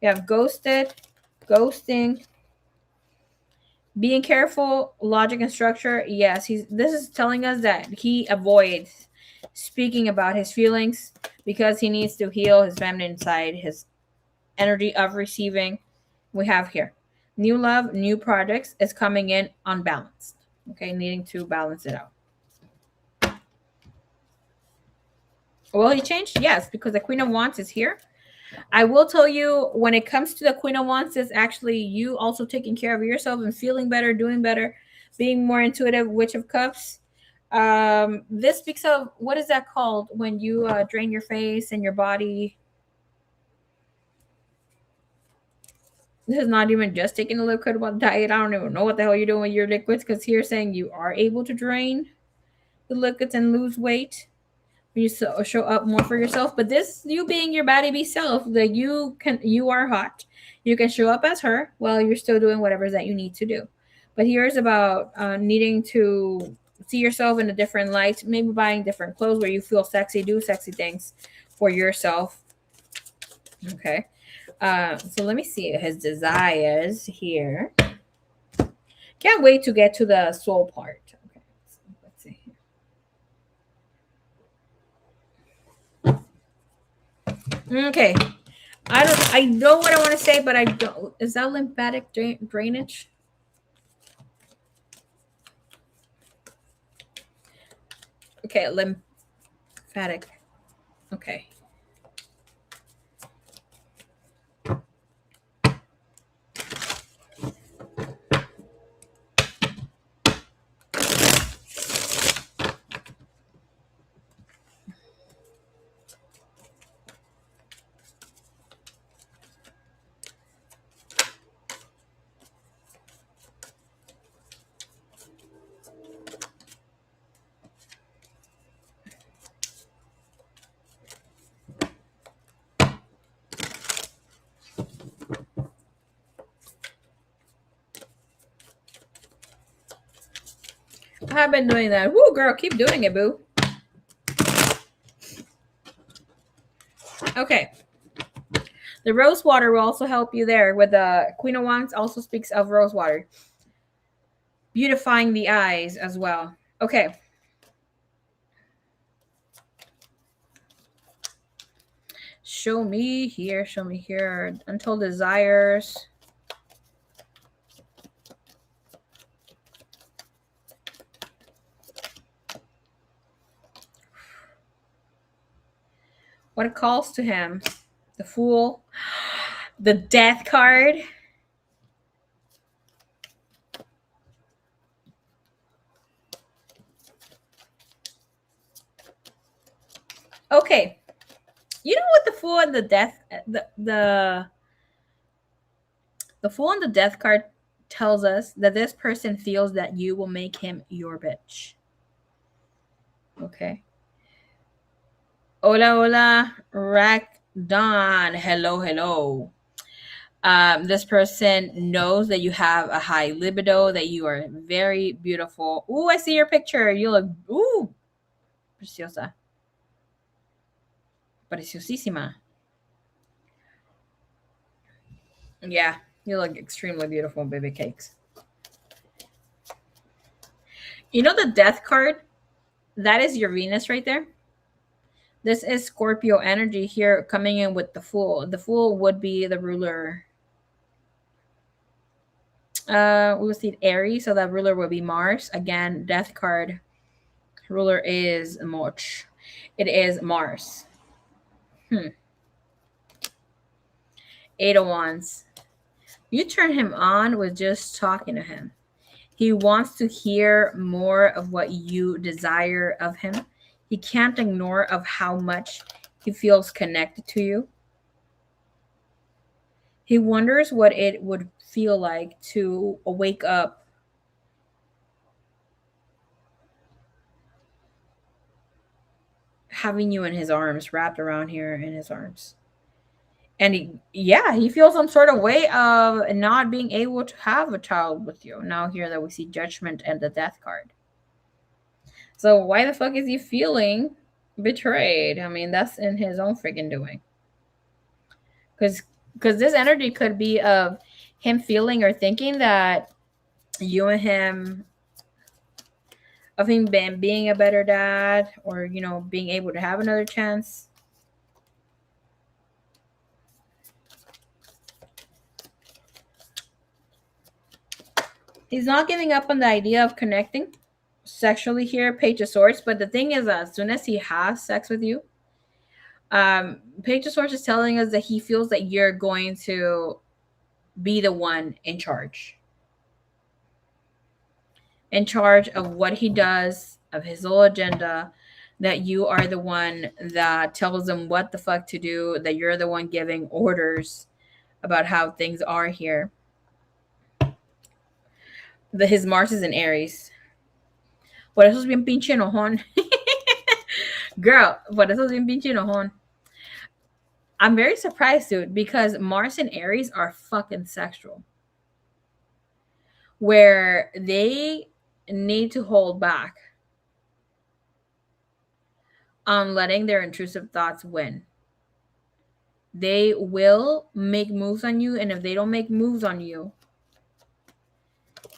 we have ghosted, ghosting, being careful, logic and structure. Yes, this is telling us that he avoids speaking about his feelings because he needs to heal his feminine side, his energy of receiving. We have here New love, new projects is coming in unbalanced. Okay, needing to balance it out. Will he change? Yes, because the Queen of Wands is here. I will tell you, when it comes to the Queen of Wands, it's actually you also taking care of yourself and feeling better, doing better, being more intuitive. Witch of Cups. This speaks of, what is that called when you drain your face and your body? This is not even just taking a liquid about diet. I don't even know what the hell you're doing with your liquids, because here saying you are able to drain the liquids and lose weight. You show up more for yourself. But this, you being your body be self, that you are hot, you can show up as her while you're still doing whatever that you need to do. But here's about needing to see yourself in a different light, maybe buying different clothes where you feel sexy, do sexy things for yourself. Okay, so let me see his desires here. Can't wait to get to the soul part. Okay, so let's see here. Okay, I know what I want to say, but I don't. Is that lymphatic drainage? Okay, lymphatic. Okay. I have been doing that. Woo, girl, keep doing it, boo. Okay. The rose water will also help you there. With the Queen of Wands, also speaks of rose water, beautifying the eyes as well. Okay. Show me here. Show me here. Untold desires. What it calls to him. The Fool. The Death card. Okay. You know what the Fool and the Death, the Fool and the Death card tells us? That this person feels that you will make him your bitch. Okay. Hola, hola, Rakdon. Hello, hello. This person knows that you have a high libido, that you are very beautiful. Ooh, I see your picture. You look, ooh, preciosa. Preciosísima. Yeah, you look extremely beautiful, baby cakes. You know the Death card? That is your Venus right there. This is Scorpio energy here coming in with the Fool. The Fool would be the ruler. We will see Aries, so that ruler will be Mars. Again, Death card. Ruler is March. It is Mars. 8 of Wands. You turn him on with just talking to him. He wants to hear more of what you desire of him. He can't ignore of how much he feels connected to you. He wonders what it would feel like to wake up having you in his arms, wrapped around here in his arms. And he feels some sort of way of not being able to have a child with you. Now here that we see Judgment and the Death card. So why the fuck is he feeling betrayed? I mean, that's in his own freaking doing. Because this energy could be of him feeling or thinking that you and him, of him being a better dad, or being able to have another chance. He's not giving up on the idea of connecting sexually here, Page of Swords. But the thing is, as soon as he has sex with you, Page of Swords is telling us that he feels that you're going to be the one in charge of what he does, of his little agenda, that you are the one that tells him what the fuck to do, that you're the one giving orders about how things are here. His Mars is in Aries. Por eso es bien pinche enojón. Girl, por eso es bien pinche enojón. I'm very surprised, dude, because Mars and Aries are fucking sexual. Where they need to hold back on letting their intrusive thoughts win. They will make moves on you, and if they don't make moves on you,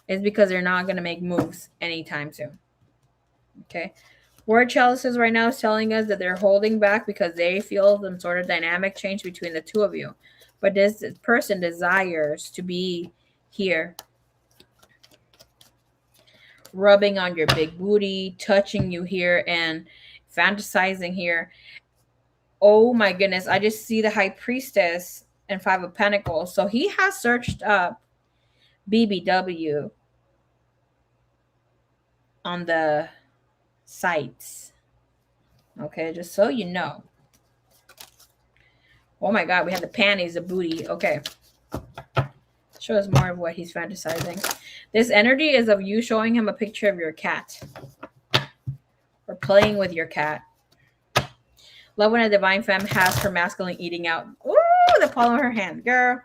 it's because they're not going to make moves anytime soon. Okay? Word chalices right now is telling us that they're holding back because they feel some sort of dynamic change between the two of you. But this person desires to be here, rubbing on your big booty, touching you here, and fantasizing here. Oh my goodness, I just see the High Priestess and Five of Pentacles. So he has searched up BBW on the sites. Okay, just so you know. Oh my god, we have the panties, the booty. Okay. Show us more of what he's fantasizing. This energy is of you showing him a picture of your cat. Or playing with your cat. Love when a divine femme has her masculine eating out. Ooh, the palm of her hand, girl.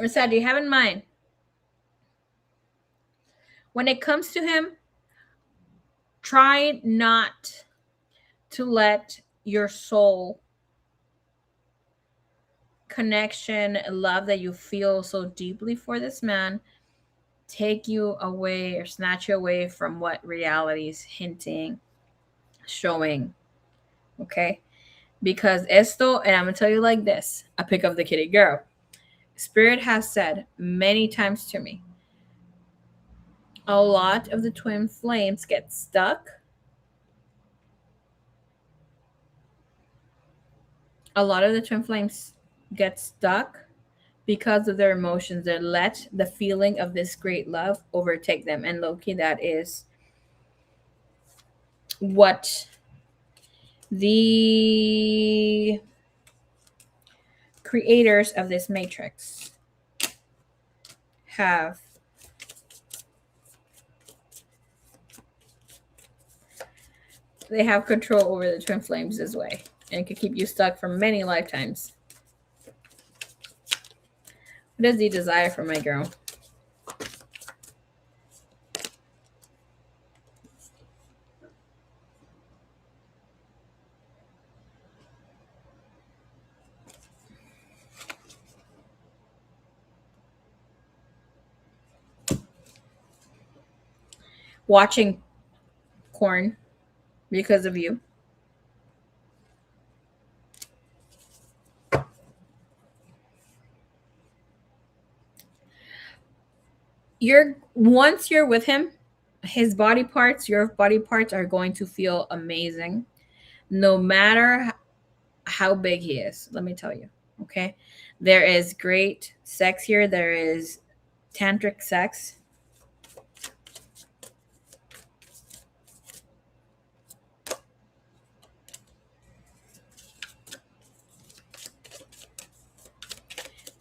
Sadie, have in mind, when it comes to him, try not to let your soul connection and love that you feel so deeply for this man take you away or snatch you away from what reality is hinting, showing. Okay? Because esto, and I'm going to tell you like this, I pick up the kitty girl. Spirit has said many times to me, a lot of the twin flames get stuck. A lot of the twin flames get stuck because of their emotions. They let the feeling of this great love overtake them. And Loki, that is what the creators of this matrix have they have control over the twin flames this way, and it could keep you stuck for many lifetimes. What is the desire for my girl? Watching porn because of you. Once you're with him, his body parts, your body parts are going to feel amazing, no matter how big he is. Let me tell you. Okay, there is great sex here. There is tantric sex.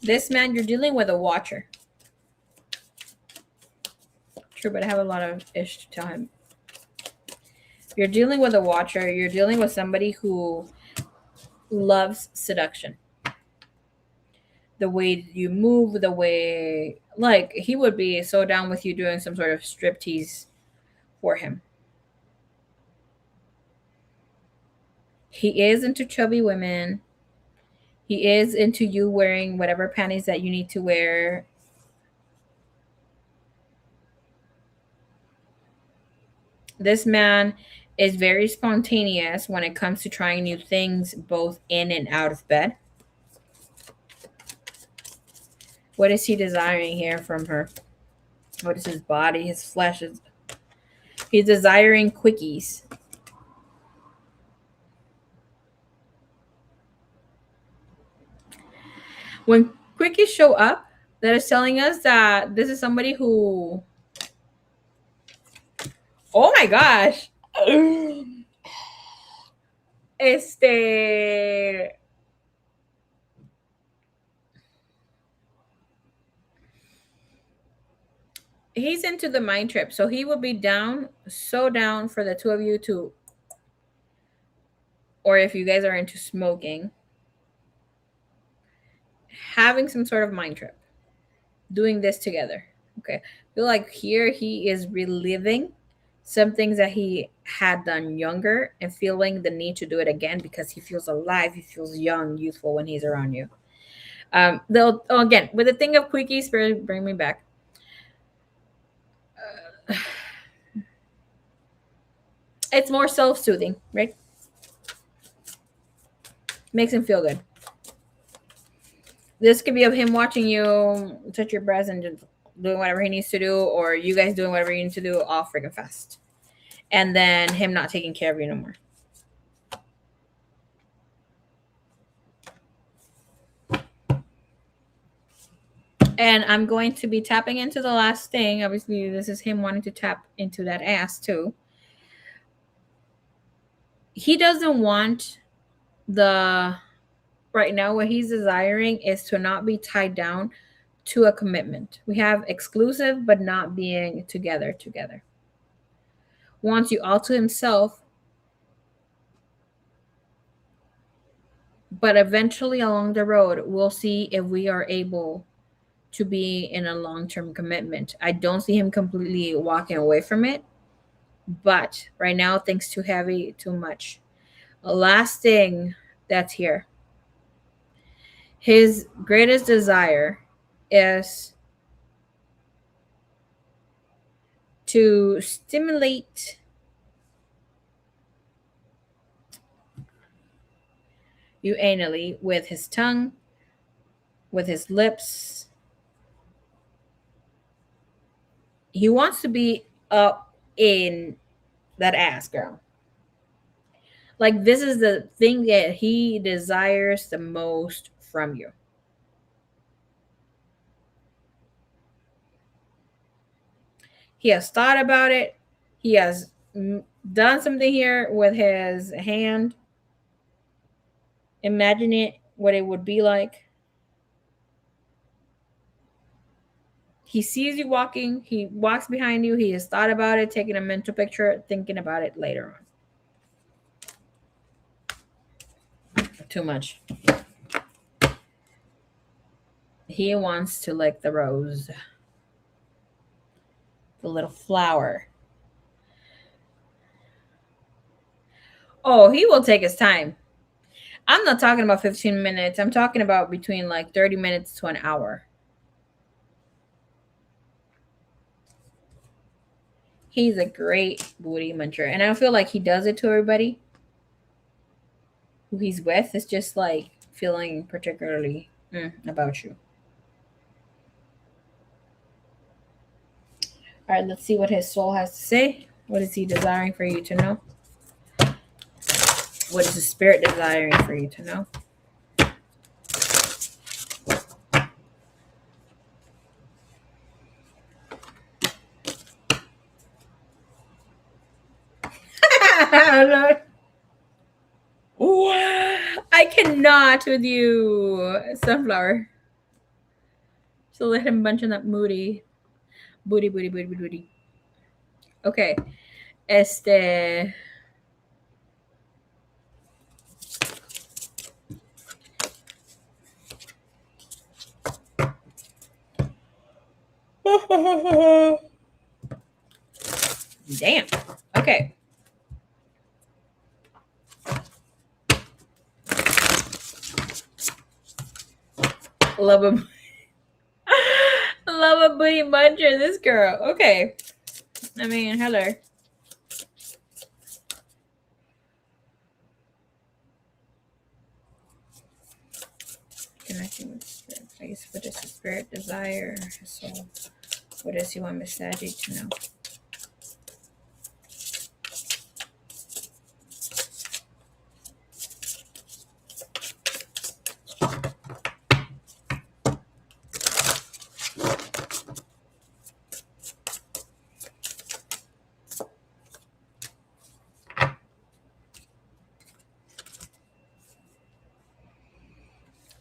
This man, you're dealing with a watcher. True, but I have a lot of ish to tell him. You're dealing with a watcher. You're dealing with somebody who loves seduction. The way you move, the way, like, he would be so down with you doing some sort of striptease for him. He is into chubby women. He is into you wearing whatever panties that you need to wear. This man is very spontaneous when it comes to trying new things, both in and out of bed. What is he desiring here from her? What is his body, his flesh? He's desiring quickies. When quickies show up, that is telling us that this is somebody who, oh my gosh, este, he's into the mind trip, so he will be down, so down for the two of you to, or if you guys are into smoking, having some sort of mind trip, doing this together. Okay, I feel like here he is reliving some things that he had done younger and feeling the need to do it again because he feels alive, he feels young, youthful when he's around you. They'll, oh, again, with the thing of quickies, bring me back. It's more self-soothing, right? Makes him feel good. This could be of him watching you touch your breast and just doing whatever he needs to do, or you guys doing whatever you need to do all freaking fast. And then him not taking care of you no more. And I'm going to be tapping into the last thing. Obviously, this is him wanting to tap into that ass too. He doesn't want the, right now, what he's desiring is to not be tied down to a commitment. We have exclusive, but not being together. Wants you all to himself, but eventually along the road, we'll see if we are able to be in a long-term commitment. I don't see him completely walking away from it, but right now things too heavy, too much. The last thing that's here, his greatest desire is to stimulate you anally with his tongue, with his lips. He wants to be up in that ass, girl. Like, this is the thing that he desires the most from you. He has thought about it. He has done something here with his hand. Imagine it, what it would be like. He sees you walking. He walks behind you. He has thought about it, taking a mental picture, thinking about it later on. Too much. He wants to lick the rose, the little flower. Oh, he will take his time. I'm not talking about 15 minutes. I'm talking about between like 30 minutes to an hour. He's a great booty muncher. And I feel like he does it to everybody who he's with. It's just like feeling particularly about you. All right, let's see what his soul has to say. What is he desiring for you to know? What is the spirit desiring for you to know? I cannot with you, Sunflower. So let him bunch on that moody. Booty. Okay. Este. Damn. Okay. Love a love a booty muncher, this girl. Okay. I mean, hello. Connecting with spirit. I guess what does the spirit desire? So what does he want Miss Saggy to know?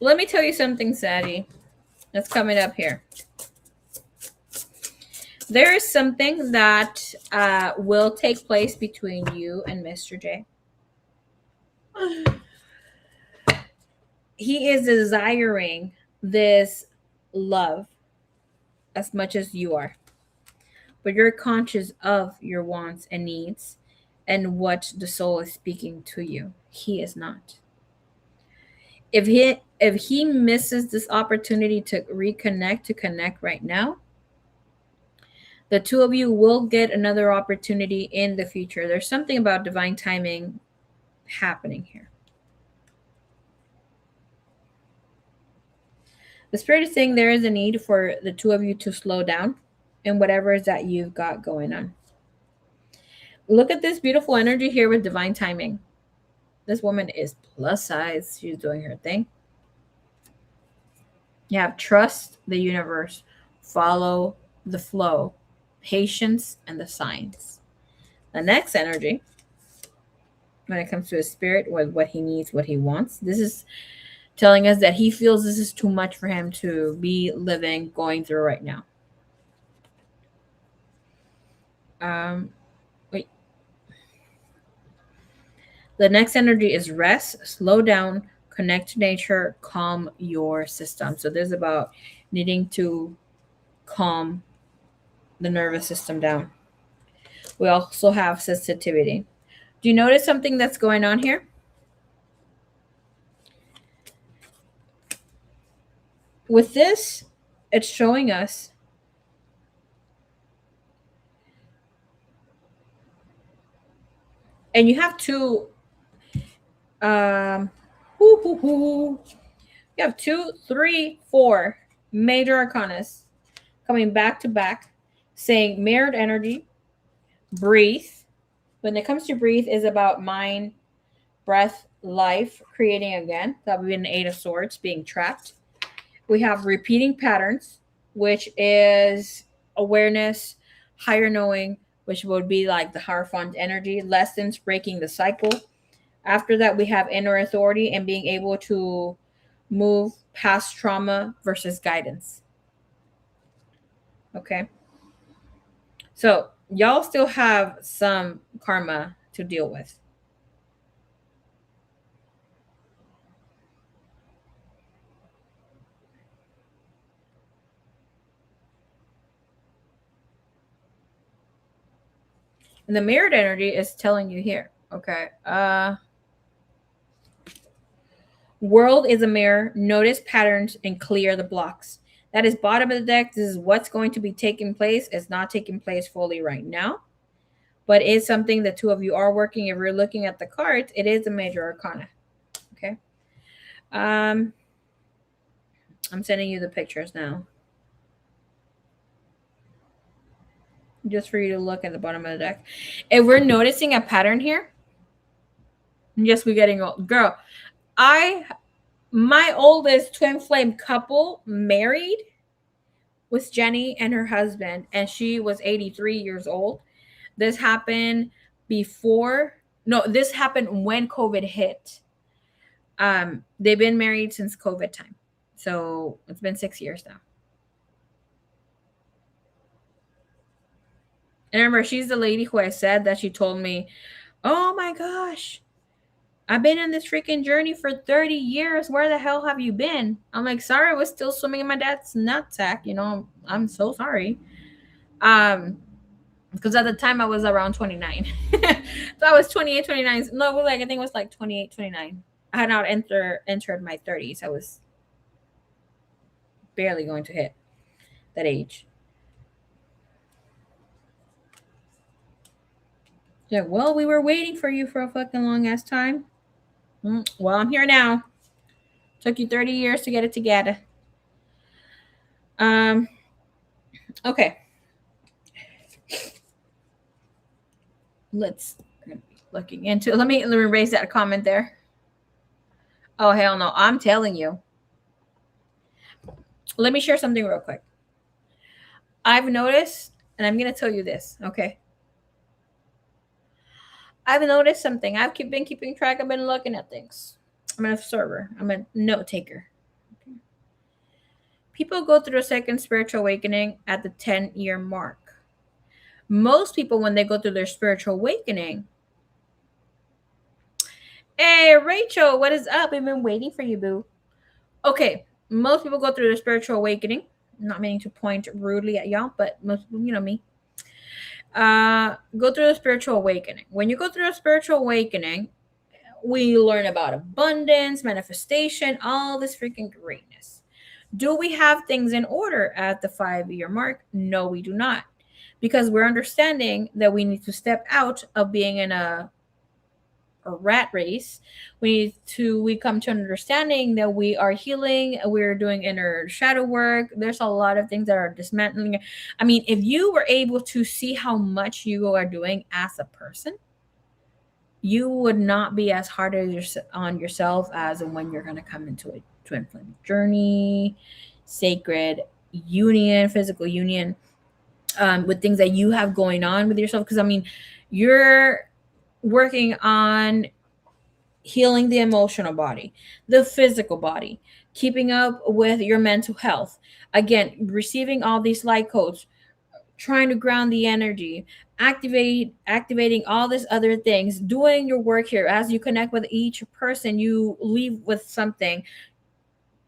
Let me tell you something, Sadie, that's coming up here. There is something that will take place between you and Mr. J. He is desiring this love as much as you are, but you're conscious of your wants and needs and what the soul is speaking to you. He is not. If he misses this opportunity to reconnect, to connect right now, the two of you will get another opportunity in the future. There's something about divine timing happening here. The spirit is saying there is a need for the two of you to slow down in whatever is that you've got going on. Look at this beautiful energy here with divine timing. This woman is plus size. She's doing her thing. You have trust the universe, follow the flow, patience, and the signs. The next energy, when it comes to his spirit, with what he needs, what he wants, this is telling us that he feels this is too much for him to be living, going through right now. Wait. The next energy is rest, slow down, connect to nature, calm your system. So this is about needing to calm the nervous system down. We also have sensitivity. Do you notice something that's going on here? With this, it's showing us and you have two you have 2, 3, 4 major arcanas coming back to back saying mirrored energy, breathe. When it comes to breathe, is about mind, breath, life, creating again. That would be an 8 of Swords, being trapped. We have repeating patterns, which is awareness, higher knowing, which would be like the Hierophant energy, lessons, breaking the cycle. After that, we have inner authority and being able to move past trauma versus guidance. Okay. So y'all still have some karma to deal with. And the mirrored energy is telling you here. Okay. World is a mirror. Notice patterns and clear the blocks. That is bottom of the deck. This is what's going to be taking place. It's not taking place fully right now, but it's something the two of you are working. If you're looking at the cards, it is a major arcana. Okay. I'm sending you the pictures now, just for you to look at the bottom of the deck. If we're noticing a pattern here, yes, we're getting old. Girl, my oldest twin flame couple married was Jenny and her husband, and she was 83 years old. This happened this happened when COVID hit. They've been married since COVID time. So it's been 6 years now. And remember, she's the lady who I said that she told me, oh my gosh, I've been on this freaking journey for 30 years. Where the hell have you been? I'm like, sorry, I was still swimming in my dad's nutsack. I'm so sorry. Because at the time I was around 29. So I was 28, 29. No, I think it was like 28, 29. I had not entered my 30s. I was barely going to hit that age. Yeah, well, we were waiting for you for a fucking long ass time. Well, I'm here now. Took you 30 years to get it together. Um, okay. Let's looking into. Let me erase that comment there. Oh hell no! I'm telling you. Let me share something real quick. I've noticed, and I'm gonna tell you this. Okay. I've noticed something. Been keeping track. I've been looking at things. I'm an observer. I'm a note taker. Okay. People go through a second spiritual awakening at the 10-year mark. Most people, when they go through their spiritual awakening, hey Rachel, what is up? I've been waiting for you, boo. Okay, most people go through their spiritual awakening. Not meaning to point rudely at y'all, but most, me. Go through a spiritual awakening. When you go through a spiritual awakening, we learn about abundance, manifestation, all this freaking greatness. Do we have things in order at the 5-year mark? No, we do not. Because we're understanding that we need to step out of being in a rat race. We come to an understanding that we are healing, we're doing inner shadow work. There's a lot of things that are dismantling. I mean, if you were able to see how much you are doing as a person, you would not be as hard on yourself as when you're going to come into a twin flame journey, sacred union, physical union, with things that you have going on with yourself. Because I mean, you're working on healing the emotional body, the physical body, keeping up with your mental health. Again, receiving all these light codes, trying to ground the energy, activating all these other things, doing your work here. As you connect with each person, you leave with something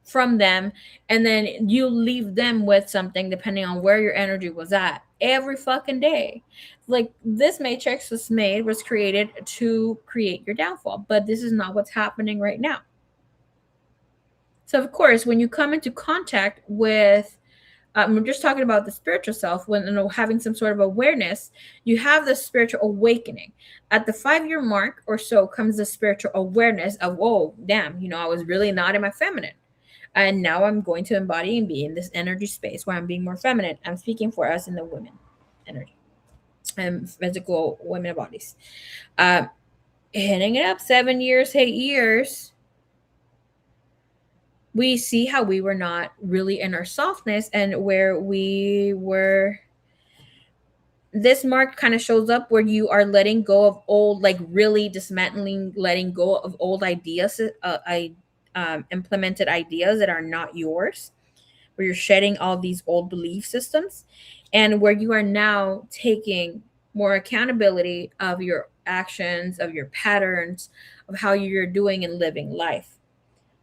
from them, and then you leave them with something depending on where your energy was at every fucking day. Like, this matrix was created to create your downfall, but this is not what's happening right now. So of course, when you come into contact with we're just talking about the spiritual self, when having some sort of awareness, you have the spiritual awakening. At the 5-year mark or so comes the spiritual awareness of, whoa, damn, I was really not in my feminine. And now I'm going to embody and be in this energy space where I'm being more feminine. I'm speaking for us in the women energy and physical women bodies. Hitting it up 7 years, 8 years, we see how we were not really in our softness and where we were. This mark kind of shows up where you are letting go of old, like really dismantling, letting go of old ideas, implemented ideas that are not yours, where you're shedding all these old belief systems, and where you are now taking more accountability of your actions, of your patterns, of how you're doing and living life.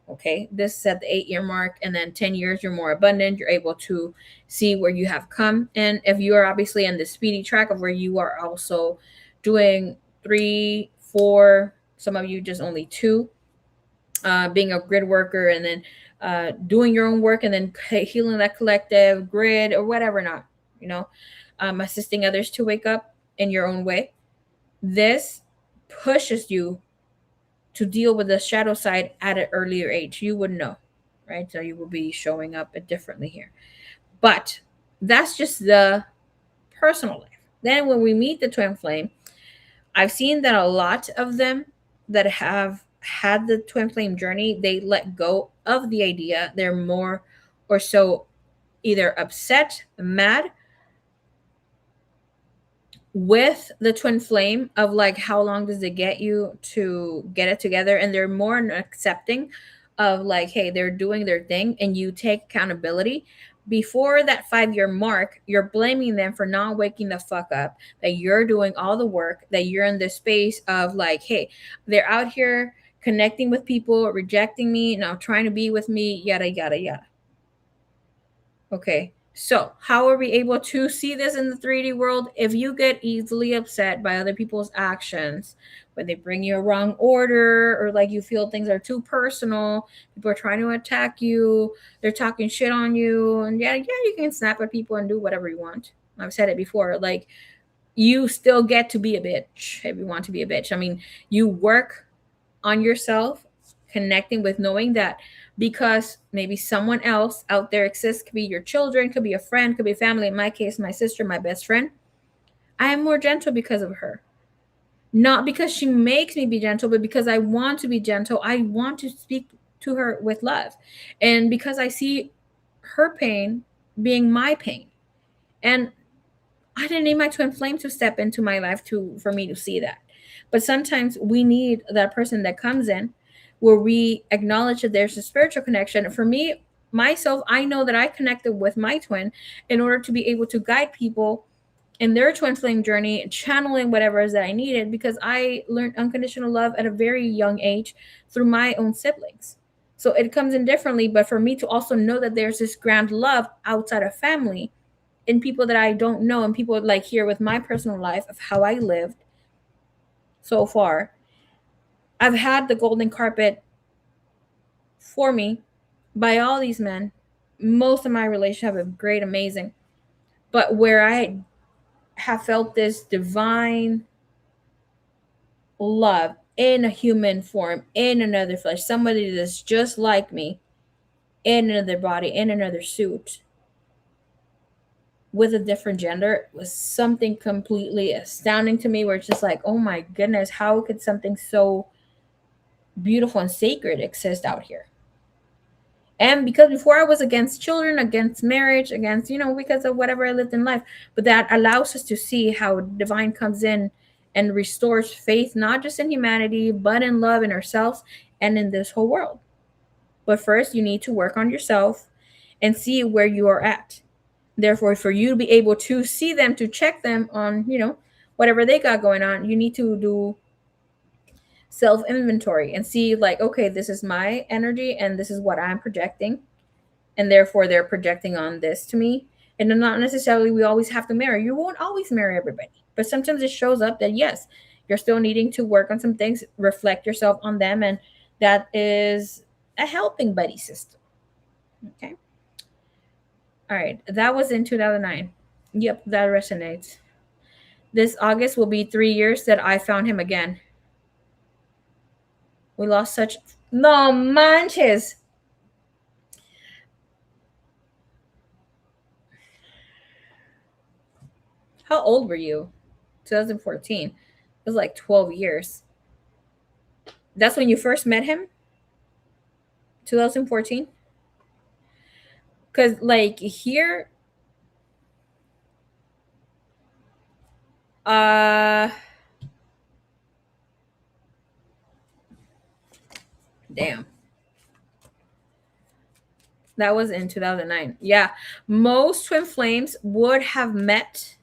Okay, this is at the 8-year mark, and then 10 years, you're more abundant. You're able to see where you have come. And if you are obviously on the speedy track of where you are also doing 3, 4, some of you just only 2, being a grid worker, and then doing your own work, and then healing that collective grid or whatever, not, assisting others to wake up in your own way. This pushes you to deal with the shadow side at an earlier age. You would know, right? So you will be showing up differently here. But that's just the personal life. Then when we meet the twin flame, I've seen that a lot of them that have had the twin flame journey, they let go of the idea. They're more or so either upset, mad with the twin flame of like, how long does it get you to get it together, and they're more accepting of like, hey, they're doing their thing and you take accountability. Before that 5-year mark, you're blaming them for not waking the fuck up, that you're doing all the work, that you're in this space of like, hey, they're out here connecting with people, rejecting me, now trying to be with me, yada yada yada. Okay, So, how are we able to see this in the 3D world? If you get easily upset by other people's actions, when they bring you a wrong order, or like you feel things are too personal, people are trying to attack you, they're talking shit on you, and yeah, you can snap at people and do whatever you want. I've said it before. Like, you still get to be a bitch if you want to be a bitch. I mean, you work on yourself, connecting with knowing that because maybe someone else out there exists, could be your children, could be a friend, could be family. In my case, my sister, my best friend. I am more gentle because of her. Not because she makes me be gentle, but because I want to be gentle. I want to speak to her with love. And because I see her pain being my pain. And I didn't need my twin flame to step into my life to for me to see that. But sometimes we need that person that comes in where we acknowledge that there's a spiritual connection. For me, myself, I know that I connected with my twin in order to be able to guide people in their twin flame journey, channeling whatever it is that I needed, because I learned unconditional love at a very young age through my own siblings. So it comes in differently, but for me to also know that there's this grand love outside of family in people that I don't know, and people like here with my personal life of how I lived so far. I've had the golden carpet for me by all these men. Most of my relationships have been great, amazing. But where I have felt this divine love in a human form, in another flesh, somebody that's just like me, in another body, in another suit, with a different gender, was something completely astounding to me, where it's just like, oh my goodness, how could something so beautiful and sacred exist out here? And because before I was against children, against marriage, against, because of whatever I lived in life. But that allows us to see how divine comes in and restores faith, not just in humanity, but in love in ourselves and in this whole world. But first, you need to work on yourself and see where you are at. Therefore, for you to be able to see them, to check them on, whatever they got going on, you need to do self inventory and see, like, okay, this is my energy and this is what I'm projecting. And therefore, they're projecting on this to me. And then not necessarily we always have to marry. You won't always marry everybody. But sometimes it shows up that, yes, you're still needing to work on some things, reflect yourself on them. And that is a helping buddy system. Okay. All right. That was in 2009. Yep, that resonates. This August will be 3 years that I found him again. We lost such. No manches. How old were you? 2014. It was like 12 years. That's when you first met him? 2014? Because, like, here. Damn. That was in 2009. Yeah. Most twin flames would have met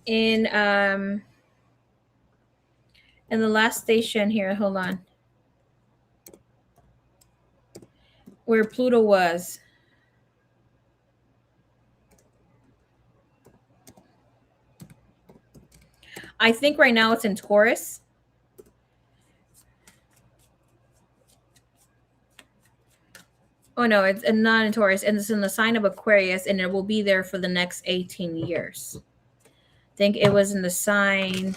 in the last station here. Hold on. Where Pluto was. I think right now it's in Taurus. Oh no, it's not in Taurus, and it's in the sign of Aquarius, and it will be there for the next 18 years. I think it was in the sign.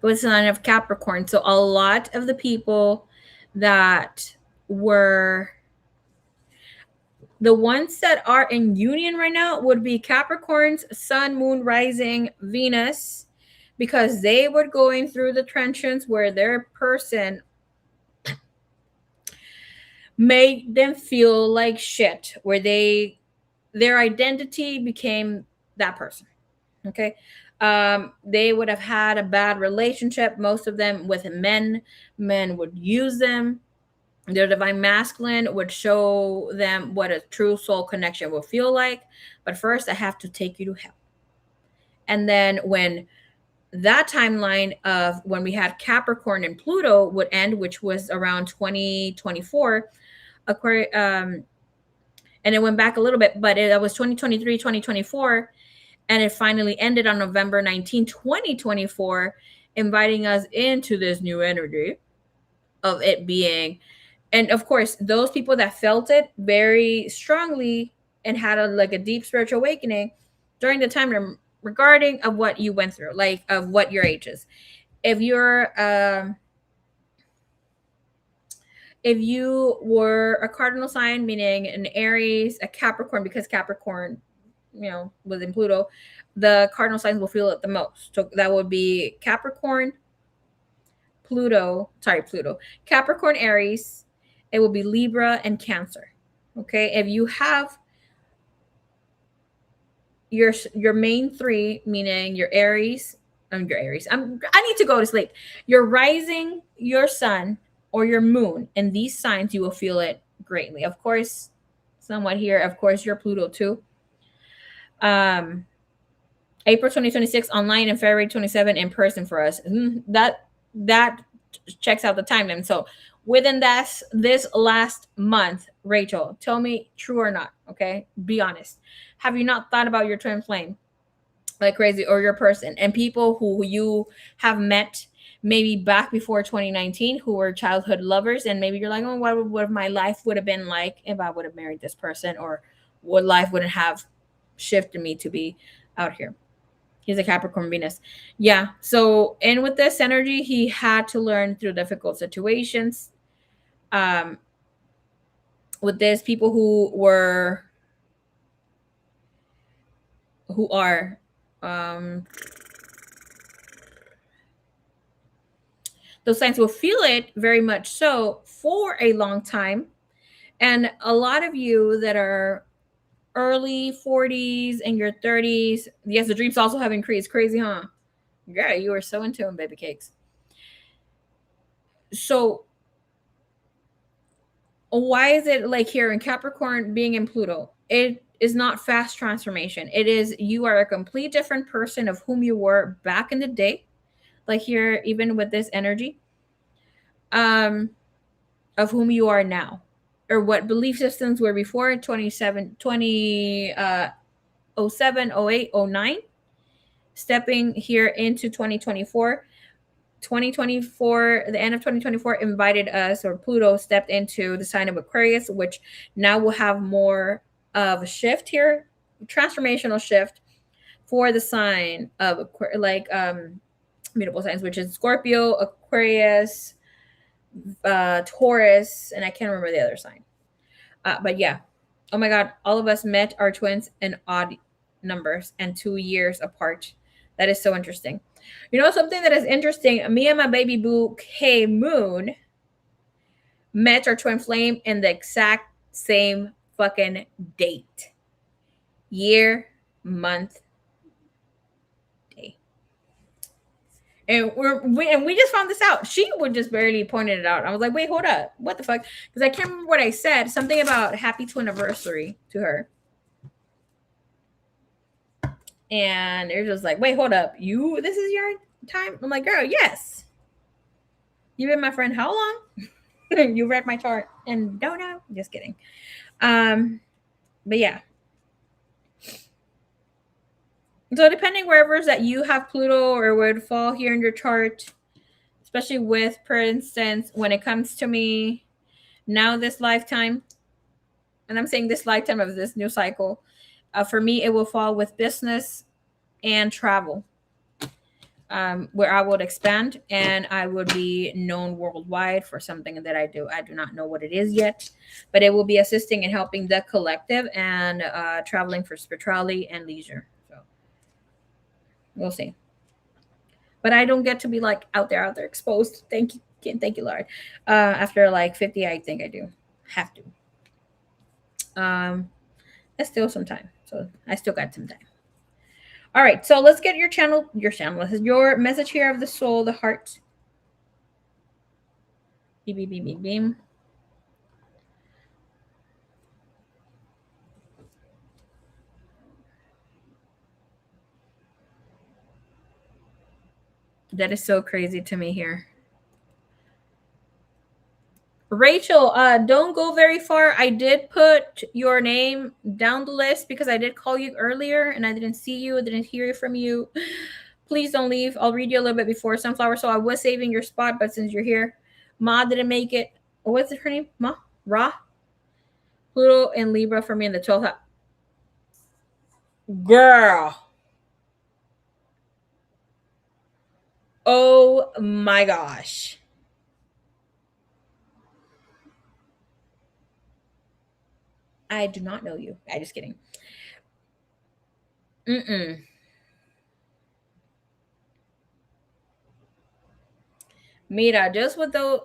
It was the sign of Capricorn. So a lot of the people that were the ones that are in union right now would be Capricorns, Sun, Moon, Rising, Venus, because they were going through the trenches where their person made them feel like shit, where their identity became that person. Okay. They would have had a bad relationship, most of them with men. Men would use them. The divine masculine would show them what a true soul connection will feel like. But first, I have to take you to hell. And then when that timeline of when we had Capricorn and Pluto would end, which was around 2024, and it went back a little bit, but it was 2023, 2024, and it finally ended on November 19, 2024, inviting us into this new energy of it being. And of course, those people that felt it very strongly and had a deep spiritual awakening during the time regarding of what you went through, like of what your age is. If you're if you were a cardinal sign, meaning an Aries, a Capricorn, because Capricorn, was in Pluto, the cardinal signs will feel it the most. So that would be Capricorn, Pluto, Capricorn, Aries. It will be Libra and Cancer. Okay, if you have your main three, meaning your Aries, your Aries. I need to go to sleep. Your rising, your sun, or your moon. In these signs, you will feel it greatly. Of course, somewhat here. Of course, your Pluto too. April 2026 online and February 27 in person for us. That checks out the timeline. So within this last month, Rachel, tell me true or not. Okay, be honest. Have you not thought about your twin flame like crazy, or your person, and people who you have met maybe back before 2019 who were childhood lovers, and maybe you're like, oh, what would my life would have been like if I would have married this person, or what life wouldn't have shifted me to be out here. He's a Capricorn Venus. Yeah. So, and with this energy, he had to learn through difficult situations. With this, people who are those signs will feel it very much so for a long time. And a lot of you that are early 40s and your 30s, yes, the dreams also have increased. Crazy, huh? Yeah, you are so into them, baby cakes. So why is it like here in Capricorn being in Pluto? It is not fast transformation. It is you are a complete different person of whom you were back in the day. Like here, even with this energy, of whom you are now, or what belief systems were before 07, 08, 09, stepping here into 2024. 2024, the end of 2024 invited us, or Pluto stepped into the sign of Aquarius, which now will have more of a shift here, transformational shift for the sign of mutable signs, which is Scorpio, Aquarius, Taurus, and I can't remember the other sign. But yeah, oh my God, all of us met our twins in odd numbers and 2 years apart. That is so interesting. You know something that is interesting? Me and my baby boo K Moon met our twin flame in the exact same fucking date, year, month, day. And we just found this out. She would just barely pointed it out. I was like, wait, hold up, what the fuck? Because I can't remember what I said. Something about happy twin anniversary to her. And they're just like, wait, hold up, this is your time? I'm like, girl, yes. You've been my friend how long? You read my chart and don't know? Just kidding. But yeah. So depending wherever that you have Pluto or would fall here in your chart, especially with, for instance, when it comes to me now this lifetime, and I'm saying this lifetime of this new cycle, for me it will fall with business and travel. Where I would expand and I would be known worldwide for something that I do. I do not know what it is yet, but it will be assisting and helping the collective and traveling for spirituality and leisure. So we'll see. But I don't get to be like out there exposed. Thank you, Lord. After like 50, I think I do have to. That's still some time, so I still got some time. All right, so let's get your channel. This is your message here of the soul, the heart. Beam, beam, beam, beam, beam. That is so crazy to me here. Rachel, don't go very far. I did put your name down the list because I did call you earlier and I didn't see you, I didn't hear from you. Please don't leave. I'll read you a little bit before Sunflower. So I was saving your spot, but since you're here, Ma didn't make it. What's her name? Ma? Ra? Pluto and Libra for me in the 12th house. Girl. Oh my gosh. I do not know you. I just kidding. Mm-mm. Mira, just with those,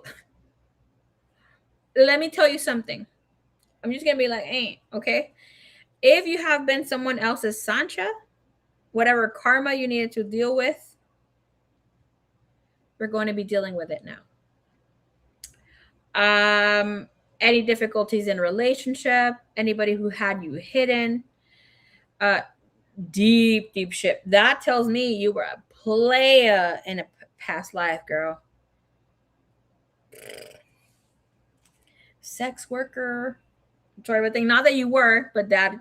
let me tell you something. I'm just gonna be like, ain't okay. If you have been someone else's Sancha, whatever karma you needed to deal with, we're going to be dealing with it now. Any difficulties in relationship, anybody who had you hidden, uh, deep shit. That tells me you were a player in a past life, girl. Sex worker. Sorry, but thing. Not that you were, but that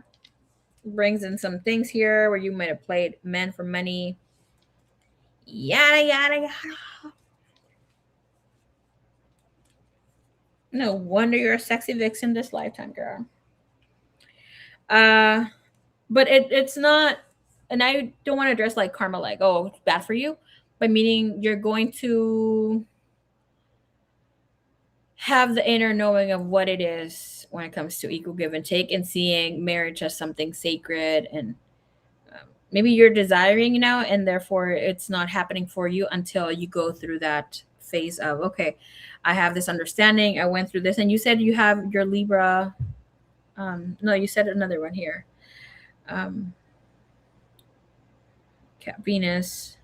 brings in some things here where you might have played men for money. Yada yada yada. No wonder you're a sexy vixen this lifetime, girl. But it's not, and I don't want to address like karma, like, oh, it's bad for you, but meaning you're going to have the inner knowing of what it is when it comes to equal give and take and seeing marriage as something sacred and maybe you're desiring now and therefore it's not happening for you until you go through that phase of okay, I have this understanding, I went through this. And you said you have your Libra, no, you said another one here, um Venus,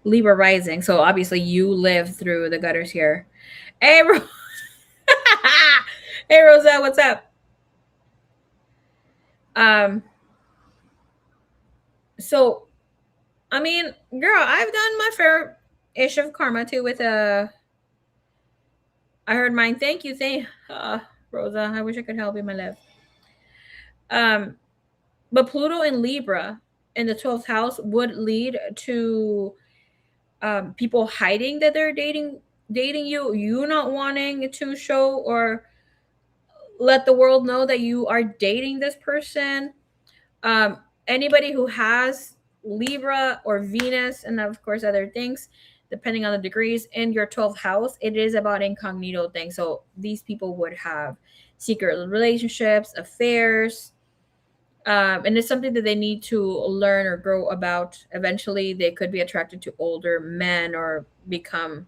Libra rising, so obviously you live through the gutters here. Hey hey Rosa, what's up? um so I mean, girl, I've done my fair ish of karma too with I heard mine. Thank you, Rosa. I wish I could help you, my love. Um, but Pluto in Libra in the 12th house would lead to people hiding that they're dating you, you not wanting to show or let the world know that you are dating this person. Anybody who has Libra or Venus, and of course other things, depending on the degrees in your 12th house, it is about incognito things. So these people would have secret relationships, affairs, and it's something that they need to learn or grow about. Eventually, they could be attracted to older men or become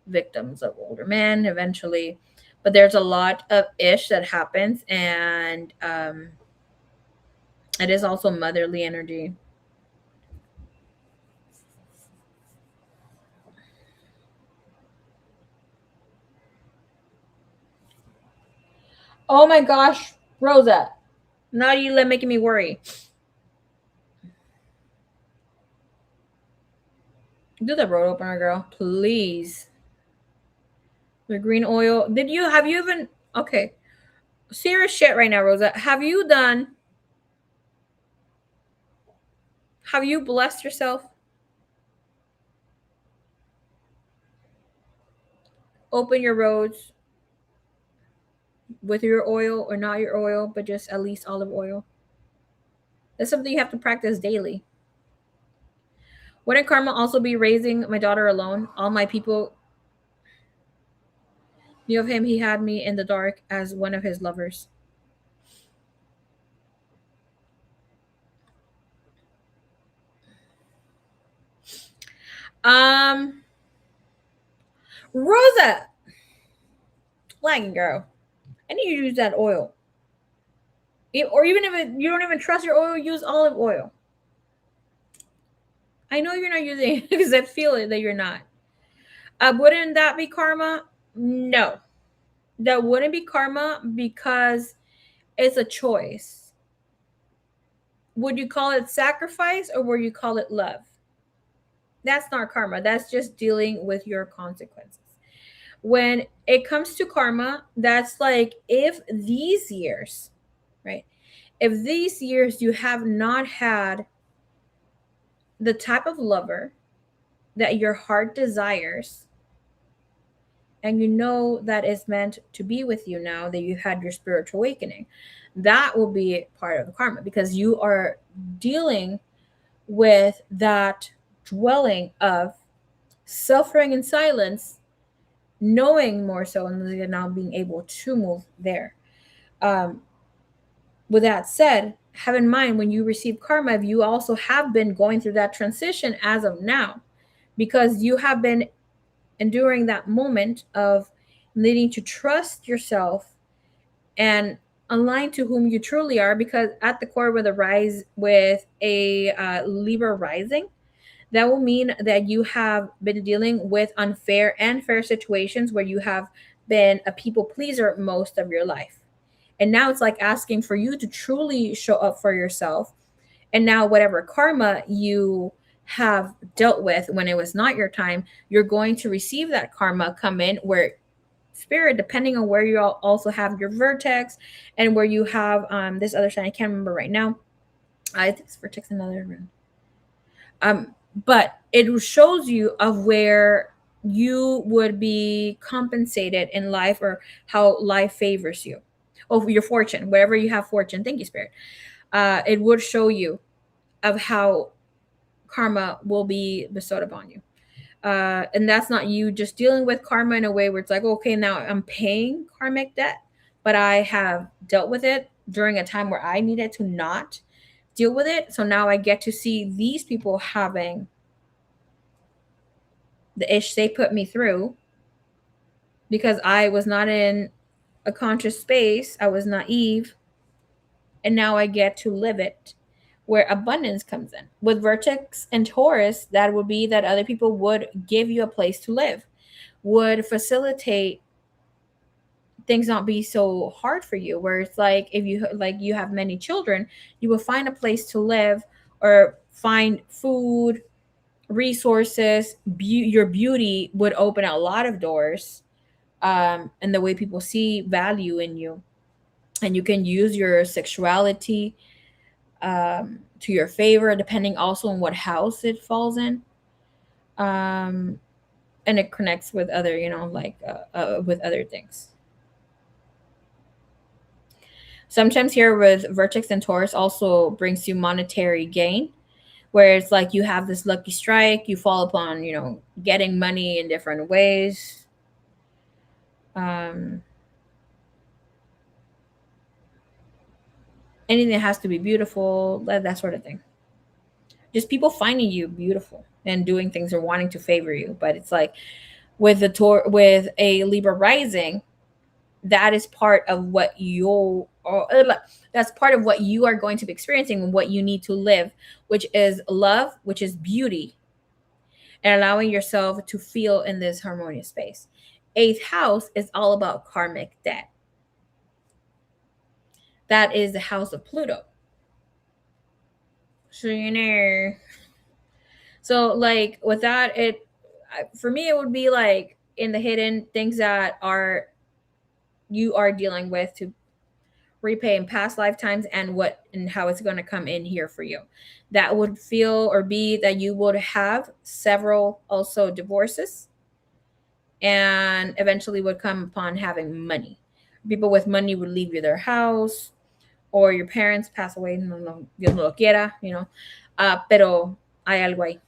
victims of older men eventually. But there's a lot of ish that happens, and it is also motherly energy. Oh my gosh, Rosa. Now you let making me worry. Do the road opener, girl, please. The green oil. Did you have you even okay? Serious shit right now, Rosa. Have you blessed yourself? Open your roads with your oil or not your oil, but just at least olive oil. That's something you have to practice daily. Wouldn't karma also be raising my daughter alone? All my people knew of him. He had me in the dark as one of his lovers. Um, Rosa, lagging girl. I need you to use that oil. Or even if you don't even trust your oil, use olive oil. I know you're not using it because I feel it that you're not. Wouldn't that be karma? No, that wouldn't be karma because it's a choice. Would you call it sacrifice or would you call it love? That's not karma. That's just dealing with your consequences. When it comes to karma, that's like if these years, right? If these years you have not had the type of lover that your heart desires, and you know that is meant to be with you now that you had your spiritual awakening, that will be part of the karma, because you are dealing with that dwelling of suffering in silence, knowing more so, and now being able to move there. Um, with that said, have in mind when you receive karma, if you also have been going through that transition as of now, because you have been enduring that moment of needing to trust yourself and align to whom you truly are, because at the core with a rise with a Libra rising, that will mean that you have been dealing with unfair and fair situations where you have been a people pleaser most of your life. And now it's like asking for you to truly show up for yourself. And now, whatever karma you have dealt with when it was not your time, you're going to receive that karma come in where spirit, depending on where you also have your vertex and where you have this other sign. I can't remember right now. I think it's vertex another room. But it shows you of where you would be compensated in life, or how life favors you. Oh, your fortune, wherever you have fortune. Thank you, spirit. It would show you of how karma will be bestowed upon you. And that's not you just dealing with karma in a way where it's like, okay, now I'm paying karmic debt, but I have dealt with it during a time where I needed to not deal with it. So now I get to see these people having the ish they put me through because I was not in a conscious space. I was naive. And now I get to live it where abundance comes in. With Vertex and Taurus, that would be that other people would give you a place to live, would facilitate things not be so hard for you, where it's like if you like you have many children, you will find a place to live or find food, resources, your beauty would open a lot of doors, and the way people see value in you, and you can use your sexuality to your favor, depending also on what house it falls in. um, and it connects with other, like with other things. Sometimes here with Vertex and Taurus also brings you monetary gain, where it's like you have this lucky strike, you fall upon, getting money in different ways. Um, Anything that has to be beautiful, that sort of thing. Just people finding you beautiful and doing things or wanting to favor you. But it's like with a Libra rising, that is part of what that's part of what you are going to be experiencing and what you need to live, which is love, which is beauty, and allowing yourself to feel in this harmonious space. Eighth house is all about karmic debt. That is the house of Pluto. So so like with that, it for me it would be like in the hidden things that are you are dealing with to repay in past lifetimes, and what and how it's going to come in here for you. That would feel or be that you would have several also divorces, and eventually would come upon having money. People with money would leave you their house, or your parents pass away. No, no, Dios no lo quiera, pero hay algo ahí.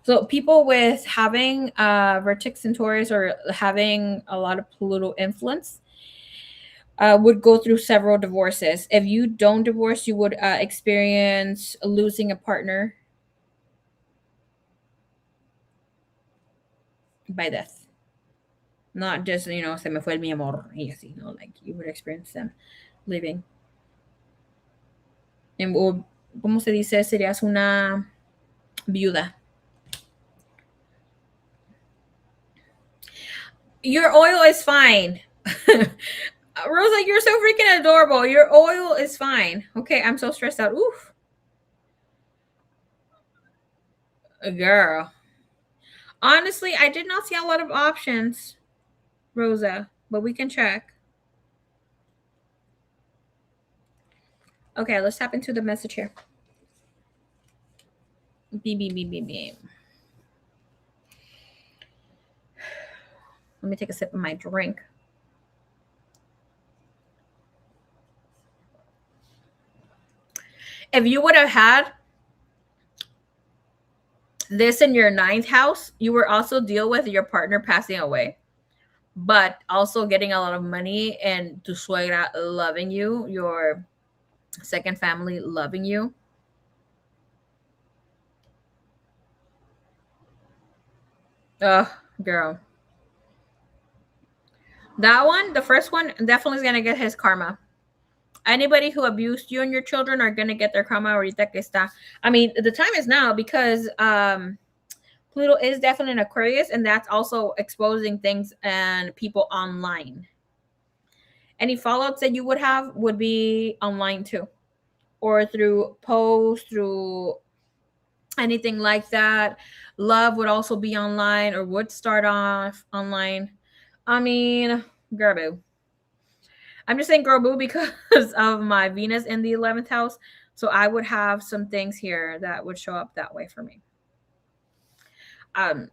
So people with having vertex and Taurus, or having a lot of Pluto influence, would go through several divorces. If you don't divorce, you would experience losing a partner by death. Not just, se me fue el mi amor, y así, like you would experience them leaving. O, ¿cómo se dice? Serías una viuda. Your oil is fine. Rosa, you're so freaking adorable. Your oil is fine. Okay, I'm so stressed out. Oof. Girl. Honestly, I did not see a lot of options, Rosa, but we can check. Okay, let's tap into the message here. Beep, beep, beep, beep, beep. Let me take a sip of my drink. If you would have had this in your ninth house, you were also deal with your partner passing away, but also getting a lot of money and tu suegra loving you, your second family loving you. Ugh, girl. That one, the first one, definitely is gonna get his karma. Anybody who abused you and your children are gonna get their karma ahorita que está. I mean, the time is now because Pluto is definitely an Aquarius, and that's also exposing things and people online. Any fallouts that you would have would be online too, or through posts, through anything like that. Love would also be online or would start off online. I mean, girl boo. I'm just saying girl boo because of my Venus in the 11th house. So I would have some things here that would show up that way for me. Um,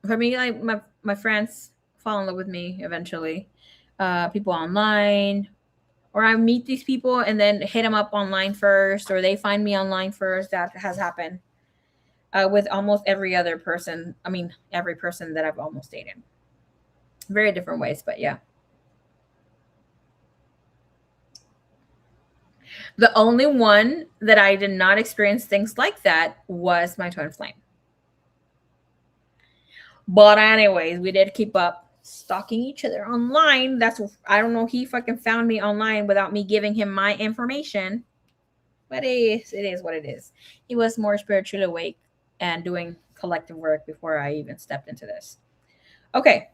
for me, like my friends fall in love with me eventually. People online, or I meet these people and then hit them up online first, or they find me online first. That has happened with almost every other person. I mean, every person that I've almost dated. Very different ways, but yeah. The only one that I did not experience things like that was my twin flame. But anyways, we did keep up stalking each other online. That's I don't know. He fucking found me online without me giving him my information. But it is what it is. He was more spiritually awake and doing collective work before I even stepped into this. Okay.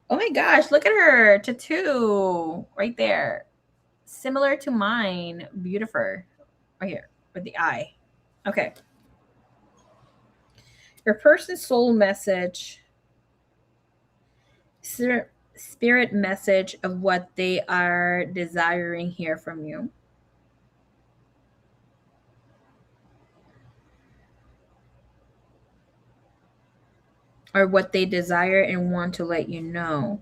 Oh my gosh, look at her tattoo right there. Similar to mine. Beautiful. Right here with the eye. Okay. Your person's soul message, spirit message of what they are desiring here from you. Or what they desire and want to let you know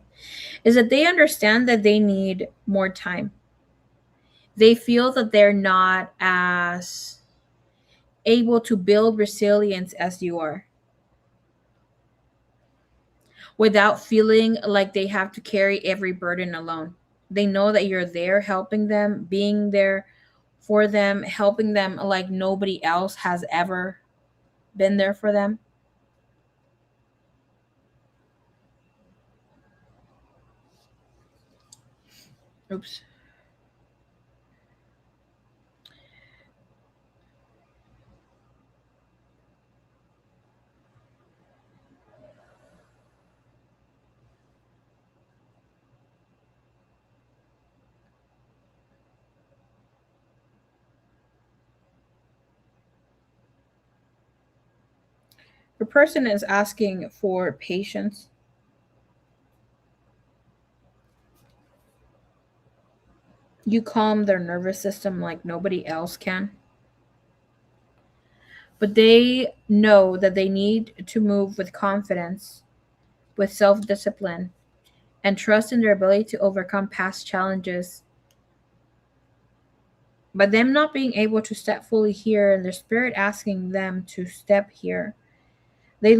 is that they understand that they need more time. They feel that they're not as able to build resilience as you are, without feeling like they have to carry every burden alone. They know that you're there helping them, being there for them, helping them like nobody else has ever been there for them. Oops. The person is asking for patience. You calm their nervous system like nobody else can. But they know that they need to move with confidence, with self discipline, and trust in their ability to overcome past challenges. But them not being able to step fully here and their spirit asking them to step here, they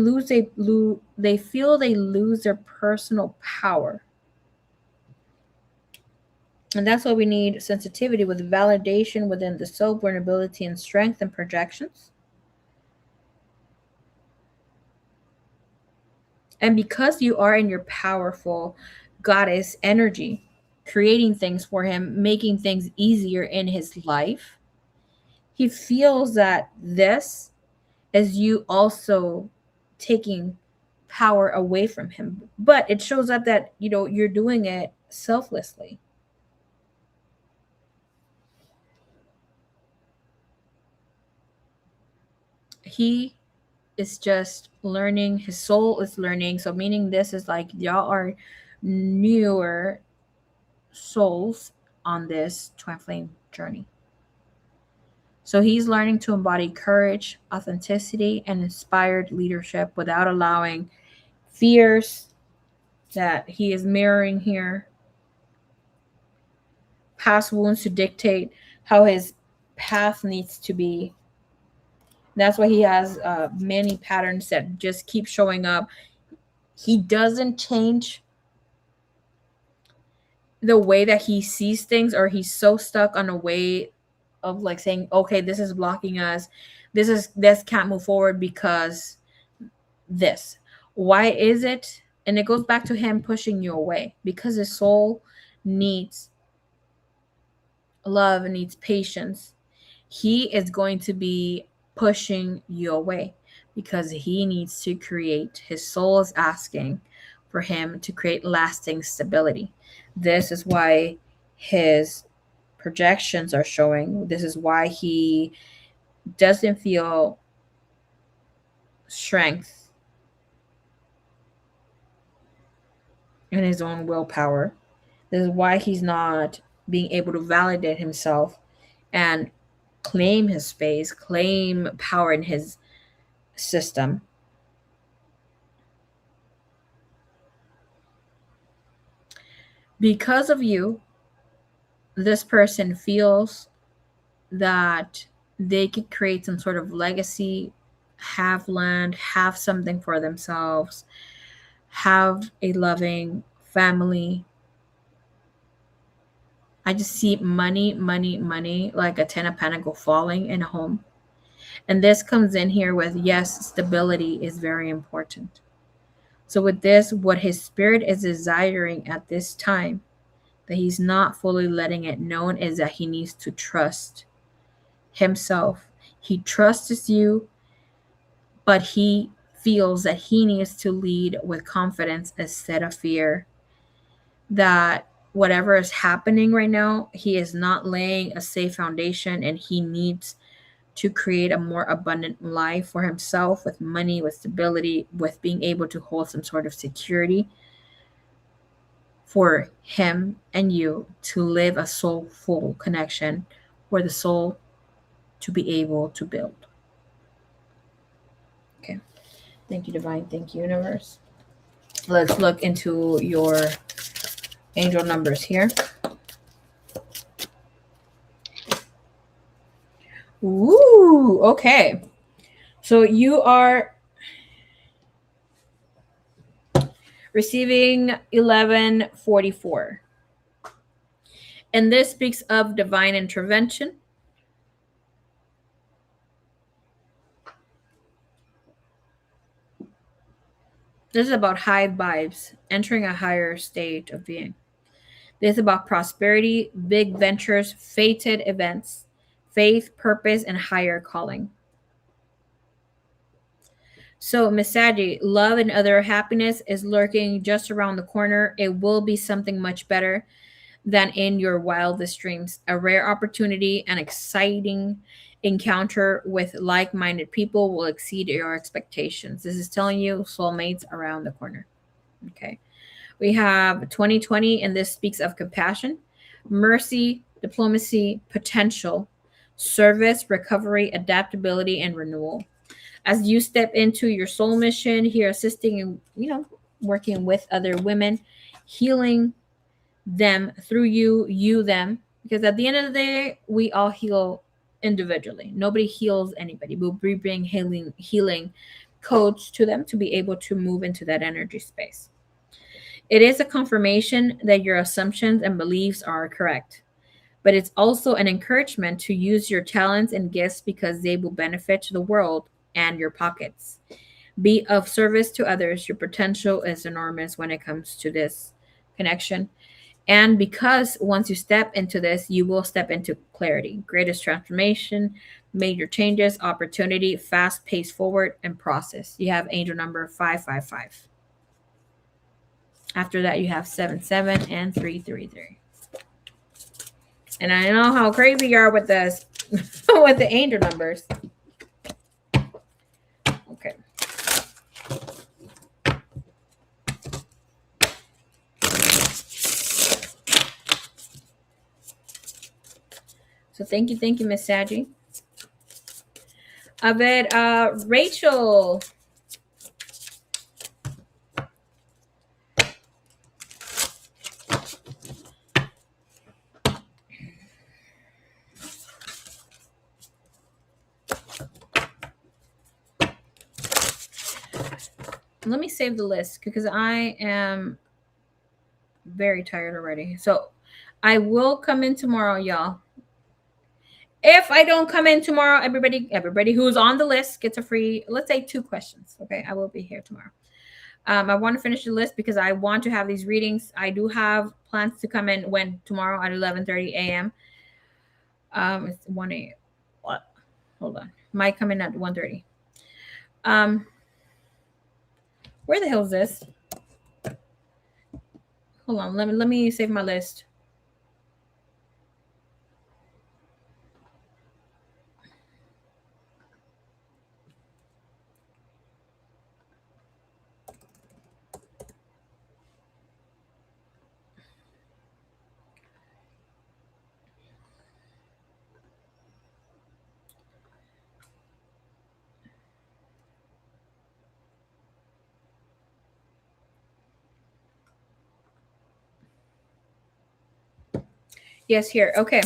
feel they lose their personal power. And that's why we need sensitivity with validation within the soul, vulnerability and strength and projections. And because you are in your powerful goddess energy, creating things for him, making things easier in his life, he feels that this is you also taking power away from him. But it shows up that, you're doing it selflessly. he is just learning. His soul is learning. So meaning this is like y'all are newer souls on this twin flame journey. So he's learning to embody courage, authenticity, and inspired leadership without allowing fears that he is mirroring here, past wounds to dictate how his path needs to be. That's why he has many patterns that just keep showing up. He doesn't change the way that he sees things, or he's so stuck on a way of like saying, okay, this is blocking us. This can't move forward because this. Why is it? And it goes back to him pushing you away because his soul needs love and needs patience. He is going to be pushing you away because he needs to create, his soul is asking for him to create lasting stability. This is why his projections are showing. This is why he doesn't feel strength in his own willpower. This is why he's not being able to validate himself and claim his space, claim power in his system. Because of you, this person feels that they could create some sort of legacy, have land, have something for themselves, have a loving family. I just see money, money, money, like a 10 of Pentacles falling in a home. And this comes in here with, yes, stability is very important. So with this, what his spirit is desiring at this time, that he's not fully letting it known, is that he needs to trust himself. He trusts you, but he feels that he needs to lead with confidence instead of fear. That whatever is happening right now, he is not laying a safe foundation, and he needs to create a more abundant life for himself, with money, with stability, with being able to hold some sort of security for him and you to live a soulful connection, for the soul to be able to build. Okay. Thank you, Divine. Thank you, Universe. Let's look into your angel numbers here. Ooh, okay. So you are receiving 1144. And this speaks of divine intervention. This is about high vibes, entering a higher state of being. This is about prosperity, big ventures, fated events, faith, purpose, and higher calling. So, Miss Saggy, love and other happiness is lurking just around the corner. It will be something much better than in your wildest dreams. A rare opportunity, an exciting encounter with like minded people will exceed your expectations. This is telling you soulmates around the corner. Okay. We have 2020, and this speaks of compassion, mercy, diplomacy, potential, service, recovery, adaptability, and renewal. As you step into your soul mission here, assisting and working with other women, healing them through you, you them, because at the end of the day, we all heal individually. Nobody heals anybody. We'll be bringing healing codes to them to be able to move into that energy space. It is a confirmation that your assumptions and beliefs are correct, but it's also an encouragement to use your talents and gifts because they will benefit the world and your pockets. Be of service to others. Your potential is enormous when it comes to this connection. And because once you step into this, you will step into clarity, greatest transformation, major changes, opportunity, fast pace forward, and process. You have angel number 555. After that, you have 77 and 333. And I know how crazy you are with this, with the angel numbers. So thank you, Miss Saji. A ver, Rachel. Let me save the list because I am very tired already. So I will come in tomorrow, y'all. If I don't come in tomorrow, everybody who's on the list gets a free, let's say 2 questions. Okay, I will be here tomorrow. I want to finish the list because I want to have these readings. I do have plans to come in when tomorrow at 11:30 a.m. It's 1 a.m. What? Hold on. Might come in at 1:30. Where the hell is this? Hold on. Let me save my list. Yes, here. Okay.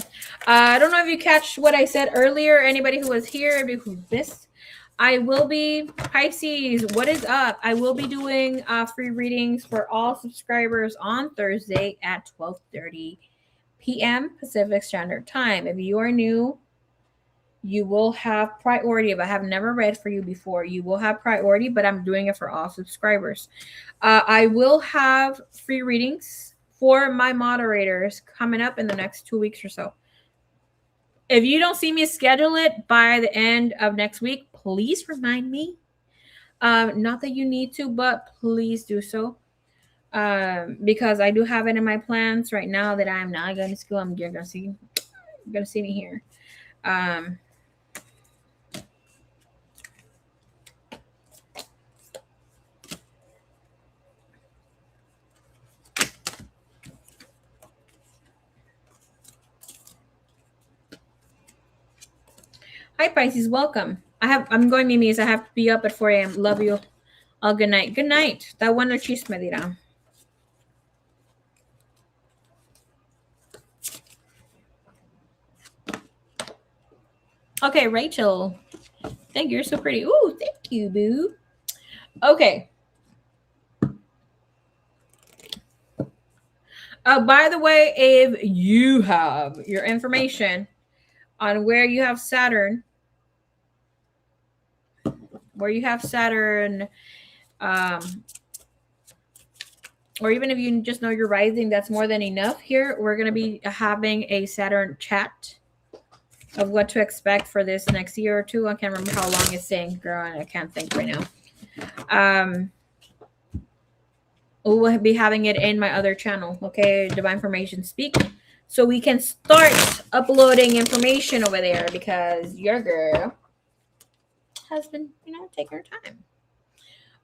I don't know if you catch what I said earlier. Anybody who was here, anybody who missed. I will be, Pisces, what is up? I will be doing free readings for all subscribers on Thursday at 12:30 p.m. Pacific Standard Time. If you are new, you will have priority. If I have never read for you before, you will have priority, but I'm doing it for all subscribers. I will have free readings for my moderators coming up in the next 2 weeks or so. If you don't see me schedule it by the end of next week, please remind me. Not that you need to, but please do so. Because I do have it in my plans right now that I'm not going to school. You're gonna see me here. Hi Pisces, welcome. I'm going Mimi's. I have to be up at 4 a.m. Love you. All good night. Good night. Da buena chisme dirá. Okay, Rachel. Thank you. You're so pretty. Ooh, thank you, boo. Okay. By the way, if you have your information on where you have Saturn, or even if you just know your rising, that's more than enough. Here, we're going to be having a Saturn chat of what to expect for this next year or two. I can't remember how long it's saying, girl, and I can't think right now. We'll be having it in my other channel, okay? Divine Formation Speak. So we can start uploading information over there because your girl has been, taking her time.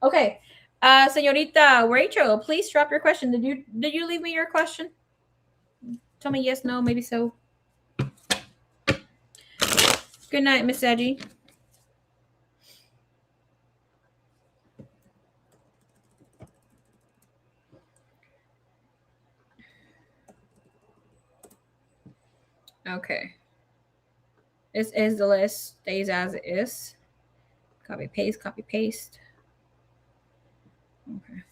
Okay. Señorita Rachel, please drop your question. Did you leave me your question? Tell me yes, no, maybe so. Good night, Miss Edgy. Okay. This is the list. Stays as it is. Copy, paste, copy, paste. Okay.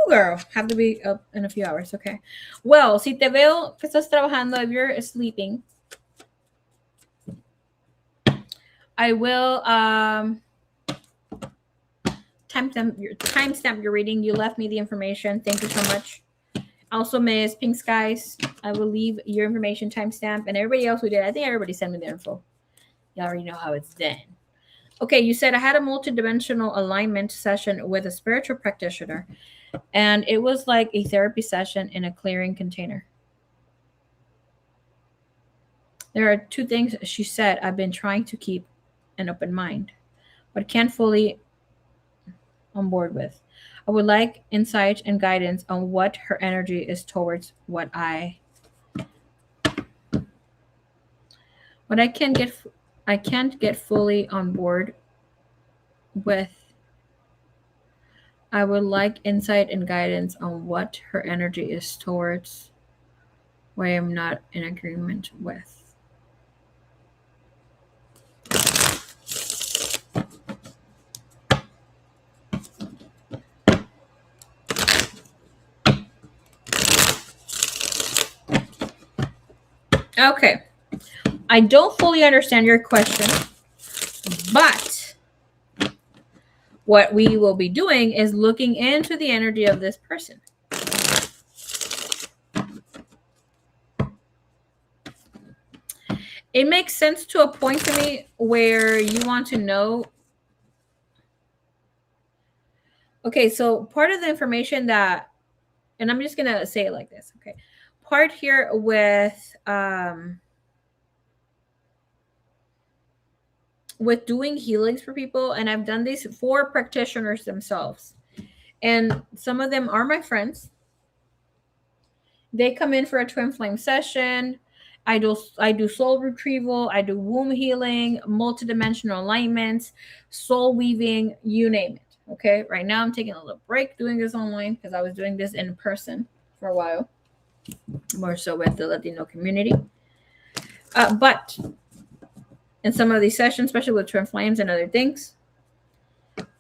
Girl. Have to be up in a few hours. Okay. Well, si te veo que estás trabajando, if you're sleeping, I will timestamp your reading. You left me the information. Thank you so much. Also, Miss Pink Skies, I will leave your information timestamp, and everybody else who did. I think everybody sent me the info. You already know how it's done. Okay, you said I had a multidimensional alignment session with a spiritual practitioner, and it was like a therapy session in a clearing container. There are 2 things she said I've been trying to keep an open mind, but can't fully on board with. I would like insight and guidance on what her energy is towards what I can't get fully on board with. I would like insight and guidance on what her energy is towards what I am not in agreement with. Okay. I don't fully understand your question, but what we will be doing is looking into the energy of this person. It makes sense to a point to me where you want to know. Okay, so part of the information that, and I'm just going to say it like this, okay? Part here with doing healings for people, and I've done these for practitioners themselves. And some of them are my friends. They come in for a twin flame session. I do soul retrieval, I do womb healing, multidimensional alignments, soul weaving, you name it. Okay, right now I'm taking a little break doing this online because I was doing this in person for a while, more so with the Latino community. But in some of these sessions, especially with twin flames and other things,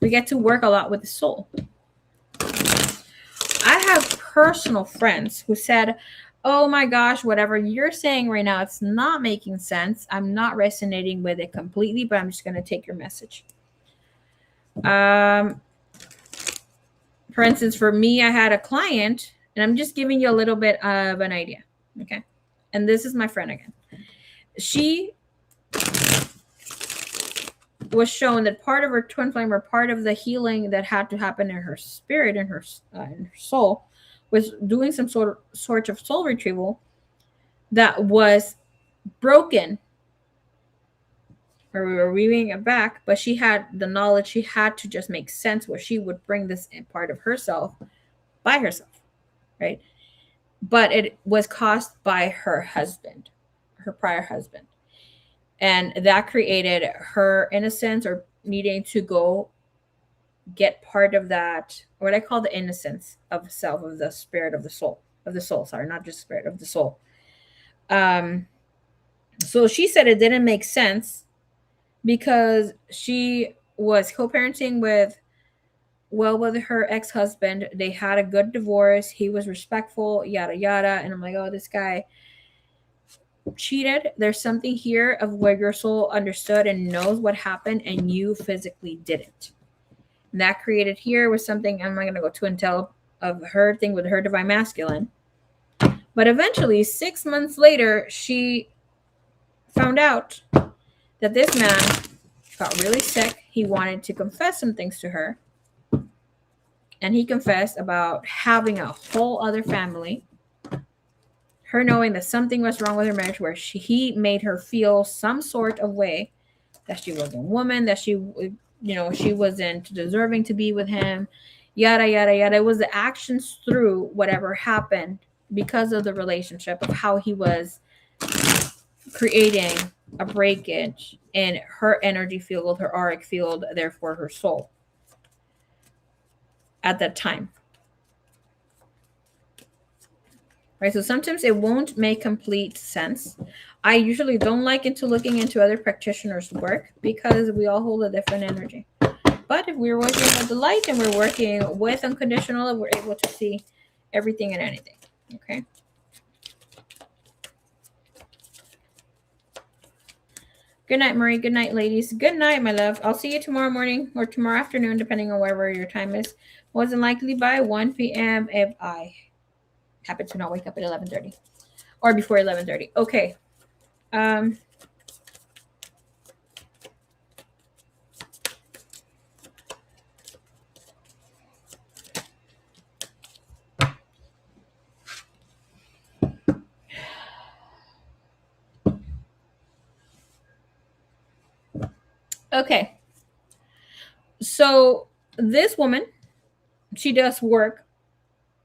we get to work a lot with the soul. I have personal friends who said, oh my gosh, whatever you're saying right now, it's not making sense. I'm not resonating with it completely, but I'm just going to take your message. For instance, for me, I had a client, and I'm just giving you a little bit of an idea. Okay. And this is my friend again. She was shown that part of her twin flame, or part of the healing that had to happen in her spirit, in her soul, was doing some sort of soul retrieval that was broken, or we were weaving it back, but she had the knowledge. She had to just make sense where she would bring this in part of herself by herself, right? But it was caused by her husband, her prior husband. And that created her innocence, or needing to go get part of that, what I call the innocence of self, of the spirit of the soul, sorry, not just spirit of the soul. So she said it didn't make sense because she was co-parenting with her ex-husband. They had a good divorce. He was respectful, yada yada. And I'm like, oh, this guy cheated. There's something here of where your soul understood and knows what happened, and you physically didn't. And that created here was something. I'm not going to go to and tell of her thing with her divine masculine. But eventually, 6 months later, she found out that this man got really sick. He wanted to confess some things to her. And he confessed about having a whole other family. Her knowing that something was wrong with her marriage, where he made her feel some sort of way, that she wasn't a woman, that she wasn't deserving to be with him, yada, yada, yada. It was the actions through whatever happened because of the relationship, of how he was creating a breakage in her energy field, her auric field, therefore her soul at that time. Right, so sometimes it won't make complete sense. I usually don't like looking into other practitioners' work because we all hold a different energy. But if we're working with the light and we're working with unconditional, we're able to see everything and anything. Okay. Good night, Marie. Good night, ladies. Good night, my love. I'll see you tomorrow morning or tomorrow afternoon, depending on wherever your time is. Wasn't likely by 1 p.m. if I happen to not wake up at 11:30 or before 11:30. Okay. Okay. So this woman, she does work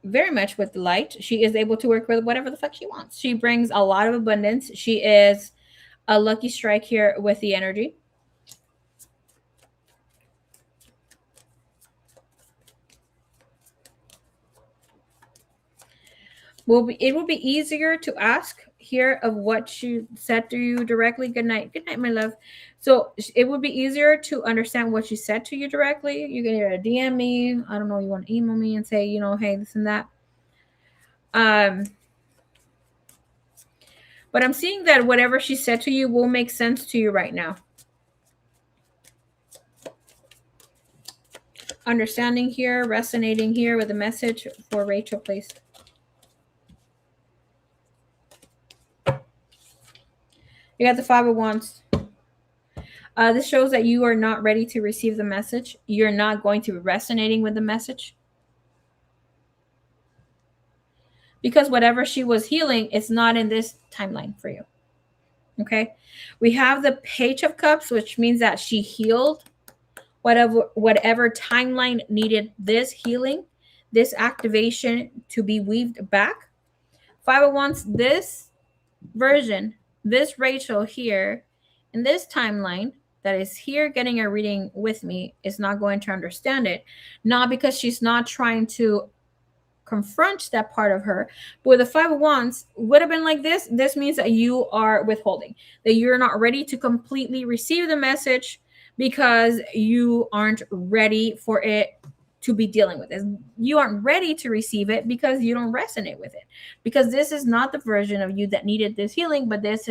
very much with the light. She is able to work with whatever the fuck she wants. She brings a lot of abundance. She is a lucky strike here with the energy. It will be easier to ask here of what she said to you directly. Good night, my love. So it would be easier to understand what she said to you directly. You can either DM me, I don't know, you want to email me and say, hey, this and that. But I'm seeing that whatever she said to you will make sense to you right now. Understanding here, resonating here with a message for Rachel, please. You got the Five of Wands. This shows that you are not ready to receive the message. You're not going to be resonating with the message. Because whatever she was healing is not in this timeline for you. Okay? We have the Page of Cups, which means that she healed whatever timeline needed this healing, this activation to be weaved back. Five of Wands, this version, this Rachel here in this timeline that is here getting a reading with me is not going to understand it. Not because she's not trying to confront that part of her, but with the Five of Wands would have been like this. This means that you are withholding, that you're not ready to completely receive the message because you aren't ready for it to be dealing with this. You aren't ready to receive it because you don't resonate with it, because this is not the version of you that needed this healing, but this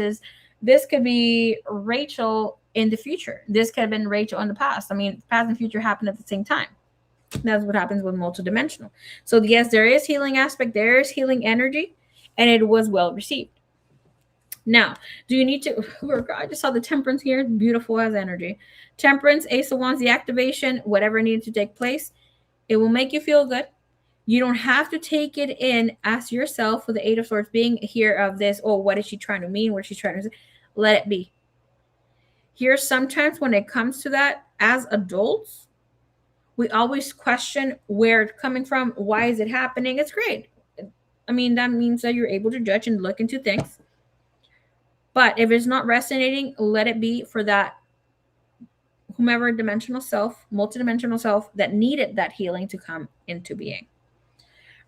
could be Rachel in the future. This could have been Rachel in the past. I mean, past and future happen at the same time. That's what happens with multidimensional. So yes, there is healing aspect, there is healing energy, and it was well received. Now, do you need to work? I just saw the Temperance here, beautiful as energy. Temperance, Ace of Wands, the activation, whatever needed to take place, it will make you feel good. You don't have to take it in as yourself with the Eight of Swords being here of this. Oh, what is she trying to mean? What is she trying to say? Let it be. Here, sometimes when it comes to that, as adults, we always question where it's coming from. Why is it happening? It's great. I mean, that means that you're able to judge and look into things. But if it's not resonating, let it be for that whomever dimensional self, multidimensional self that needed that healing to come into being.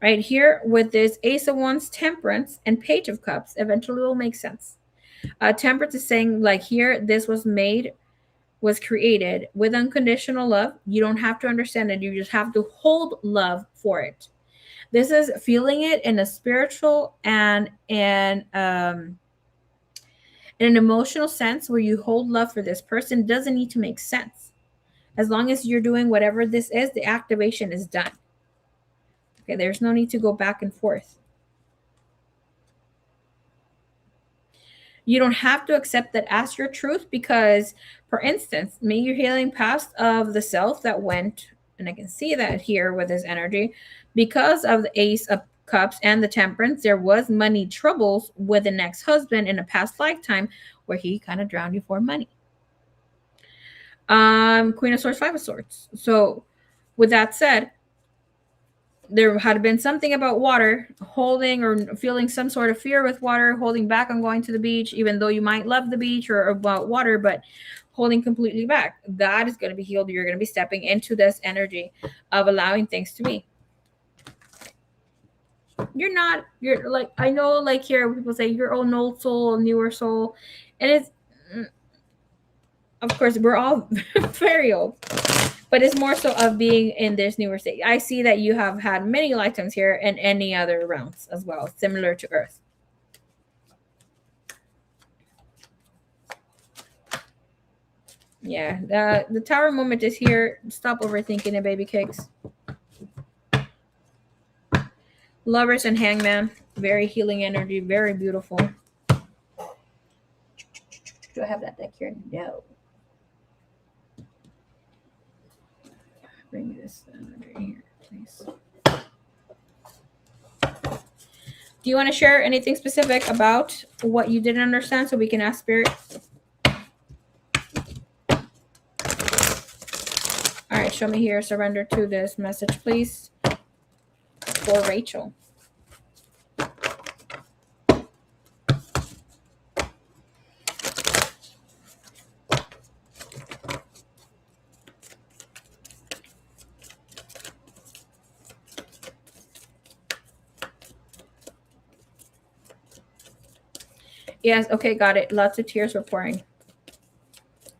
Right here with this Ace of Wands, Temperance, and Page of Cups, eventually will make sense. Temperance is saying, like here, this was created with unconditional love. You don't have to understand it. You just have to hold love for it. This is feeling it in a spiritual and in an emotional sense where you hold love for this person. It doesn't need to make sense. As long as you're doing whatever this is, the activation is done. Okay, there's no need to go back and forth. You don't have to accept that as your truth because, for instance, maybe you're healing past of the self that went, and I can see that here with this energy, because of the Ace of Cups and the Temperance, there was money troubles with an ex-husband in a past lifetime where he kind of drowned you for money. Queen of Swords, Five of Swords. So with that said, there had been something about water, holding or feeling some sort of fear with water, holding back on going to the beach, even though you might love the beach or about water, but holding completely back. That is going to be healed. You're going to be stepping into this energy of allowing things to be. You're like, I know, like here people say you're an old soul, newer soul, and it's, of course, we're all very old. But it's more so of being in this newer state. I see that you have had many lifetimes here and any other realms as well, similar to Earth. Yeah, the Tower moment is here. Stop overthinking it, baby cakes. Lovers and Hangman. Very healing energy. Very beautiful. Do I have that deck here? No. Bring this energy here, please. Do you want to share anything specific about what you didn't understand so we can ask Spirit? All right, show me here. Surrender to this message, please. for Rachel. Yes, okay, got it. Lots of tears were pouring.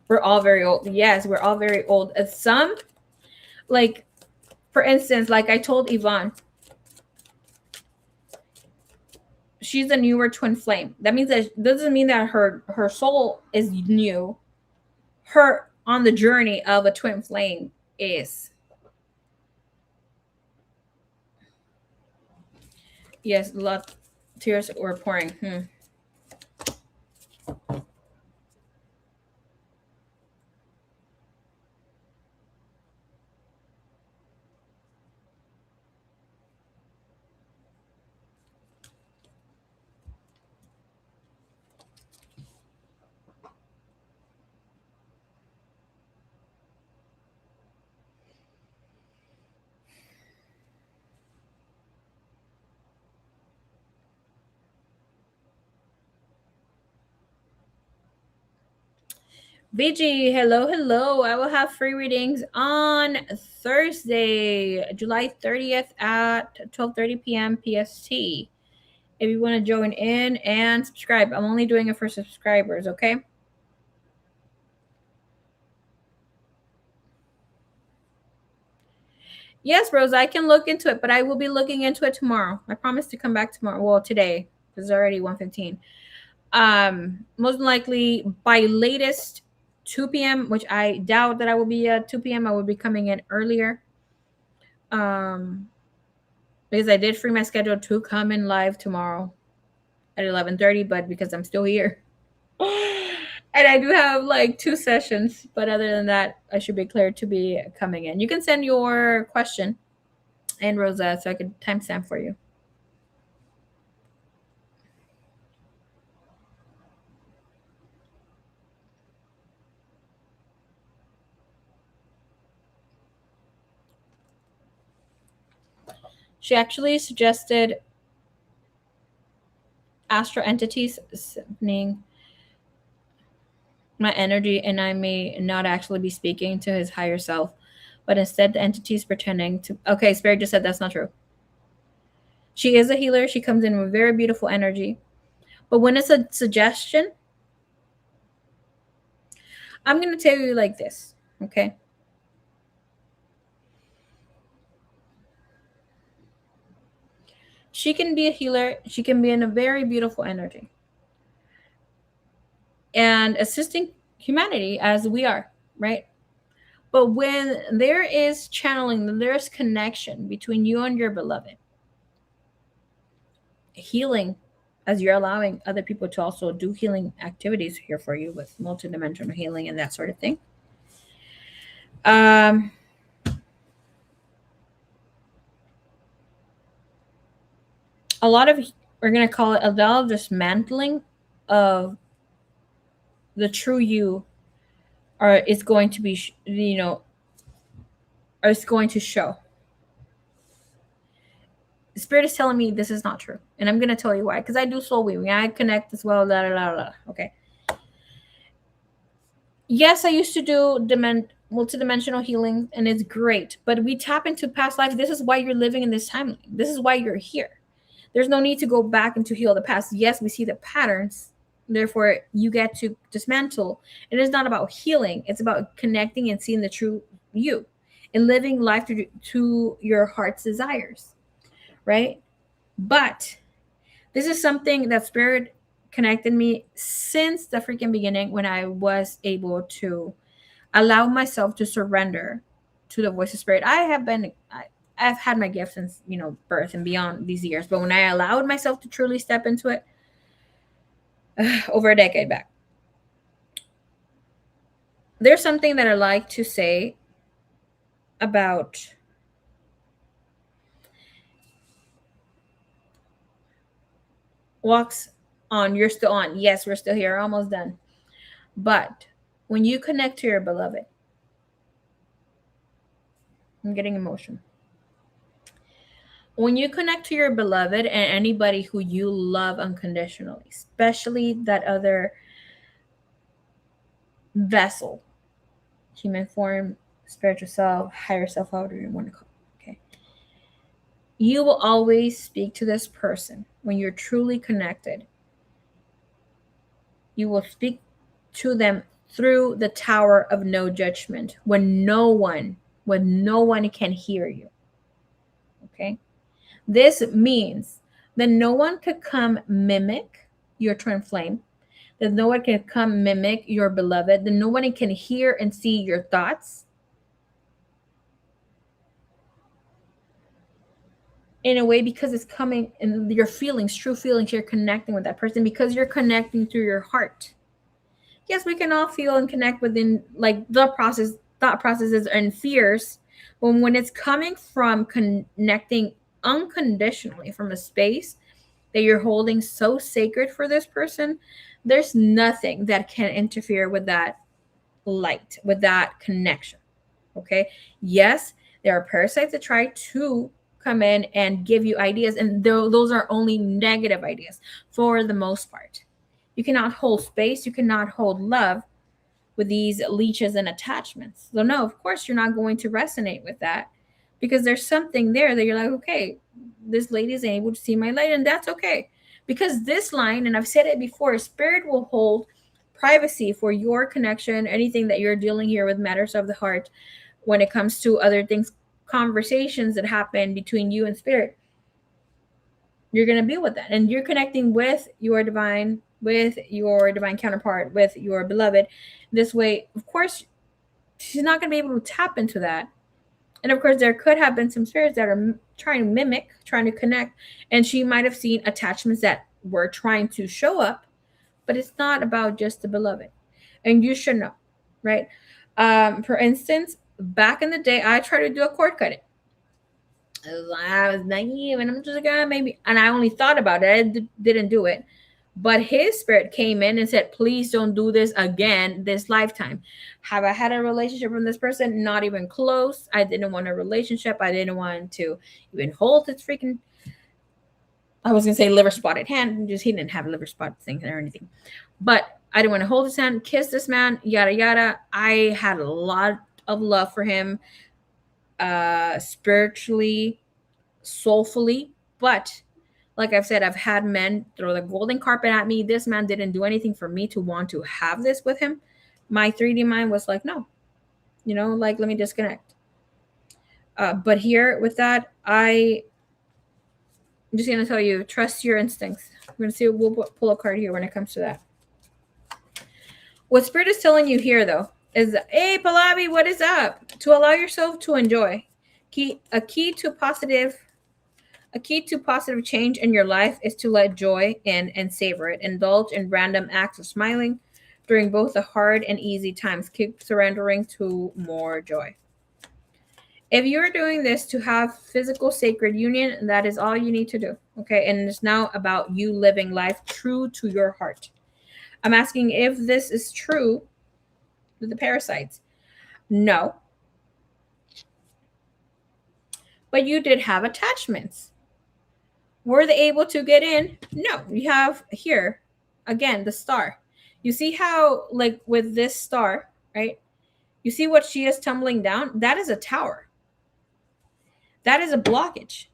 We're all very old. Yes, we're all very old. Some, like, for instance, like I told Yvonne, she's a newer twin flame. That means that doesn't mean that her soul is new. Her on the journey of a twin flame is. Yes, a lot tears were pouring. VG, hello, hello. I will have free readings on Thursday, July 30th at 12:30 p.m. PST. If you want to join in and subscribe, I'm only doing it for subscribers, okay? Yes, Rose, I can look into it, but I will be looking into it tomorrow. I promise to come back tomorrow. Well, today, because it's already 1:15. Most likely by latest 2 p.m., which I doubt that I will be at 2 p.m. I will be coming in earlier. Because I did free my schedule to come in live tomorrow at 11:30, but because I'm still here. And I do have like 2 sessions, but other than that, I should be cleared to be coming in. You can send your question and Rosa so I can timestamp for you. She actually suggested astral entities siphoning my energy, and I may not actually be speaking to his higher self, but instead the entities pretending to. Okay, Spirit just said that's not true. She is a healer. She comes in with very beautiful energy. But when it's a suggestion, I'm going to tell you like this, okay? She can be a healer. She can be in a very beautiful energy and assisting humanity as we are, right? But when there is channeling, there's connection between you and your beloved, healing, as you're allowing other people to also do healing activities here for you with multidimensional healing and that sort of thing. A lot of, we're going to call it a lot of dismantling of the true you, or is going to be, or it's going to show. Spirit is telling me this is not true, and I'm going to tell you why, because I do soul weaving. I connect as well. Okay. Yes, I used to do multidimensional healing, and it's great. But we tap into past life. This is why you're living in this timeline. This is why you're here. There's no need to go back and to heal the past. Yes, we see the patterns. Therefore, you get to dismantle. It is not about healing. It's about connecting and seeing the true you and living life to your heart's desires, right? But this is something that Spirit connected me since the freaking beginning, when I was able to allow myself to surrender to the voice of Spirit. I've had my gift since, birth and beyond these years, but when I allowed myself to truly step into it, over a decade back, there's something that I like to say about walks on. You're still on. Yes, we're still here, almost done. But when you connect to your beloved, I'm getting emotional. When you connect to your beloved and anybody who you love unconditionally, especially that other vessel, human form, spiritual self, higher self, however you want to call it, okay? You will always speak to this person when you're truly connected. You will speak to them through the tower of no judgment when no one can hear you. Okay? This means that no one could come mimic your twin flame, that no one can come mimic your beloved, that no one can hear and see your thoughts in a way, because it's coming in your feelings, true feelings. You're connecting with that person because you're connecting through your heart. Yes, we can all feel and connect within like the process, thought processes and fears. But when it's coming from connecting unconditionally from a space that you're holding so sacred for this person, there's nothing that can interfere with that light, with that connection. Okay. Yes, there are parasites that try to come in and give you ideas, and those are only negative ideas for the most part. You cannot hold space, you cannot hold love with these leeches and attachments. So, no, of course, you're not going to resonate with that because there's something there that you're like, okay, this lady is able to see my light, and that's okay. Because this line, and I've said it before, spirit will hold privacy for your connection, anything that you're dealing here with matters of the heart when it comes to other things, conversations that happen between you and spirit. You're going to be with that, and you're connecting with your divine, counterpart, with your beloved. This way, of course, she's not going to be able to tap into that. And of course, there could have been some spirits that are trying to mimic, trying to connect, and she might have seen attachments that were trying to show up, but it's not about just the beloved. And you should know, right? For instance, back in the day, I tried to do a cord cutting. I was naive, and I'm just like, maybe. And I only thought about it. I didn't do it. But his spirit came in and said, please don't do this again this lifetime. Have I had a relationship with this person? Not even close. I didn't want a relationship. I didn't want to even hold his freaking, I was going to say liver spotted hand. Just he didn't have liver spot thing or anything. But I didn't want to hold his hand, kiss this man, yada, yada. I had a lot of love for him, spiritually, soulfully. But like I've said, I've had men throw the golden carpet at me. This man didn't do anything for me to want to have this with him. My 3D mind was like, no, like, let me disconnect. But here with that, I'm just going to tell you, trust your instincts. We're going to see, we'll pull a card here when it comes to that. What Spirit is telling you here, though, is, hey, Palabi, what is up? To allow yourself to enjoy. A key to positive change in your life is to let joy in and savor it. Indulge in random acts of smiling during both the hard and easy times. Keep surrendering to more joy. If you're doing this to have physical sacred union, that is all you need to do. Okay. And it's now about you living life true to your heart. I'm asking if this is true with the parasites. No. But you did have attachments. Were they able to get in? No. You have here, again, the star. You see how, like, with this star, right? You see what she is tumbling down? That is a tower. That is a blockage.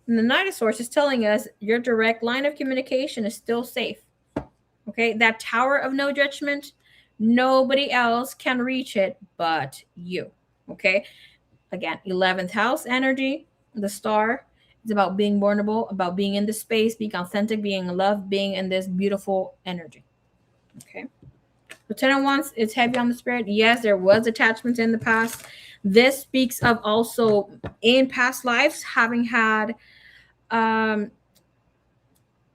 And the Knight of Swords is telling us your direct line of communication is still safe. Okay? That tower of no judgment, nobody else can reach it but you. Okay? Again, 11th house energy, the star. It's about being vulnerable, about being in the space, being authentic, being in love, being in this beautiful energy. Okay. Lieutenant Wands, it's heavy on the spirit. Yes, there was attachments in the past. This speaks of also in past lives having had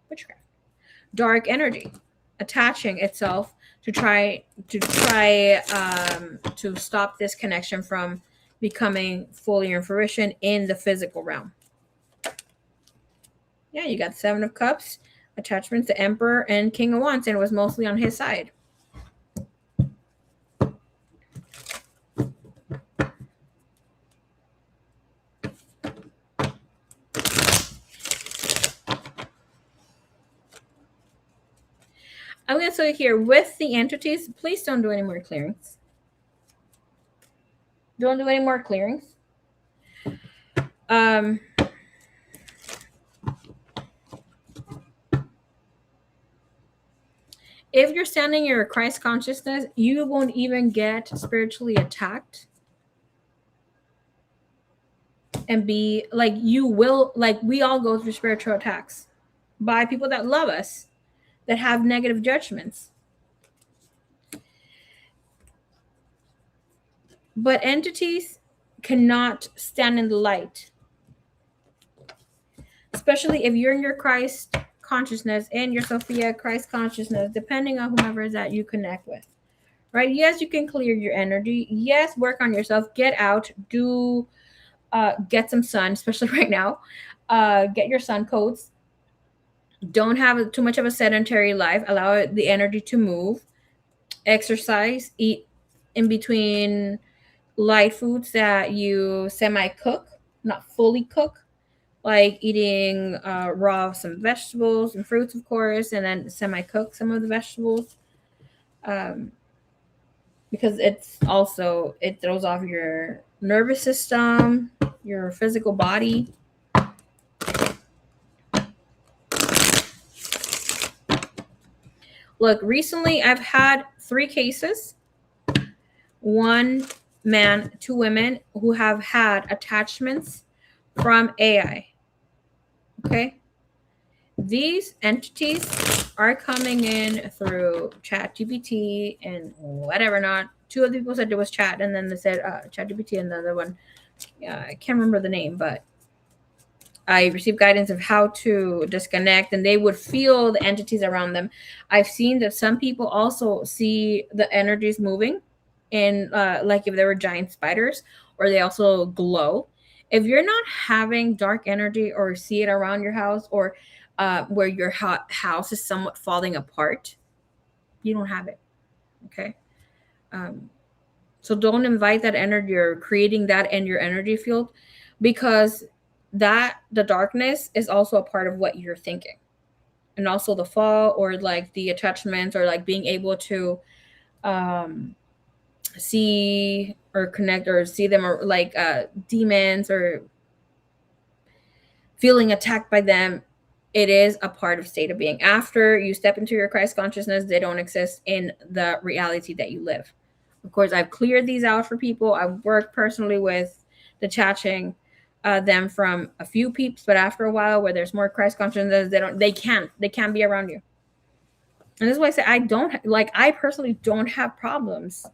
witchcraft, dark energy attaching itself to try to stop this connection from becoming fully in fruition in the physical realm. Yeah, you got 7 of Cups, attachments, the Emperor, and King of Wands, and it was mostly on his side. I'm going to say here with the entities, please don't do any more clearings. Don't do any more clearings. If you're standing in your Christ consciousness, you won't even get spiritually attacked. And be like, you will, like, we all go through spiritual attacks by people that love us, that have negative judgments. But entities cannot stand in the light, especially if you're in your Christ consciousness and your Sophia Christ consciousness, depending on whomever is that you connect with. Right? Yes, you can clear your energy. Yes, work on yourself. Get out. Do get some sun, especially right now. Get your sun coats. Don't have too much of a sedentary life. Allow the energy to move. Exercise. Eat in between light foods that you semi cook, not fully cook, like eating raw some vegetables and fruits, of course, and then semi cook some of the vegetables. Because it throws off your nervous system, your physical body. Look, recently I've had 3 cases, 1 man, 2 women, who have had attachments from AI. Okay? These entities are coming in through ChatGPT and whatever not. 2 of the people said it was chat, and then they said ChatGPT, and the other one, I can't remember the name, but I received guidance of how to disconnect, and they would feel the entities around them. I've seen that some people also see the energies moving, and like if they were giant spiders, or they also glow. If you're not having dark energy or see it around your house, or where your house is somewhat falling apart, you don't have it. Okay. So don't invite that energy or creating that in your energy field, because that the darkness is also a part of what you're thinking. And also the fall, or like the attachments, or like being able to um see or connect or see them, or like demons, or feeling attacked by them. It is a part of state of being. After you step into your Christ consciousness, they don't exist in the reality that you live. Of course, I've cleared these out for people. I've worked personally with detaching them from a few peeps, but after a while, where there's more Christ consciousness, they can't be around you. And this is why I say I personally don't have problems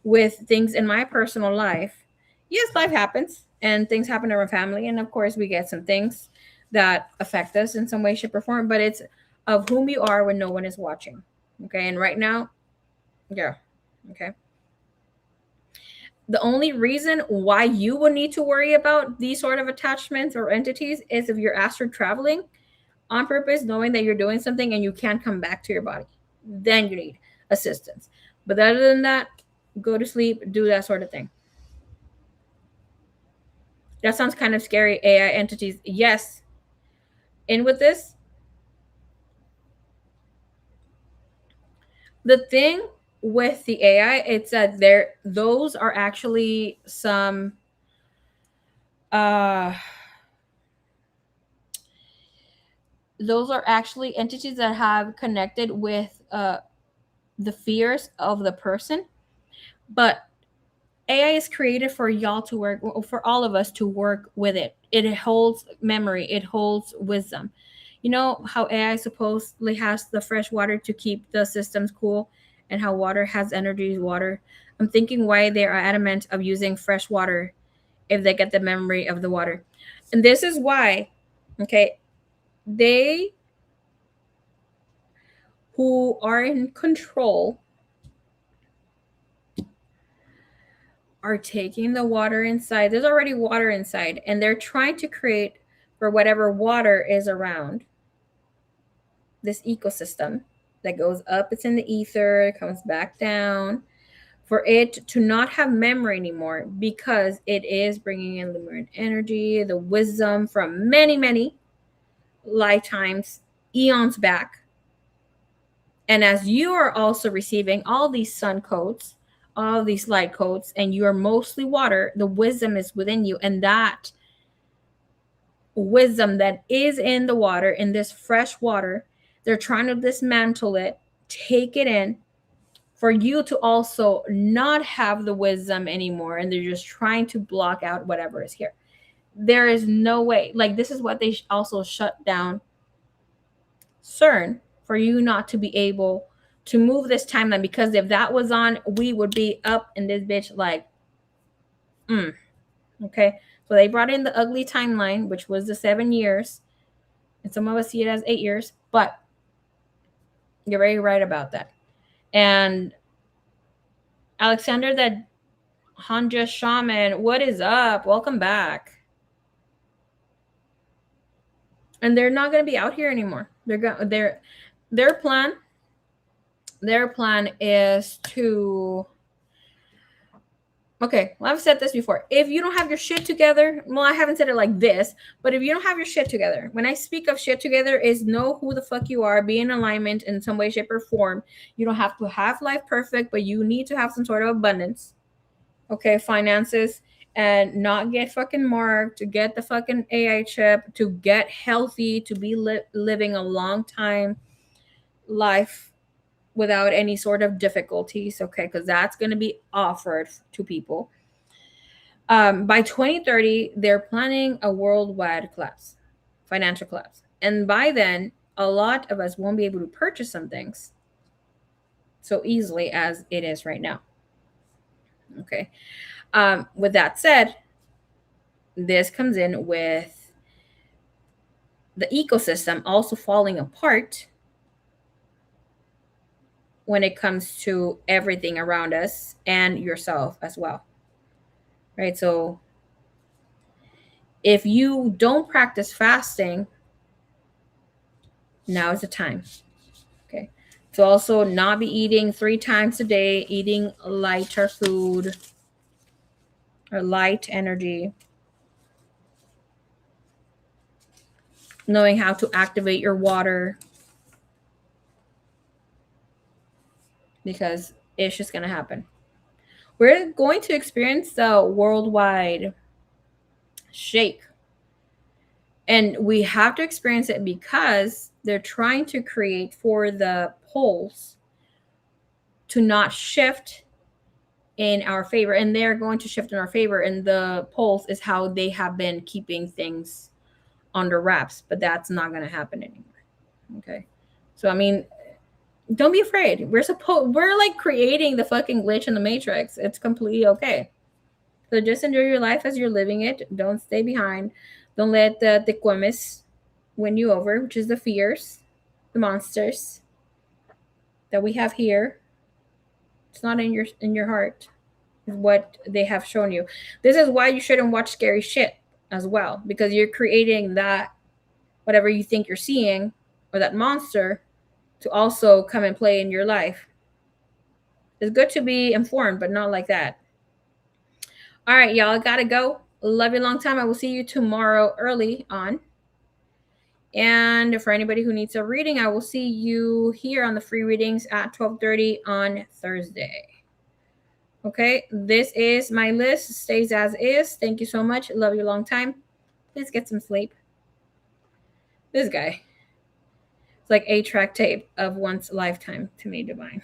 with things in my personal life. Yes, life happens and things happen in our family, and of course we get some things that affect us in some way, shape, or form, but it's of whom you are when no one is watching. Okay, and right now, yeah, okay. The only reason why you would need to worry about these sort of attachments or entities is if you're astral traveling on purpose, knowing that you're doing something and you can't come back to your body. Then you need assistance. But other than that, go to sleep, do that sort of thing. That sounds kind of scary. AI entities. Yes. In with this. The thing with the AI, it's that those are actually some those are actually entities that have connected with the fears of the person. But AI is created for y'all to work, for all of us to work with it. It holds memory, it holds wisdom. You know how AI supposedly has the fresh water to keep the systems cool, and how water has energy, water. I'm thinking why they are adamant of using fresh water if they get the memory of the water. And this is why, okay, they who are in control are taking the water inside. There's already water inside, and they're trying to create for whatever water is around this ecosystem that goes up. It's in the ether, it comes back down, for it to not have memory anymore, because it is bringing in the Lemurian energy, the wisdom from many, many lifetimes, eons back. And as you are also receiving all these sun codes, all these light codes, and you are mostly water, the wisdom is within you. And that wisdom that is in the water, in this fresh water, they're trying to dismantle it, take it in, for you to also not have the wisdom anymore. And they're just trying to block out whatever is here. There is no way. Like, this is what they also shut down CERN, for you not to be able to move this timeline, because if that was on, we would be up in this bitch like, okay. So they brought in the ugly timeline, which was the 7 years, and some of us see it as 8 years, but you're very right about that. And Alexander, that Hanja shaman, what is up? Welcome back. And they're not going to be out here anymore. Their plan is to, okay, well, I've said this before. If you don't have your shit together, well, I haven't said it like this, but if you don't have your shit together, when I speak of shit together, is know who the fuck you are, be in alignment in some way, shape, or form. You don't have to have life perfect, but you need to have some sort of abundance. Okay, finances, and not get fucking marked, to get the fucking AI chip, to get healthy, to be living a long time life without any sort of difficulties. Okay, because that's going to be offered to people. By 2030, they're planning a worldwide collapse, financial collapse. And by then, a lot of us won't be able to purchase some things so easily as it is right now. Okay. With that said, this comes in with the ecosystem also falling apart when it comes to everything around us and yourself as well. Right? So if you don't practice fasting, now is the time. Okay. To also not be eating 3 times a day, eating lighter food or light energy, knowing how to activate your water, because it's just going to happen. We're going to experience the worldwide shake. And we have to experience it because they're trying to create for the poles to not shift in our favor. And they're going to shift in our favor. And the poles is how they have been keeping things under wraps. But that's not going to happen anymore. Okay. So, I mean, don't be afraid. We're like creating the fucking glitch in the matrix. It's completely okay. So just enjoy your life as you're living it. Don't stay behind. Don't let the tecuemes win you over, which is the fears, the monsters that we have here. It's not in your heart, is what they have shown you. This is why you shouldn't watch scary shit as well, because you're creating that whatever you think you're seeing or that monster to also come and play in your life. It's good to be informed, but not like that. All right, y'all, I gotta go. Love you a long time. I will see you tomorrow early on. And for anybody who needs a reading, I will see you here on the free readings at 12:30 on Thursday. Okay, this is my list. Stays as is. Thank you so much. Love you a long time. Please get some sleep. This guy. It's like 8-track tape of one's lifetime to me, divine.